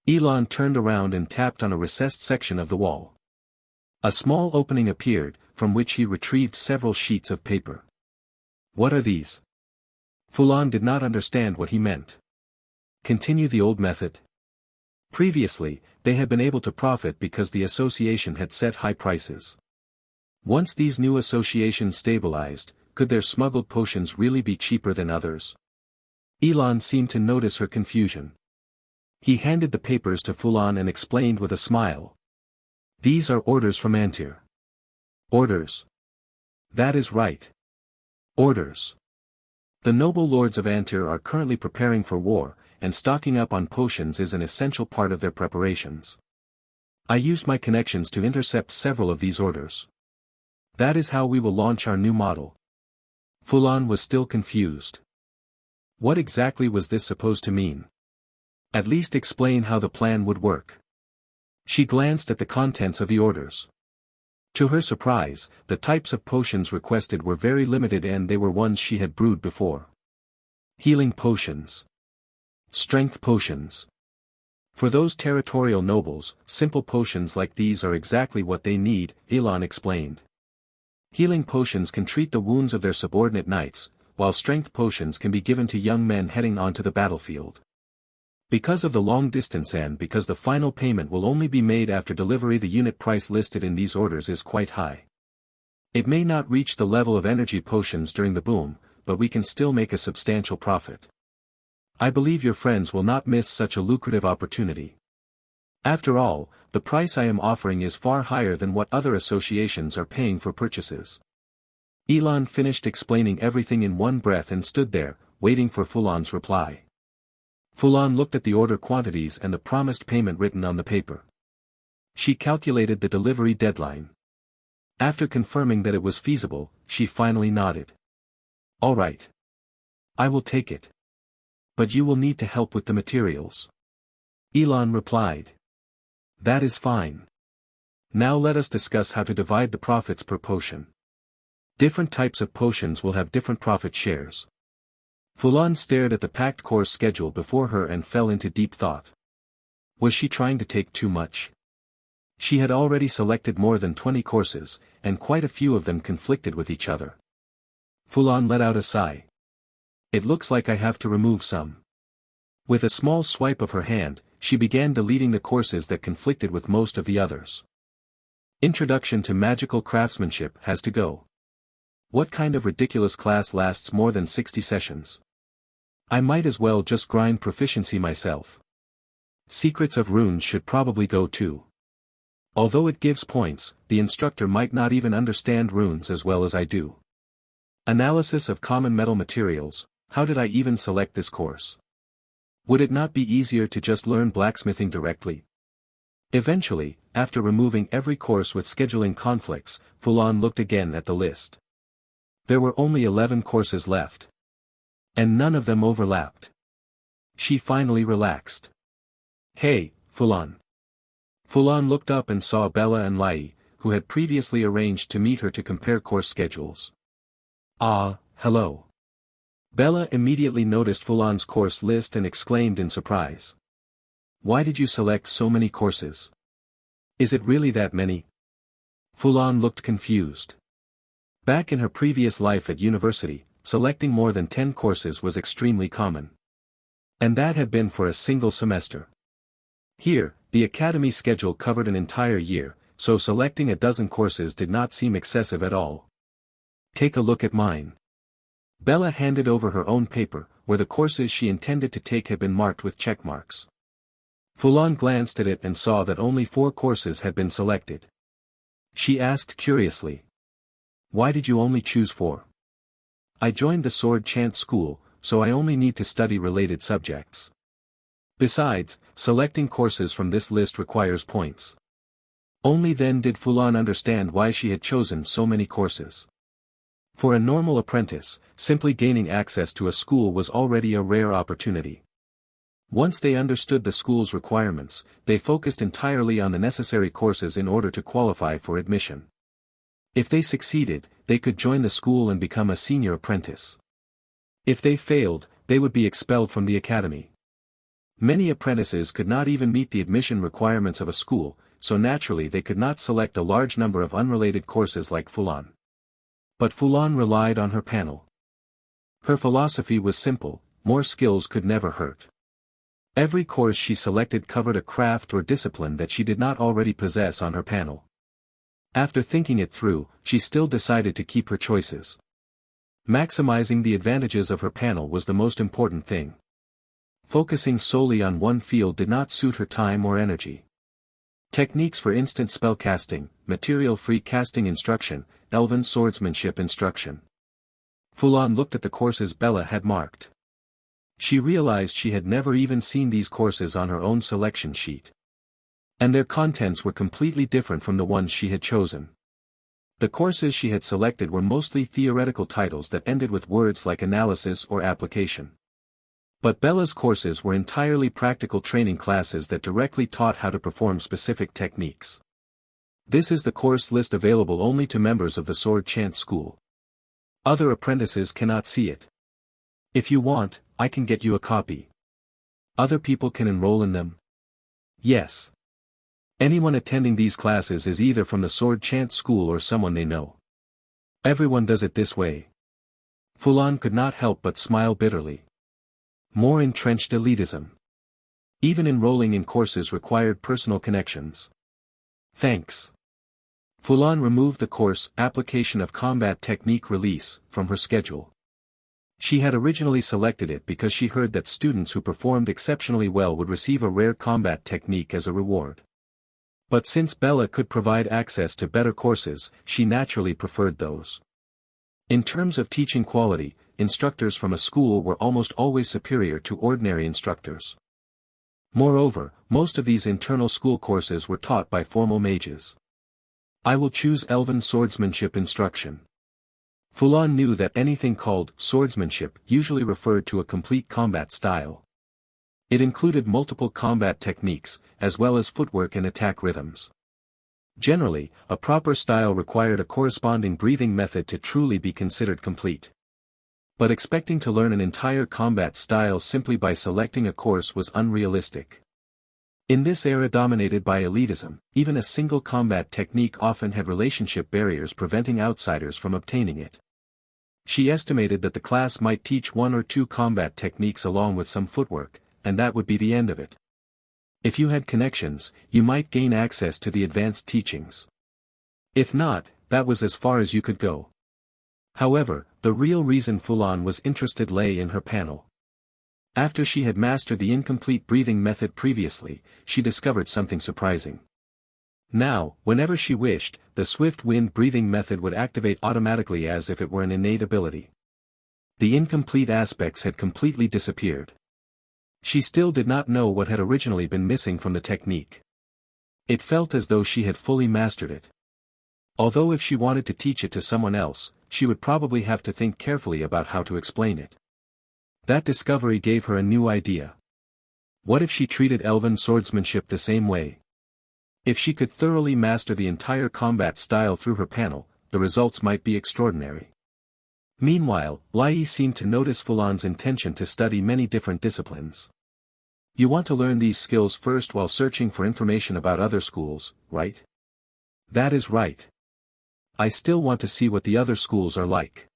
Elon turned around and tapped on a recessed section of the wall. A small opening appeared, from which he retrieved several sheets of paper. What are these? Fulan did not understand what he meant. Continue the old method. Previously, they had been able to profit because the association had set high prices. Once these new associations stabilized, could their smuggled potions really be cheaper than others? Elon seemed to notice her confusion. He handed the papers to Fulan and explained with a smile. These are orders from Antir. Orders. That is right. Orders. The noble lords of Antir are currently preparing for war, and stocking up on potions is an essential part of their preparations. I used my connections to intercept several of these orders. That is how we will launch our new model. Fulan was still confused. What exactly was this supposed to mean? At least explain how the plan would work. She glanced at the contents of the orders. To her surprise, the types of potions requested were very limited and they were ones she had brewed before. Healing potions. Strength potions. For those territorial nobles, simple potions like these are exactly what they need, Elon explained. Healing potions can treat the wounds of their subordinate knights, while strength potions can be given to young men heading onto the battlefield. Because of the long distance and because the final payment will only be made after delivery, the unit price listed in these orders is quite high. It may not reach the level of energy potions during the boom, but we can still make a substantial profit. I believe your friends will not miss such a lucrative opportunity. After all, the price I am offering is far higher than what other associations are paying for purchases. Elon finished explaining everything in one breath and stood there, waiting for Fulan's reply. Fulan looked at the order quantities and the promised payment written on the paper. She calculated the delivery deadline. After confirming that it was feasible, she finally nodded. All right. I will take it. But you will need to help with the materials. Elon replied. That is fine. Now let us discuss how to divide the profits per potion. Different types of potions will have different profit shares. Fulan stared at the packed course schedule before her and fell into deep thought. Was she trying to take too much? She had already selected more than 20 courses, and quite a few of them conflicted with each other. Fulan let out a sigh. It looks like I have to remove some. With a small swipe of her hand, she began deleting the courses that conflicted with most of the others. Introduction to Magical Craftsmanship has to go. What kind of ridiculous class lasts more than 60 sessions? I might as well just grind proficiency myself. Secrets of Runes should probably go too. Although it gives points, the instructor might not even understand runes as well as I do. Analysis of common metal materials. How did I even select this course? Would it not be easier to just learn blacksmithing directly? Eventually, after removing every course with scheduling conflicts, Fulan looked again at the list. There were only 11 courses left. And none of them overlapped. She finally relaxed. Hey, Fulan. Fulan looked up and saw Bella and Lai, who had previously arranged to meet her to compare course schedules. Ah, hello. Bella immediately noticed Fulan's course list and exclaimed in surprise. Why did you select so many courses? Is it really that many? Fulan looked confused. Back in her previous life at university, selecting more than 10 courses was extremely common. And that had been for a single semester. Here, the academy schedule covered an entire year, so selecting a dozen courses did not seem excessive at all. Take a look at mine. Bella handed over her own paper, where the courses she intended to take had been marked with check marks. Fulan glanced at it and saw that only 4 courses had been selected. She asked curiously. Why did you only choose 4? I joined the sword chant school, so I only need to study related subjects. Besides, selecting courses from this list requires points. Only then did Fulan understand why she had chosen so many courses. For a normal apprentice, simply gaining access to a school was already a rare opportunity. Once they understood the school's requirements, they focused entirely on the necessary courses in order to qualify for admission. If they succeeded, they could join the school and become a senior apprentice. If they failed, they would be expelled from the academy. Many apprentices could not even meet the admission requirements of a school, so naturally they could not select a large number of unrelated courses like Fulan. But Fulan relied on her panel. Her philosophy was simple: more skills could never hurt. Every course she selected covered a craft or discipline that she did not already possess on her panel. After thinking it through, she still decided to keep her choices. Maximizing the advantages of her panel was the most important thing. Focusing solely on one field did not suit her time or energy. Techniques for instant spellcasting, material-free casting instruction, Elven swordsmanship instruction. Fulan looked at the courses Bella had marked. She realized she had never even seen these courses on her own selection sheet. And their contents were completely different from the ones she had chosen. The courses she had selected were mostly theoretical titles that ended with words like analysis or application. But Bella's courses were entirely practical training classes that directly taught how to perform specific techniques. This is the course list available only to members of the Sword Chant School. Other apprentices cannot see it. If you want, I can get you a copy. Other people can enroll in them? Yes. Anyone attending these classes is either from the Sword Chant School or someone they know. Everyone does it this way. Fulan could not help but smile bitterly. More entrenched elitism. Even enrolling in courses required personal connections. Thanks. Fulan removed the course Application of Combat Technique Release from her schedule. She had originally selected it because she heard that students who performed exceptionally well would receive a rare combat technique as a reward. But since Bella could provide access to better courses, she naturally preferred those. In terms of teaching quality, instructors from a school were almost always superior to ordinary instructors. Moreover, most of these internal school courses were taught by formal mages. I will choose Elven swordsmanship instruction. Fulan knew that anything called swordsmanship usually referred to a complete combat style. It included multiple combat techniques, as well as footwork and attack rhythms. Generally, a proper style required a corresponding breathing method to truly be considered complete. But expecting to learn an entire combat style simply by selecting a course was unrealistic. In this era dominated by elitism, even a single combat technique often had relationship barriers preventing outsiders from obtaining it. She estimated that the class might teach 1 or 2 combat techniques along with some footwork, and that would be the end of it. If you had connections, you might gain access to the advanced teachings. If not, that was as far as you could go. However, the real reason Fulan was interested lay in her panel. After she had mastered the incomplete breathing method previously, she discovered something surprising. Now, whenever she wished, the swift wind breathing method would activate automatically as if it were an innate ability. The incomplete aspects had completely disappeared. She still did not know what had originally been missing from the technique. It felt as though she had fully mastered it. Although if she wanted to teach it to someone else, she would probably have to think carefully about how to explain it. That discovery gave her a new idea. What if she treated Elven swordsmanship the same way? If she could thoroughly master the entire combat style through her panel, the results might be extraordinary. Meanwhile, Lai seemed to notice Fulan's intention to study many different disciplines. You want to learn these skills first while searching for information about other schools, right? That is right. I still want to see what the other schools are like.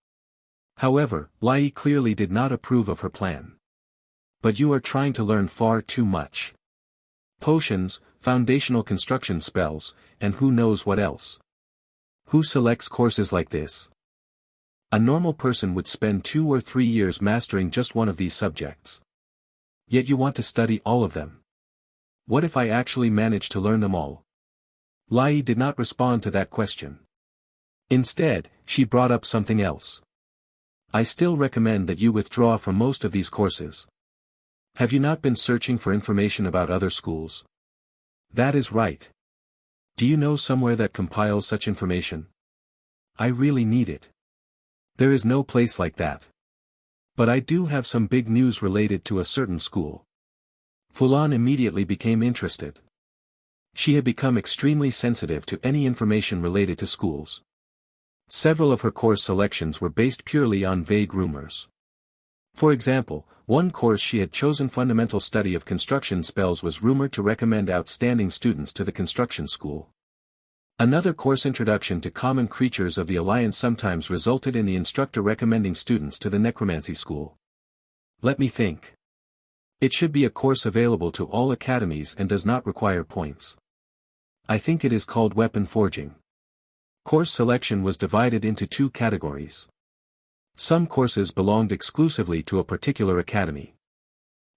However, Lai clearly did not approve of her plan. But you are trying to learn far too much. Potions, foundational construction spells, and who knows what else. Who selects courses like this? A normal person would spend 2 or 3 years mastering just one of these subjects. Yet you want to study all of them. What if I actually manage to learn them all? Lai did not respond to that question. Instead, she brought up something else. I still recommend that you withdraw from most of these courses. Have you not been searching for information about other schools? That is right. Do you know somewhere that compiles such information? I really need it. There is no place like that. But I do have some big news related to a certain school. Fulan immediately became interested. She had become extremely sensitive to any information related to schools. Several of her course selections were based purely on vague rumors. For example, one course she had chosen, Fundamental Study of Construction Spells, was rumored to recommend outstanding students to the construction school. Another course, Introduction to Common Creatures of the Alliance, sometimes resulted in the instructor recommending students to the necromancy school. Let me think. It should be a course available to all academies and does not require points. I think it is called Weapon Forging. Course selection was divided into two categories. Some courses belonged exclusively to a particular academy.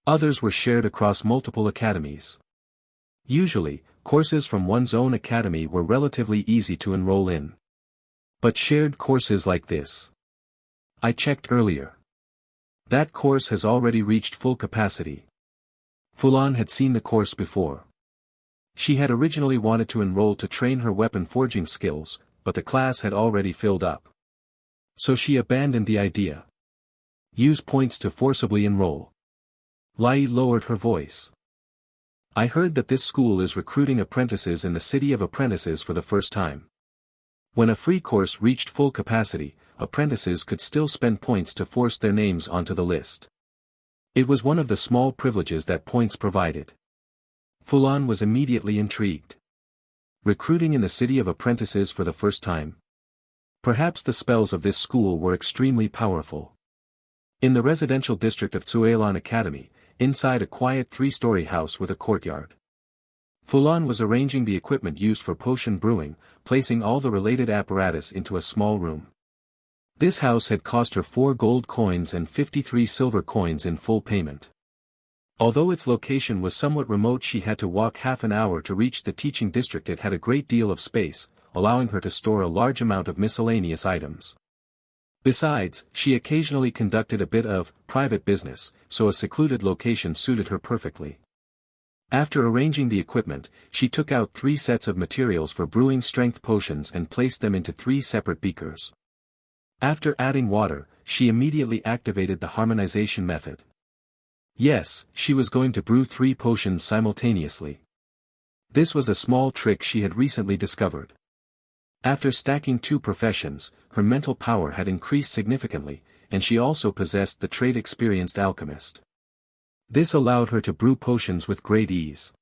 Others were shared across multiple academies. Usually, courses from one's own academy were relatively easy to enroll in. But shared courses like this. I checked earlier. That course has already reached full capacity. Fulan had seen the course before. She had originally wanted to enroll to train her weapon forging skills, but the class had already filled up. So she abandoned the idea. Use points to forcibly enroll. Lai lowered her voice. I heard that this school is recruiting apprentices in the City of Apprentices for the first time. When a free course reached full capacity, apprentices could still spend points to force their names onto the list. It was one of the small privileges that points provided. Fulan was immediately intrigued. Recruiting in the City of Apprentices for the first time? Perhaps the spells of this school were extremely powerful. In the residential district of Cuilan Academy, inside a quiet 3-story house with a courtyard. Fulan was arranging the equipment used for potion brewing, placing all the related apparatus into a small room. This house had cost her 4 gold coins and 53 silver coins in full payment. Although its location was somewhat remote, she had to walk half an hour to reach the teaching district. It had a great deal of space, allowing her to store a large amount of miscellaneous items. Besides, she occasionally conducted a bit of private business, so a secluded location suited her perfectly. After arranging the equipment, she took out 3 sets of materials for brewing strength potions and placed them into 3 separate beakers. After adding water, she immediately activated the harmonization method. Yes, she was going to brew 3 potions simultaneously. This was a small trick she had recently discovered. After stacking 2 professions, her mental power had increased significantly, and she also possessed the trait Experienced Alchemist. This allowed her to brew potions with great ease.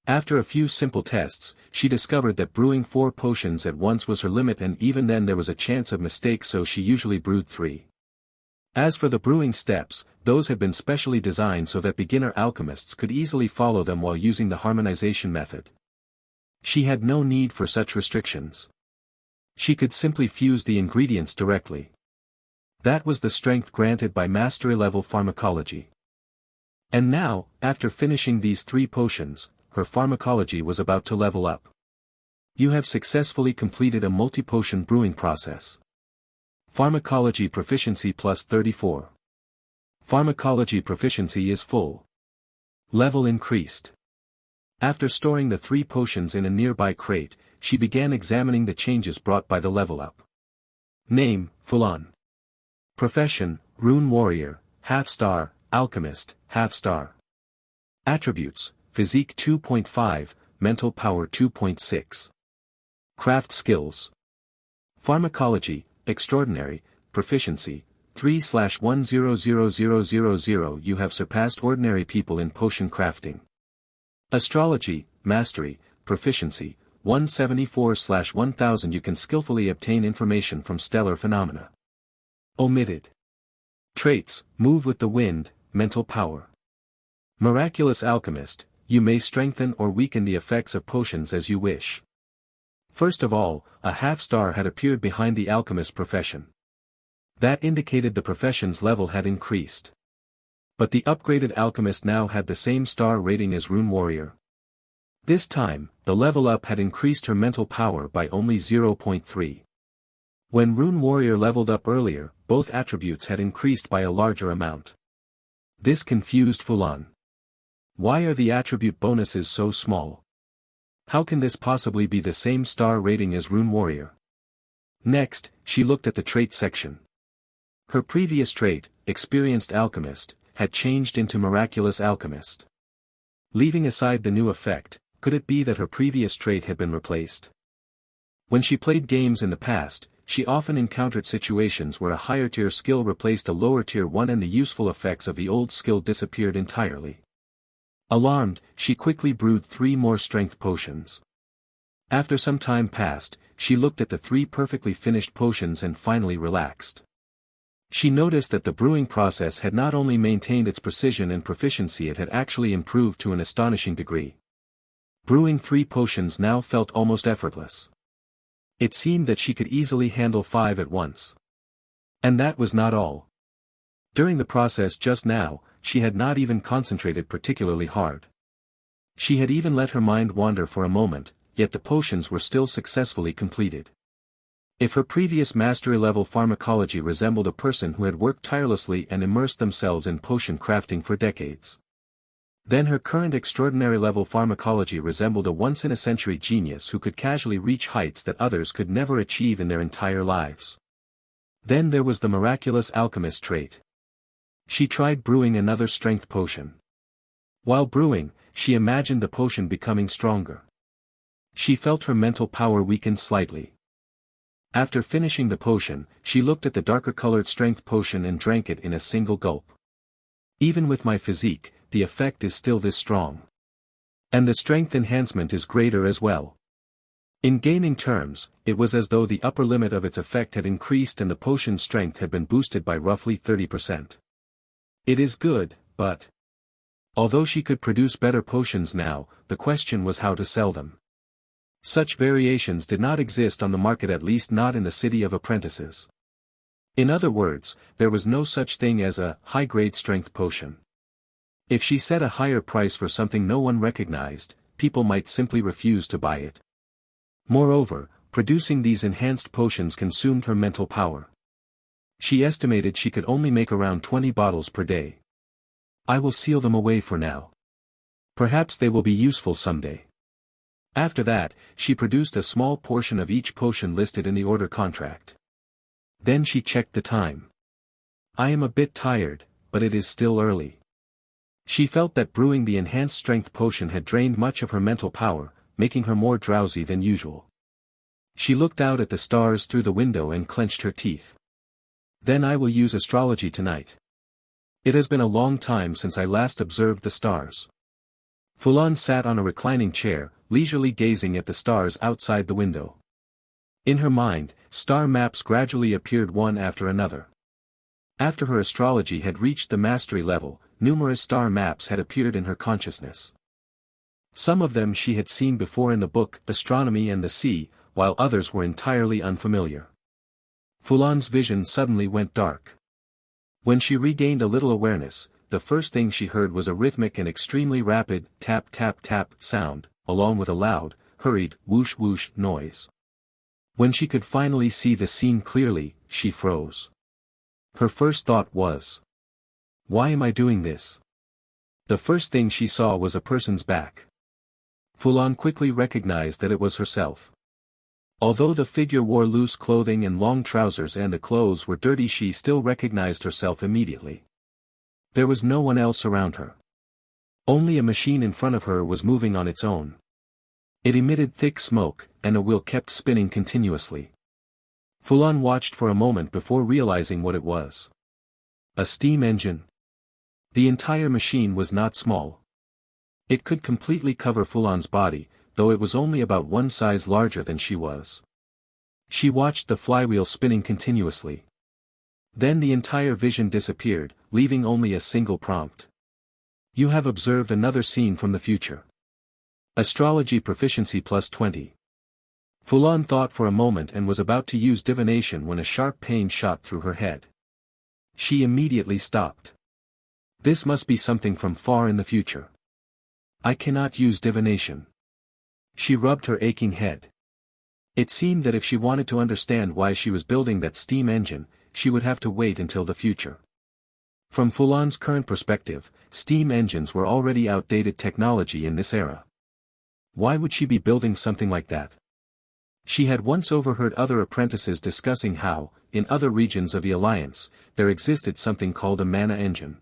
After a few simple tests, she discovered that brewing 4 potions at once was her limit, and even then there was a chance of mistake, so she usually brewed 3. As for the brewing steps, those had been specially designed so that beginner alchemists could easily follow them while using the harmonization method. She had no need for such restrictions. She could simply fuse the ingredients directly. That was the strength granted by mastery-level pharmacology. And now, after finishing these 3 potions, her pharmacology was about to level up. You have successfully completed a multi-potion brewing process. Pharmacology proficiency plus 34. Pharmacology proficiency is full. Level increased. After storing the 3 potions in a nearby crate, she began examining the changes brought by the level up. Name, Fulan. Profession, Rune Warrior, half-star, Alchemist, half-star. Attributes, Physique 2.5, Mental Power 2.6. Craft Skills. Pharmacology, Extraordinary, Proficiency, 3/100000. You have surpassed ordinary people in potion crafting. Astrology, Mastery, Proficiency, 174/1000. You can skillfully obtain information from stellar phenomena. Omitted. Traits, Move with the Wind, Mental Power. Miraculous Alchemist, you may strengthen or weaken the effects of potions as you wish. First of all, a half-star had appeared behind the alchemist profession. That indicated the profession's level had increased. But the upgraded alchemist now had the same star rating as Rune Warrior. This time, the level up had increased her mental power by only 0.3. When Rune Warrior leveled up earlier, both attributes had increased by a larger amount. This confused Fulan. Why are the attribute bonuses so small? How can this possibly be the same star rating as Rune Warrior? Next, she looked at the trait section. Her previous trait, experienced alchemist, had changed into miraculous alchemist. Leaving aside the new effect, could it be that her previous trait had been replaced? When she played games in the past, she often encountered situations where a higher-tier skill replaced a lower-tier one and the useful effects of the old skill disappeared entirely. Alarmed, she quickly brewed 3 more strength potions. After some time passed, she looked at the 3 perfectly finished potions and finally relaxed. She noticed that the brewing process had not only maintained its precision and proficiency, it had actually improved to an astonishing degree. Brewing 3 potions now felt almost effortless. It seemed that she could easily handle 5 at once. And that was not all. During the process just now, she had not even concentrated particularly hard. She had even let her mind wander for a moment, yet the potions were still successfully completed. If her previous mastery-level pharmacology resembled a person who had worked tirelessly and immersed themselves in potion crafting for decades, then her current extraordinary-level pharmacology resembled a once-in-a-century genius who could casually reach heights that others could never achieve in their entire lives. Then there was the miraculous alchemist trait. She tried brewing another strength potion. While brewing, she imagined the potion becoming stronger. She felt her mental power weaken slightly. After finishing the potion, she looked at the darker-colored strength potion and drank it in a single gulp. Even with my physique, the effect is still this strong. And the strength enhancement is greater as well. In gaming terms, it was as though the upper limit of its effect had increased and the potion's strength had been boosted by roughly 30%. It is good, but although she could produce better potions now, the question was how to sell them. Such variations did not exist on the market, at least not in the city of apprentices. In other words, there was no such thing as a high-grade strength potion. If she set a higher price for something no one recognized, people might simply refuse to buy it. Moreover, producing these enhanced potions consumed her mental power. She estimated she could only make around 20 bottles per day. I will seal them away for now. Perhaps they will be useful someday. After that, she produced a small portion of each potion listed in the order contract. Then she checked the time. I am a bit tired, but it is still early. She felt that brewing the enhanced strength potion had drained much of her mental power, making her more drowsy than usual. She looked out at the stars through the window and clenched her teeth. Then I will use astrology tonight. It has been a long time since I last observed the stars. Fulan sat on a reclining chair, leisurely gazing at the stars outside the window. In her mind, star maps gradually appeared one after another. After her astrology had reached the mastery level, numerous star maps had appeared in her consciousness. Some of them she had seen before in the book Astronomy and the Sea, while others were entirely unfamiliar. Fulan's vision suddenly went dark. When she regained a little awareness, the first thing she heard was a rhythmic and extremely rapid tap-tap-tap sound, along with a loud, hurried whoosh-whoosh noise. When she could finally see the scene clearly, she froze. Her first thought was, "Why am I doing this?" The first thing she saw was a person's back. Fulan quickly recognized that it was herself. Although the figure wore loose clothing and long trousers and the clothes were dirty, she still recognized herself immediately. There was no one else around her. Only a machine in front of her was moving on its own. It emitted thick smoke, and a wheel kept spinning continuously. Fulan watched for a moment before realizing what it was. A steam engine. The entire machine was not small. It could completely cover Fulan's body, though it was only about one size larger than she was. She watched the flywheel spinning continuously. Then the entire vision disappeared, leaving only a single prompt. You have observed another scene from the future. Astrology proficiency plus 20. Fulan thought for a moment and was about to use divination when a sharp pain shot through her head. She immediately stopped. This must be something from far in the future. I cannot use divination. She rubbed her aching head. It seemed that if she wanted to understand why she was building that steam engine, she would have to wait until the future. From Fulan's current perspective, steam engines were already outdated technology in this era. Why would she be building something like that? She had once overheard other apprentices discussing how, in other regions of the Alliance, there existed something called a mana engine.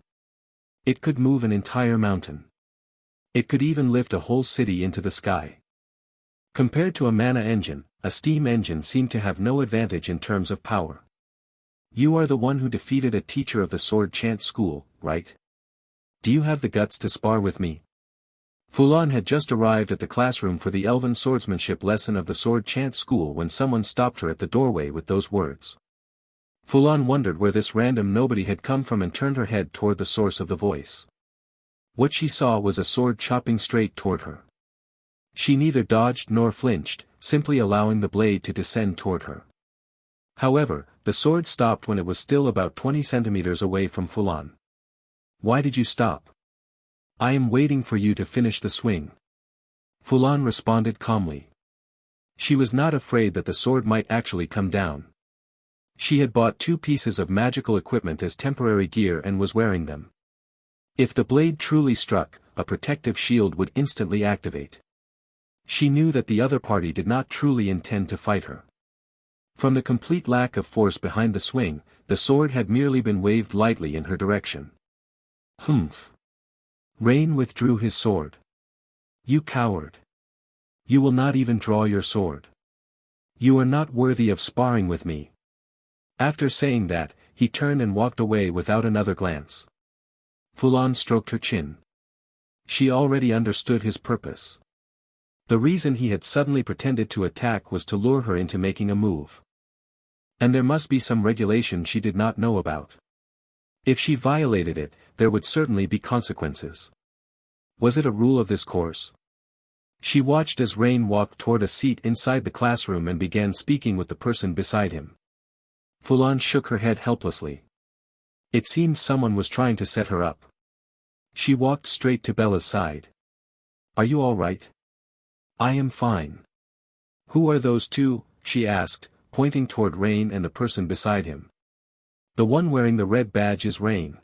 It could move an entire mountain. It could even lift a whole city into the sky. Compared to a mana engine, a steam engine seemed to have no advantage in terms of power. You are the one who defeated a teacher of the sword chant school, right? Do you have the guts to spar with me? Fulan had just arrived at the classroom for the Elven swordsmanship lesson of the sword chant school when someone stopped her at the doorway with those words. Fulan wondered where this random nobody had come from and turned her head toward the source of the voice. What she saw was a sword chopping straight toward her. She neither dodged nor flinched, simply allowing the blade to descend toward her. However, the sword stopped when it was still about 20 centimeters away from Fulan. Why did you stop? I am waiting for you to finish the swing. Fulan responded calmly. She was not afraid that the sword might actually come down. She had bought 2 pieces of magical equipment as temporary gear and was wearing them. If the blade truly struck, a protective shield would instantly activate. She knew that the other party did not truly intend to fight her. From the complete lack of force behind the swing, the sword had merely been waved lightly in her direction. Humph. Rane withdrew his sword. You coward. You will not even draw your sword. You are not worthy of sparring with me. After saying that, he turned and walked away without another glance. Fulan stroked her chin. She already understood his purpose. The reason he had suddenly pretended to attack was to lure her into making a move. And there must be some regulation she did not know about. If she violated it, there would certainly be consequences. Was it a rule of this course? She watched as Rane walked toward a seat inside the classroom and began speaking with the person beside him. Fulan shook her head helplessly. It seemed someone was trying to set her up. She walked straight to Bella's side. Are you all right? I am fine. Who are those two? She asked, pointing toward Rane and the person beside him. The one wearing the red badge is Rane.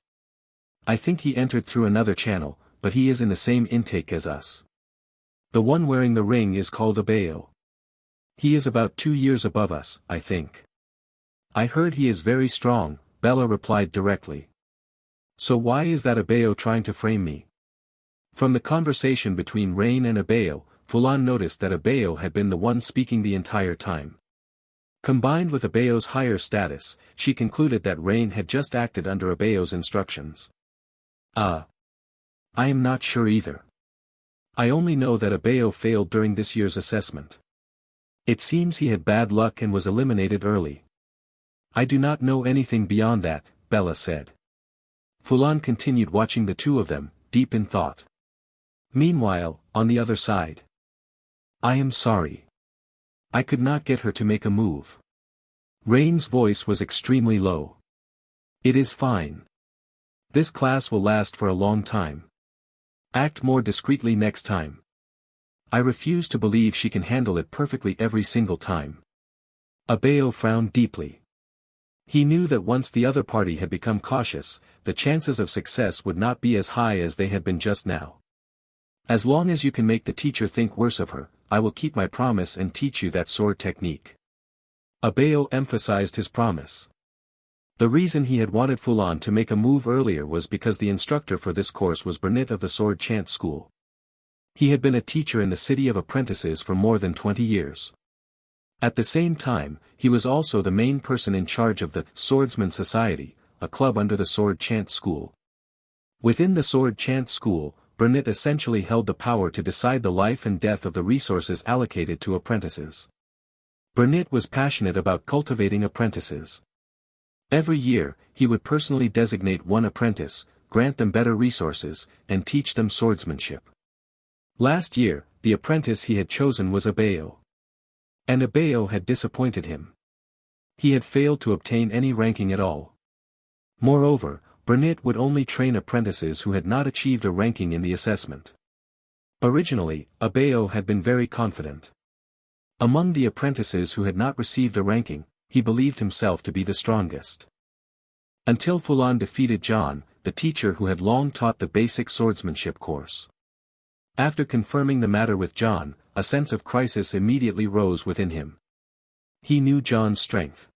I think he entered through another channel, but he is in the same intake as us. The one wearing the ring is called Abeo. He is about 2 years above us, I think. I heard he is very strong, Bella replied directly. So why is that Abeo trying to frame me? From the conversation between Rane and Abeo, Fulan noticed that Abeo had been the one speaking the entire time. Combined with Abeo's higher status, she concluded that Rane had just acted under Abeo's instructions. I am not sure either. I only know that Abeo failed during this year's assessment. It seems he had bad luck and was eliminated early. I do not know anything beyond that, Bella said. Fulan continued watching the two of them, deep in thought. Meanwhile, on the other side. I am sorry. I could not get her to make a move. Rane's voice was extremely low. It is fine. This class will last for a long time. Act more discreetly next time. I refuse to believe she can handle it perfectly every single time. Abeo frowned deeply. He knew that once the other party had become cautious, the chances of success would not be as high as they had been just now. As long as you can make the teacher think worse of her, I will keep my promise and teach you that sword technique. Abeo emphasized his promise. The reason he had wanted Fulan to make a move earlier was because the instructor for this course was Burnett of the Sword Chant School. He had been a teacher in the City of Apprentices for more than 20 years. At the same time, he was also the main person in charge of the Swordsman Society, a club under the Sword Chant School. Within the Sword Chant School, Burnett essentially held the power to decide the life and death of the resources allocated to apprentices. Burnett was passionate about cultivating apprentices. Every year, he would personally designate one apprentice, grant them better resources, and teach them swordsmanship. Last year, the apprentice he had chosen was Abeo. And Abeo had disappointed him. He had failed to obtain any ranking at all. Moreover, Burnett would only train apprentices who had not achieved a ranking in the assessment. Originally, Abeo had been very confident. Among the apprentices who had not received a ranking, he believed himself to be the strongest. Until Fulan defeated John, the teacher who had long taught the basic swordsmanship course. After confirming the matter with John, a sense of crisis immediately rose within him. He knew John's strength.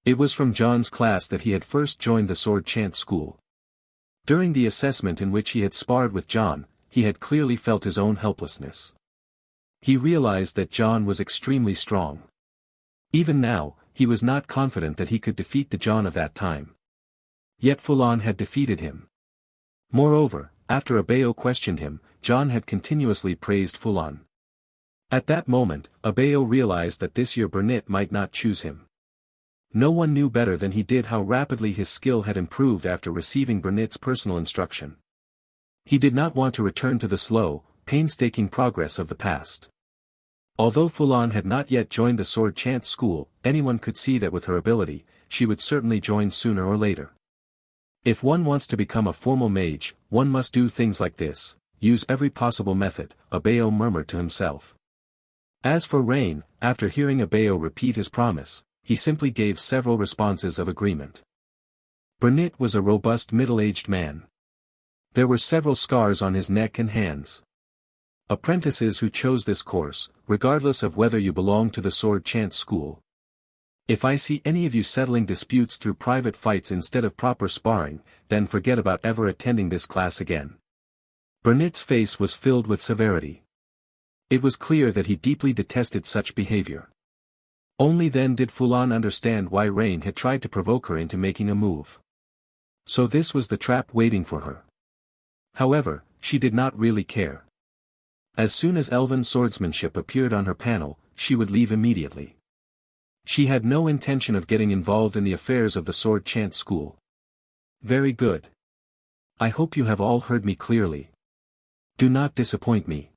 It was from John's class that he had first joined the sword chant school. During the assessment in which he had sparred with John, he had clearly felt his own helplessness. He realized that John was extremely strong. Even now, he was not confident that he could defeat the John of that time. Yet Fulan had defeated him. Moreover, after Abeo questioned him, John had continuously praised Fulan. At that moment, Abeo realized that this year Burnett might not choose him. No one knew better than he did how rapidly his skill had improved after receiving Burnett's personal instruction. He did not want to return to the slow, painstaking progress of the past. Although Fulan had not yet joined the sword chant school, anyone could see that with her ability, she would certainly join sooner or later. If one wants to become a formal mage, one must do things like this, use every possible method, Abeo murmured to himself. As for Rune, after hearing Abeo repeat his promise, he simply gave several responses of agreement. Burnett was a robust middle-aged man. There were several scars on his neck and hands. Apprentices who chose this course, regardless of whether you belong to the sword chant school. If I see any of you settling disputes through private fights instead of proper sparring, then forget about ever attending this class again. Burnett's face was filled with severity. It was clear that he deeply detested such behavior. Only then did Fulan understand why Rune had tried to provoke her into making a move. So this was the trap waiting for her. However, she did not really care. As soon as Elven swordsmanship appeared on her panel, she would leave immediately. She had no intention of getting involved in the affairs of the sword chant school. Very good. I hope you have all heard me clearly. Do not disappoint me.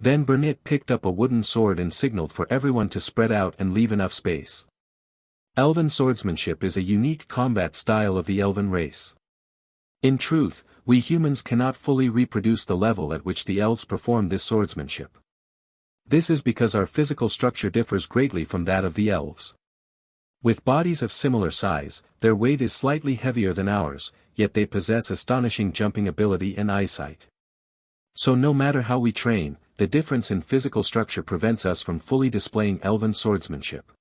Then Burnett picked up a wooden sword and signaled for everyone to spread out and leave enough space. Elven swordsmanship is a unique combat style of the Elven race. In truth, we humans cannot fully reproduce the level at which the elves perform this swordsmanship. This is because our physical structure differs greatly from that of the elves. With bodies of similar size, their weight is slightly heavier than ours, yet they possess astonishing jumping ability and eyesight. So no matter how we train, the difference in physical structure prevents us from fully displaying Elven swordsmanship.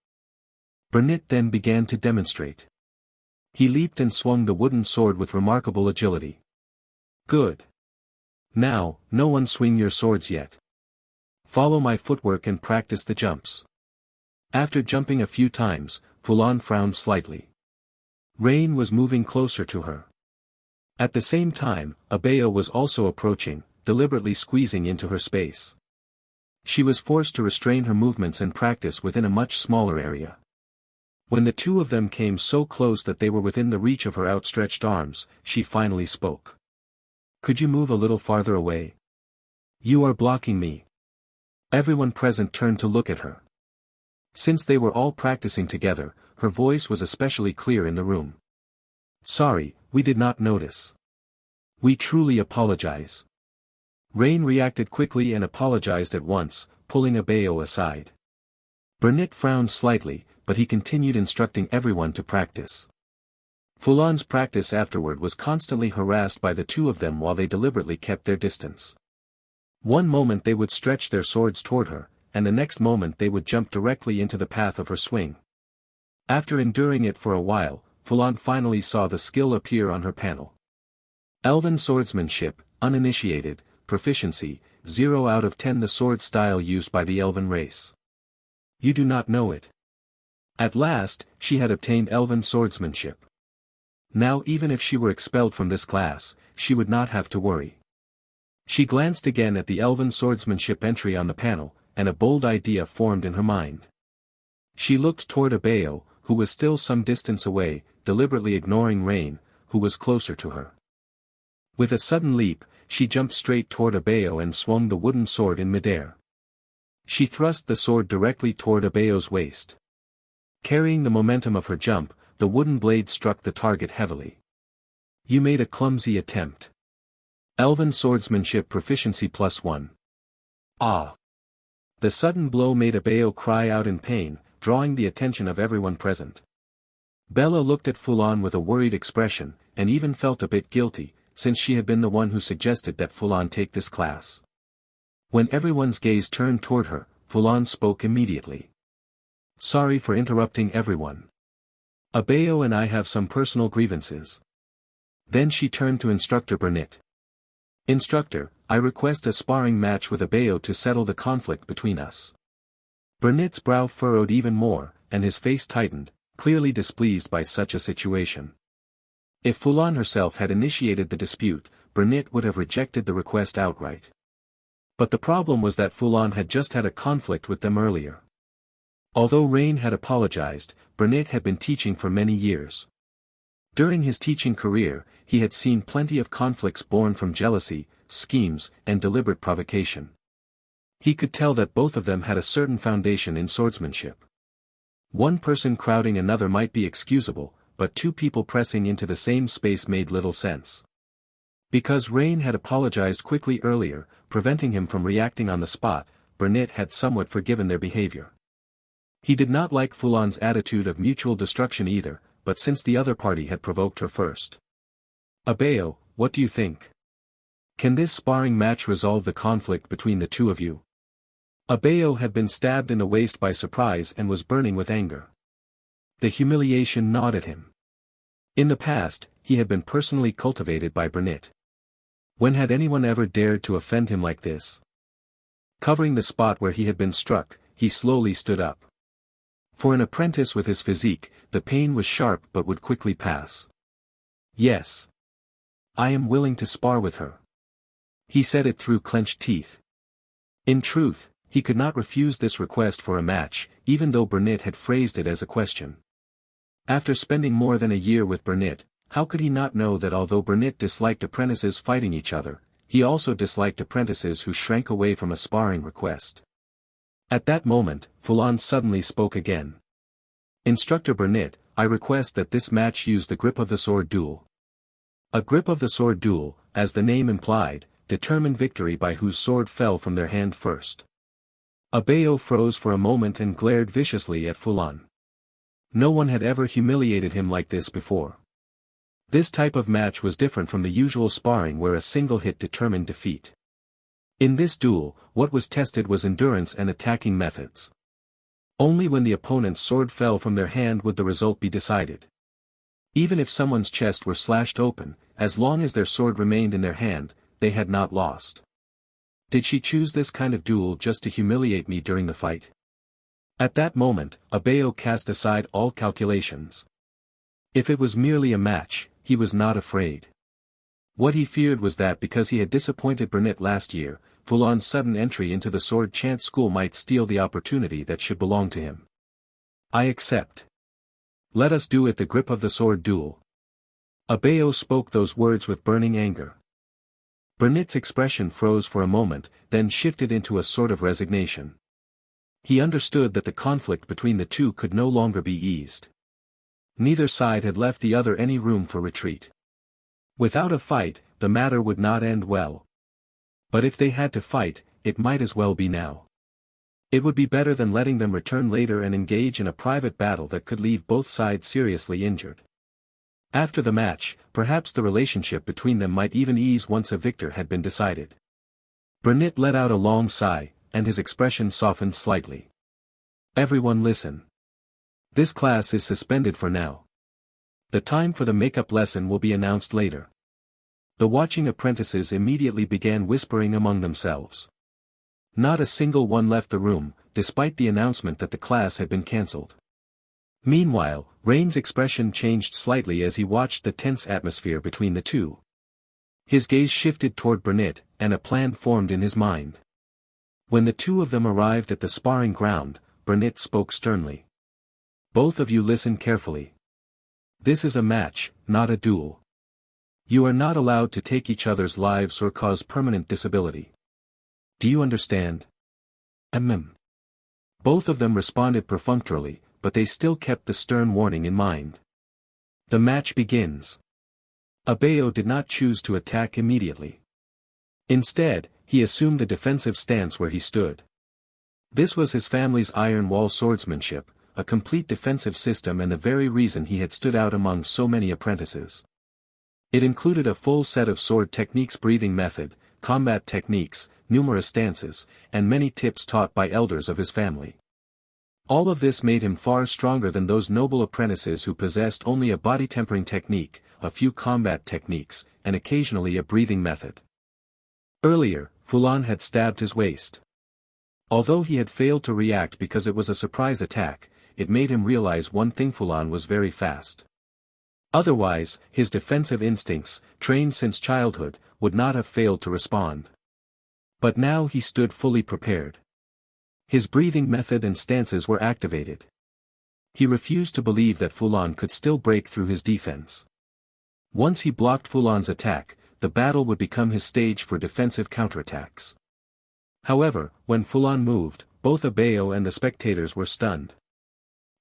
Burnett then began to demonstrate. He leaped and swung the wooden sword with remarkable agility. Good. Now, no one swing your swords yet. Follow my footwork and practice the jumps. After jumping a few times, Fulan frowned slightly. Rune was moving closer to her. At the same time, Abeo was also approaching, deliberately squeezing into her space. She was forced to restrain her movements and practice within a much smaller area. When the two of them came so close that they were within the reach of her outstretched arms, she finally spoke. Could you move a little farther away? You are blocking me. Everyone present turned to look at her. Since they were all practicing together, her voice was especially clear in the room. Sorry, we did not notice. We truly apologize. Rune reacted quickly and apologized at once, pulling Abeo aside. Burnett frowned slightly, but he continued instructing everyone to practice. Fulan's practice afterward was constantly harassed by the two of them while they deliberately kept their distance. One moment they would stretch their swords toward her, and the next moment they would jump directly into the path of her swing. After enduring it for a while, Fulan finally saw the skill appear on her panel. Elven swordsmanship, uninitiated, proficiency, 0 out of 10. The sword style used by the Elven race. You do not know it. At last, she had obtained Elven swordsmanship. Now even if she were expelled from this class, she would not have to worry. She glanced again at the Elven swordsmanship entry on the panel, and a bold idea formed in her mind. She looked toward Abeo, who was still some distance away, deliberately ignoring Rune, who was closer to her. With a sudden leap, she jumped straight toward Abeo and swung the wooden sword in midair. She thrust the sword directly toward Abeo's waist. Carrying the momentum of her jump, the wooden blade struck the target heavily. You made a clumsy attempt. Elven swordsmanship proficiency +1. Ah! The sudden blow made Abeo cry out in pain, drawing the attention of everyone present. Bella looked at Fulan with a worried expression, and even felt a bit guilty, since she had been the one who suggested that Fulan take this class. When everyone's gaze turned toward her, Fulan spoke immediately. Sorry for interrupting everyone. Abeo and I have some personal grievances. Then she turned to Instructor Burnett. Instructor, I request a sparring match with Abeo to settle the conflict between us. Burnett's brow furrowed even more, and his face tightened, clearly displeased by such a situation. If Fulan herself had initiated the dispute, Burnett would have rejected the request outright. But the problem was that Fulan had just had a conflict with them earlier. Although Rane had apologized, Burnett had been teaching for many years. During his teaching career, he had seen plenty of conflicts born from jealousy, schemes, and deliberate provocation. He could tell that both of them had a certain foundation in swordsmanship. One person crowding another might be excusable, but two people pressing into the same space made little sense. Because Rane had apologized quickly earlier, preventing him from reacting on the spot, Burnett had somewhat forgiven their behavior. He did not like Fulan's attitude of mutual destruction either, but since the other party had provoked her first. Abeo, what do you think? Can this sparring match resolve the conflict between the two of you? Abeo had been stabbed in the waist by surprise and was burning with anger. The humiliation gnawed at him. In the past, he had been personally cultivated by Burnett. When had anyone ever dared to offend him like this? Covering the spot where he had been struck, he slowly stood up. For an apprentice with his physique, the pain was sharp but would quickly pass. Yes. I am willing to spar with her. He said it through clenched teeth. In truth, he could not refuse this request for a match, even though Burnett had phrased it as a question. After spending more than a year with Burnett, how could he not know that although Burnett disliked apprentices fighting each other, he also disliked apprentices who shrank away from a sparring request? At that moment, Fulan suddenly spoke again. Instructor Burnett, I request that this match use the grip of the sword duel. A grip of the sword duel, as the name implied, determined victory by whose sword fell from their hand first. Abeo froze for a moment and glared viciously at Fulan. No one had ever humiliated him like this before. This type of match was different from the usual sparring where a single hit determined defeat. In this duel, what was tested was endurance and attacking methods. Only when the opponent's sword fell from their hand would the result be decided. Even if someone's chest were slashed open, as long as their sword remained in their hand, they had not lost. Did she choose this kind of duel just to humiliate me during the fight? At that moment, Abeo cast aside all calculations. If it was merely a match, he was not afraid. What he feared was that because he had disappointed Burnett last year, Fulan's sudden entry into the sword chant school might steal the opportunity that should belong to him. I accept. Let us do it the grip of the sword duel. Abeo spoke those words with burning anger. Burnett's expression froze for a moment, then shifted into a sort of resignation. He understood that the conflict between the two could no longer be eased. Neither side had left the other any room for retreat. Without a fight, the matter would not end well. But if they had to fight, it might as well be now. It would be better than letting them return later and engage in a private battle that could leave both sides seriously injured. After the match, perhaps the relationship between them might even ease once a victor had been decided. Burnett let out a long sigh, and his expression softened slightly. Everyone listen. This class is suspended for now. The time for the makeup lesson will be announced later. The watching apprentices immediately began whispering among themselves. Not a single one left the room, despite the announcement that the class had been cancelled. Meanwhile, Rain's expression changed slightly as he watched the tense atmosphere between the two. His gaze shifted toward Burnett, and a plan formed in his mind. When the two of them arrived at the sparring ground, Burnett spoke sternly. Both of you listen carefully. This is a match, not a duel. You are not allowed to take each other's lives or cause permanent disability. Do you understand? Both of them responded perfunctorily, but they still kept the stern warning in mind. The match begins. Abeo did not choose to attack immediately. Instead, he assumed a defensive stance where he stood. This was his family's iron wall swordsmanship, a complete defensive system and the very reason he had stood out among so many apprentices. It included a full set of sword techniques, breathing method, combat techniques, numerous stances, and many tips taught by elders of his family. All of this made him far stronger than those noble apprentices who possessed only a body-tempering technique, a few combat techniques, and occasionally a breathing method. Earlier, Fulan had stabbed his waist. Although he had failed to react because it was a surprise attack, it made him realize one thing: Fulan was very fast. Otherwise, his defensive instincts, trained since childhood, would not have failed to respond. But now he stood fully prepared. His breathing method and stances were activated. He refused to believe that Fulan could still break through his defense. Once he blocked Fulan's attack, the battle would become his stage for defensive counterattacks. However, when Fulan moved, both Abeo and the spectators were stunned.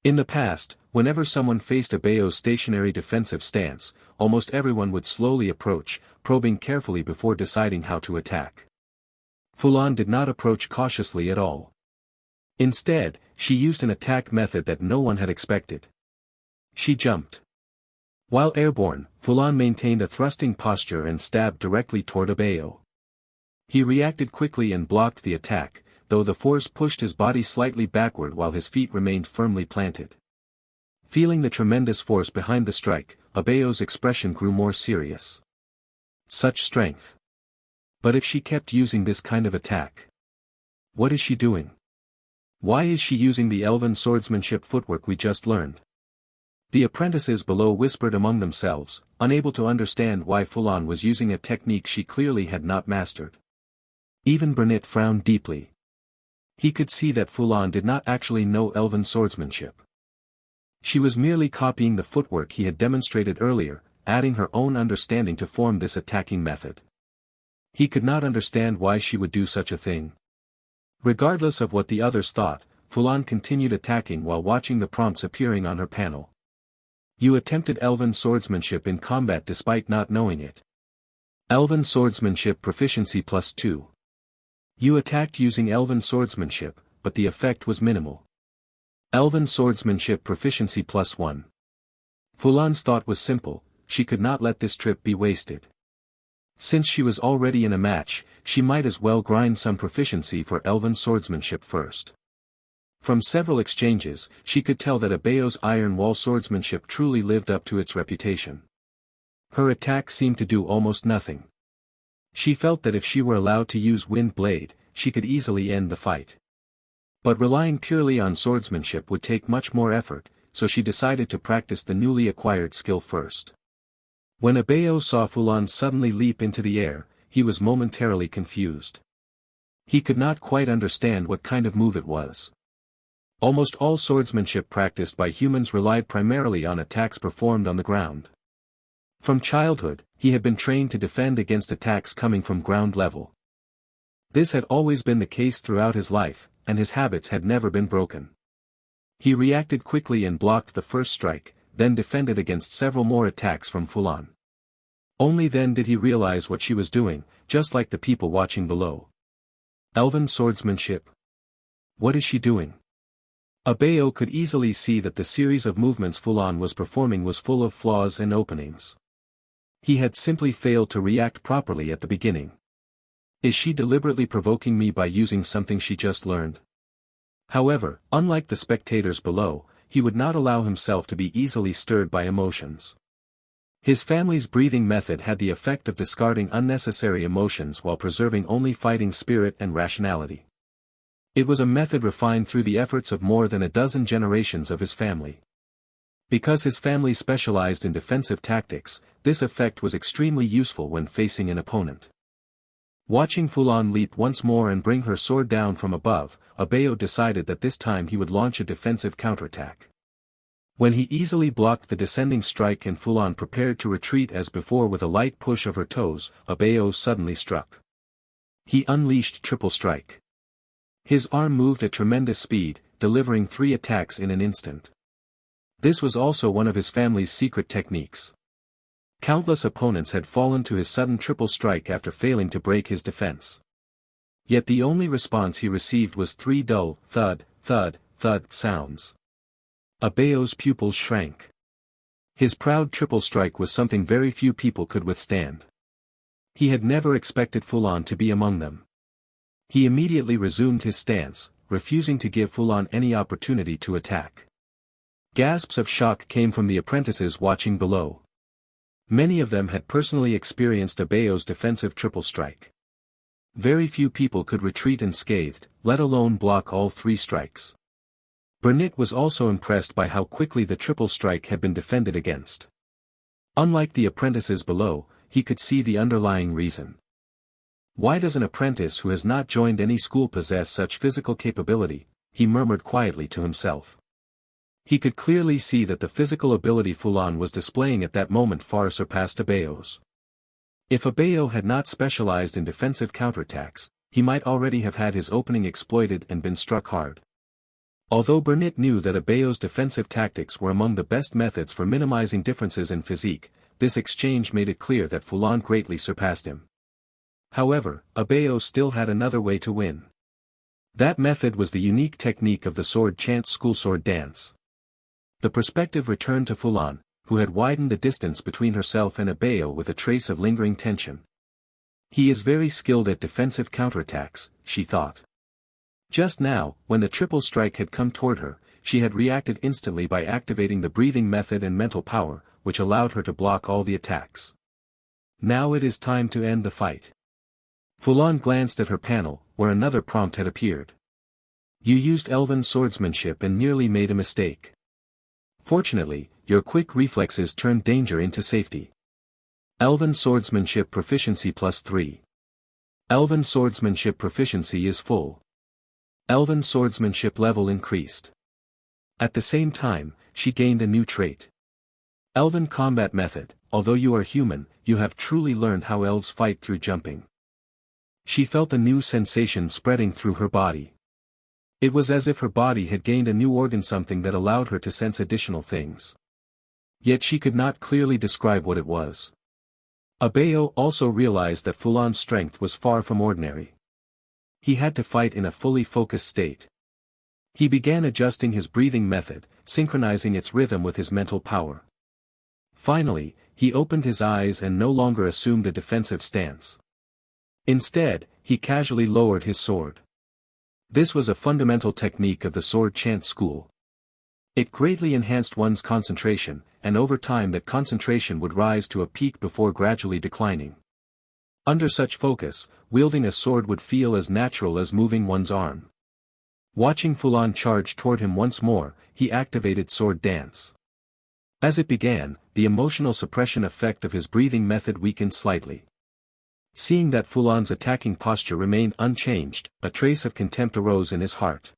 In the past, whenever someone faced Abeo's stationary defensive stance, almost everyone would slowly approach, probing carefully before deciding how to attack. Fulan did not approach cautiously at all. Instead, she used an attack method that no one had expected. She jumped. While airborne, Fulan maintained a thrusting posture and stabbed directly toward Abeo. He reacted quickly and blocked the attack, though the force pushed his body slightly backward while his feet remained firmly planted. Feeling the tremendous force behind the strike, Abeo's expression grew more serious. Such strength. But if she kept using this kind of attack, what is she doing? Why is she using the Elven swordsmanship footwork we just learned? The apprentices below whispered among themselves, unable to understand why Fulan was using a technique she clearly had not mastered. Even Burnett frowned deeply. He could see that Fulan did not actually know Elven swordsmanship. She was merely copying the footwork he had demonstrated earlier, adding her own understanding to form this attacking method. He could not understand why she would do such a thing. Regardless of what the others thought, Fulan continued attacking while watching the prompts appearing on her panel. You attempted Elven swordsmanship in combat despite not knowing it. Elven swordsmanship proficiency +2. You attacked using Elven swordsmanship, but the effect was minimal. Elven swordsmanship proficiency +1. Fulan's thought was simple: she could not let this trip be wasted. Since she was already in a match, she might as well grind some proficiency for Elven swordsmanship first. From several exchanges, she could tell that Abeo's iron wall swordsmanship truly lived up to its reputation. Her attack seemed to do almost nothing. She felt that if she were allowed to use Wind Blade, she could easily end the fight. But relying purely on swordsmanship would take much more effort, so she decided to practice the newly acquired skill first. When Abeo saw Fulan suddenly leap into the air, he was momentarily confused. He could not quite understand what kind of move it was. Almost all swordsmanship practiced by humans relied primarily on attacks performed on the ground. From childhood, he had been trained to defend against attacks coming from ground level. This had always been the case throughout his life, and his habits had never been broken. He reacted quickly and blocked the first strike, then defended against several more attacks from Fulan. Only then did he realize what she was doing, just like the people watching below. Elven swordsmanship. What is she doing? Abeo could easily see that the series of movements Fulan was performing was full of flaws and openings. He had simply failed to react properly at the beginning. Is she deliberately provoking me by using something she just learned? However, unlike the spectators below, he would not allow himself to be easily stirred by emotions. His family's breathing method had the effect of discarding unnecessary emotions while preserving only fighting spirit and rationality. It was a method refined through the efforts of more than a dozen generations of his family. Because his family specialized in defensive tactics, this effect was extremely useful when facing an opponent. Watching Fulan leap once more and bring her sword down from above, Abeo decided that this time he would launch a defensive counterattack. When he easily blocked the descending strike and Fulan prepared to retreat as before with a light push of her toes, Abeo suddenly struck. He unleashed triple strike. His arm moved at tremendous speed, delivering 3 attacks in an instant. This was also one of his family's secret techniques. Countless opponents had fallen to his sudden triple strike after failing to break his defense. Yet the only response he received was 3 dull, thud, thud, thud sounds. Abeo's pupils shrank. His proud triple strike was something very few people could withstand. He had never expected Fulan to be among them. He immediately resumed his stance, refusing to give Fulan any opportunity to attack. Gasps of shock came from the apprentices watching below. Many of them had personally experienced Abeo's defensive triple strike. Very few people could retreat unscathed, let alone block all 3 strikes. Burnett was also impressed by how quickly the triple strike had been defended against. Unlike the apprentices below, he could see the underlying reason. Why does an apprentice who has not joined any school possess such physical capability? He murmured quietly to himself. He could clearly see that the physical ability Fulan was displaying at that moment far surpassed Abeo's. If Abeo had not specialized in defensive counterattacks, he might already have had his opening exploited and been struck hard. Although Burnett knew that Abeo's defensive tactics were among the best methods for minimizing differences in physique, this exchange made it clear that Fulan greatly surpassed him. However, Abeo still had another way to win. That method was the unique technique of the sword chant school sword dance. The perspective returned to Fulan, who had widened the distance between herself and Abeo with a trace of lingering tension. He is very skilled at defensive counterattacks, she thought. Just now, when the triple strike had come toward her, she had reacted instantly by activating the breathing method and mental power, which allowed her to block all the attacks. Now it is time to end the fight. Fulan glanced at her panel, where another prompt had appeared. You used Elven swordsmanship and nearly made a mistake. Fortunately, your quick reflexes turned danger into safety. Elven swordsmanship proficiency +3. Elven swordsmanship proficiency is full. Elven swordsmanship level increased. At the same time, she gained a new trait. Elven combat method. Although you are human, you have truly learned how elves fight through jumping. She felt a new sensation spreading through her body. It was as if her body had gained a new organ, something that allowed her to sense additional things. Yet she could not clearly describe what it was. Abeo also realized that Fulan's strength was far from ordinary. He had to fight in a fully focused state. He began adjusting his breathing method, synchronizing its rhythm with his mental power. Finally, he opened his eyes and no longer assumed a defensive stance. Instead, he casually lowered his sword. This was a fundamental technique of the sword chant school. It greatly enhanced one's concentration, and over time that concentration would rise to a peak before gradually declining. Under such focus, wielding a sword would feel as natural as moving one's arm. Watching Fulan charge toward him once more, he activated sword dance. As it began, the emotional suppression effect of his breathing method weakened slightly. Seeing that Fulan's attacking posture remained unchanged, a trace of contempt arose in his heart.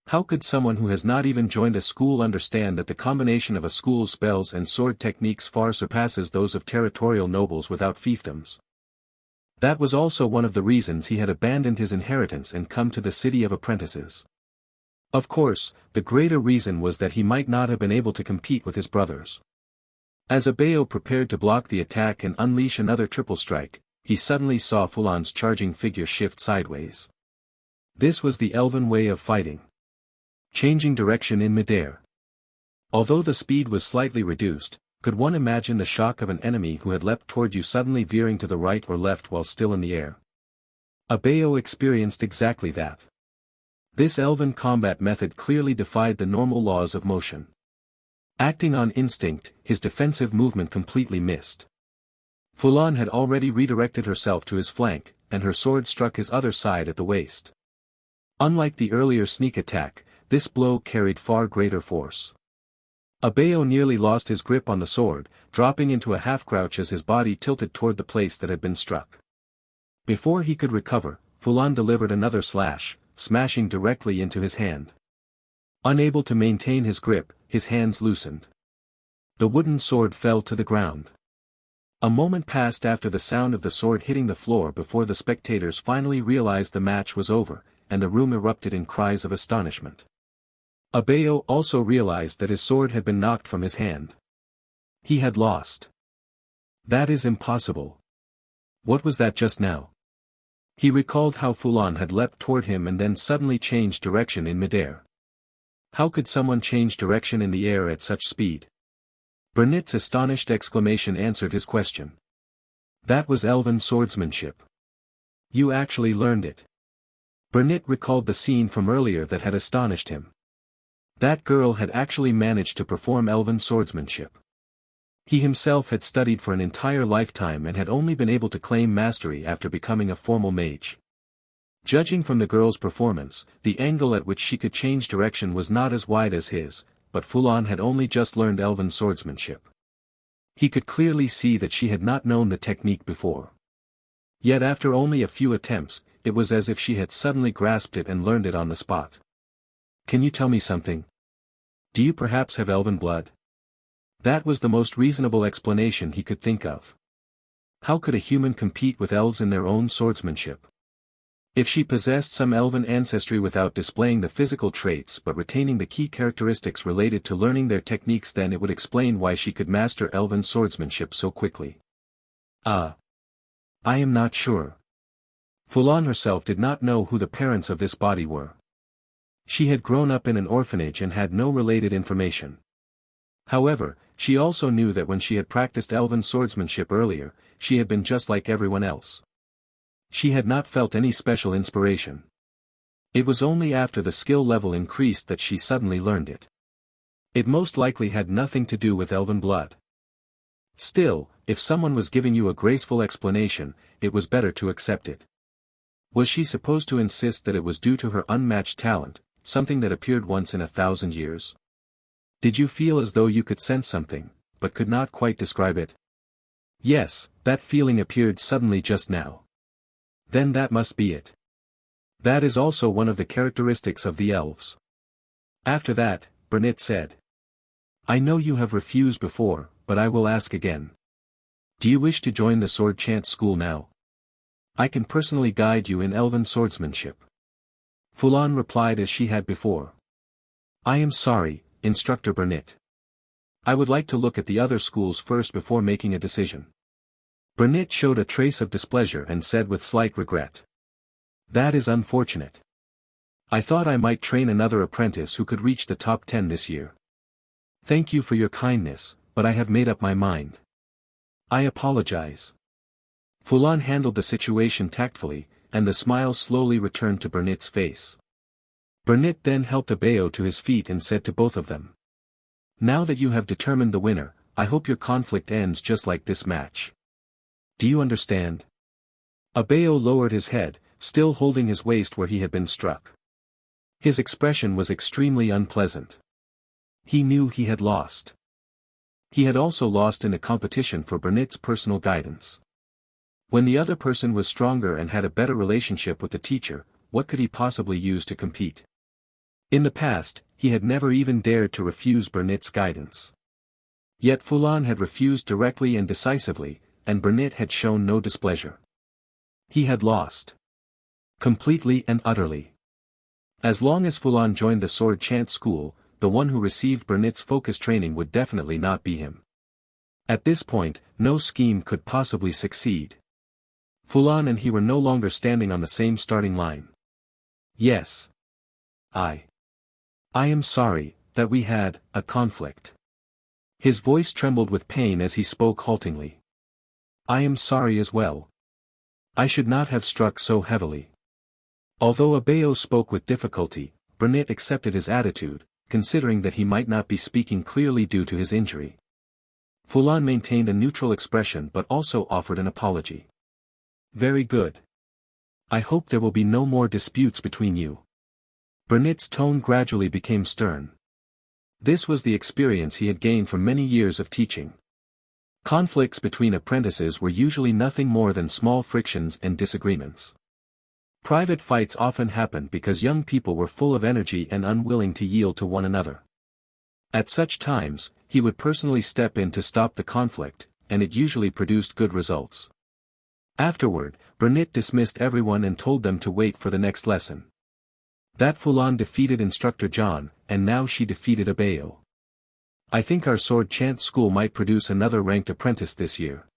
How could someone who has not even joined a school understand that the combination of a school's spells and sword techniques far surpasses those of territorial nobles without fiefdoms? That was also one of the reasons he had abandoned his inheritance and come to the city of apprentices. Of course, the greater reason was that he might not have been able to compete with his brothers. As Abeo prepared to block the attack and unleash another triple strike, he suddenly saw Fulan's charging figure shift sideways. This was the Elven way of fighting. Changing direction in midair. Although the speed was slightly reduced, could one imagine the shock of an enemy who had leapt toward you suddenly veering to the right or left while still in the air? Abeo experienced exactly that. This Elven combat method clearly defied the normal laws of motion. Acting on instinct, his defensive movement completely missed. Fulan had already redirected herself to his flank, and her sword struck his other side at the waist. Unlike the earlier sneak attack, this blow carried far greater force. Abeo nearly lost his grip on the sword, dropping into a half-crouch as his body tilted toward the place that had been struck. Before he could recover, Fulan delivered another slash, smashing directly into his hand. Unable to maintain his grip, his hands loosened. The wooden sword fell to the ground. A moment passed after the sound of the sword hitting the floor before the spectators finally realized the match was over, and the room erupted in cries of astonishment. Abeo also realized that his sword had been knocked from his hand. He had lost. That is impossible. What was that just now? He recalled how Fulan had leapt toward him and then suddenly changed direction in midair. How could someone change direction in the air at such speed? Burnett's astonished exclamation answered his question. That was Elven swordsmanship. You actually learned it. Burnett recalled the scene from earlier that had astonished him. That girl had actually managed to perform elven swordsmanship. He himself had studied for an entire lifetime and had only been able to claim mastery after becoming a formal mage. Judging from the girl's performance, the angle at which she could change direction was not as wide as his, but Fulan had only just learned elven swordsmanship. He could clearly see that she had not known the technique before. Yet after only a few attempts, it was as if she had suddenly grasped it and learned it on the spot. "Can you tell me something? Do you perhaps have elven blood?" That was the most reasonable explanation he could think of. How could a human compete with elves in their own swordsmanship? If she possessed some elven ancestry without displaying the physical traits but retaining the key characteristics related to learning their techniques, then it would explain why she could master elven swordsmanship so quickly. I am not sure. Fulan herself did not know who the parents of this body were. She had grown up in an orphanage and had no related information. However, she also knew that when she had practiced elven swordsmanship earlier, she had been just like everyone else. She had not felt any special inspiration. It was only after the skill level increased that she suddenly learned it. It most likely had nothing to do with elven blood. Still, if someone was giving you a graceful explanation, it was better to accept it. Was she supposed to insist that it was due to her unmatched talent, something that appeared once in 1,000 years? Did you feel as though you could sense something, but could not quite describe it? Yes, that feeling appeared suddenly just now. Then that must be it. That is also one of the characteristics of the elves. After that, Burnett said. I know you have refused before, but I will ask again. Do you wish to join the sword chant school now? I can personally guide you in elven swordsmanship. Fulan replied as she had before. I am sorry, Instructor Burnett. I would like to look at the other schools first before making a decision. Burnett showed a trace of displeasure and said with slight regret. That is unfortunate. I thought I might train another apprentice who could reach the top 10 this year. Thank you for your kindness, but I have made up my mind. I apologize. Fulan handled the situation tactfully, and the smile slowly returned to Burnett's face. Burnett then helped Abeo to his feet and said to both of them. Now that you have determined the winner, I hope your conflict ends just like this match. Do you understand? Abeo lowered his head, still holding his waist where he had been struck. His expression was extremely unpleasant. He knew he had lost. He had also lost in a competition for Burnett's personal guidance. When the other person was stronger and had a better relationship with the teacher, what could he possibly use to compete? In the past, he had never even dared to refuse Burnett's guidance. Yet Fulan had refused directly and decisively, and Burnett had shown no displeasure. He had lost. Completely and utterly. As long as Fulan joined the sword chant school, the one who received Burnett's focus training would definitely not be him. At this point, no scheme could possibly succeed. Fulan and he were no longer standing on the same starting line. Yes. I am sorry, that we had a conflict. His voice trembled with pain as he spoke haltingly. I am sorry as well. I should not have struck so heavily. Although Abeo spoke with difficulty, Burnett accepted his attitude, considering that he might not be speaking clearly due to his injury. Fulan maintained a neutral expression but also offered an apology. Very good. I hope there will be no more disputes between you. Burnett's tone gradually became stern. This was the experience he had gained from many years of teaching. Conflicts between apprentices were usually nothing more than small frictions and disagreements. Private fights often happened because young people were full of energy and unwilling to yield to one another. At such times, he would personally step in to stop the conflict, and it usually produced good results. Afterward, Burnett dismissed everyone and told them to wait for the next lesson. That Fulan defeated Instructor John, and now she defeated Abeo. I think our sword chant school might produce another ranked apprentice this year.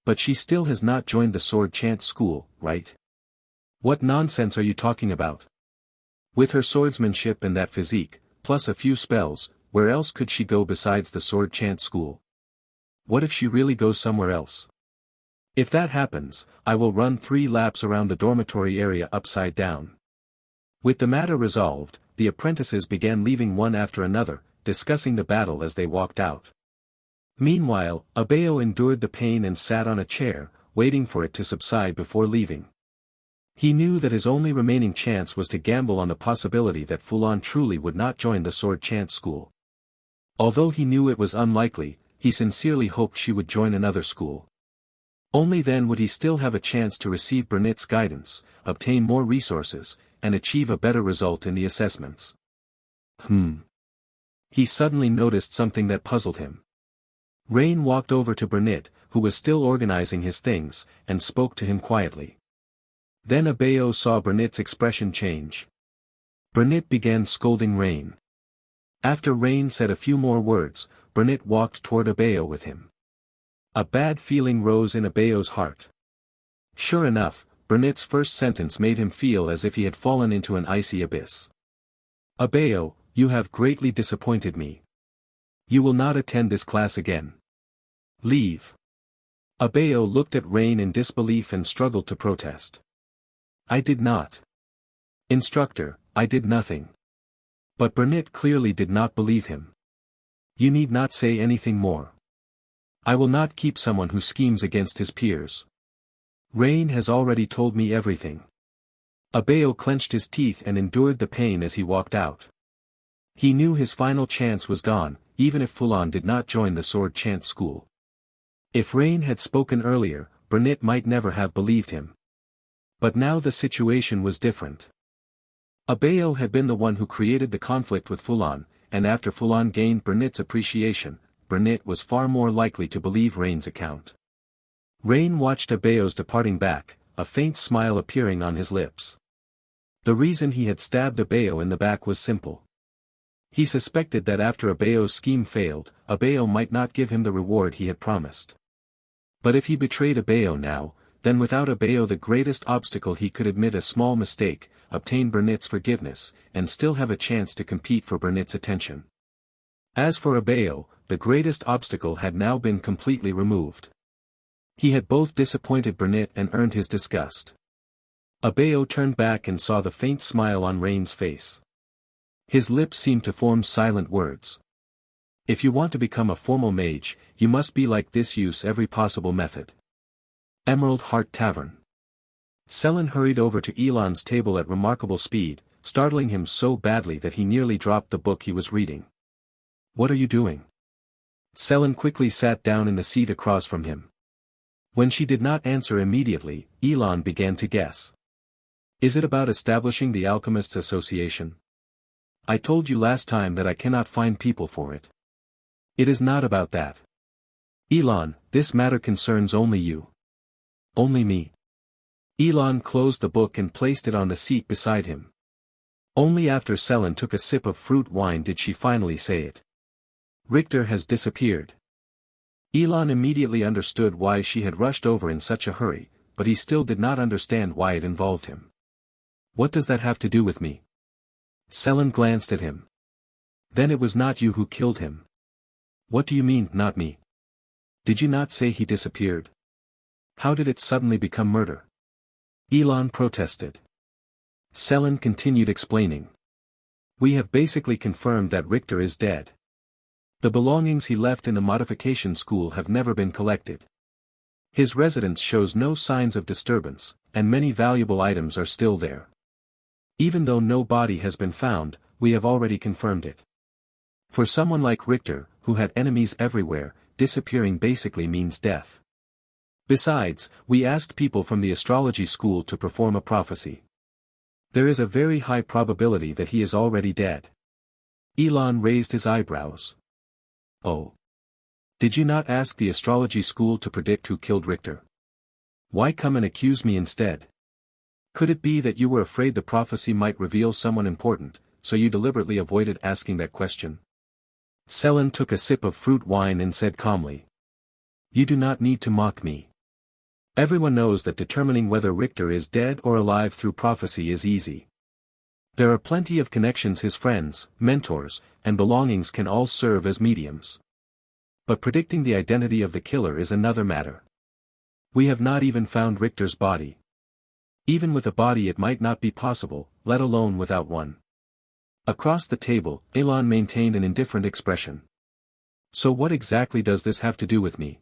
But she still has not joined the sword chant school, right? What nonsense are you talking about? With her swordsmanship and that physique, plus a few spells, where else could she go besides the sword chant school? What if she really goes somewhere else? If that happens, I will run 3 laps around the dormitory area upside down. With the matter resolved, the apprentices began leaving one after another, discussing the battle as they walked out. Meanwhile, Abeo endured the pain and sat on a chair, waiting for it to subside before leaving. He knew that his only remaining chance was to gamble on the possibility that Fulan truly would not join the sword chant school. Although he knew it was unlikely, he sincerely hoped she would join another school. Only then would he still have a chance to receive Burnet's guidance, obtain more resources, and achieve a better result in the assessments. He suddenly noticed something that puzzled him. Rune walked over to Burnet, who was still organizing his things, and spoke to him quietly. Then Abeo saw Burnet's expression change. Burnet began scolding Rune. After Rune said a few more words, Burnet walked toward Abeo with him. A bad feeling rose in Abeo's heart. Sure enough, Burnet's first sentence made him feel as if he had fallen into an icy abyss. Abeo, you have greatly disappointed me. You will not attend this class again. Leave. Abeo looked at Rune in disbelief and struggled to protest. I did not. Instructor, I did nothing. But Burnet clearly did not believe him. You need not say anything more. I will not keep someone who schemes against his peers. Rune has already told me everything. Abeo clenched his teeth and endured the pain as he walked out. He knew his final chance was gone, even if Fulan did not join the sword chant school. If Rune had spoken earlier, Burnet might never have believed him. But now the situation was different. Abeo had been the one who created the conflict with Fulan, and after Fulan gained Burnet's appreciation, Burnet was far more likely to believe Rune's account. Rune watched Abeo's departing back, a faint smile appearing on his lips. The reason he had stabbed Abeo in the back was simple. He suspected that after Abeo's scheme failed, Abeo might not give him the reward he had promised. But if he betrayed Abeo now, then without Abeo the greatest obstacle he could admit a small mistake, obtain Burnet's forgiveness, and still have a chance to compete for Burnet's attention. As for Abeo, the greatest obstacle had now been completely removed. He had both disappointed Burnet and earned his disgust. Abeo turned back and saw the faint smile on Rune's face. His lips seemed to form silent words. If you want to become a formal mage, you must be like this, use every possible method. Emerald Heart Tavern. Selin hurried over to Elon's table at remarkable speed, startling him so badly that he nearly dropped the book he was reading. What are you doing? Selin quickly sat down in the seat across from him. When she did not answer immediately, Elon began to guess. Is it about establishing the Alchemists Association? I told you last time that I cannot find people for it. It is not about that. Elon, this matter concerns only you. Only me. Elon closed the book and placed it on the seat beside him. Only after Selin took a sip of fruit wine did she finally say it. Rtor has disappeared. Elon immediately understood why she had rushed over in such a hurry, but he still did not understand why it involved him. What does that have to do with me? Selin glanced at him. Then it was not you who killed him. What do you mean, not me? Did you not say he disappeared? How did it suddenly become murder? Elon protested. Selin continued explaining. We have basically confirmed that Rtor is dead. The belongings he left in the modification school have never been collected. His residence shows no signs of disturbance, and many valuable items are still there. Even though no body has been found, we have already confirmed it. For someone like Rtor, who had enemies everywhere, disappearing basically means death. Besides, we asked people from the astrology school to perform a prophecy. There is a very high probability that he is already dead. Elon raised his eyebrows. Oh. Did you not ask the astrology school to predict who killed Rtor? Why come and accuse me instead? Could it be that you were afraid the prophecy might reveal someone important, so you deliberately avoided asking that question? Selin took a sip of fruit wine and said calmly. You do not need to mock me. Everyone knows that determining whether Rtor is dead or alive through prophecy is easy. There are plenty of connections, his friends, mentors, and belongings can all serve as mediums. But predicting the identity of the killer is another matter. We have not even found Rtor's body. Even with a body it might not be possible, let alone without one. Across the table, Elon maintained an indifferent expression. So what exactly does this have to do with me?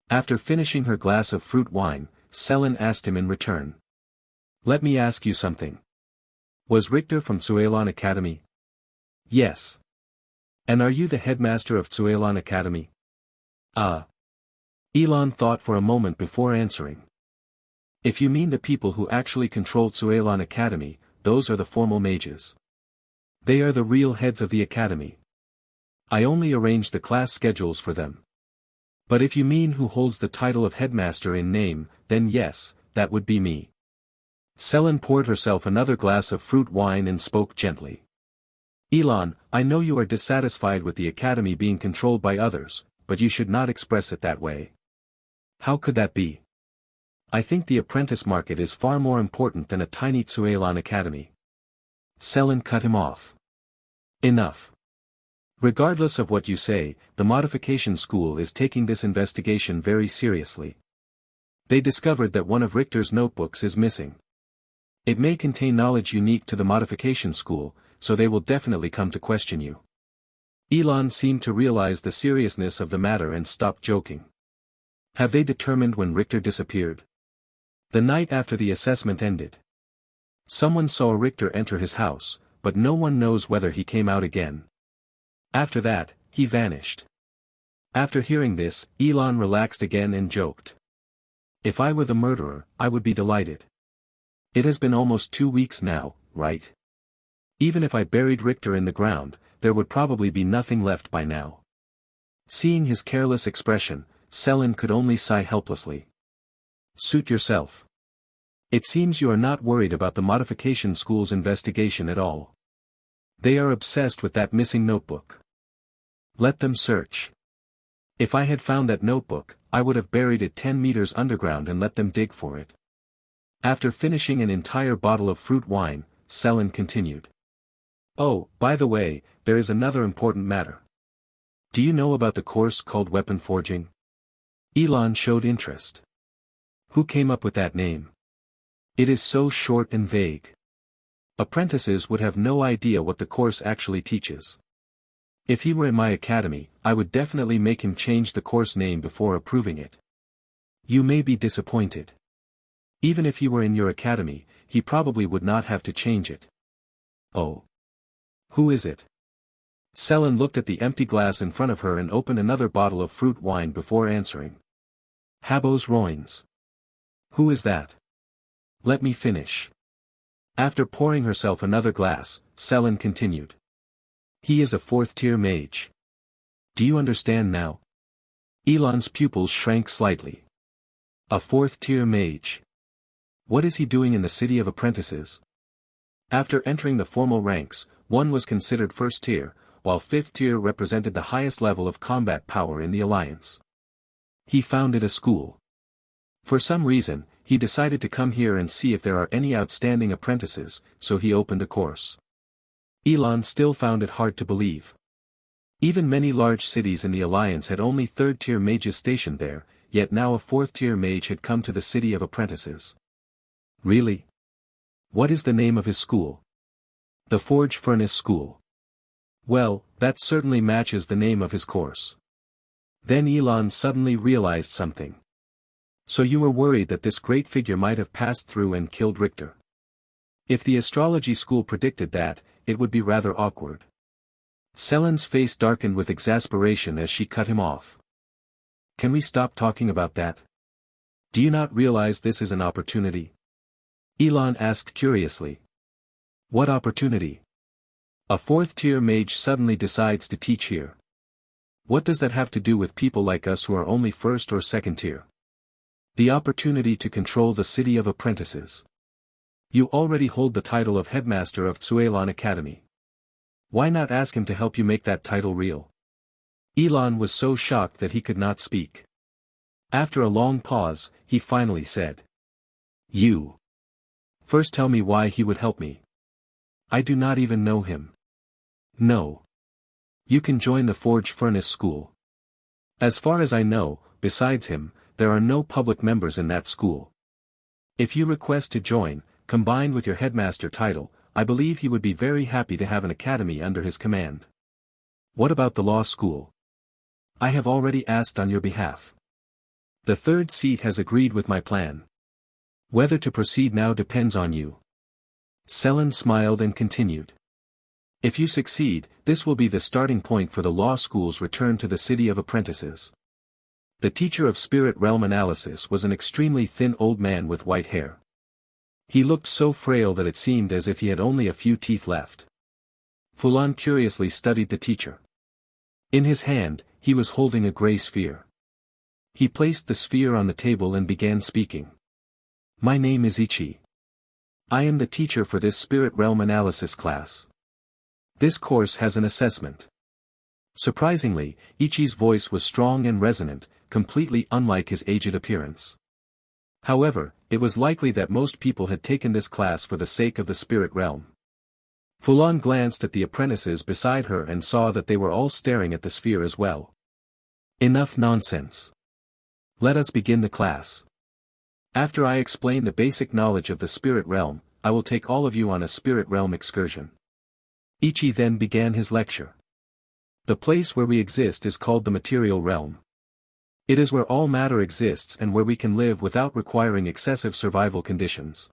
After finishing her glass of fruit wine, Selin asked him in return. Let me ask you something. Was Rtor from Cuilan Academy? Yes. And are you the headmaster of Cuilan Academy? Elon thought for a moment before answering. If you mean the people who actually control Cuilan Academy, those are the formal mages. They are the real heads of the academy. I only arrange the class schedules for them. But if you mean who holds the title of headmaster in name, then yes, that would be me. Selin poured herself another glass of fruit wine and spoke gently. Elon, I know you are dissatisfied with the academy being controlled by others, but you should not express it that way. How could that be? I think the apprentice market is far more important than a tiny Cuilan academy. Selin cut him off. Enough. Regardless of what you say, the modification school is taking this investigation very seriously. They discovered that one of Rtor's notebooks is missing. It may contain knowledge unique to the modification school, so they will definitely come to question you. Elon seemed to realize the seriousness of the matter and stopped joking. Have they determined when Rtor disappeared? The night after the assessment ended. Someone saw Rtor enter his house, but no one knows whether he came out again. After that, he vanished. After hearing this, Elon relaxed again and joked. If I were the murderer, I would be delighted. It has been almost 2 weeks now, right? Even if I buried Rtor in the ground, there would probably be nothing left by now. Seeing his careless expression, Selin could only sigh helplessly. Suit yourself. It seems you are not worried about the modification school's investigation at all. They are obsessed with that missing notebook. Let them search. If I had found that notebook, I would have buried it 10 meters underground and let them dig for it. After finishing an entire bottle of fruit wine, Selin continued. Oh, by the way, there is another important matter. Do you know about the course called weapon forging? Elon showed interest. Who came up with that name? It is so short and vague. Apprentices would have no idea what the course actually teaches. If he were in my academy, I would definitely make him change the course name before approving it. You may be disappointed. Even if he were in your academy, he probably would not have to change it. Oh. Who is it? Selin looked at the empty glass in front of her and opened another bottle of fruit wine before answering. Habos Roins. Who is that? Let me finish. After pouring herself another glass, Selin continued. He is a 4th-tier mage. Do you understand now? Elon's pupils shrank slightly. A 4th-tier mage. What is he doing in the city of apprentices? After entering the formal ranks, one was considered 1st tier, while 5th tier represented the highest level of combat power in the alliance. He founded a school. For some reason, he decided to come here and see if there are any outstanding apprentices, so he opened a course. Elon still found it hard to believe. Even many large cities in the alliance had only 3rd-tier mages stationed there, yet now a 4th-tier mage had come to the city of apprentices. Really? What is the name of his school? The Forge Furnace School. Well, that certainly matches the name of his course. Then Elon suddenly realized something. So you were worried that this great figure might have passed through and killed Rtor. If the astrology school predicted that, it would be rather awkward. Selin's face darkened with exasperation as she cut him off. Can we stop talking about that? Do you not realize this is an opportunity? Elon asked curiously. What opportunity? A 4th-tier mage suddenly decides to teach here. What does that have to do with people like us who are only 1st or 2nd tier? The opportunity to control the city of apprentices. You already hold the title of headmaster of Cuilan Academy. Why not ask him to help you make that title real? Elon was so shocked that he could not speak. After a long pause, he finally said. You. First tell me why he would help me. I do not even know him. No. You can join the Forge Furnace School. As far as I know, besides him, there are no public members in that school. If you request to join, combined with your headmaster title, I believe he would be very happy to have an academy under his command. What about the law school? I have already asked on your behalf. The third seat has agreed with my plan. Whether to proceed now depends on you. Selin smiled and continued. If you succeed, this will be the starting point for the law school's return to the city of apprentices. The teacher of spirit realm analysis was an extremely thin old man with white hair. He looked so frail that it seemed as if he had only a few teeth left. Fulan curiously studied the teacher. In his hand, he was holding a gray sphere. He placed the sphere on the table and began speaking. My name is Ichi. I am the teacher for this spirit realm analysis class. This course has an assessment. Surprisingly, Ichi's voice was strong and resonant, completely unlike his aged appearance. However, it was likely that most people had taken this class for the sake of the spirit realm. Fulan glanced at the apprentices beside her and saw that they were all staring at the sphere as well. Enough nonsense. Let us begin the class. After I explain the basic knowledge of the spirit realm, I will take all of you on a spirit realm excursion. Ichi then began his lecture. The place where we exist is called the material realm. It is where all matter exists and where we can live without requiring excessive survival conditions.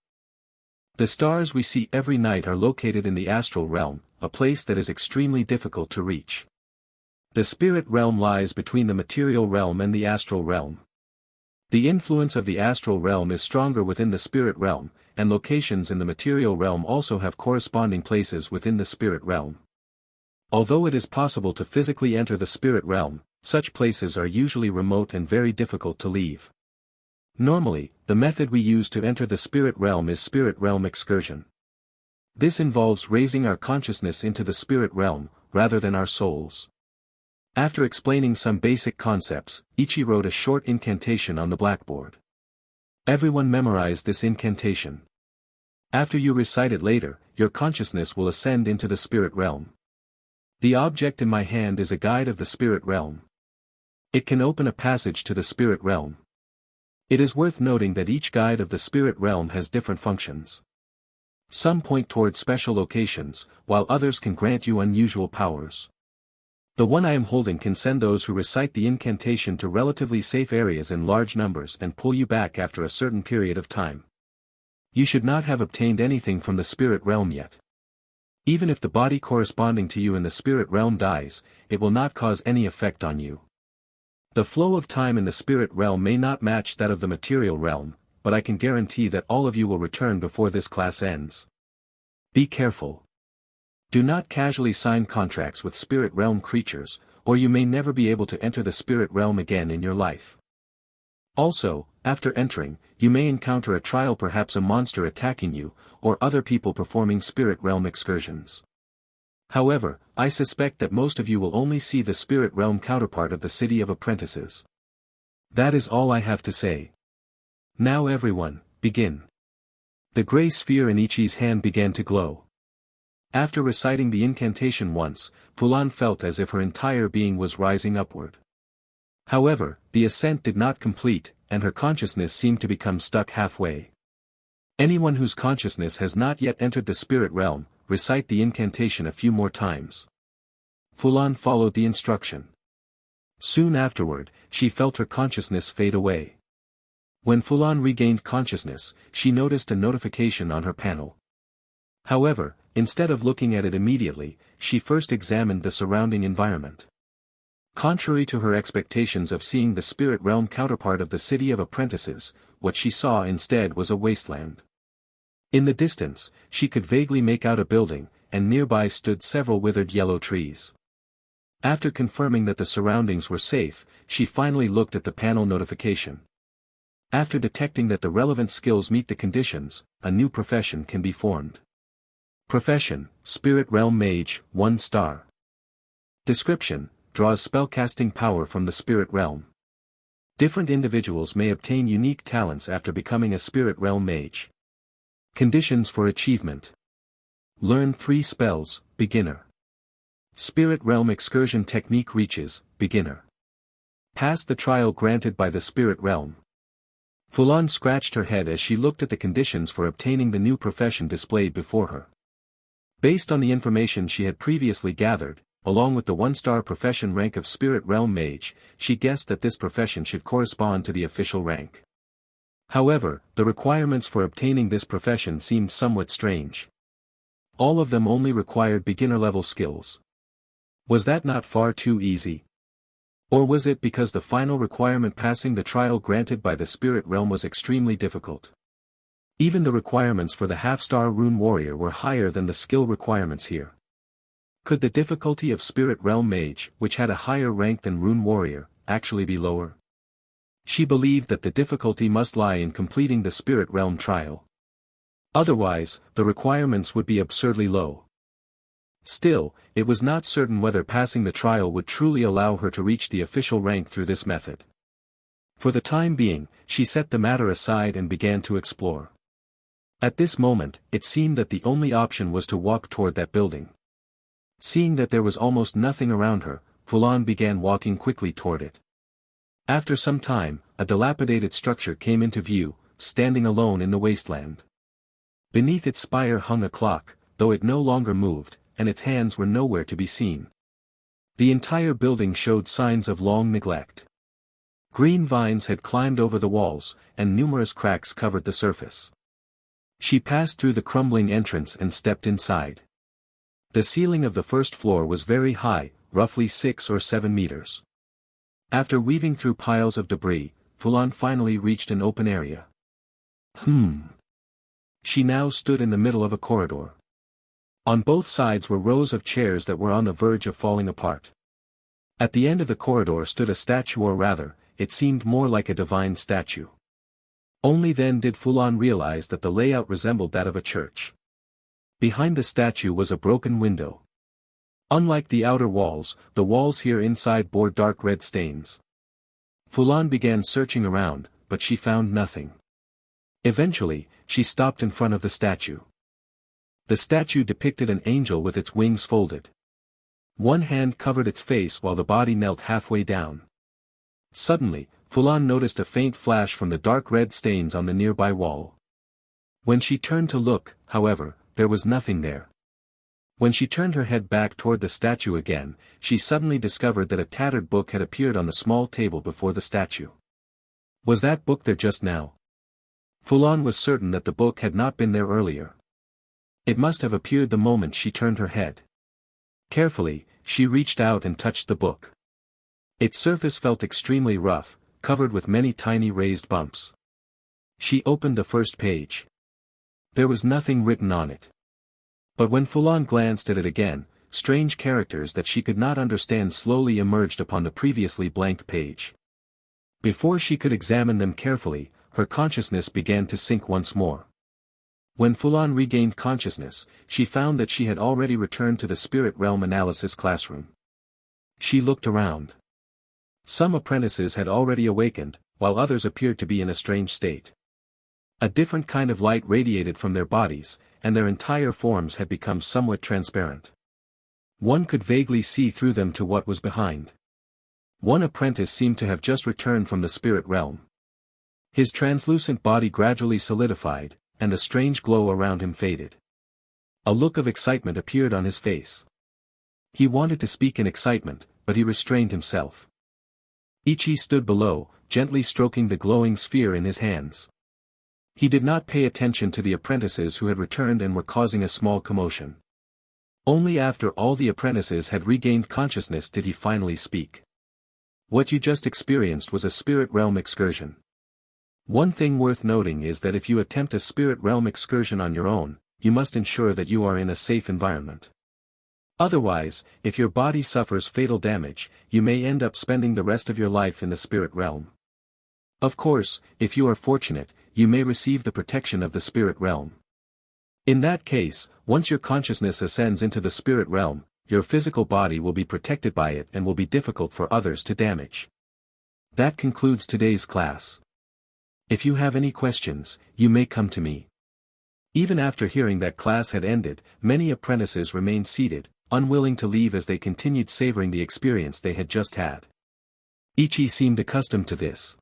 The stars we see every night are located in the astral realm, a place that is extremely difficult to reach. The spirit realm lies between the material realm and the astral realm. The influence of the astral realm is stronger within the spirit realm, and locations in the material realm also have corresponding places within the spirit realm. Although it is possible to physically enter the spirit realm, such places are usually remote and very difficult to leave. Normally, the method we use to enter the spirit realm is spirit realm excursion. This involves raising our consciousness into the spirit realm, rather than our souls. After explaining some basic concepts, Ichi wrote a short incantation on the blackboard. Everyone memorized this incantation. After you recite it later, your consciousness will ascend into the spirit realm. The object in my hand is a guide of the spirit realm. It can open a passage to the spirit realm. It is worth noting that each guide of the spirit realm has different functions. Some point toward special locations, while others can grant you unusual powers. The one I am holding can send those who recite the incantation to relatively safe areas in large numbers and pull you back after a certain period of time. You should not have obtained anything from the spirit realm yet. Even if the body corresponding to you in the spirit realm dies, it will not cause any effect on you. The flow of time in the spirit realm may not match that of the material realm, but I can guarantee that all of you will return before this class ends. Be careful. Do not casually sign contracts with spirit realm creatures, or you may never be able to enter the spirit realm again in your life. Also, after entering, you may encounter a trial, perhaps a monster attacking you, or other people performing spirit realm excursions. However, I suspect that most of you will only see the spirit realm counterpart of the city of apprentices. That is all I have to say. Now everyone, begin. The gray sphere in Ichi's hand began to glow. After reciting the incantation once, Fulan felt as if her entire being was rising upward. However, the ascent did not complete, and her consciousness seemed to become stuck halfway. Anyone whose consciousness has not yet entered the spirit realm, recite the incantation a few more times. Fulan followed the instruction. Soon afterward, she felt her consciousness fade away. When Fulan regained consciousness, she noticed a notification on her panel. However, instead of looking at it immediately, she first examined the surrounding environment. Contrary to her expectations of seeing the spirit realm counterpart of the city of apprentices, what she saw instead was a wasteland. In the distance, she could vaguely make out a building, and nearby stood several withered yellow trees. After confirming that the surroundings were safe, she finally looked at the panel notification. After detecting that the relevant skills meet the conditions, a new profession can be formed. Profession, Spirit Realm Mage, 1 star. Description, draws spellcasting power from the spirit realm. Different individuals may obtain unique talents after becoming a spirit realm mage. Conditions for achievement. Learn 3 spells, beginner. Spirit realm excursion technique reaches, beginner. Pass the trial granted by the spirit realm. Fulan scratched her head as she looked at the conditions for obtaining the new profession displayed before her. Based on the information she had previously gathered, along with the 1-star profession rank of Spirit Realm Mage, she guessed that this profession should correspond to the official rank. However, the requirements for obtaining this profession seemed somewhat strange. All of them only required beginner-level skills. Was that not far too easy? Or was it because the final requirement passing the trial granted by the Spirit Realm was extremely difficult? Even the requirements for the half-star Rune Warrior were higher than the skill requirements here. Could the difficulty of Spirit Realm Mage, which had a higher rank than Rune Warrior, actually be lower? She believed that the difficulty must lie in completing the Spirit Realm trial. Otherwise, the requirements would be absurdly low. Still, it was not certain whether passing the trial would truly allow her to reach the official rank through this method. For the time being, she set the matter aside and began to explore. At this moment, it seemed that the only option was to walk toward that building. Seeing that there was almost nothing around her, Fulan began walking quickly toward it. After some time, a dilapidated structure came into view, standing alone in the wasteland. Beneath its spire hung a clock, though it no longer moved, and its hands were nowhere to be seen. The entire building showed signs of long neglect. Green vines had climbed over the walls, and numerous cracks covered the surface. She passed through the crumbling entrance and stepped inside. The ceiling of the first floor was very high, roughly 6 or 7 meters. After weaving through piles of debris, Fulan finally reached an open area. She now stood in the middle of a corridor. On both sides were rows of chairs that were on the verge of falling apart. At the end of the corridor stood a statue, or rather, it seemed more like a divine statue. Only then did Fulan realize that the layout resembled that of a church. Behind the statue was a broken window. Unlike the outer walls, the walls here inside bore dark red stains. Fulan began searching around, but she found nothing. Eventually, she stopped in front of the statue. The statue depicted an angel with its wings folded. One hand covered its face while the body knelt halfway down. Suddenly, Fulan noticed a faint flash from the dark red stains on the nearby wall. When she turned to look, however, there was nothing there. When she turned her head back toward the statue again, she suddenly discovered that a tattered book had appeared on the small table before the statue. Was that book there just now? Fulan was certain that the book had not been there earlier. It must have appeared the moment she turned her head. Carefully, she reached out and touched the book. Its surface felt extremely rough, covered with many tiny raised bumps. She opened the first page. There was nothing written on it. But when Fulan glanced at it again, strange characters that she could not understand slowly emerged upon the previously blank page. Before she could examine them carefully, her consciousness began to sink once more. When Fulan regained consciousness, she found that she had already returned to the Spirit Realm Analysis classroom. She looked around. Some apprentices had already awakened, while others appeared to be in a strange state. A different kind of light radiated from their bodies, and their entire forms had become somewhat transparent. One could vaguely see through them to what was behind. One apprentice seemed to have just returned from the Spirit Realm. His translucent body gradually solidified, and the strange glow around him faded. A look of excitement appeared on his face. He wanted to speak in excitement, but he restrained himself. Ichi stood below, gently stroking the glowing sphere in his hands. He did not pay attention to the apprentices who had returned and were causing a small commotion. Only after all the apprentices had regained consciousness did he finally speak. What you just experienced was a Spirit Realm excursion. One thing worth noting is that if you attempt a Spirit Realm excursion on your own, you must ensure that you are in a safe environment. Otherwise, if your body suffers fatal damage, you may end up spending the rest of your life in the Spirit Realm. Of course, if you are fortunate, you may receive the protection of the Spirit Realm. In that case, once your consciousness ascends into the Spirit Realm, your physical body will be protected by it and will be difficult for others to damage. That concludes today's class. If you have any questions, you may come to me. Even after hearing that class had ended, many apprentices remained seated, unwilling to leave as they continued savoring the experience they had just had. Ichi seemed accustomed to this.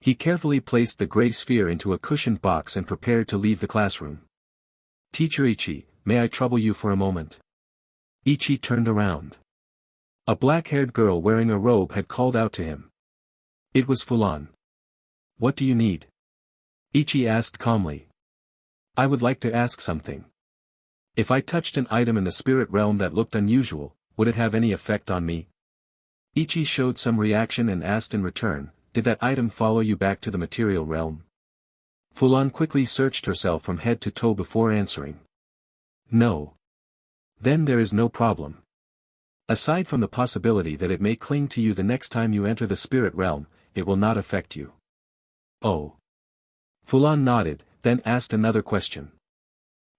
He carefully placed the gray sphere into a cushioned box and prepared to leave the classroom. Teacher Ichi, may I trouble you for a moment? Ichi turned around. A black-haired girl wearing a robe had called out to him. It was Fulan. What do you need? Ichi asked calmly. I would like to ask something. If I touched an item in the spirit realm that looked unusual, would it have any effect on me? Ichi showed some reaction and asked in return, did that item follow you back to the material realm? Fulan quickly searched herself from head to toe before answering. No. Then there is no problem. Aside from the possibility that it may cling to you the next time you enter the spirit realm, it will not affect you. Oh. Fulan nodded, then asked another question.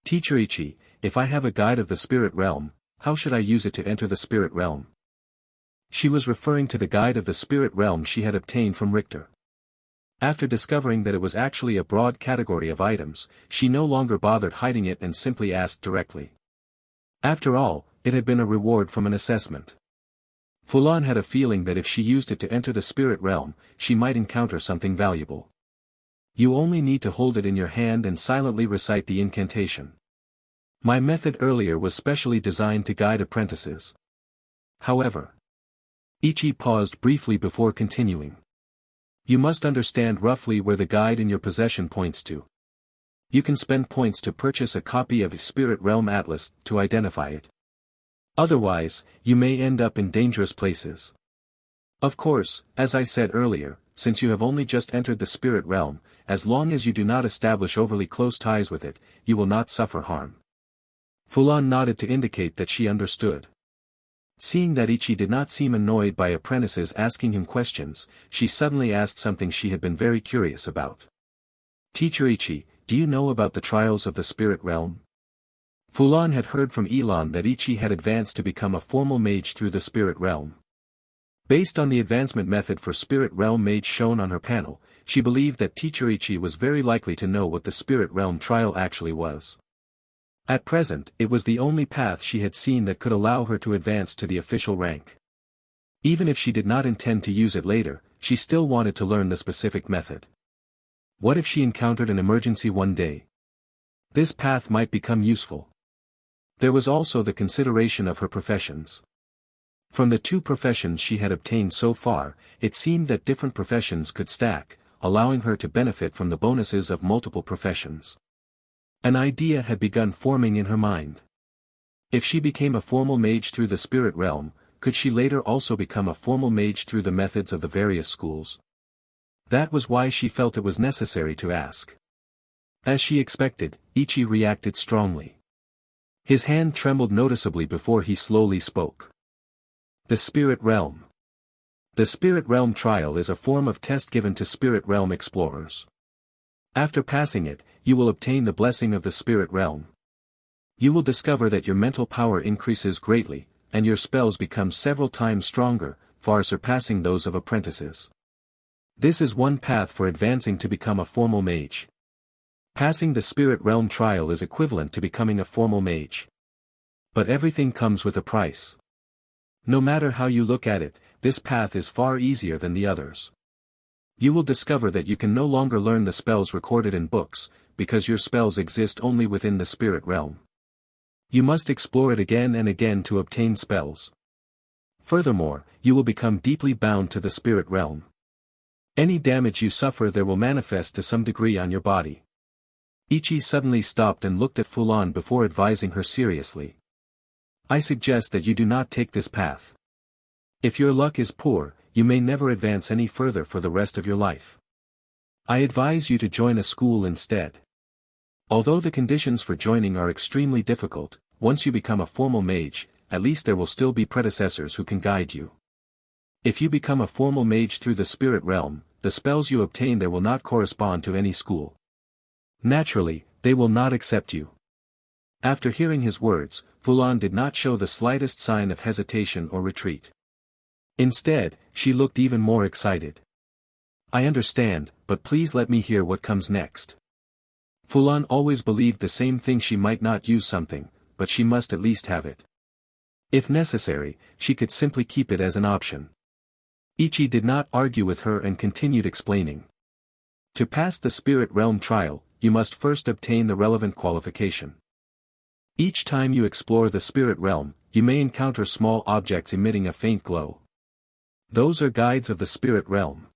Teacher Ichi, if I have a guide of the spirit realm, how should I use it to enter the spirit realm? She was referring to the guide of the spirit realm she had obtained from Rtor. After discovering that it was actually a broad category of items, she no longer bothered hiding it and simply asked directly. After all, it had been a reward from an assessment. Fulan had a feeling that if she used it to enter the spirit realm, she might encounter something valuable. You only need to hold it in your hand and silently recite the incantation. My method earlier was specially designed to guide apprentices. However, Ichi paused briefly before continuing. You must understand roughly where the guide in your possession points to. You can spend points to purchase a copy of a Spirit Realm Atlas to identify it. Otherwise, you may end up in dangerous places. Of course, as I said earlier, since you have only just entered the Spirit Realm, as long as you do not establish overly close ties with it, you will not suffer harm. Fulan nodded to indicate that she understood. Seeing that Ichi did not seem annoyed by apprentices asking him questions, she suddenly asked something she had been very curious about. Teacher Ichi, do you know about the trials of the spirit realm? Fulan had heard from Elon that Ichi had advanced to become a formal mage through the spirit realm. Based on the advancement method for spirit realm mage shown on her panel, she believed that Teacher Ichi was very likely to know what the spirit realm trial actually was. At present, it was the only path she had seen that could allow her to advance to the official rank. Even if she did not intend to use it later, she still wanted to learn the specific method. What if she encountered an emergency one day? This path might become useful. There was also the consideration of her professions. From the 2 professions she had obtained so far, it seemed that different professions could stack, allowing her to benefit from the bonuses of multiple professions. An idea had begun forming in her mind. If she became a formal mage through the spirit realm, could she later also become a formal mage through the methods of the various schools? That was why she felt it was necessary to ask. As she expected, Ichi reacted strongly. His hand trembled noticeably before he slowly spoke. The Spirit Realm. The Spirit Realm trial is a form of test given to Spirit Realm explorers. After passing it, you will obtain the blessing of the Spirit Realm. You will discover that your mental power increases greatly, and your spells become several times stronger, far surpassing those of apprentices. This is one path for advancing to become a formal mage. Passing the Spirit Realm trial is equivalent to becoming a formal mage. But everything comes with a price. No matter how you look at it, this path is far easier than the others. You will discover that you can no longer learn the spells recorded in books, because your spells exist only within the spirit realm. You must explore it again and again to obtain spells. Furthermore, you will become deeply bound to the spirit realm. Any damage you suffer there will manifest to some degree on your body. Ichi suddenly stopped and looked at Fulan before advising her seriously. I suggest that you do not take this path. If your luck is poor, you may never advance any further for the rest of your life. I advise you to join a school instead. Although the conditions for joining are extremely difficult, once you become a formal mage, at least there will still be predecessors who can guide you. If you become a formal mage through the spirit realm, the spells you obtain there will not correspond to any school. Naturally, they will not accept you. After hearing his words, Fulan did not show the slightest sign of hesitation or retreat. Instead, she looked even more excited. I understand, but please let me hear what comes next. Fulan always believed the same thing: she might not use something, but she must at least have it. If necessary, she could simply keep it as an option. Ichi did not argue with her and continued explaining. To pass the spirit realm trial, you must first obtain the relevant qualification. Each time you explore the spirit realm, you may encounter small objects emitting a faint glow. Those are guides of the spirit realm.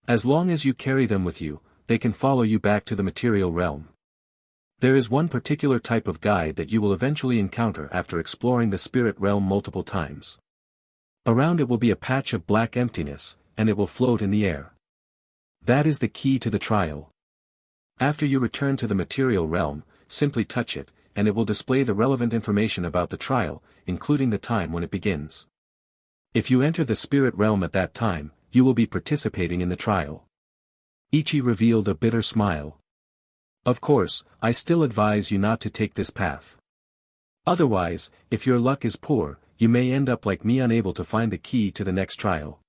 As long as you carry them with you, they can follow you back to the material realm. There is one particular type of guide that you will eventually encounter after exploring the spirit realm multiple times. Around it will be a patch of black emptiness, and it will float in the air. That is the key to the trial. After you return to the material realm, simply touch it, and it will display the relevant information about the trial, including the time when it begins. If you enter the spirit realm at that time, you will be participating in the trial. Ichi revealed a bitter smile. Of course, I still advise you not to take this path. Otherwise, if your luck is poor, you may end up like me, unable to find the key to the next trial.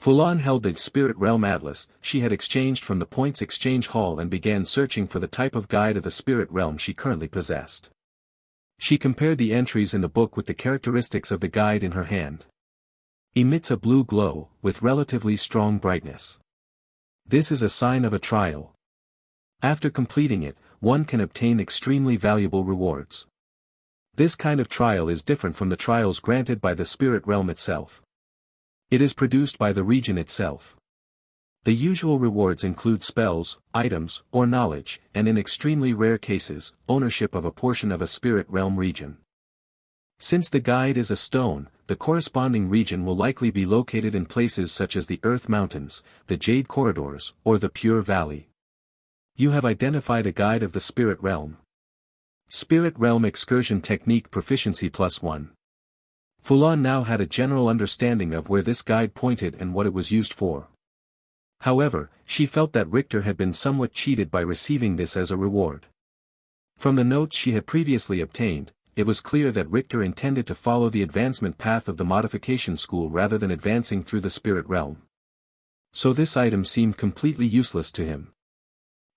Fulan held the spirit realm atlas she had exchanged from the points exchange hall and began searching for the type of guide of the spirit realm she currently possessed. She compared the entries in the book with the characteristics of the guide in her hand. Emits a blue glow, with relatively strong brightness. This is a sign of a trial. After completing it, one can obtain extremely valuable rewards. This kind of trial is different from the trials granted by the spirit realm itself. It is produced by the region itself. The usual rewards include spells, items, or knowledge, and in extremely rare cases, ownership of a portion of a spirit realm region. Since the guide is a stone, the corresponding region will likely be located in places such as the Earth Mountains, the Jade Corridors, or the Pure Valley. You have identified a guide of the Spirit Realm. Spirit Realm Excursion Technique Proficiency +1. Fulan now had a general understanding of where this guide pointed and what it was used for. However, she felt that Rtor had been somewhat cheated by receiving this as a reward. From the notes she had previously obtained, it was clear that Rtor intended to follow the advancement path of the modification school rather than advancing through the spirit realm. So this item seemed completely useless to him.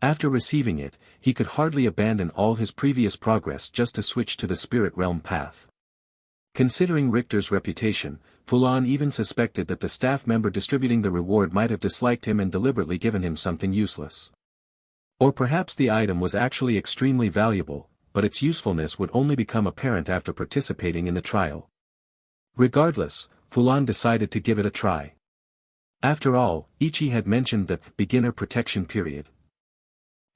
After receiving it, he could hardly abandon all his previous progress just to switch to the spirit realm path. Considering Rtor's reputation, Fulan even suspected that the staff member distributing the reward might have disliked him and deliberately given him something useless. Or perhaps the item was actually extremely valuable, but its usefulness would only become apparent after participating in the trial. Regardless, Fulan decided to give it a try. After all, Ichi had mentioned the beginner protection period.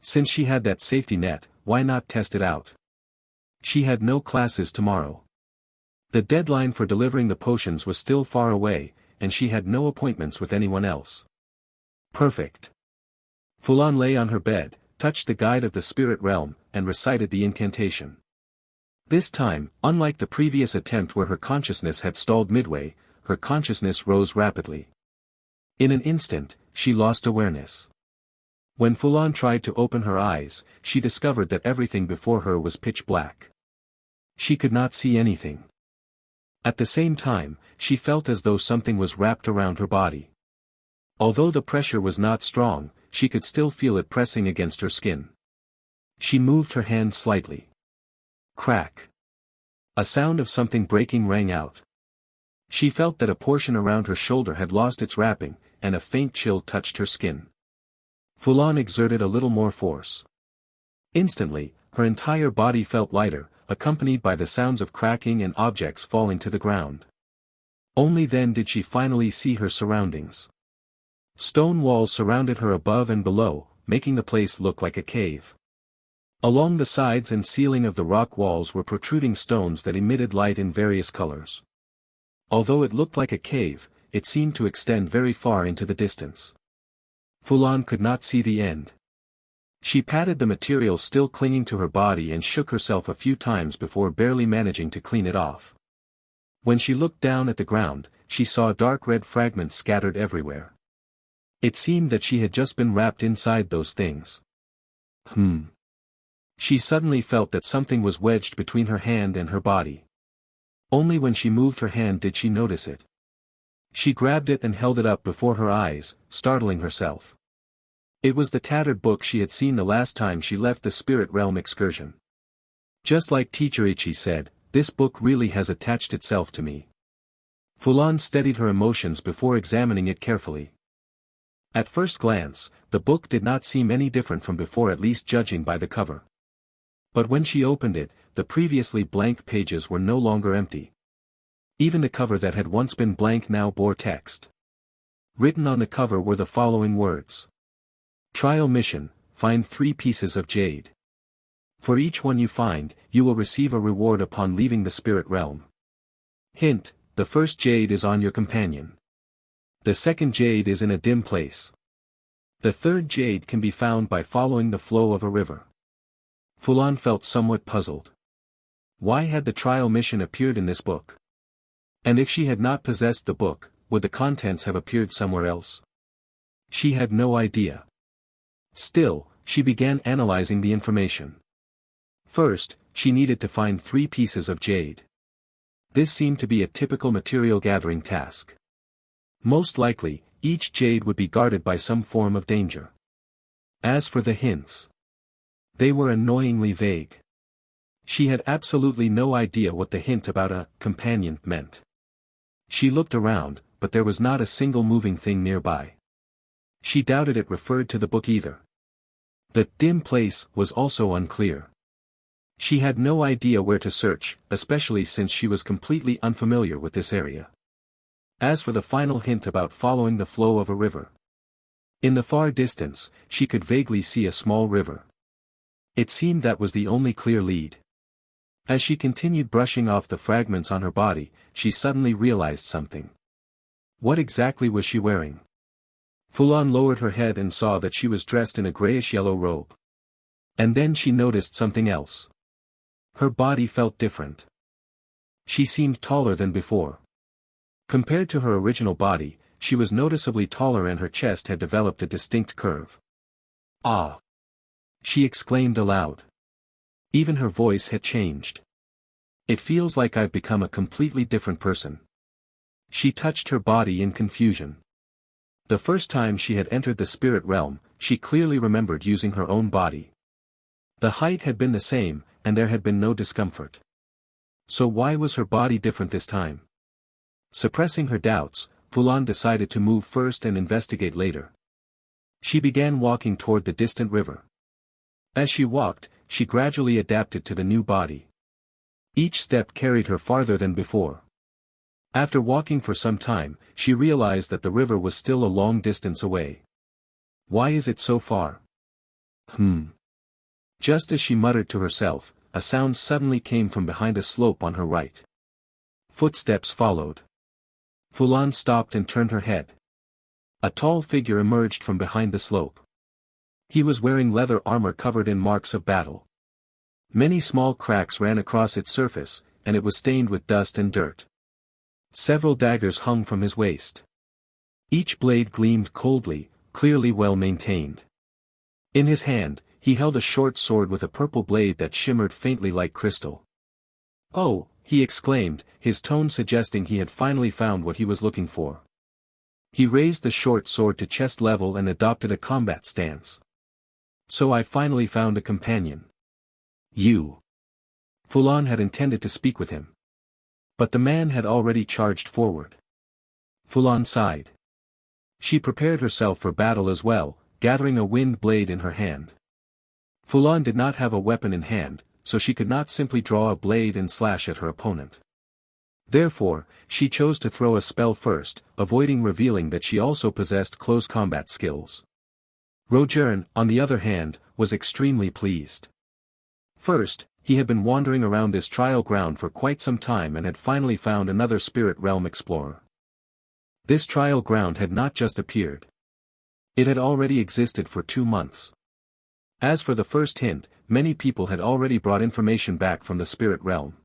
Since she had that safety net, why not test it out? She had no classes tomorrow. The deadline for delivering the potions was still far away, and she had no appointments with anyone else. Perfect. Fulan lay on her bed, touched the guide of the spirit realm, and recited the incantation. This time, unlike the previous attempt where her consciousness had stalled midway, her consciousness rose rapidly. In an instant, she lost awareness. When Fulan tried to open her eyes, she discovered that everything before her was pitch black. She could not see anything. At the same time, she felt as though something was wrapped around her body. Although the pressure was not strong, she could still feel it pressing against her skin. She moved her hand slightly. Crack. A sound of something breaking rang out. She felt that a portion around her shoulder had lost its wrapping, and a faint chill touched her skin. Fulan exerted a little more force. Instantly, her entire body felt lighter, accompanied by the sounds of cracking and objects falling to the ground. Only then did she finally see her surroundings. Stone walls surrounded her above and below, making the place look like a cave. Along the sides and ceiling of the rock walls were protruding stones that emitted light in various colors. Although it looked like a cave, it seemed to extend very far into the distance. Fulan could not see the end. She patted the material still clinging to her body and shook herself a few times before barely managing to clean it off. When she looked down at the ground, she saw dark red fragments scattered everywhere. It seemed that she had just been wrapped inside those things. She suddenly felt that something was wedged between her hand and her body. Only when she moved her hand did she notice it. She grabbed it and held it up before her eyes, startling herself. It was the tattered book she had seen the last time she left the Spirit Realm excursion. Just like Teacher Ichi said, this book really has attached itself to me. Fulan steadied her emotions before examining it carefully. At first glance, the book did not seem any different from before, at least judging by the cover. But when she opened it, the previously blank pages were no longer empty. Even the cover that had once been blank now bore text. Written on the cover were the following words. Trial mission, find 3 pieces of jade. For each one you find, you will receive a reward upon leaving the spirit realm. Hint, the first jade is on your companion. The second jade is in a dim place. The third jade can be found by following the flow of a river. Fulan felt somewhat puzzled. Why had the trial mission appeared in this book? And if she had not possessed the book, would the contents have appeared somewhere else? She had no idea. Still, she began analyzing the information. First, she needed to find 3 pieces of jade. This seemed to be a typical material gathering task. Most likely, each jade would be guarded by some form of danger. As for the hints, they were annoyingly vague. She had absolutely no idea what the hint about a companion meant. She looked around, but there was not a single moving thing nearby. She doubted it referred to the book either. The dim place was also unclear. She had no idea where to search, especially since she was completely unfamiliar with this area. As for the final hint about following the flow of a river, in the far distance, she could vaguely see a small river. It seemed that was the only clear lead. As she continued brushing off the fragments on her body, she suddenly realized something. What exactly was she wearing? Fulan lowered her head and saw that she was dressed in a grayish-yellow robe. And then she noticed something else. Her body felt different. She seemed taller than before. Compared to her original body, she was noticeably taller and her chest had developed a distinct curve. Ah! She exclaimed aloud. Even her voice had changed. It feels like I've become a completely different person. She touched her body in confusion. The first time she had entered the spirit realm, she clearly remembered using her own body. The height had been the same, and there had been no discomfort. So why was her body different this time? Suppressing her doubts, Fulan decided to move first and investigate later. She began walking toward the distant river. As she walked, she gradually adapted to the new body. Each step carried her farther than before. After walking for some time, she realized that the river was still a long distance away. Why is it so far? Just as she muttered to herself, a sound suddenly came from behind a slope on her right. Footsteps followed. Fulan stopped and turned her head. A tall figure emerged from behind the slope. He was wearing leather armor covered in marks of battle. Many small cracks ran across its surface, and it was stained with dust and dirt. Several daggers hung from his waist. Each blade gleamed coldly, clearly well maintained. In his hand, he held a short sword with a purple blade that shimmered faintly like crystal. "Oh," he exclaimed, his tone suggesting he had finally found what he was looking for. He raised the short sword to chest level and adopted a combat stance. "So I finally found a companion. You." Fulan had intended to speak with him. But the man had already charged forward. Fulan sighed. She prepared herself for battle as well, gathering a wind blade in her hand. Fulan did not have a weapon in hand, so she could not simply draw a blade and slash at her opponent. Therefore, she chose to throw a spell first, avoiding revealing that she also possessed close combat skills. Rtor, on the other hand, was extremely pleased. First, he had been wandering around this trial ground for quite some time and had finally found another spirit realm explorer. This trial ground had not just appeared. It had already existed for 2 months. As for the first hint, many people had already brought information back from the spirit realm.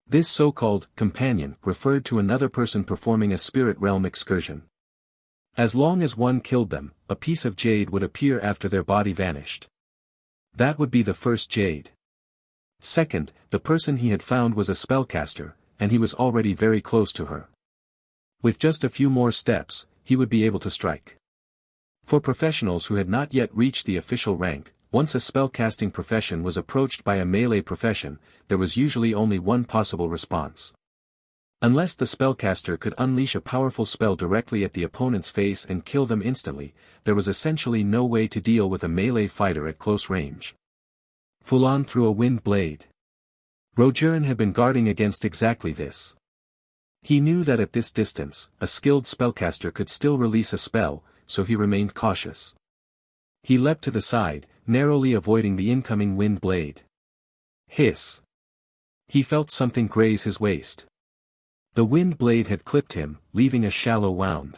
This so-called companion referred to another person performing a spirit realm excursion. As long as one killed them, a piece of jade would appear after their body vanished. That would be the first jade. Second, the person he had found was a spellcaster, and he was already very close to her. With just a few more steps, he would be able to strike. For professionals who had not yet reached the official rank, once a spellcasting profession was approached by a melee profession, there was usually only one possible response. Unless the spellcaster could unleash a powerful spell directly at the opponent's face and kill them instantly, there was essentially no way to deal with a melee fighter at close range. Fulan threw a wind blade. Rtor had been guarding against exactly this. He knew that at this distance, a skilled spellcaster could still release a spell, so he remained cautious. He leapt to the side, narrowly avoiding the incoming wind blade. Hiss! He felt something graze his waist. The wind blade had clipped him, leaving a shallow wound.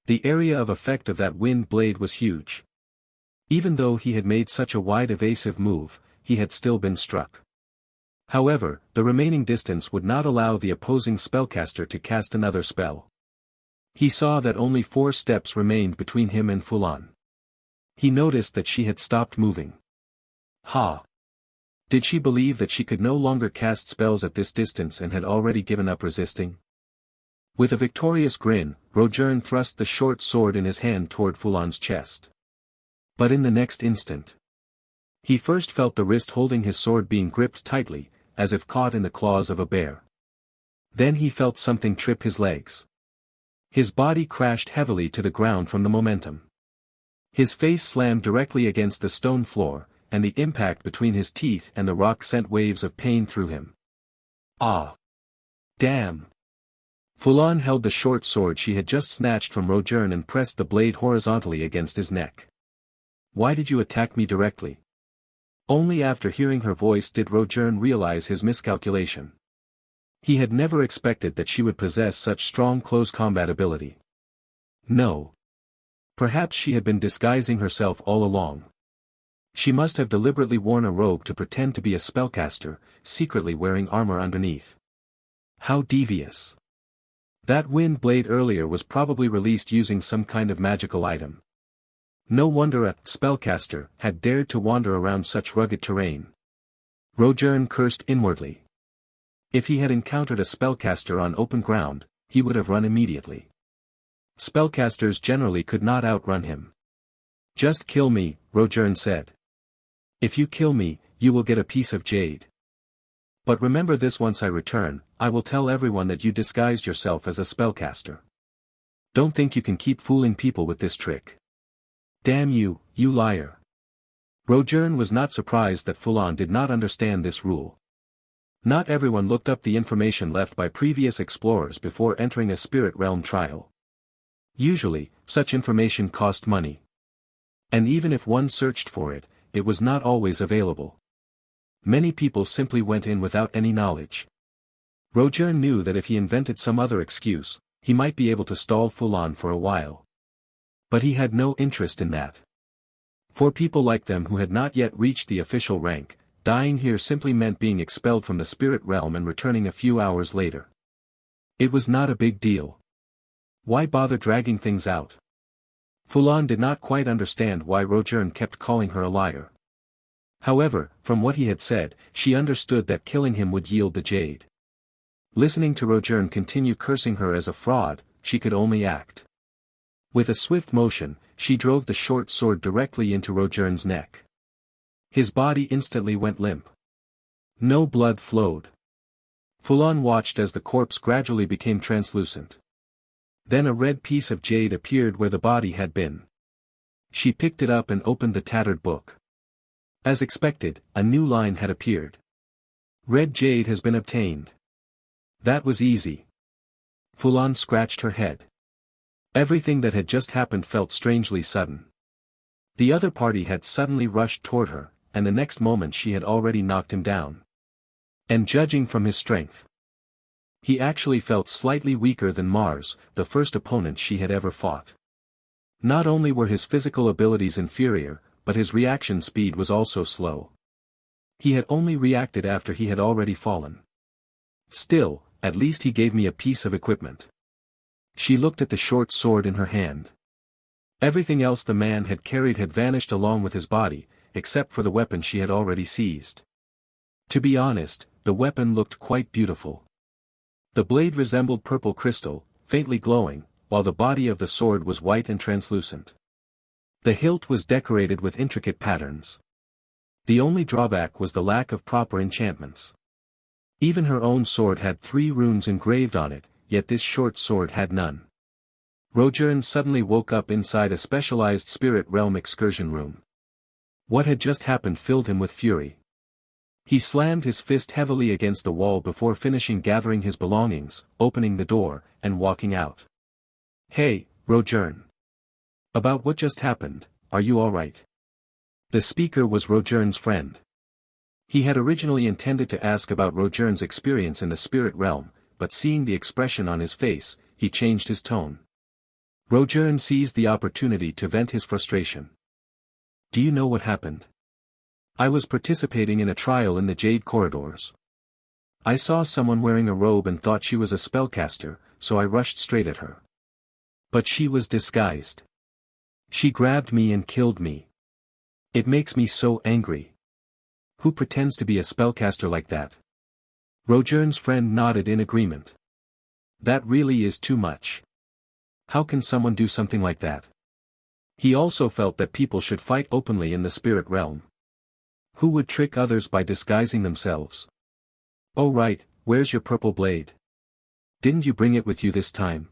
The area of effect of that wind blade was huge. Even though he had made such a wide evasive move, he had still been struck. However, the remaining distance would not allow the opposing spellcaster to cast another spell. He saw that only 4 steps remained between him and Fulan. He noticed that she had stopped moving. Ha! Did she believe that she could no longer cast spells at this distance and had already given up resisting? With a victorious grin, Rtor thrust the short sword in his hand toward Fulan's chest. But in the next instant, he first felt the wrist holding his sword being gripped tightly, as if caught in the claws of a bear. Then he felt something trip his legs. His body crashed heavily to the ground from the momentum. His face slammed directly against the stone floor, and the impact between his teeth and the rock sent waves of pain through him. Ah! Damn! Fulan held the short sword she had just snatched from Rtor and pressed the blade horizontally against his neck. Why did you attack me directly? Only after hearing her voice did Rtor realize his miscalculation. He had never expected that she would possess such strong close combat ability. No. Perhaps she had been disguising herself all along. She must have deliberately worn a robe to pretend to be a spellcaster, secretly wearing armor underneath. How devious. That wind blade earlier was probably released using some kind of magical item. No wonder a spellcaster had dared to wander around such rugged terrain. Rtor cursed inwardly. If he had encountered a spellcaster on open ground, he would have run immediately. Spellcasters generally could not outrun him. Just kill me, Rtor said. If you kill me, you will get a piece of jade. But remember this: once I return, I will tell everyone that you disguised yourself as a spellcaster. Don't think you can keep fooling people with this trick. Damn you, you liar. Rtor was not surprised that Fulan did not understand this rule. Not everyone looked up the information left by previous explorers before entering a spirit realm trial. Usually, such information cost money. And even if one searched for it, it was not always available. Many people simply went in without any knowledge. Rtor knew that if he invented some other excuse, he might be able to stall Fulan for a while. But he had no interest in that. For people like them who had not yet reached the official rank, dying here simply meant being expelled from the spirit realm and returning a few hours later. It was not a big deal. Why bother dragging things out? Fulan did not quite understand why Rtor kept calling her a liar. However, from what he had said, she understood that killing him would yield the jade. Listening to Rtor continue cursing her as a fraud, she could only act. With a swift motion, she drove the short sword directly into Rtor's neck. His body instantly went limp. No blood flowed. Fulan watched as the corpse gradually became translucent. Then a red piece of jade appeared where the body had been. She picked it up and opened the tattered book. As expected, a new line had appeared. Red jade has been obtained. That was easy. Fulan scratched her head. Everything that had just happened felt strangely sudden. The other party had suddenly rushed toward her, and the next moment she had already knocked him down. And judging from his strength, he actually felt slightly weaker than Mars, the first opponent she had ever fought. Not only were his physical abilities inferior, but his reaction speed was also slow. He had only reacted after he had already fallen. Still, at least he gave me a piece of equipment. She looked at the short sword in her hand. Everything else the man had carried had vanished along with his body, except for the weapon she had already seized. To be honest, the weapon looked quite beautiful. The blade resembled purple crystal, faintly glowing, while the body of the sword was white and translucent. The hilt was decorated with intricate patterns. The only drawback was the lack of proper enchantments. Even her own sword had 3 runes engraved on it, yet this short sword had none. Rtor suddenly woke up inside a specialized spirit realm excursion room. What had just happened filled him with fury. He slammed his fist heavily against the wall before finishing gathering his belongings, opening the door, and walking out. "Hey, Rtor. About what just happened, are you alright?" The speaker was Rtor's friend. He had originally intended to ask about Rtor's experience in the spirit realm, but seeing the expression on his face, he changed his tone. Rtor seized the opportunity to vent his frustration. "Do you know what happened? I was participating in a trial in the jade corridors. I saw someone wearing a robe and thought she was a spellcaster, so I rushed straight at her. But she was disguised. She grabbed me and killed me. It makes me so angry. Who pretends to be a spellcaster like that?" Rtor's friend nodded in agreement. "That really is too much. How can someone do something like that?" He also felt that people should fight openly in the spirit realm. Who would trick others by disguising themselves? "Oh right, where's your purple blade? Didn't you bring it with you this time?"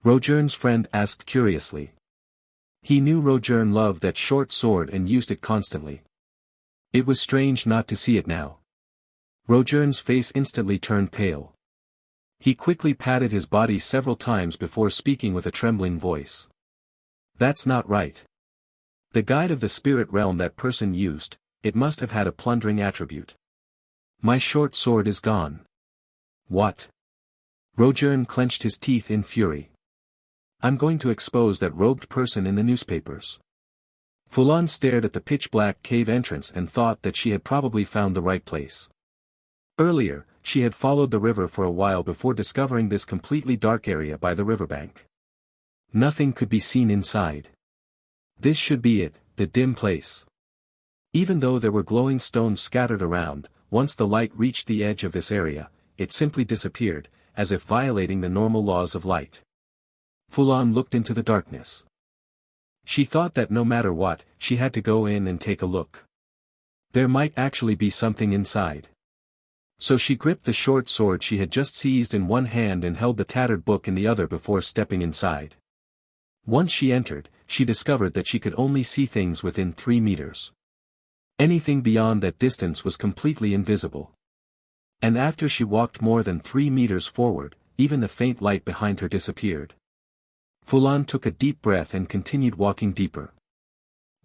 Rtor's friend asked curiously. He knew Rtor loved that short sword and used it constantly. It was strange not to see it now. Rtor's face instantly turned pale. He quickly patted his body several times before speaking with a trembling voice. "That's not right. The guide of the spirit realm that person used, it must have had a plundering attribute. My short sword is gone." "What?" Rtor clenched his teeth in fury. "I'm going to expose that robed person in the newspapers." Fulan stared at the pitch-black cave entrance and thought that she had probably found the right place. Earlier, she had followed the river for a while before discovering this completely dark area by the riverbank. Nothing could be seen inside. This should be it, the dim place. Even though there were glowing stones scattered around, once the light reached the edge of this area, it simply disappeared, as if violating the normal laws of light. Fulan looked into the darkness. She thought that no matter what, she had to go in and take a look. There might actually be something inside. So she gripped the short sword she had just seized in one hand and held the tattered book in the other before stepping inside. Once she entered, she discovered that she could only see things within 3 meters. Anything beyond that distance was completely invisible. And after she walked more than 3 meters forward, even the faint light behind her disappeared. Fulan took a deep breath and continued walking deeper.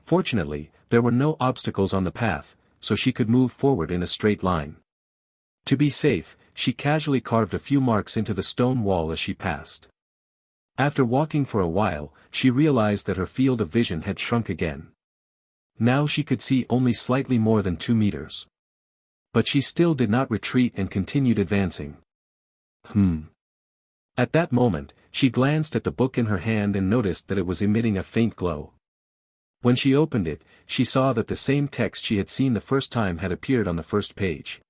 Fortunately, there were no obstacles on the path, so she could move forward in a straight line. To be safe, she casually carved a few marks into the stone wall as she passed. After walking for a while, she realized that her field of vision had shrunk again. Now she could see only slightly more than 2 meters. But she still did not retreat and continued advancing. At that moment, she glanced at the book in her hand and noticed that it was emitting a faint glow. When she opened it, she saw that the same text she had seen the first time had appeared on the first page.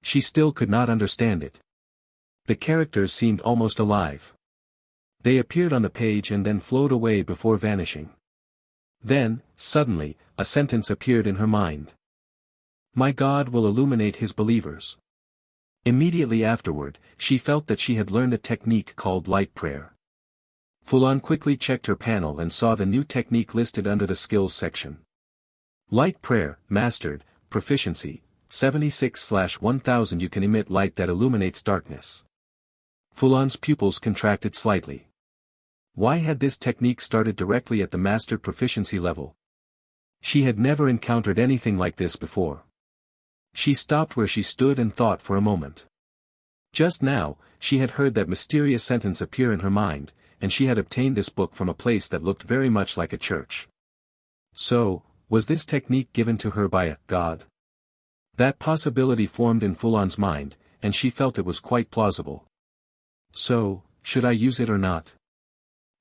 She still could not understand it. The characters seemed almost alive. They appeared on the page and then flowed away before vanishing. Then, suddenly, a sentence appeared in her mind. "My God will illuminate his believers." Immediately afterward, she felt that she had learned a technique called light prayer. Fulan quickly checked her panel and saw the new technique listed under the skills section. Light prayer, mastered, proficiency, 76/1000. You can emit light that illuminates darkness. Fulan's pupils contracted slightly. Why had this technique started directly at the mastered proficiency level? She had never encountered anything like this before. She stopped where she stood and thought for a moment. Just now, she had heard that mysterious sentence appear in her mind, and she had obtained this book from a place that looked very much like a church. So, was this technique given to her by a god? That possibility formed in Fulan's mind, and she felt it was quite plausible. So, should I use it or not?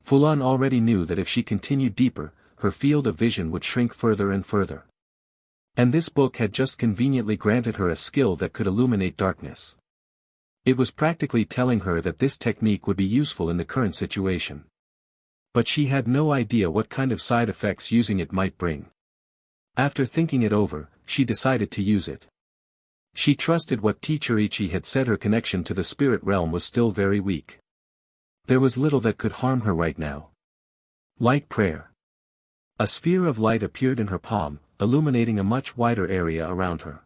Fulan already knew that if she continued deeper, her field of vision would shrink further and further. And this book had just conveniently granted her a skill that could illuminate darkness. It was practically telling her that this technique would be useful in the current situation. But she had no idea what kind of side effects using it might bring. After thinking it over, she decided to use it. She trusted what Teacher Ichi had said. Her connection to the spirit realm was still very weak. There was little that could harm her right now. Light prayer. A sphere of light appeared in her palm, illuminating a much wider area around her.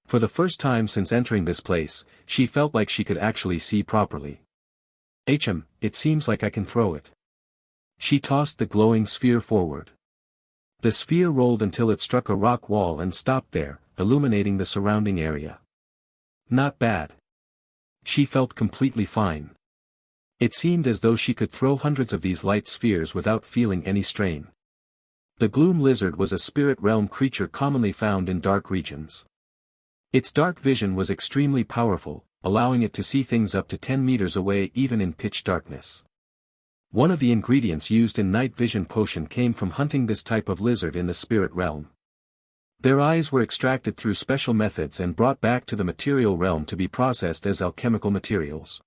For the first time since entering this place, she felt like she could actually see properly. It seems like I can throw it. She tossed the glowing sphere forward. The sphere rolled until it struck a rock wall and stopped there, illuminating the surrounding area. Not bad. She felt completely fine. It seemed as though she could throw hundreds of these light spheres without feeling any strain. The Gloom lizard was a spirit realm creature commonly found in dark regions. Its dark vision was extremely powerful, allowing it to see things up to 10 meters away even in pitch darkness. One of the ingredients used in night vision potion came from hunting this type of lizard in the spirit realm. Their eyes were extracted through special methods and brought back to the material realm to be processed as alchemical materials.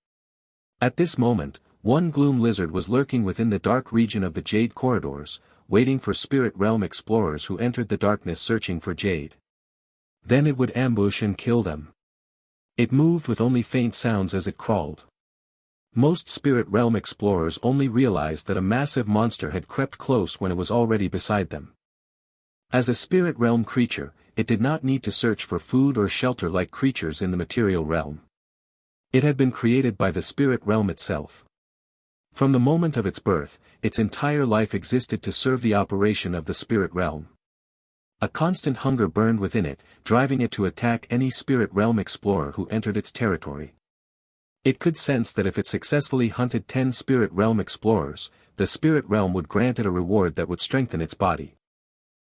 At this moment, one Gloom lizard was lurking within the dark region of the jade corridors, waiting for spirit realm explorers who entered the darkness searching for jade. Then it would ambush and kill them. It moved with only faint sounds as it crawled. Most spirit realm explorers only realized that a massive monster had crept close when it was already beside them. As a spirit realm creature, it did not need to search for food or shelter like creatures in the material realm. It had been created by the spirit realm itself. From the moment of its birth, its entire life existed to serve the operation of the spirit realm. A constant hunger burned within it, driving it to attack any spirit realm explorer who entered its territory. It could sense that if it successfully hunted 10 spirit realm explorers, the spirit realm would grant it a reward that would strengthen its body.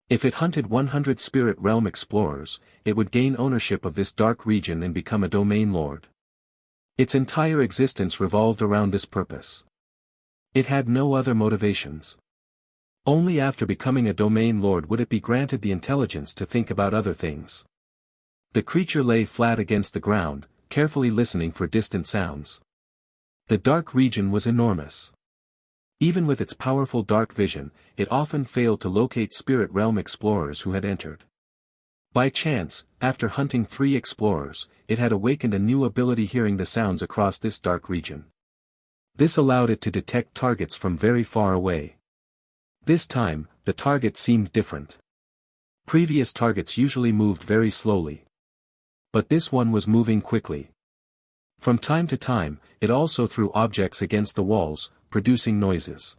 If it hunted 100 spirit realm explorers, it would gain ownership of this dark region and become a domain lord. Its entire existence revolved around this purpose. It had no other motivations. Only after becoming a domain lord would it be granted the intelligence to think about other things. The creature lay flat against the ground, carefully listening for distant sounds. The dark region was enormous. Even with its powerful dark vision, it often failed to locate spirit realm explorers who had entered. By chance, after hunting 3 explorers, it had awakened a new ability hearing the sounds across this dark region. This allowed it to detect targets from very far away. This time, the target seemed different. Previous targets usually moved very slowly. But this one was moving quickly. From time to time, it also threw objects against the walls, producing noises.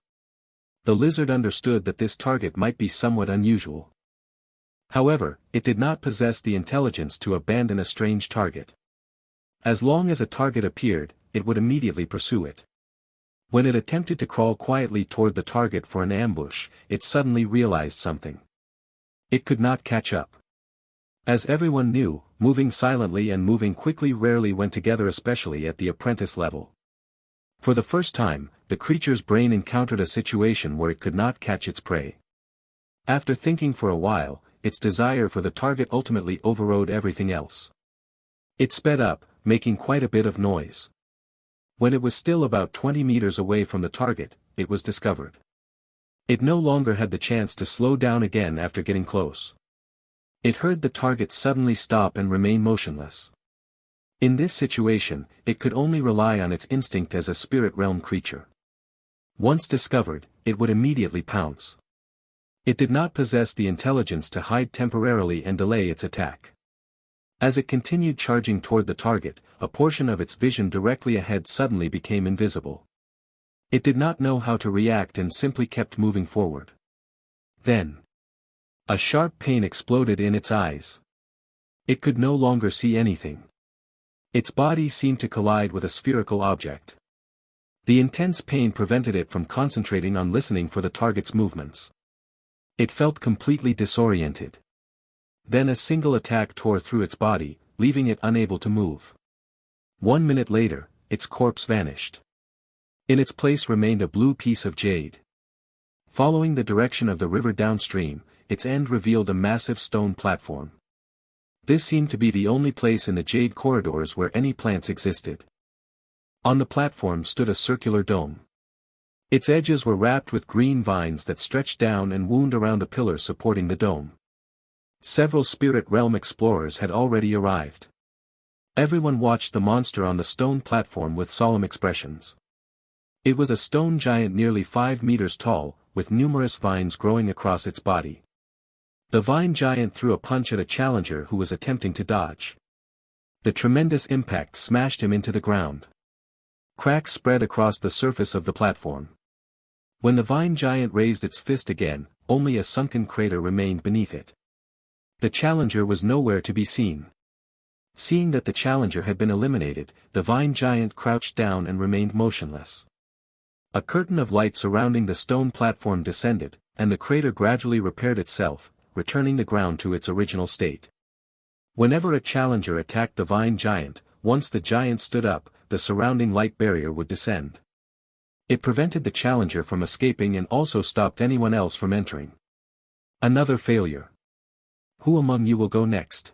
The lizard understood that this target might be somewhat unusual. However, it did not possess the intelligence to abandon a strange target. As long as a target appeared, it would immediately pursue it. When it attempted to crawl quietly toward the target for an ambush, it suddenly realized something. It could not catch up. As everyone knew, moving silently and moving quickly rarely went together, especially at the apprentice level. For the first time, the creature's brain encountered a situation where it could not catch its prey. After thinking for a while, its desire for the target ultimately overrode everything else. It sped up, making quite a bit of noise. When it was still about 20 meters away from the target, it was discovered. It no longer had the chance to slow down again after getting close. It heard the target suddenly stop and remain motionless. In this situation, it could only rely on its instinct as a spirit realm creature. Once discovered, it would immediately pounce. It did not possess the intelligence to hide temporarily and delay its attack. As it continued charging toward the target, a portion of its vision directly ahead suddenly became invisible. It did not know how to react and simply kept moving forward. Then, a sharp pain exploded in its eyes. It could no longer see anything. Its body seemed to collide with a spherical object. The intense pain prevented it from concentrating on listening for the target's movements. It felt completely disoriented. Then a single attack tore through its body, leaving it unable to move. 1 minute later, its corpse vanished. In its place remained a blue piece of jade. Following the direction of the river downstream, its end revealed a massive stone platform. This seemed to be the only place in the jade corridors where any plants existed. On the platform stood a circular dome. Its edges were wrapped with green vines that stretched down and wound around the pillars supporting the dome. Several spirit realm explorers had already arrived. Everyone watched the monster on the stone platform with solemn expressions. It was a stone giant nearly 5 meters tall, with numerous vines growing across its body. The vine giant threw a punch at a challenger who was attempting to dodge. The tremendous impact smashed him into the ground. Cracks spread across the surface of the platform. When the vine giant raised its fist again, only a sunken crater remained beneath it. The challenger was nowhere to be seen. Seeing that the challenger had been eliminated, the vine giant crouched down and remained motionless. A curtain of light surrounding the stone platform descended, and the crater gradually repaired itself, returning the ground to its original state. Whenever a challenger attacked the vine giant, once the giant stood up, the surrounding light barrier would descend. It prevented the challenger from escaping and also stopped anyone else from entering. Another failure. Who among you will go next?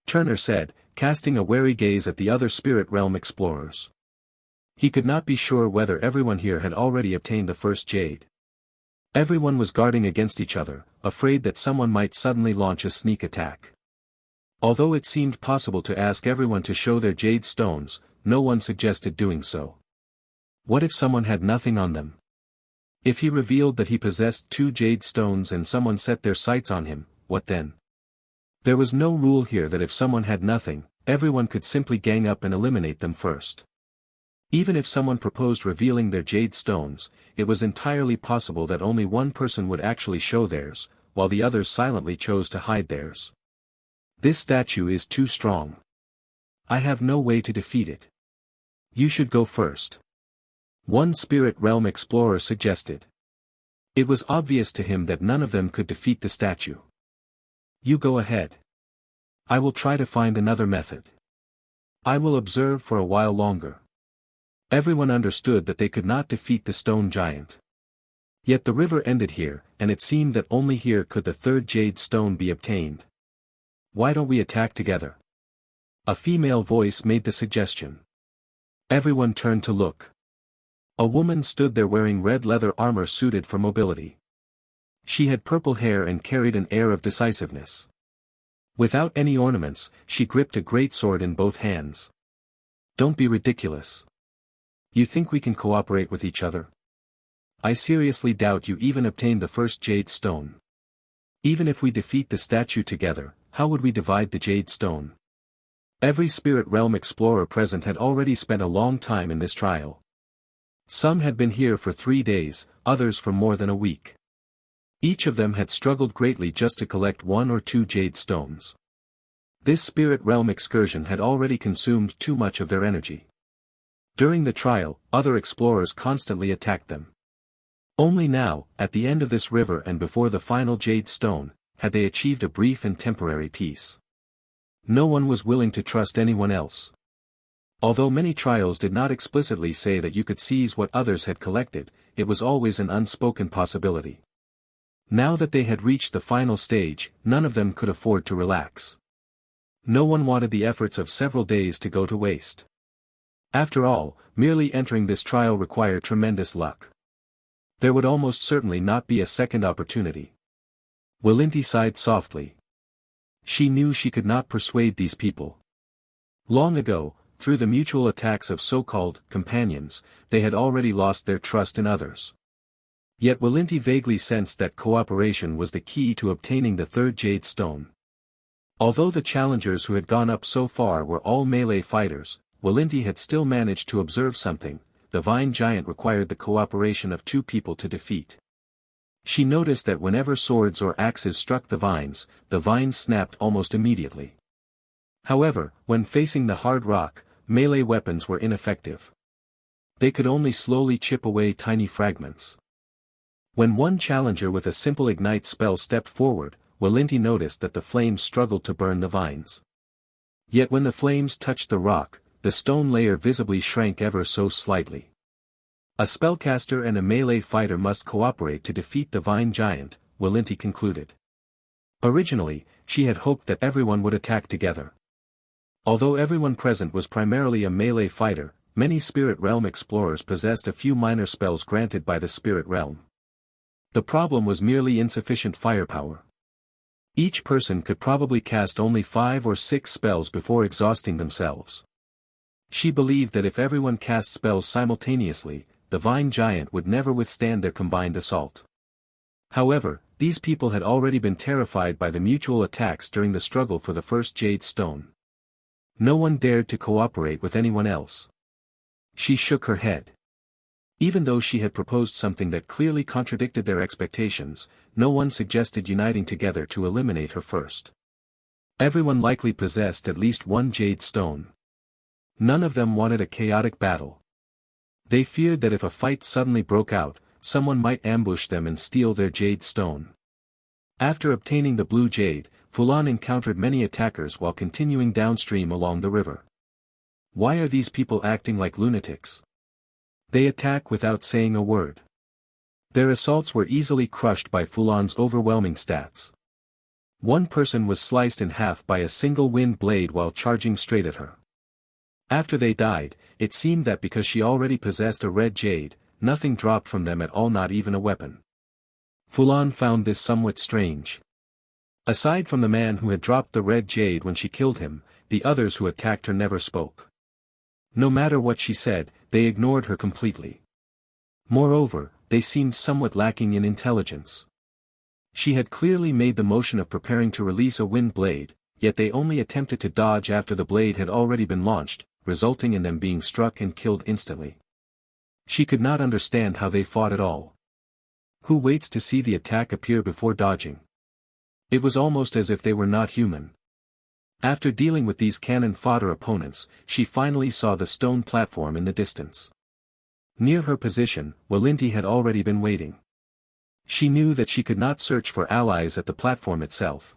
Turner said, casting a wary gaze at the other spirit realm explorers. He could not be sure whether everyone here had already obtained the first jade. Everyone was guarding against each other, afraid that someone might suddenly launch a sneak attack. Although it seemed possible to ask everyone to show their jade stones, no one suggested doing so. What if someone had nothing on them? If he revealed that he possessed 2 jade stones and someone set their sights on him, what then? There was no rule here that if someone had nothing, everyone could simply gang up and eliminate them first. Even if someone proposed revealing their jade stones, it was entirely possible that only one person would actually show theirs, while the others silently chose to hide theirs. This statue is too strong. I have no way to defeat it. You should go first. One spirit realm explorer suggested. It was obvious to him that none of them could defeat the statue. You go ahead. I will try to find another method. I will observe for a while longer. Everyone understood that they could not defeat the stone giant. Yet the river ended here, and it seemed that only here could the third jade stone be obtained. Why don't we attack together? A female voice made the suggestion. Everyone turned to look. A woman stood there wearing red leather armor suited for mobility. She had purple hair and carried an air of decisiveness. Without any ornaments, she gripped a great sword in both hands. Don't be ridiculous. You think we can cooperate with each other? I seriously doubt you even obtained the first jade stone. Even if we defeat the statue together, how would we divide the jade stone? Every spirit realm explorer present had already spent a long time in this trial. Some had been here for 3 days, others for more than a week. Each of them had struggled greatly just to collect 1 or 2 jade stones. This spirit realm excursion had already consumed too much of their energy. During the trial, other explorers constantly attacked them. Only now, at the end of this river and before the final jade stone, had they achieved a brief and temporary peace. No one was willing to trust anyone else. Although many trials did not explicitly say that you could seize what others had collected, it was always an unspoken possibility. Now that they had reached the final stage, none of them could afford to relax. No one wanted the efforts of several days to go to waste. After all, merely entering this trial required tremendous luck. There would almost certainly not be a second opportunity. Winti sighed softly. She knew she could not persuade these people. Long ago, through the mutual attacks of so-called companions, they had already lost their trust in others. Yet Winti vaguely sensed that cooperation was the key to obtaining the third jade stone. Although the challengers who had gone up so far were all melee fighters, Winti had still managed to observe something. The vine giant required the cooperation of 2 people to defeat. She noticed that whenever swords or axes struck the vines snapped almost immediately. However, when facing the hard rock, melee weapons were ineffective. They could only slowly chip away tiny fragments. When one challenger with a simple ignite spell stepped forward, Winti noticed that the flames struggled to burn the vines. Yet when the flames touched the rock, the stone layer visibly shrank ever so slightly. A spellcaster and a melee fighter must cooperate to defeat the vine giant, Winti concluded. Originally, she had hoped that everyone would attack together. Although everyone present was primarily a melee fighter, many spirit realm explorers possessed a few minor spells granted by the spirit realm. The problem was merely insufficient firepower. Each person could probably cast only 5 or 6 spells before exhausting themselves. She believed that if everyone cast spells simultaneously, the vine giant would never withstand their combined assault. However, these people had already been terrified by the mutual attacks during the struggle for the first jade stone. No one dared to cooperate with anyone else. She shook her head. Even though she had proposed something that clearly contradicted their expectations, no one suggested uniting together to eliminate her first. Everyone likely possessed at least one jade stone. None of them wanted a chaotic battle. They feared that if a fight suddenly broke out, someone might ambush them and steal their jade stone. After obtaining the blue jade, Fulan encountered many attackers while continuing downstream along the river. Why are these people acting like lunatics? They attack without saying a word. Their assaults were easily crushed by Fulan's overwhelming stats. One person was sliced in half by a single wind blade while charging straight at her. After they died, it seemed that because she already possessed a red jade, nothing dropped from them at all, not even a weapon. Fulan found this somewhat strange. Aside from the man who had dropped the red jade when she killed him, the others who attacked her never spoke. No matter what she said, they ignored her completely. Moreover, they seemed somewhat lacking in intelligence. She had clearly made the motion of preparing to release a wind blade, yet they only attempted to dodge after the blade had already been launched, resulting in them being struck and killed instantly. She could not understand how they fought at all. Who waits to see the attack appear before dodging? It was almost as if they were not human. After dealing with these cannon fodder opponents, she finally saw the stone platform in the distance. Near her position, Winti had already been waiting. She knew that she could not search for allies at the platform itself.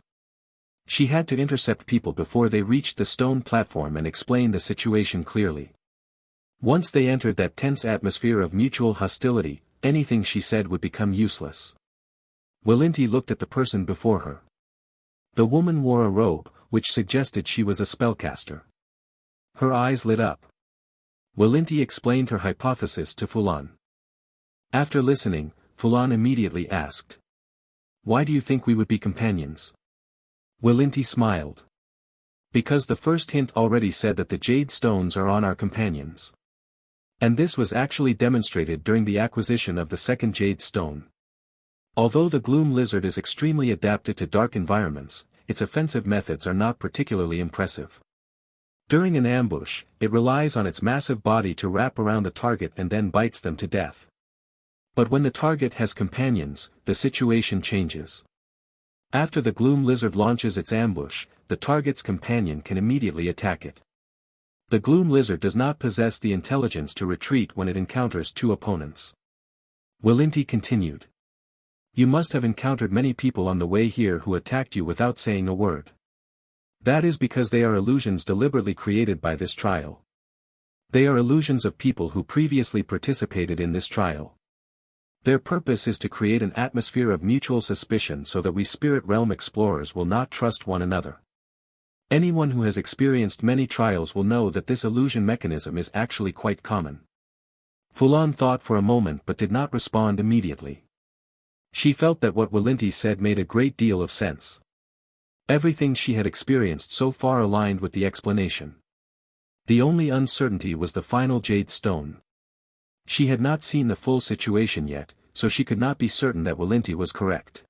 She had to intercept people before they reached the stone platform and explain the situation clearly. Once they entered that tense atmosphere of mutual hostility, anything she said would become useless. Winti looked at the person before her. The woman wore a robe, which suggested she was a spellcaster. Her eyes lit up. Winti explained her hypothesis to Fulan. After listening, Fulan immediately asked, "Why do you think we would be companions?" Winti smiled. "Because the first hint already said that the jade stones are on our companions. And this was actually demonstrated during the acquisition of the second jade stone. Although the Gloom lizard is extremely adapted to dark environments, its offensive methods are not particularly impressive. During an ambush, it relies on its massive body to wrap around the target and then bites them to death. But when the target has companions, the situation changes. After the Gloom lizard launches its ambush, the target's companion can immediately attack it. The Gloom lizard does not possess the intelligence to retreat when it encounters two opponents." Winti continued. "You must have encountered many people on the way here who attacked you without saying a word. That is because they are illusions deliberately created by this trial. They are illusions of people who previously participated in this trial. Their purpose is to create an atmosphere of mutual suspicion so that we spirit realm explorers will not trust one another. Anyone who has experienced many trials will know that this illusion mechanism is actually quite common." Fulan thought for a moment but did not respond immediately. She felt that what Winti said made a great deal of sense. Everything she had experienced so far aligned with the explanation. The only uncertainty was the final jade stone. She had not seen the full situation yet, so she could not be certain that Winti was correct.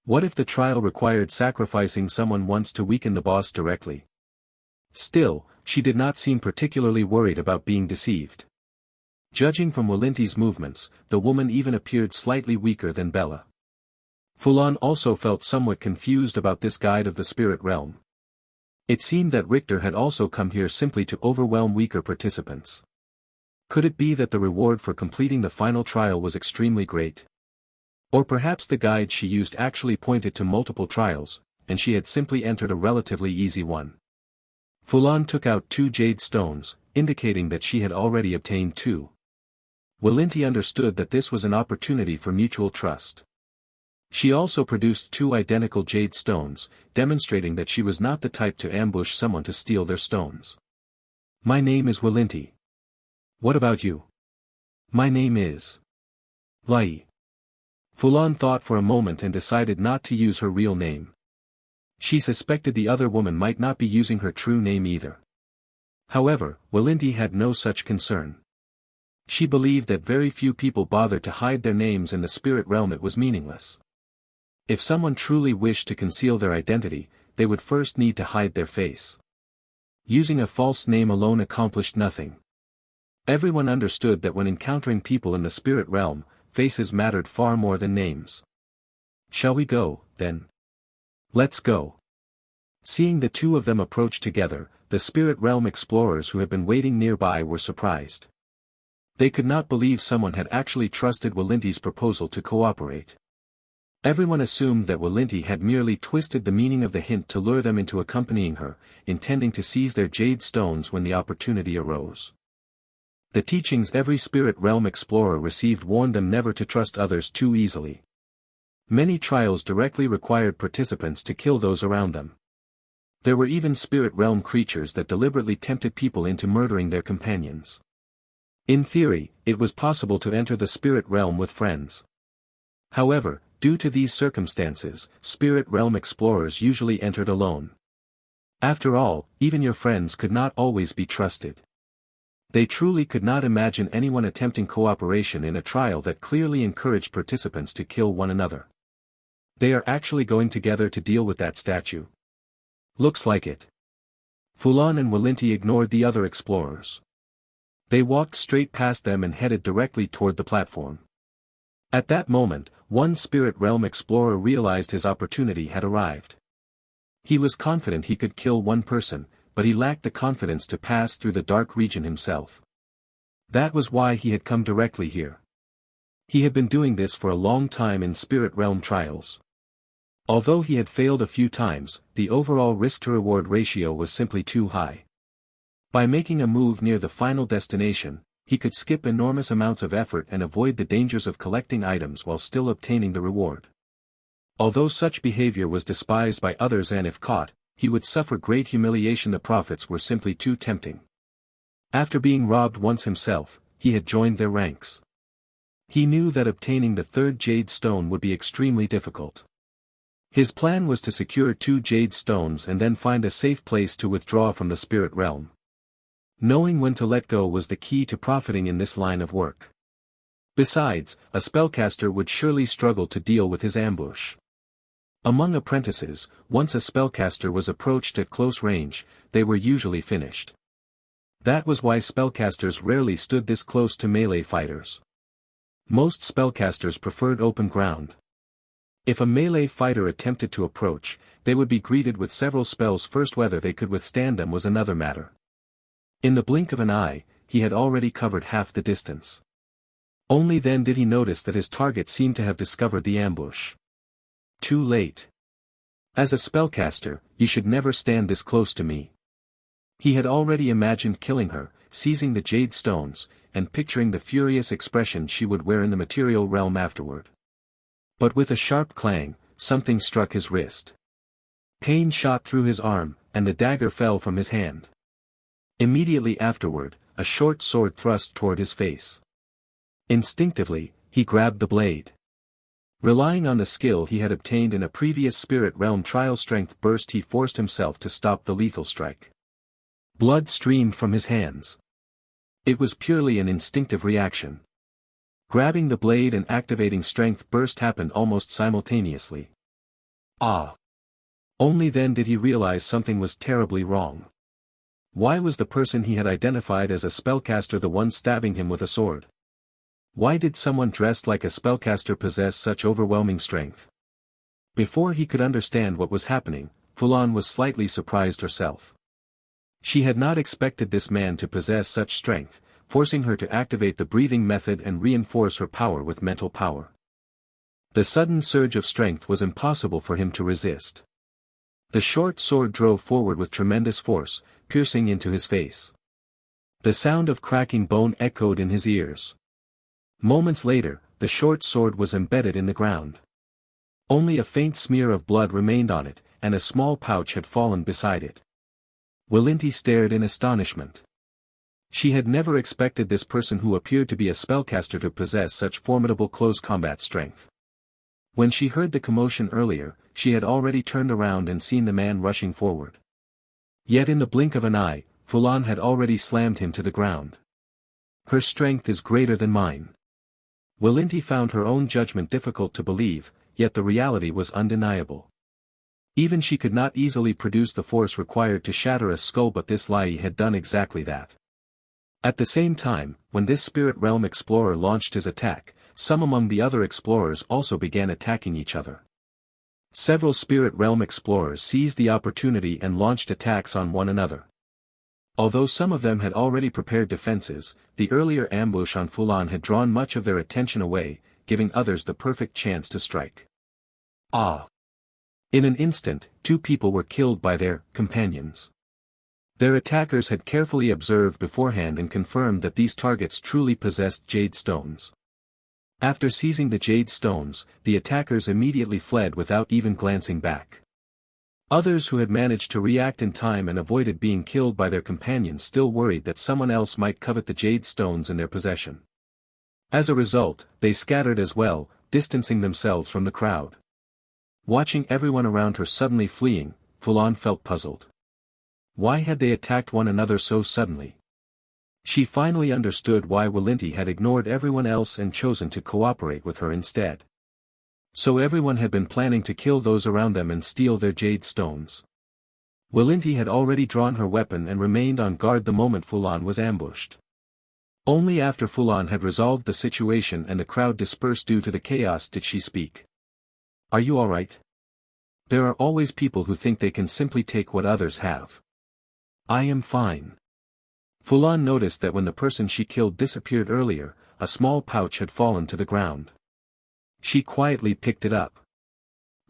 What if the trial required sacrificing someone once to weaken the boss directly? Still, she did not seem particularly worried about being deceived. Judging from Winti's movements, the woman even appeared slightly weaker than Bella. Fulan also felt somewhat confused about this guide of the spirit realm. It seemed that Rtor had also come here simply to overwhelm weaker participants. Could it be that the reward for completing the final trial was extremely great? Or perhaps the guide she used actually pointed to multiple trials, and she had simply entered a relatively easy one. Fulan took out 2 jade stones, indicating that she had already obtained 2. Winti understood that this was an opportunity for mutual trust. She also produced 2 identical jade stones, demonstrating that she was not the type to ambush someone to steal their stones. "My name is Winti. What about you?" "My name is Lai." Fulan thought for a moment and decided not to use her real name. She suspected the other woman might not be using her true name either. However, Winti had no such concern. She believed that very few people bothered to hide their names in the spirit realm. It was meaningless. If someone truly wished to conceal their identity, they would first need to hide their face. Using a false name alone accomplished nothing. Everyone understood that when encountering people in the spirit realm, faces mattered far more than names. Shall we go, then? Let's go. Seeing the two of them approach together, the spirit realm explorers who had been waiting nearby were surprised. They could not believe someone had actually trusted Winti's proposal to cooperate. Everyone assumed that Winti had merely twisted the meaning of the hint to lure them into accompanying her, intending to seize their jade stones when the opportunity arose. The teachings every spirit realm explorer received warned them never to trust others too easily. Many trials directly required participants to kill those around them. There were even spirit realm creatures that deliberately tempted people into murdering their companions. In theory, it was possible to enter the spirit realm with friends. However, due to these circumstances, spirit realm explorers usually entered alone. After all, even your friends could not always be trusted. They truly could not imagine anyone attempting cooperation in a trial that clearly encouraged participants to kill one another. They are actually going together to deal with that statue. Looks like it. Fulan and Winti ignored the other explorers. They walked straight past them and headed directly toward the platform. At that moment, one spirit realm explorer realized his opportunity had arrived. He was confident he could kill one person, but he lacked the confidence to pass through the dark region himself. That was why he had come directly here. He had been doing this for a long time in spirit realm trials. Although he had failed a few times, the overall risk-to-reward ratio was simply too high. By making a move near the final destination, he could skip enormous amounts of effort and avoid the dangers of collecting items while still obtaining the reward. Although such behavior was despised by others and if caught, he would suffer great humiliation. The profits were simply too tempting. After being robbed once himself, he had joined their ranks. He knew that obtaining the third jade stone would be extremely difficult. His plan was to secure 2 jade stones and then find a safe place to withdraw from the spirit realm. Knowing when to let go was the key to profiting in this line of work. Besides, a spellcaster would surely struggle to deal with his ambush. Among apprentices, once a spellcaster was approached at close range, they were usually finished. That was why spellcasters rarely stood this close to melee fighters. Most spellcasters preferred open ground. If a melee fighter attempted to approach, they would be greeted with several spells first. Whether they could withstand them was another matter. In the blink of an eye, he had already covered half the distance. Only then did he notice that his target seemed to have discovered the ambush. Too late. As a spellcaster, you should never stand this close to me. He had already imagined killing her, seizing the jade stones, and picturing the furious expression she would wear in the material realm afterward. But with a sharp clang, something struck his wrist. Pain shot through his arm, and the dagger fell from his hand. Immediately afterward, a short sword thrust toward his face. Instinctively, he grabbed the blade. Relying on the skill he had obtained in a previous spirit realm trial strength burst, he forced himself to stop the lethal strike. Blood streamed from his hands. It was purely an instinctive reaction. Grabbing the blade and activating strength burst happened almost simultaneously. Ah! Only then did he realize something was terribly wrong. Why was the person he had identified as a spellcaster the one stabbing him with a sword? Why did someone dressed like a spellcaster possess such overwhelming strength? Before he could understand what was happening, Fulan was slightly surprised herself. She had not expected this man to possess such strength, forcing her to activate the breathing method and reinforce her power with mental power. The sudden surge of strength was impossible for him to resist. The short sword drove forward with tremendous force, piercing into his face. The sound of cracking bone echoed in his ears. Moments later, the short sword was embedded in the ground. Only a faint smear of blood remained on it, and a small pouch had fallen beside it. Winti stared in astonishment. She had never expected this person who appeared to be a spellcaster to possess such formidable close combat strength. When she heard the commotion earlier, she had already turned around and seen the man rushing forward. Yet in the blink of an eye, Fulan had already slammed him to the ground. Her strength is greater than mine. Winti found her own judgment difficult to believe, yet the reality was undeniable. Even she could not easily produce the force required to shatter a skull, but this Lai had done exactly that. At the same time, when this Spirit Realm explorer launched his attack, some among the other explorers also began attacking each other. Several Spirit Realm explorers seized the opportunity and launched attacks on one another. Although some of them had already prepared defenses, the earlier ambush on Fulan had drawn much of their attention away, giving others the perfect chance to strike. In an instant, 2 people were killed by their companions. Their attackers had carefully observed beforehand and confirmed that these targets truly possessed jade stones. After seizing the jade stones, the attackers immediately fled without even glancing back. Others who had managed to react in time and avoided being killed by their companions still worried that someone else might covet the jade stones in their possession. As a result, they scattered as well, distancing themselves from the crowd. Watching everyone around her suddenly fleeing, Fulan felt puzzled. Why had they attacked one another so suddenly? She finally understood why Winti had ignored everyone else and chosen to cooperate with her instead. So everyone had been planning to kill those around them and steal their jade stones. Winti had already drawn her weapon and remained on guard the moment Fulan was ambushed. Only after Fulan had resolved the situation and the crowd dispersed due to the chaos did she speak. "Are you alright? There are always people who think they can simply take what others have." "I am fine." Fulan noticed that when the person she killed disappeared earlier, a small pouch had fallen to the ground. She quietly picked it up.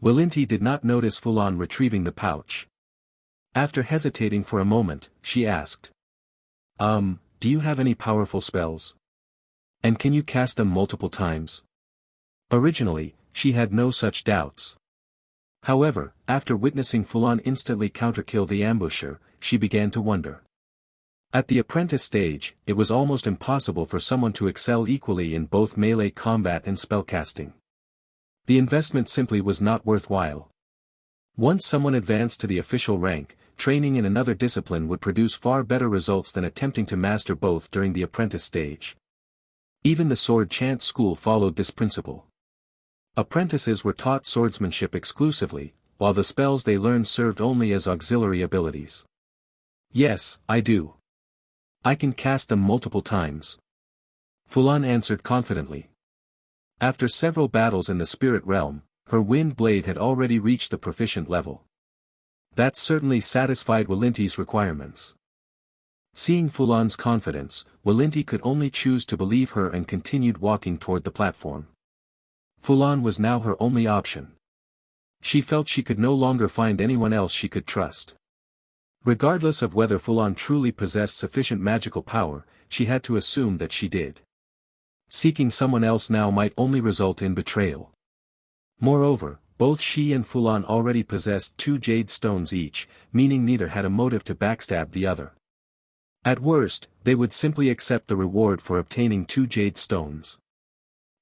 Winti did not notice Fulan retrieving the pouch. After hesitating for a moment, she asked. Do you have any powerful spells? And can you cast them multiple times?" Originally, she had no such doubts. However, after witnessing Fulan instantly counterkill the ambusher, she began to wonder. At the apprentice stage, it was almost impossible for someone to excel equally in both melee combat and spellcasting. The investment simply was not worthwhile. Once someone advanced to the official rank, training in another discipline would produce far better results than attempting to master both during the apprentice stage. Even the sword chant school followed this principle. Apprentices were taught swordsmanship exclusively, while the spells they learned served only as auxiliary abilities. "Yes, I do. I can cast them multiple times," Fulan answered confidently. After several battles in the spirit realm, her wind blade had already reached the proficient level. That certainly satisfied Winti's requirements. Seeing Fulan's confidence, Winti could only choose to believe her and continued walking toward the platform. Fulan was now her only option. She felt she could no longer find anyone else she could trust. Regardless of whether Fulan truly possessed sufficient magical power, she had to assume that she did. Seeking someone else now might only result in betrayal. Moreover, both she and Fulan already possessed 2 jade stones each, meaning neither had a motive to backstab the other. At worst, they would simply accept the reward for obtaining 2 jade stones.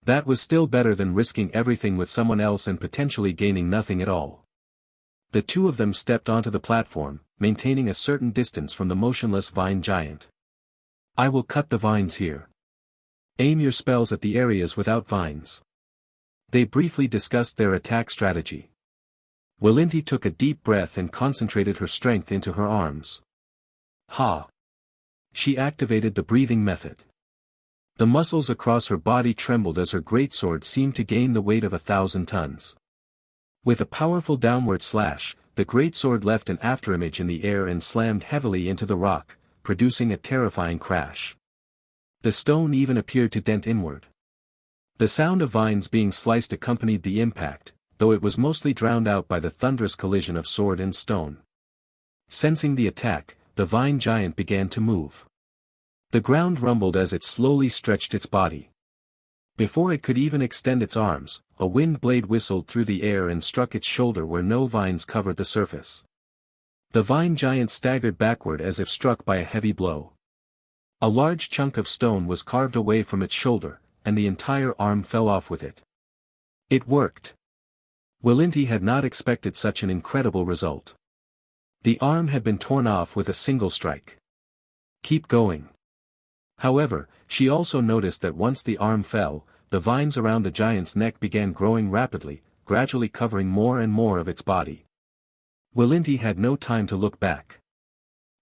That was still better than risking everything with someone else and potentially gaining nothing at all. The 2 of them stepped onto the platform, maintaining a certain distance from the motionless vine giant. "I will cut the vines here. Aim your spells at the areas without vines." They briefly discussed their attack strategy. Winti took a deep breath and concentrated her strength into her arms. She activated the breathing method. The muscles across her body trembled as her greatsword seemed to gain the weight of 1,000 tons. With a powerful downward slash, the greatsword left an afterimage in the air and slammed heavily into the rock, producing a terrifying crash. The stone even appeared to dent inward. The sound of vines being sliced accompanied the impact, though it was mostly drowned out by the thunderous collision of sword and stone. Sensing the attack, the vine giant began to move. The ground rumbled as it slowly stretched its body. Before it could even extend its arms, a wind blade whistled through the air and struck its shoulder where no vines covered the surface. The vine giant staggered backward as if struck by a heavy blow. A large chunk of stone was carved away from its shoulder, and the entire arm fell off with it. It worked. Winti had not expected such an incredible result. The arm had been torn off with a single strike. "Keep going." However, she also noticed that once the arm fell, the vines around the giant's neck began growing rapidly, gradually covering more and more of its body. Winti had no time to look back.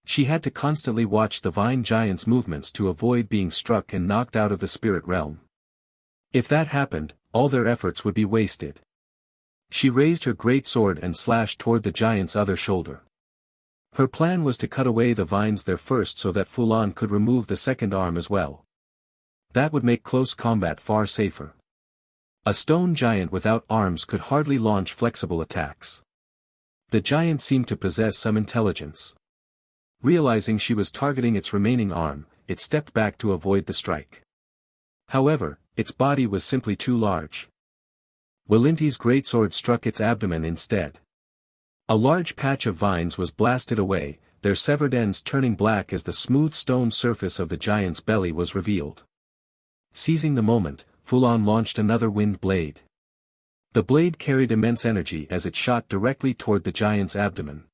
She had to constantly watch the vine giant's movements to avoid being struck and knocked out of the spirit realm. If that happened, all their efforts would be wasted. She raised her great sword and slashed toward the giant's other shoulder. Her plan was to cut away the vines there first so that Fulan could remove the second arm as well. That would make close combat far safer. A stone giant without arms could hardly launch flexible attacks. The giant seemed to possess some intelligence. Realizing she was targeting its remaining arm, it stepped back to avoid the strike. However, its body was simply too large. Winti's greatsword struck its abdomen instead. A large patch of vines was blasted away, their severed ends turning black as the smooth stone surface of the giant's belly was revealed. Seizing the moment, Fulan launched another wind blade. The blade carried immense energy as it shot directly toward the giant's abdomen.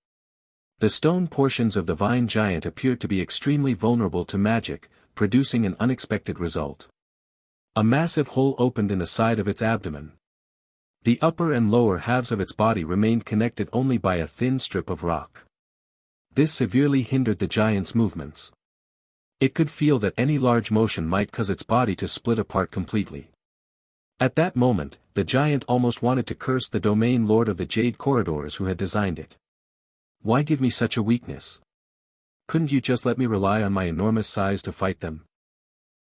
The stone portions of the vine giant appeared to be extremely vulnerable to magic, producing an unexpected result. A massive hole opened in the side of its abdomen. The upper and lower halves of its body remained connected only by a thin strip of rock. This severely hindered the giant's movements. It could feel that any large motion might cause its body to split apart completely. At that moment, the giant almost wanted to curse the domain lord of the jade corridors who had designed it. Why give me such a weakness? Couldn't you just let me rely on my enormous size to fight them?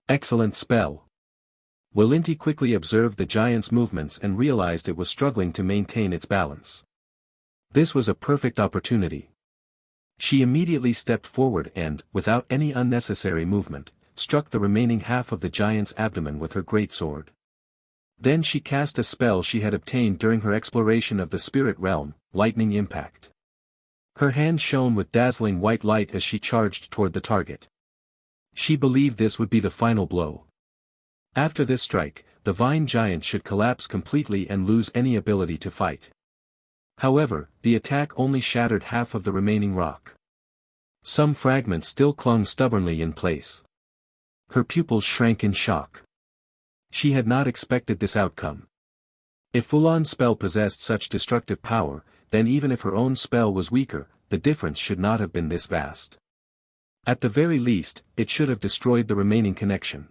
Excellent spell. Winti quickly observed the giant's movements and realized it was struggling to maintain its balance. This was a perfect opportunity. She immediately stepped forward and, without any unnecessary movement, struck the remaining half of the giant's abdomen with her greatsword. Then she cast a spell she had obtained during her exploration of the spirit realm, Lightning Impact. Her hand shone with dazzling white light as she charged toward the target. She believed this would be the final blow. After this strike, the vine giant should collapse completely and lose any ability to fight. However, the attack only shattered half of the remaining rock. Some fragments still clung stubbornly in place. Her pupils shrank in shock. She had not expected this outcome. If Fulan's spell possessed such destructive power, then even if her own spell was weaker, the difference should not have been this vast. At the very least, it should have destroyed the remaining connection.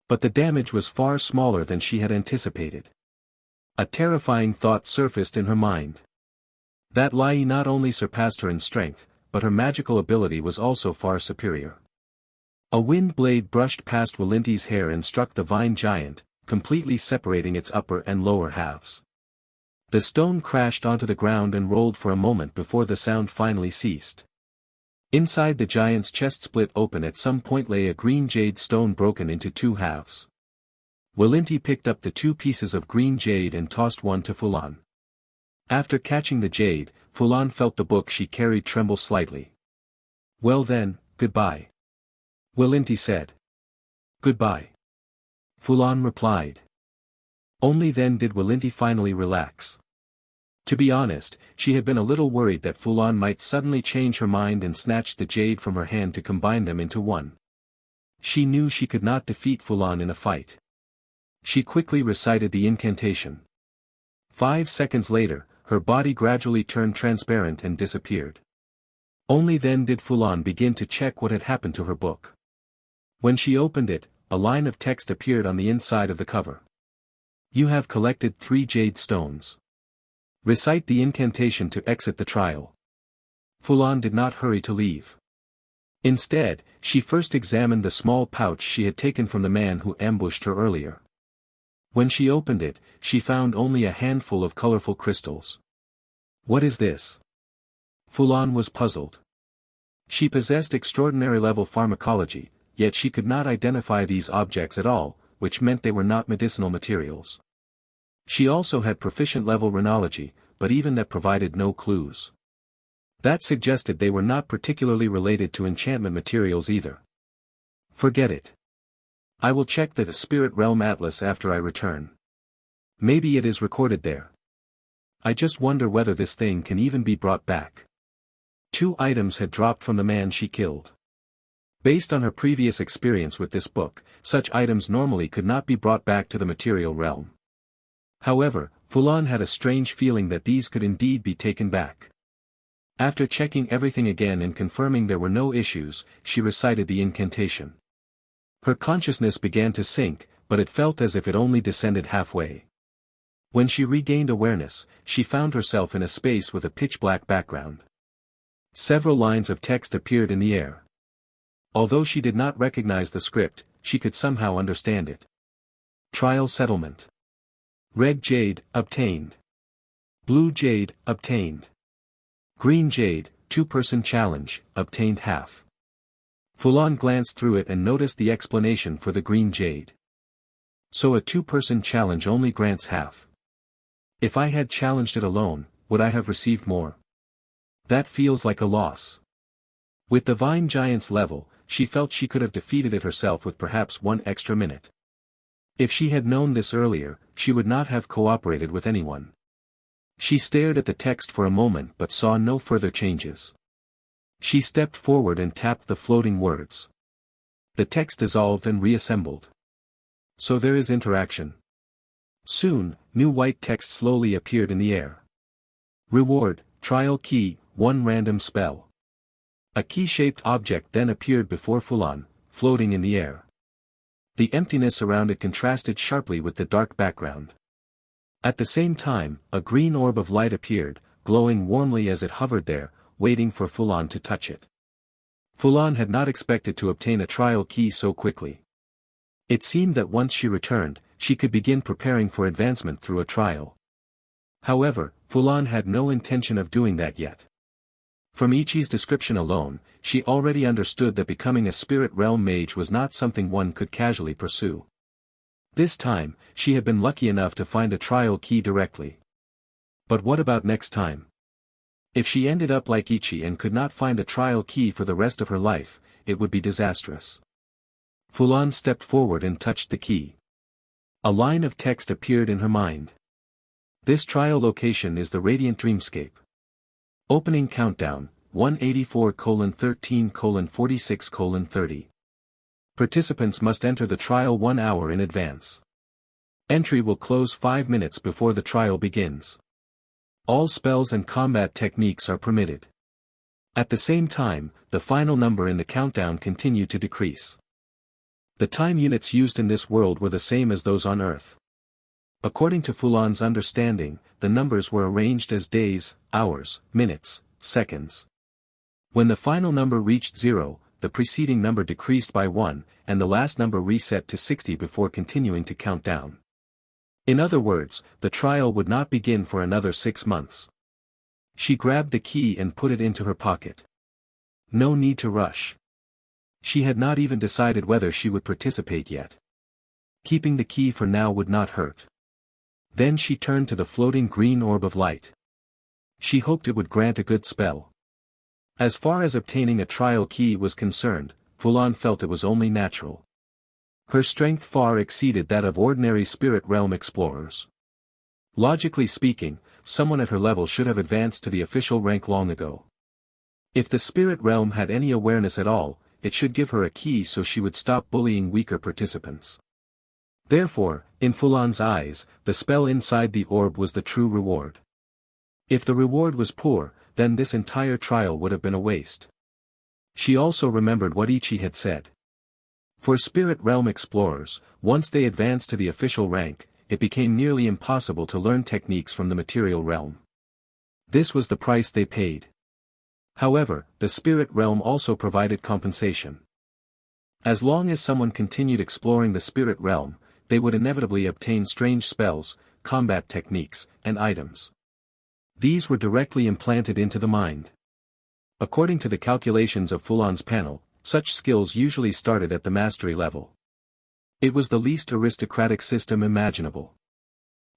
But the damage was far smaller than she had anticipated. A terrifying thought surfaced in her mind. That Lai not only surpassed her in strength, but her magical ability was also far superior. A wind blade brushed past Winti's hair and struck the vine giant, completely separating its upper and lower halves. The stone crashed onto the ground and rolled for a moment before the sound finally ceased. Inside the giant's chest split open at some point lay a green jade stone broken into two halves. Winti picked up the two pieces of green jade and tossed one to Fulan. After catching the jade, Fulan felt the book she carried tremble slightly. Well then, goodbye. Winti said. Goodbye. Fulan replied. Only then did Winti finally relax. To be honest, she had been a little worried that Fulan might suddenly change her mind and snatch the jade from her hand to combine them into one. She knew she could not defeat Fulan in a fight. She quickly recited the incantation. 5 seconds later, her body gradually turned transparent and disappeared. Only then did Fulan begin to check what had happened to her book. When she opened it, a line of text appeared on the inside of the cover. You have collected 3 jade stones. Recite the incantation to exit the trial. Fulan did not hurry to leave. Instead, she first examined the small pouch she had taken from the man who ambushed her earlier. When she opened it, she found only a handful of colorful crystals. What is this? Fulan was puzzled. She possessed extraordinary level pharmacology, yet she could not identify these objects at all, which meant they were not medicinal materials. She also had proficient level Runology, but even that provided no clues. That suggested they were not particularly related to enchantment materials either. Forget it. I will check the Spirit Realm Atlas after I return. Maybe it is recorded there. I just wonder whether this thing can even be brought back. 2 items had dropped from the man she killed. Based on her previous experience with this book, such items normally could not be brought back to the material realm. However, Fulan had a strange feeling that these could indeed be taken back. After checking everything again and confirming there were no issues, she recited the incantation. Her consciousness began to sink, but it felt as if it only descended halfway. When she regained awareness, she found herself in a space with a pitch-black background. Several lines of text appeared in the air. Although she did not recognize the script, she could somehow understand it. Trial settlement. Red jade, obtained. Blue jade, obtained. Green jade, 2-person challenge, obtained half. Fulan glanced through it and noticed the explanation for the green jade. So a 2-person challenge only grants half. If I had challenged it alone, would I have received more? That feels like a loss. With the Vine Giant's level, she felt she could have defeated it herself with perhaps 1 extra minute. If she had known this earlier, she would not have cooperated with anyone. She stared at the text for a moment but saw no further changes. She stepped forward and tapped the floating words. The text dissolved and reassembled. So there is interaction. Soon, new white text slowly appeared in the air. Reward, trial key, 1 random spell. A key-shaped object then appeared before Fulan, floating in the air. The emptiness around it contrasted sharply with the dark background. At the same time, a green orb of light appeared, glowing warmly as it hovered there, waiting for Fulan to touch it. Fulan had not expected to obtain a trial key so quickly. It seemed that once she returned, she could begin preparing for advancement through a trial. However, Fulan had no intention of doing that yet. From Ichi's description alone, she already understood that becoming a spirit realm mage was not something one could casually pursue. This time, she had been lucky enough to find a trial key directly. But what about next time? If she ended up like Ichi and could not find a trial key for the rest of her life, it would be disastrous. Fulan stepped forward and touched the key. A line of text appeared in her mind. This trial location is the Radiant Dreamscape. Opening countdown, 184:13:46:30. Participants must enter the trial 1 hour in advance. Entry will close 5 minutes before the trial begins. All spells and combat techniques are permitted. At the same time, the final number in the countdown continued to decrease. The time units used in this world were the same as those on Earth. According to Fulan's understanding, the numbers were arranged as days, hours, minutes, seconds. When the final number reached 0, the preceding number decreased by 1, and the last number reset to 60 before continuing to count down. In other words, the trial would not begin for another 6 months. She grabbed the key and put it into her pocket. No need to rush. She had not even decided whether she would participate yet. Keeping the key for now would not hurt. Then she turned to the floating green orb of light. She hoped it would grant a good spell. As far as obtaining a trial key was concerned, Fulan felt it was only natural. Her strength far exceeded that of ordinary spirit realm explorers. Logically speaking, someone at her level should have advanced to the official rank long ago. If the spirit realm had any awareness at all, it should give her a key so she would stop bullying weaker participants. Therefore, in Fulan's eyes, the spell inside the orb was the true reward. If the reward was poor, then this entire trial would have been a waste. She also remembered what Ichi had said. For spirit realm explorers, once they advanced to the official rank, it became nearly impossible to learn techniques from the material realm. This was the price they paid. However, the spirit realm also provided compensation. As long as someone continued exploring the spirit realm, they would inevitably obtain strange spells, combat techniques, and items. These were directly implanted into the mind. According to the calculations of Fulan's panel, such skills usually started at the mastery level. It was the least aristocratic system imaginable.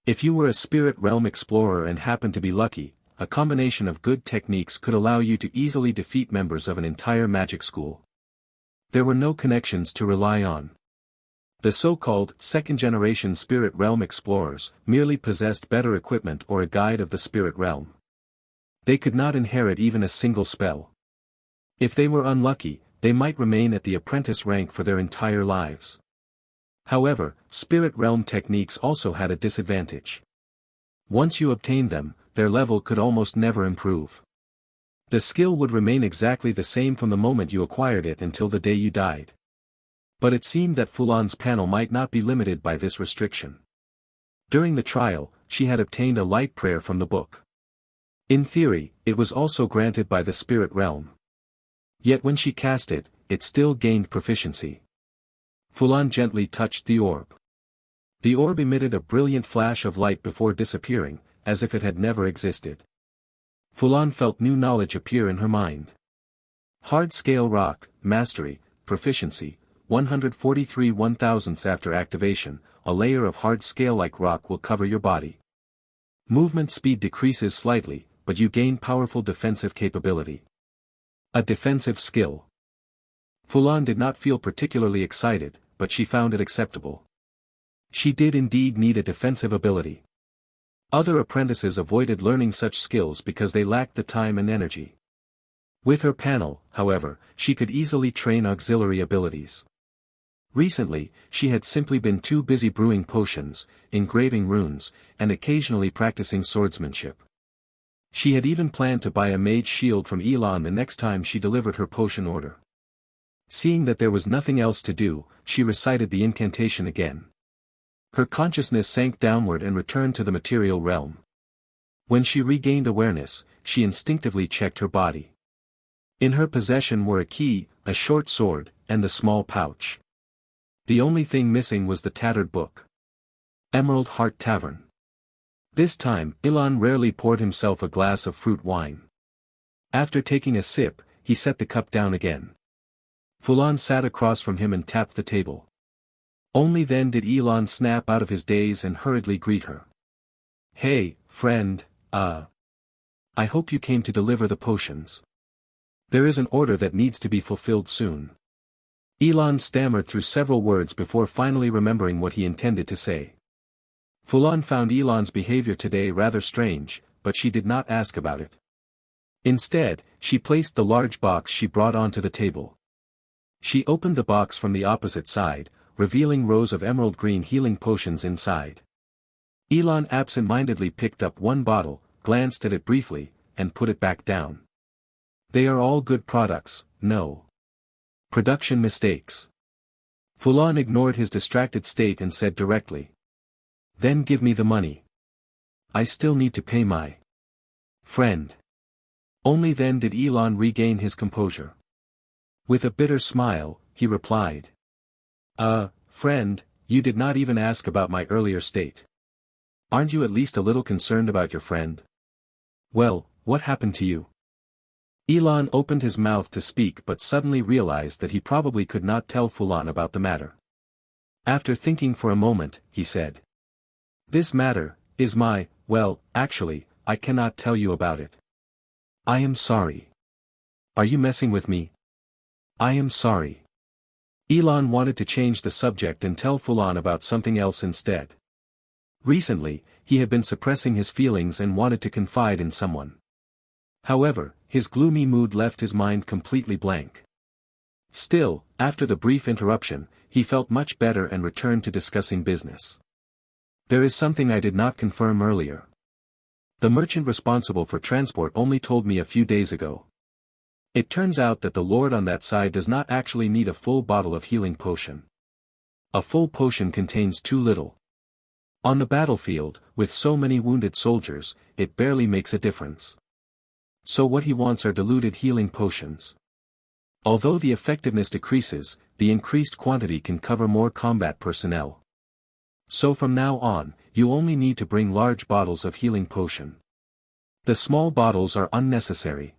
If you were a spirit realm explorer and happened to be lucky, a combination of good techniques could allow you to easily defeat members of an entire magic school. There were no connections to rely on. The so-called second-generation spirit realm explorers merely possessed better equipment or a guide of the spirit realm. They could not inherit even a single spell. If they were unlucky, they might remain at the apprentice rank for their entire lives. However, spirit realm techniques also had a disadvantage. Once you obtained them, their level could almost never improve. The skill would remain exactly the same from the moment you acquired it until the day you died. But it seemed that Fulan's panel might not be limited by this restriction. During the trial, she had obtained a light prayer from the book. In theory, it was also granted by the spirit realm. Yet when she cast it, it still gained proficiency. Fulan gently touched the orb. The orb emitted a brilliant flash of light before disappearing, as if it had never existed. Fulan felt new knowledge appear in her mind. Hard-scale rock, mastery, proficiency, 143 1/1000ths after activation, a layer of hard-scale-like rock will cover your body. Movement speed decreases slightly, but you gain powerful defensive capability. A defensive skill. Fulan did not feel particularly excited, but she found it acceptable. She did indeed need a defensive ability. Other apprentices avoided learning such skills because they lacked the time and energy. With her panel, however, she could easily train auxiliary abilities. Recently, she had simply been too busy brewing potions, engraving runes, and occasionally practicing swordsmanship. She had even planned to buy a mage shield from Elon the next time she delivered her potion order. Seeing that there was nothing else to do, she recited the incantation again. Her consciousness sank downward and returned to the material realm. When she regained awareness, she instinctively checked her body. In her possession were a key, a short sword, and the small pouch. The only thing missing was the tattered book. Emerald Heart Tavern. This time, Elon rarely poured himself a glass of fruit wine. After taking a sip, he set the cup down again. Fulan sat across from him and tapped the table. Only then did Elon snap out of his daze and hurriedly greet her. "Hey, friend, I hope you came to deliver the potions. There is an order that needs to be fulfilled soon." Elon stammered through several words before finally remembering what he intended to say. Fulan found Elon's behavior today rather strange, but she did not ask about it. Instead, she placed the large box she brought onto the table. She opened the box from the opposite side, revealing rows of emerald green healing potions inside. Elon absent-mindedly picked up one bottle, glanced at it briefly, and put it back down. "They are all good products, no production mistakes." Fulan ignored his distracted state and said directly. "Then give me the money. I still need to pay my friend." Only then did Elon regain his composure. With a bitter smile, he replied. Friend, you did not even ask about my earlier state. Aren't you at least a little concerned about your friend? Well, what happened to you?" Elon opened his mouth to speak but suddenly realized that he probably could not tell Fulan about the matter. After thinking for a moment, he said. "This matter is well, actually, I cannot tell you about it. I am sorry." "Are you messing with me?" "I am sorry." Elon wanted to change the subject and tell Fulan about something else instead. Recently, he had been suppressing his feelings and wanted to confide in someone. However, his gloomy mood left his mind completely blank. Still, after the brief interruption, he felt much better and returned to discussing business. "There is something I did not confirm earlier. The merchant responsible for transport only told me a few days ago. It turns out that the lord on that side does not actually need a full bottle of healing potion. A full potion contains too little. On the battlefield, with so many wounded soldiers, it barely makes a difference. So what he wants are diluted healing potions. Although the effectiveness decreases, the increased quantity can cover more combat personnel. So from now on, you only need to bring large bottles of healing potion. The small bottles are unnecessary."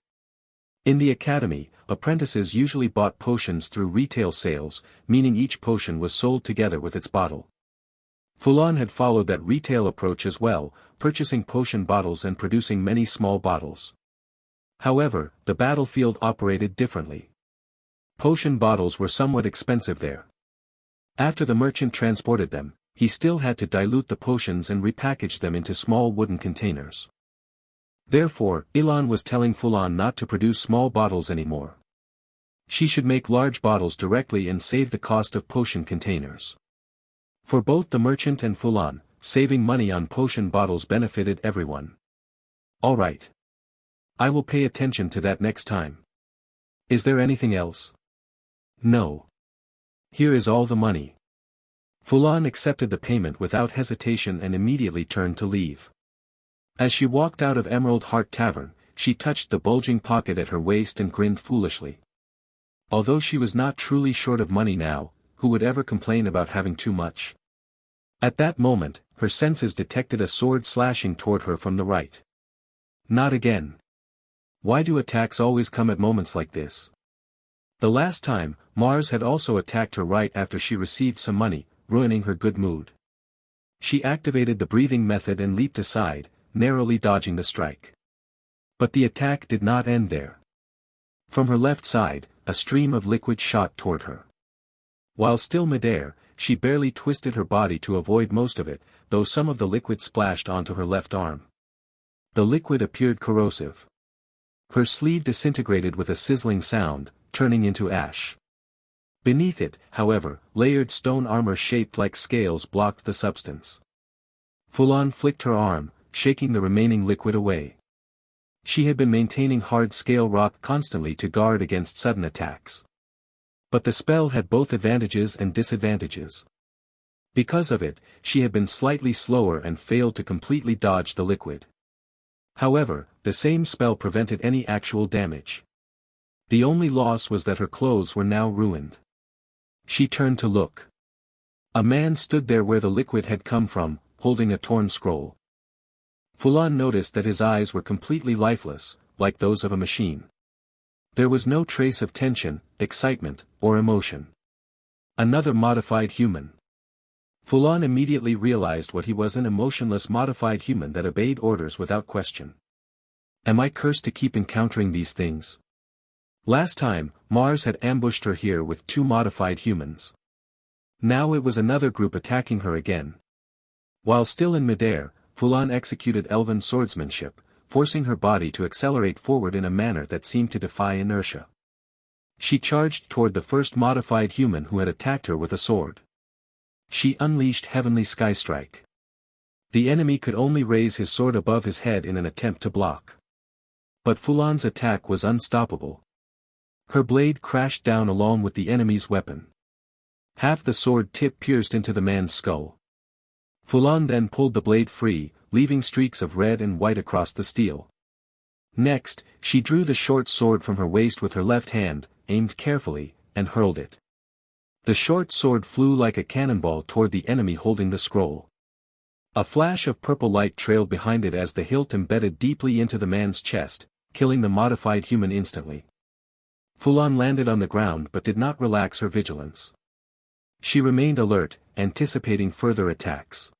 In the academy, apprentices usually bought potions through retail sales, meaning each potion was sold together with its bottle. Fulan had followed that retail approach as well, purchasing potion bottles and producing many small bottles. However, the battlefield operated differently. Potion bottles were somewhat expensive there. After the merchant transported them, he still had to dilute the potions and repackage them into small wooden containers. Therefore, Elon was telling Fulan not to produce small bottles anymore. She should make large bottles directly and save the cost of potion containers. For both the merchant and Fulan, saving money on potion bottles benefited everyone. Alright. I will pay attention to that next time. Is there anything else? No. Here is all the money. Fulan accepted the payment without hesitation and immediately turned to leave. As she walked out of Emerald Heart Tavern, she touched the bulging pocket at her waist and grinned foolishly. Although she was not truly short of money now, who would ever complain about having too much? At that moment, her senses detected a sword slashing toward her from the right. Not again. Why do attacks always come at moments like this? The last time, Mars had also attacked her right after she received some money, ruining her good mood. She activated the breathing method and leaped aside, narrowly dodging the strike. But the attack did not end there. From her left side, a stream of liquid shot toward her. While still midair, she barely twisted her body to avoid most of it, though some of the liquid splashed onto her left arm. The liquid appeared corrosive. Her sleeve disintegrated with a sizzling sound, turning into ash. Beneath it, however, layered stone armor shaped like scales blocked the substance. Fulan flicked her arm, shaking the remaining liquid away. She had been maintaining hard scale rock constantly to guard against sudden attacks. But the spell had both advantages and disadvantages. Because of it, she had been slightly slower and failed to completely dodge the liquid. However, the same spell prevented any actual damage. The only loss was that her clothes were now ruined. She turned to look. A man stood there where the liquid had come from, holding a torn scroll. Fulan noticed that his eyes were completely lifeless, like those of a machine. There was no trace of tension, excitement, or emotion. Another modified human. Fulan immediately realized what he was: an emotionless modified human that obeyed orders without question. Am I cursed to keep encountering these things? Last time, Mars had ambushed her here with 2 modified humans. Now it was another group attacking her again. While still in midair, Fulan executed Elven Swordsmanship, forcing her body to accelerate forward in a manner that seemed to defy inertia. She charged toward the first modified human who had attacked her with a sword. She unleashed Heavenly Sky Strike. The enemy could only raise his sword above his head in an attempt to block. But Fulan's attack was unstoppable. Her blade crashed down along with the enemy's weapon. Half the sword tip pierced into the man's skull. Fulan then pulled the blade free, leaving streaks of red and white across the steel. Next, she drew the short sword from her waist with her left hand, aimed carefully, and hurled it. The short sword flew like a cannonball toward the enemy holding the scroll. A flash of purple light trailed behind it as the hilt embedded deeply into the man's chest, killing the modified human instantly. Fulan landed on the ground but did not relax her vigilance. She remained alert, anticipating further attacks.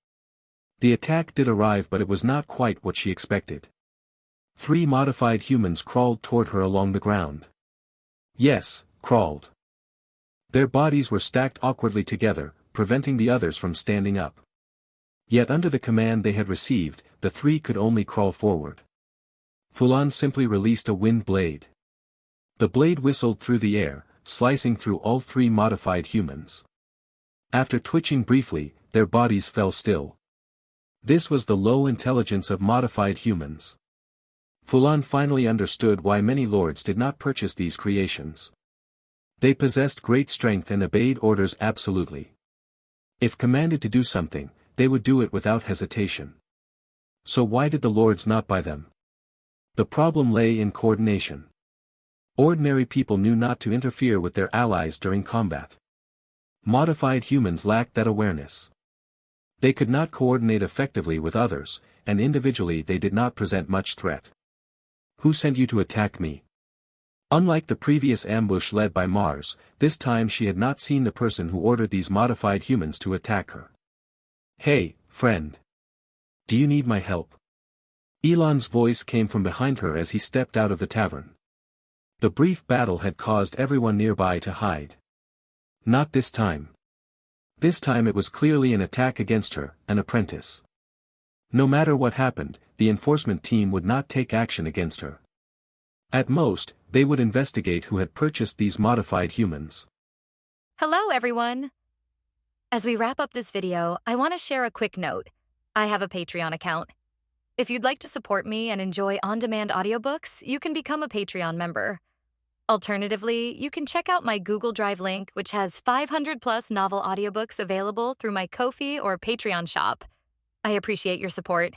The attack did arrive, but it was not quite what she expected. 3 modified humans crawled toward her along the ground. Yes, crawled. Their bodies were stacked awkwardly together, preventing the others from standing up. Yet under the command they had received, the 3 could only crawl forward. Fulan simply released a wind blade. The blade whistled through the air, slicing through all 3 modified humans. After twitching briefly, their bodies fell still. This was the low intelligence of modified humans. Fulan finally understood why many lords did not purchase these creations. They possessed great strength and obeyed orders absolutely. If commanded to do something, they would do it without hesitation. So why did the lords not buy them? The problem lay in coordination. Ordinary people knew not to interfere with their allies during combat. Modified humans lacked that awareness. They could not coordinate effectively with others, and individually they did not present much threat. Who sent you to attack me? Unlike the previous ambush led by Mars, this time she had not seen the person who ordered these modified humans to attack her. Hey, friend. Do you need my help? Elon's voice came from behind her as he stepped out of the tavern. The brief battle had caused everyone nearby to hide. Not this time. This time it was clearly an attack against her, an apprentice. No matter what happened, the enforcement team would not take action against her. At most, they would investigate who had purchased these modified humans. Hello everyone! As we wrap up this video, I want to share a quick note. I have a Patreon account. If you'd like to support me and enjoy on-demand audiobooks, you can become a Patreon member. Alternatively, you can check out my Google Drive link, which has 500 plus novel audiobooks available through my Ko-fi or Patreon shop. I appreciate your support.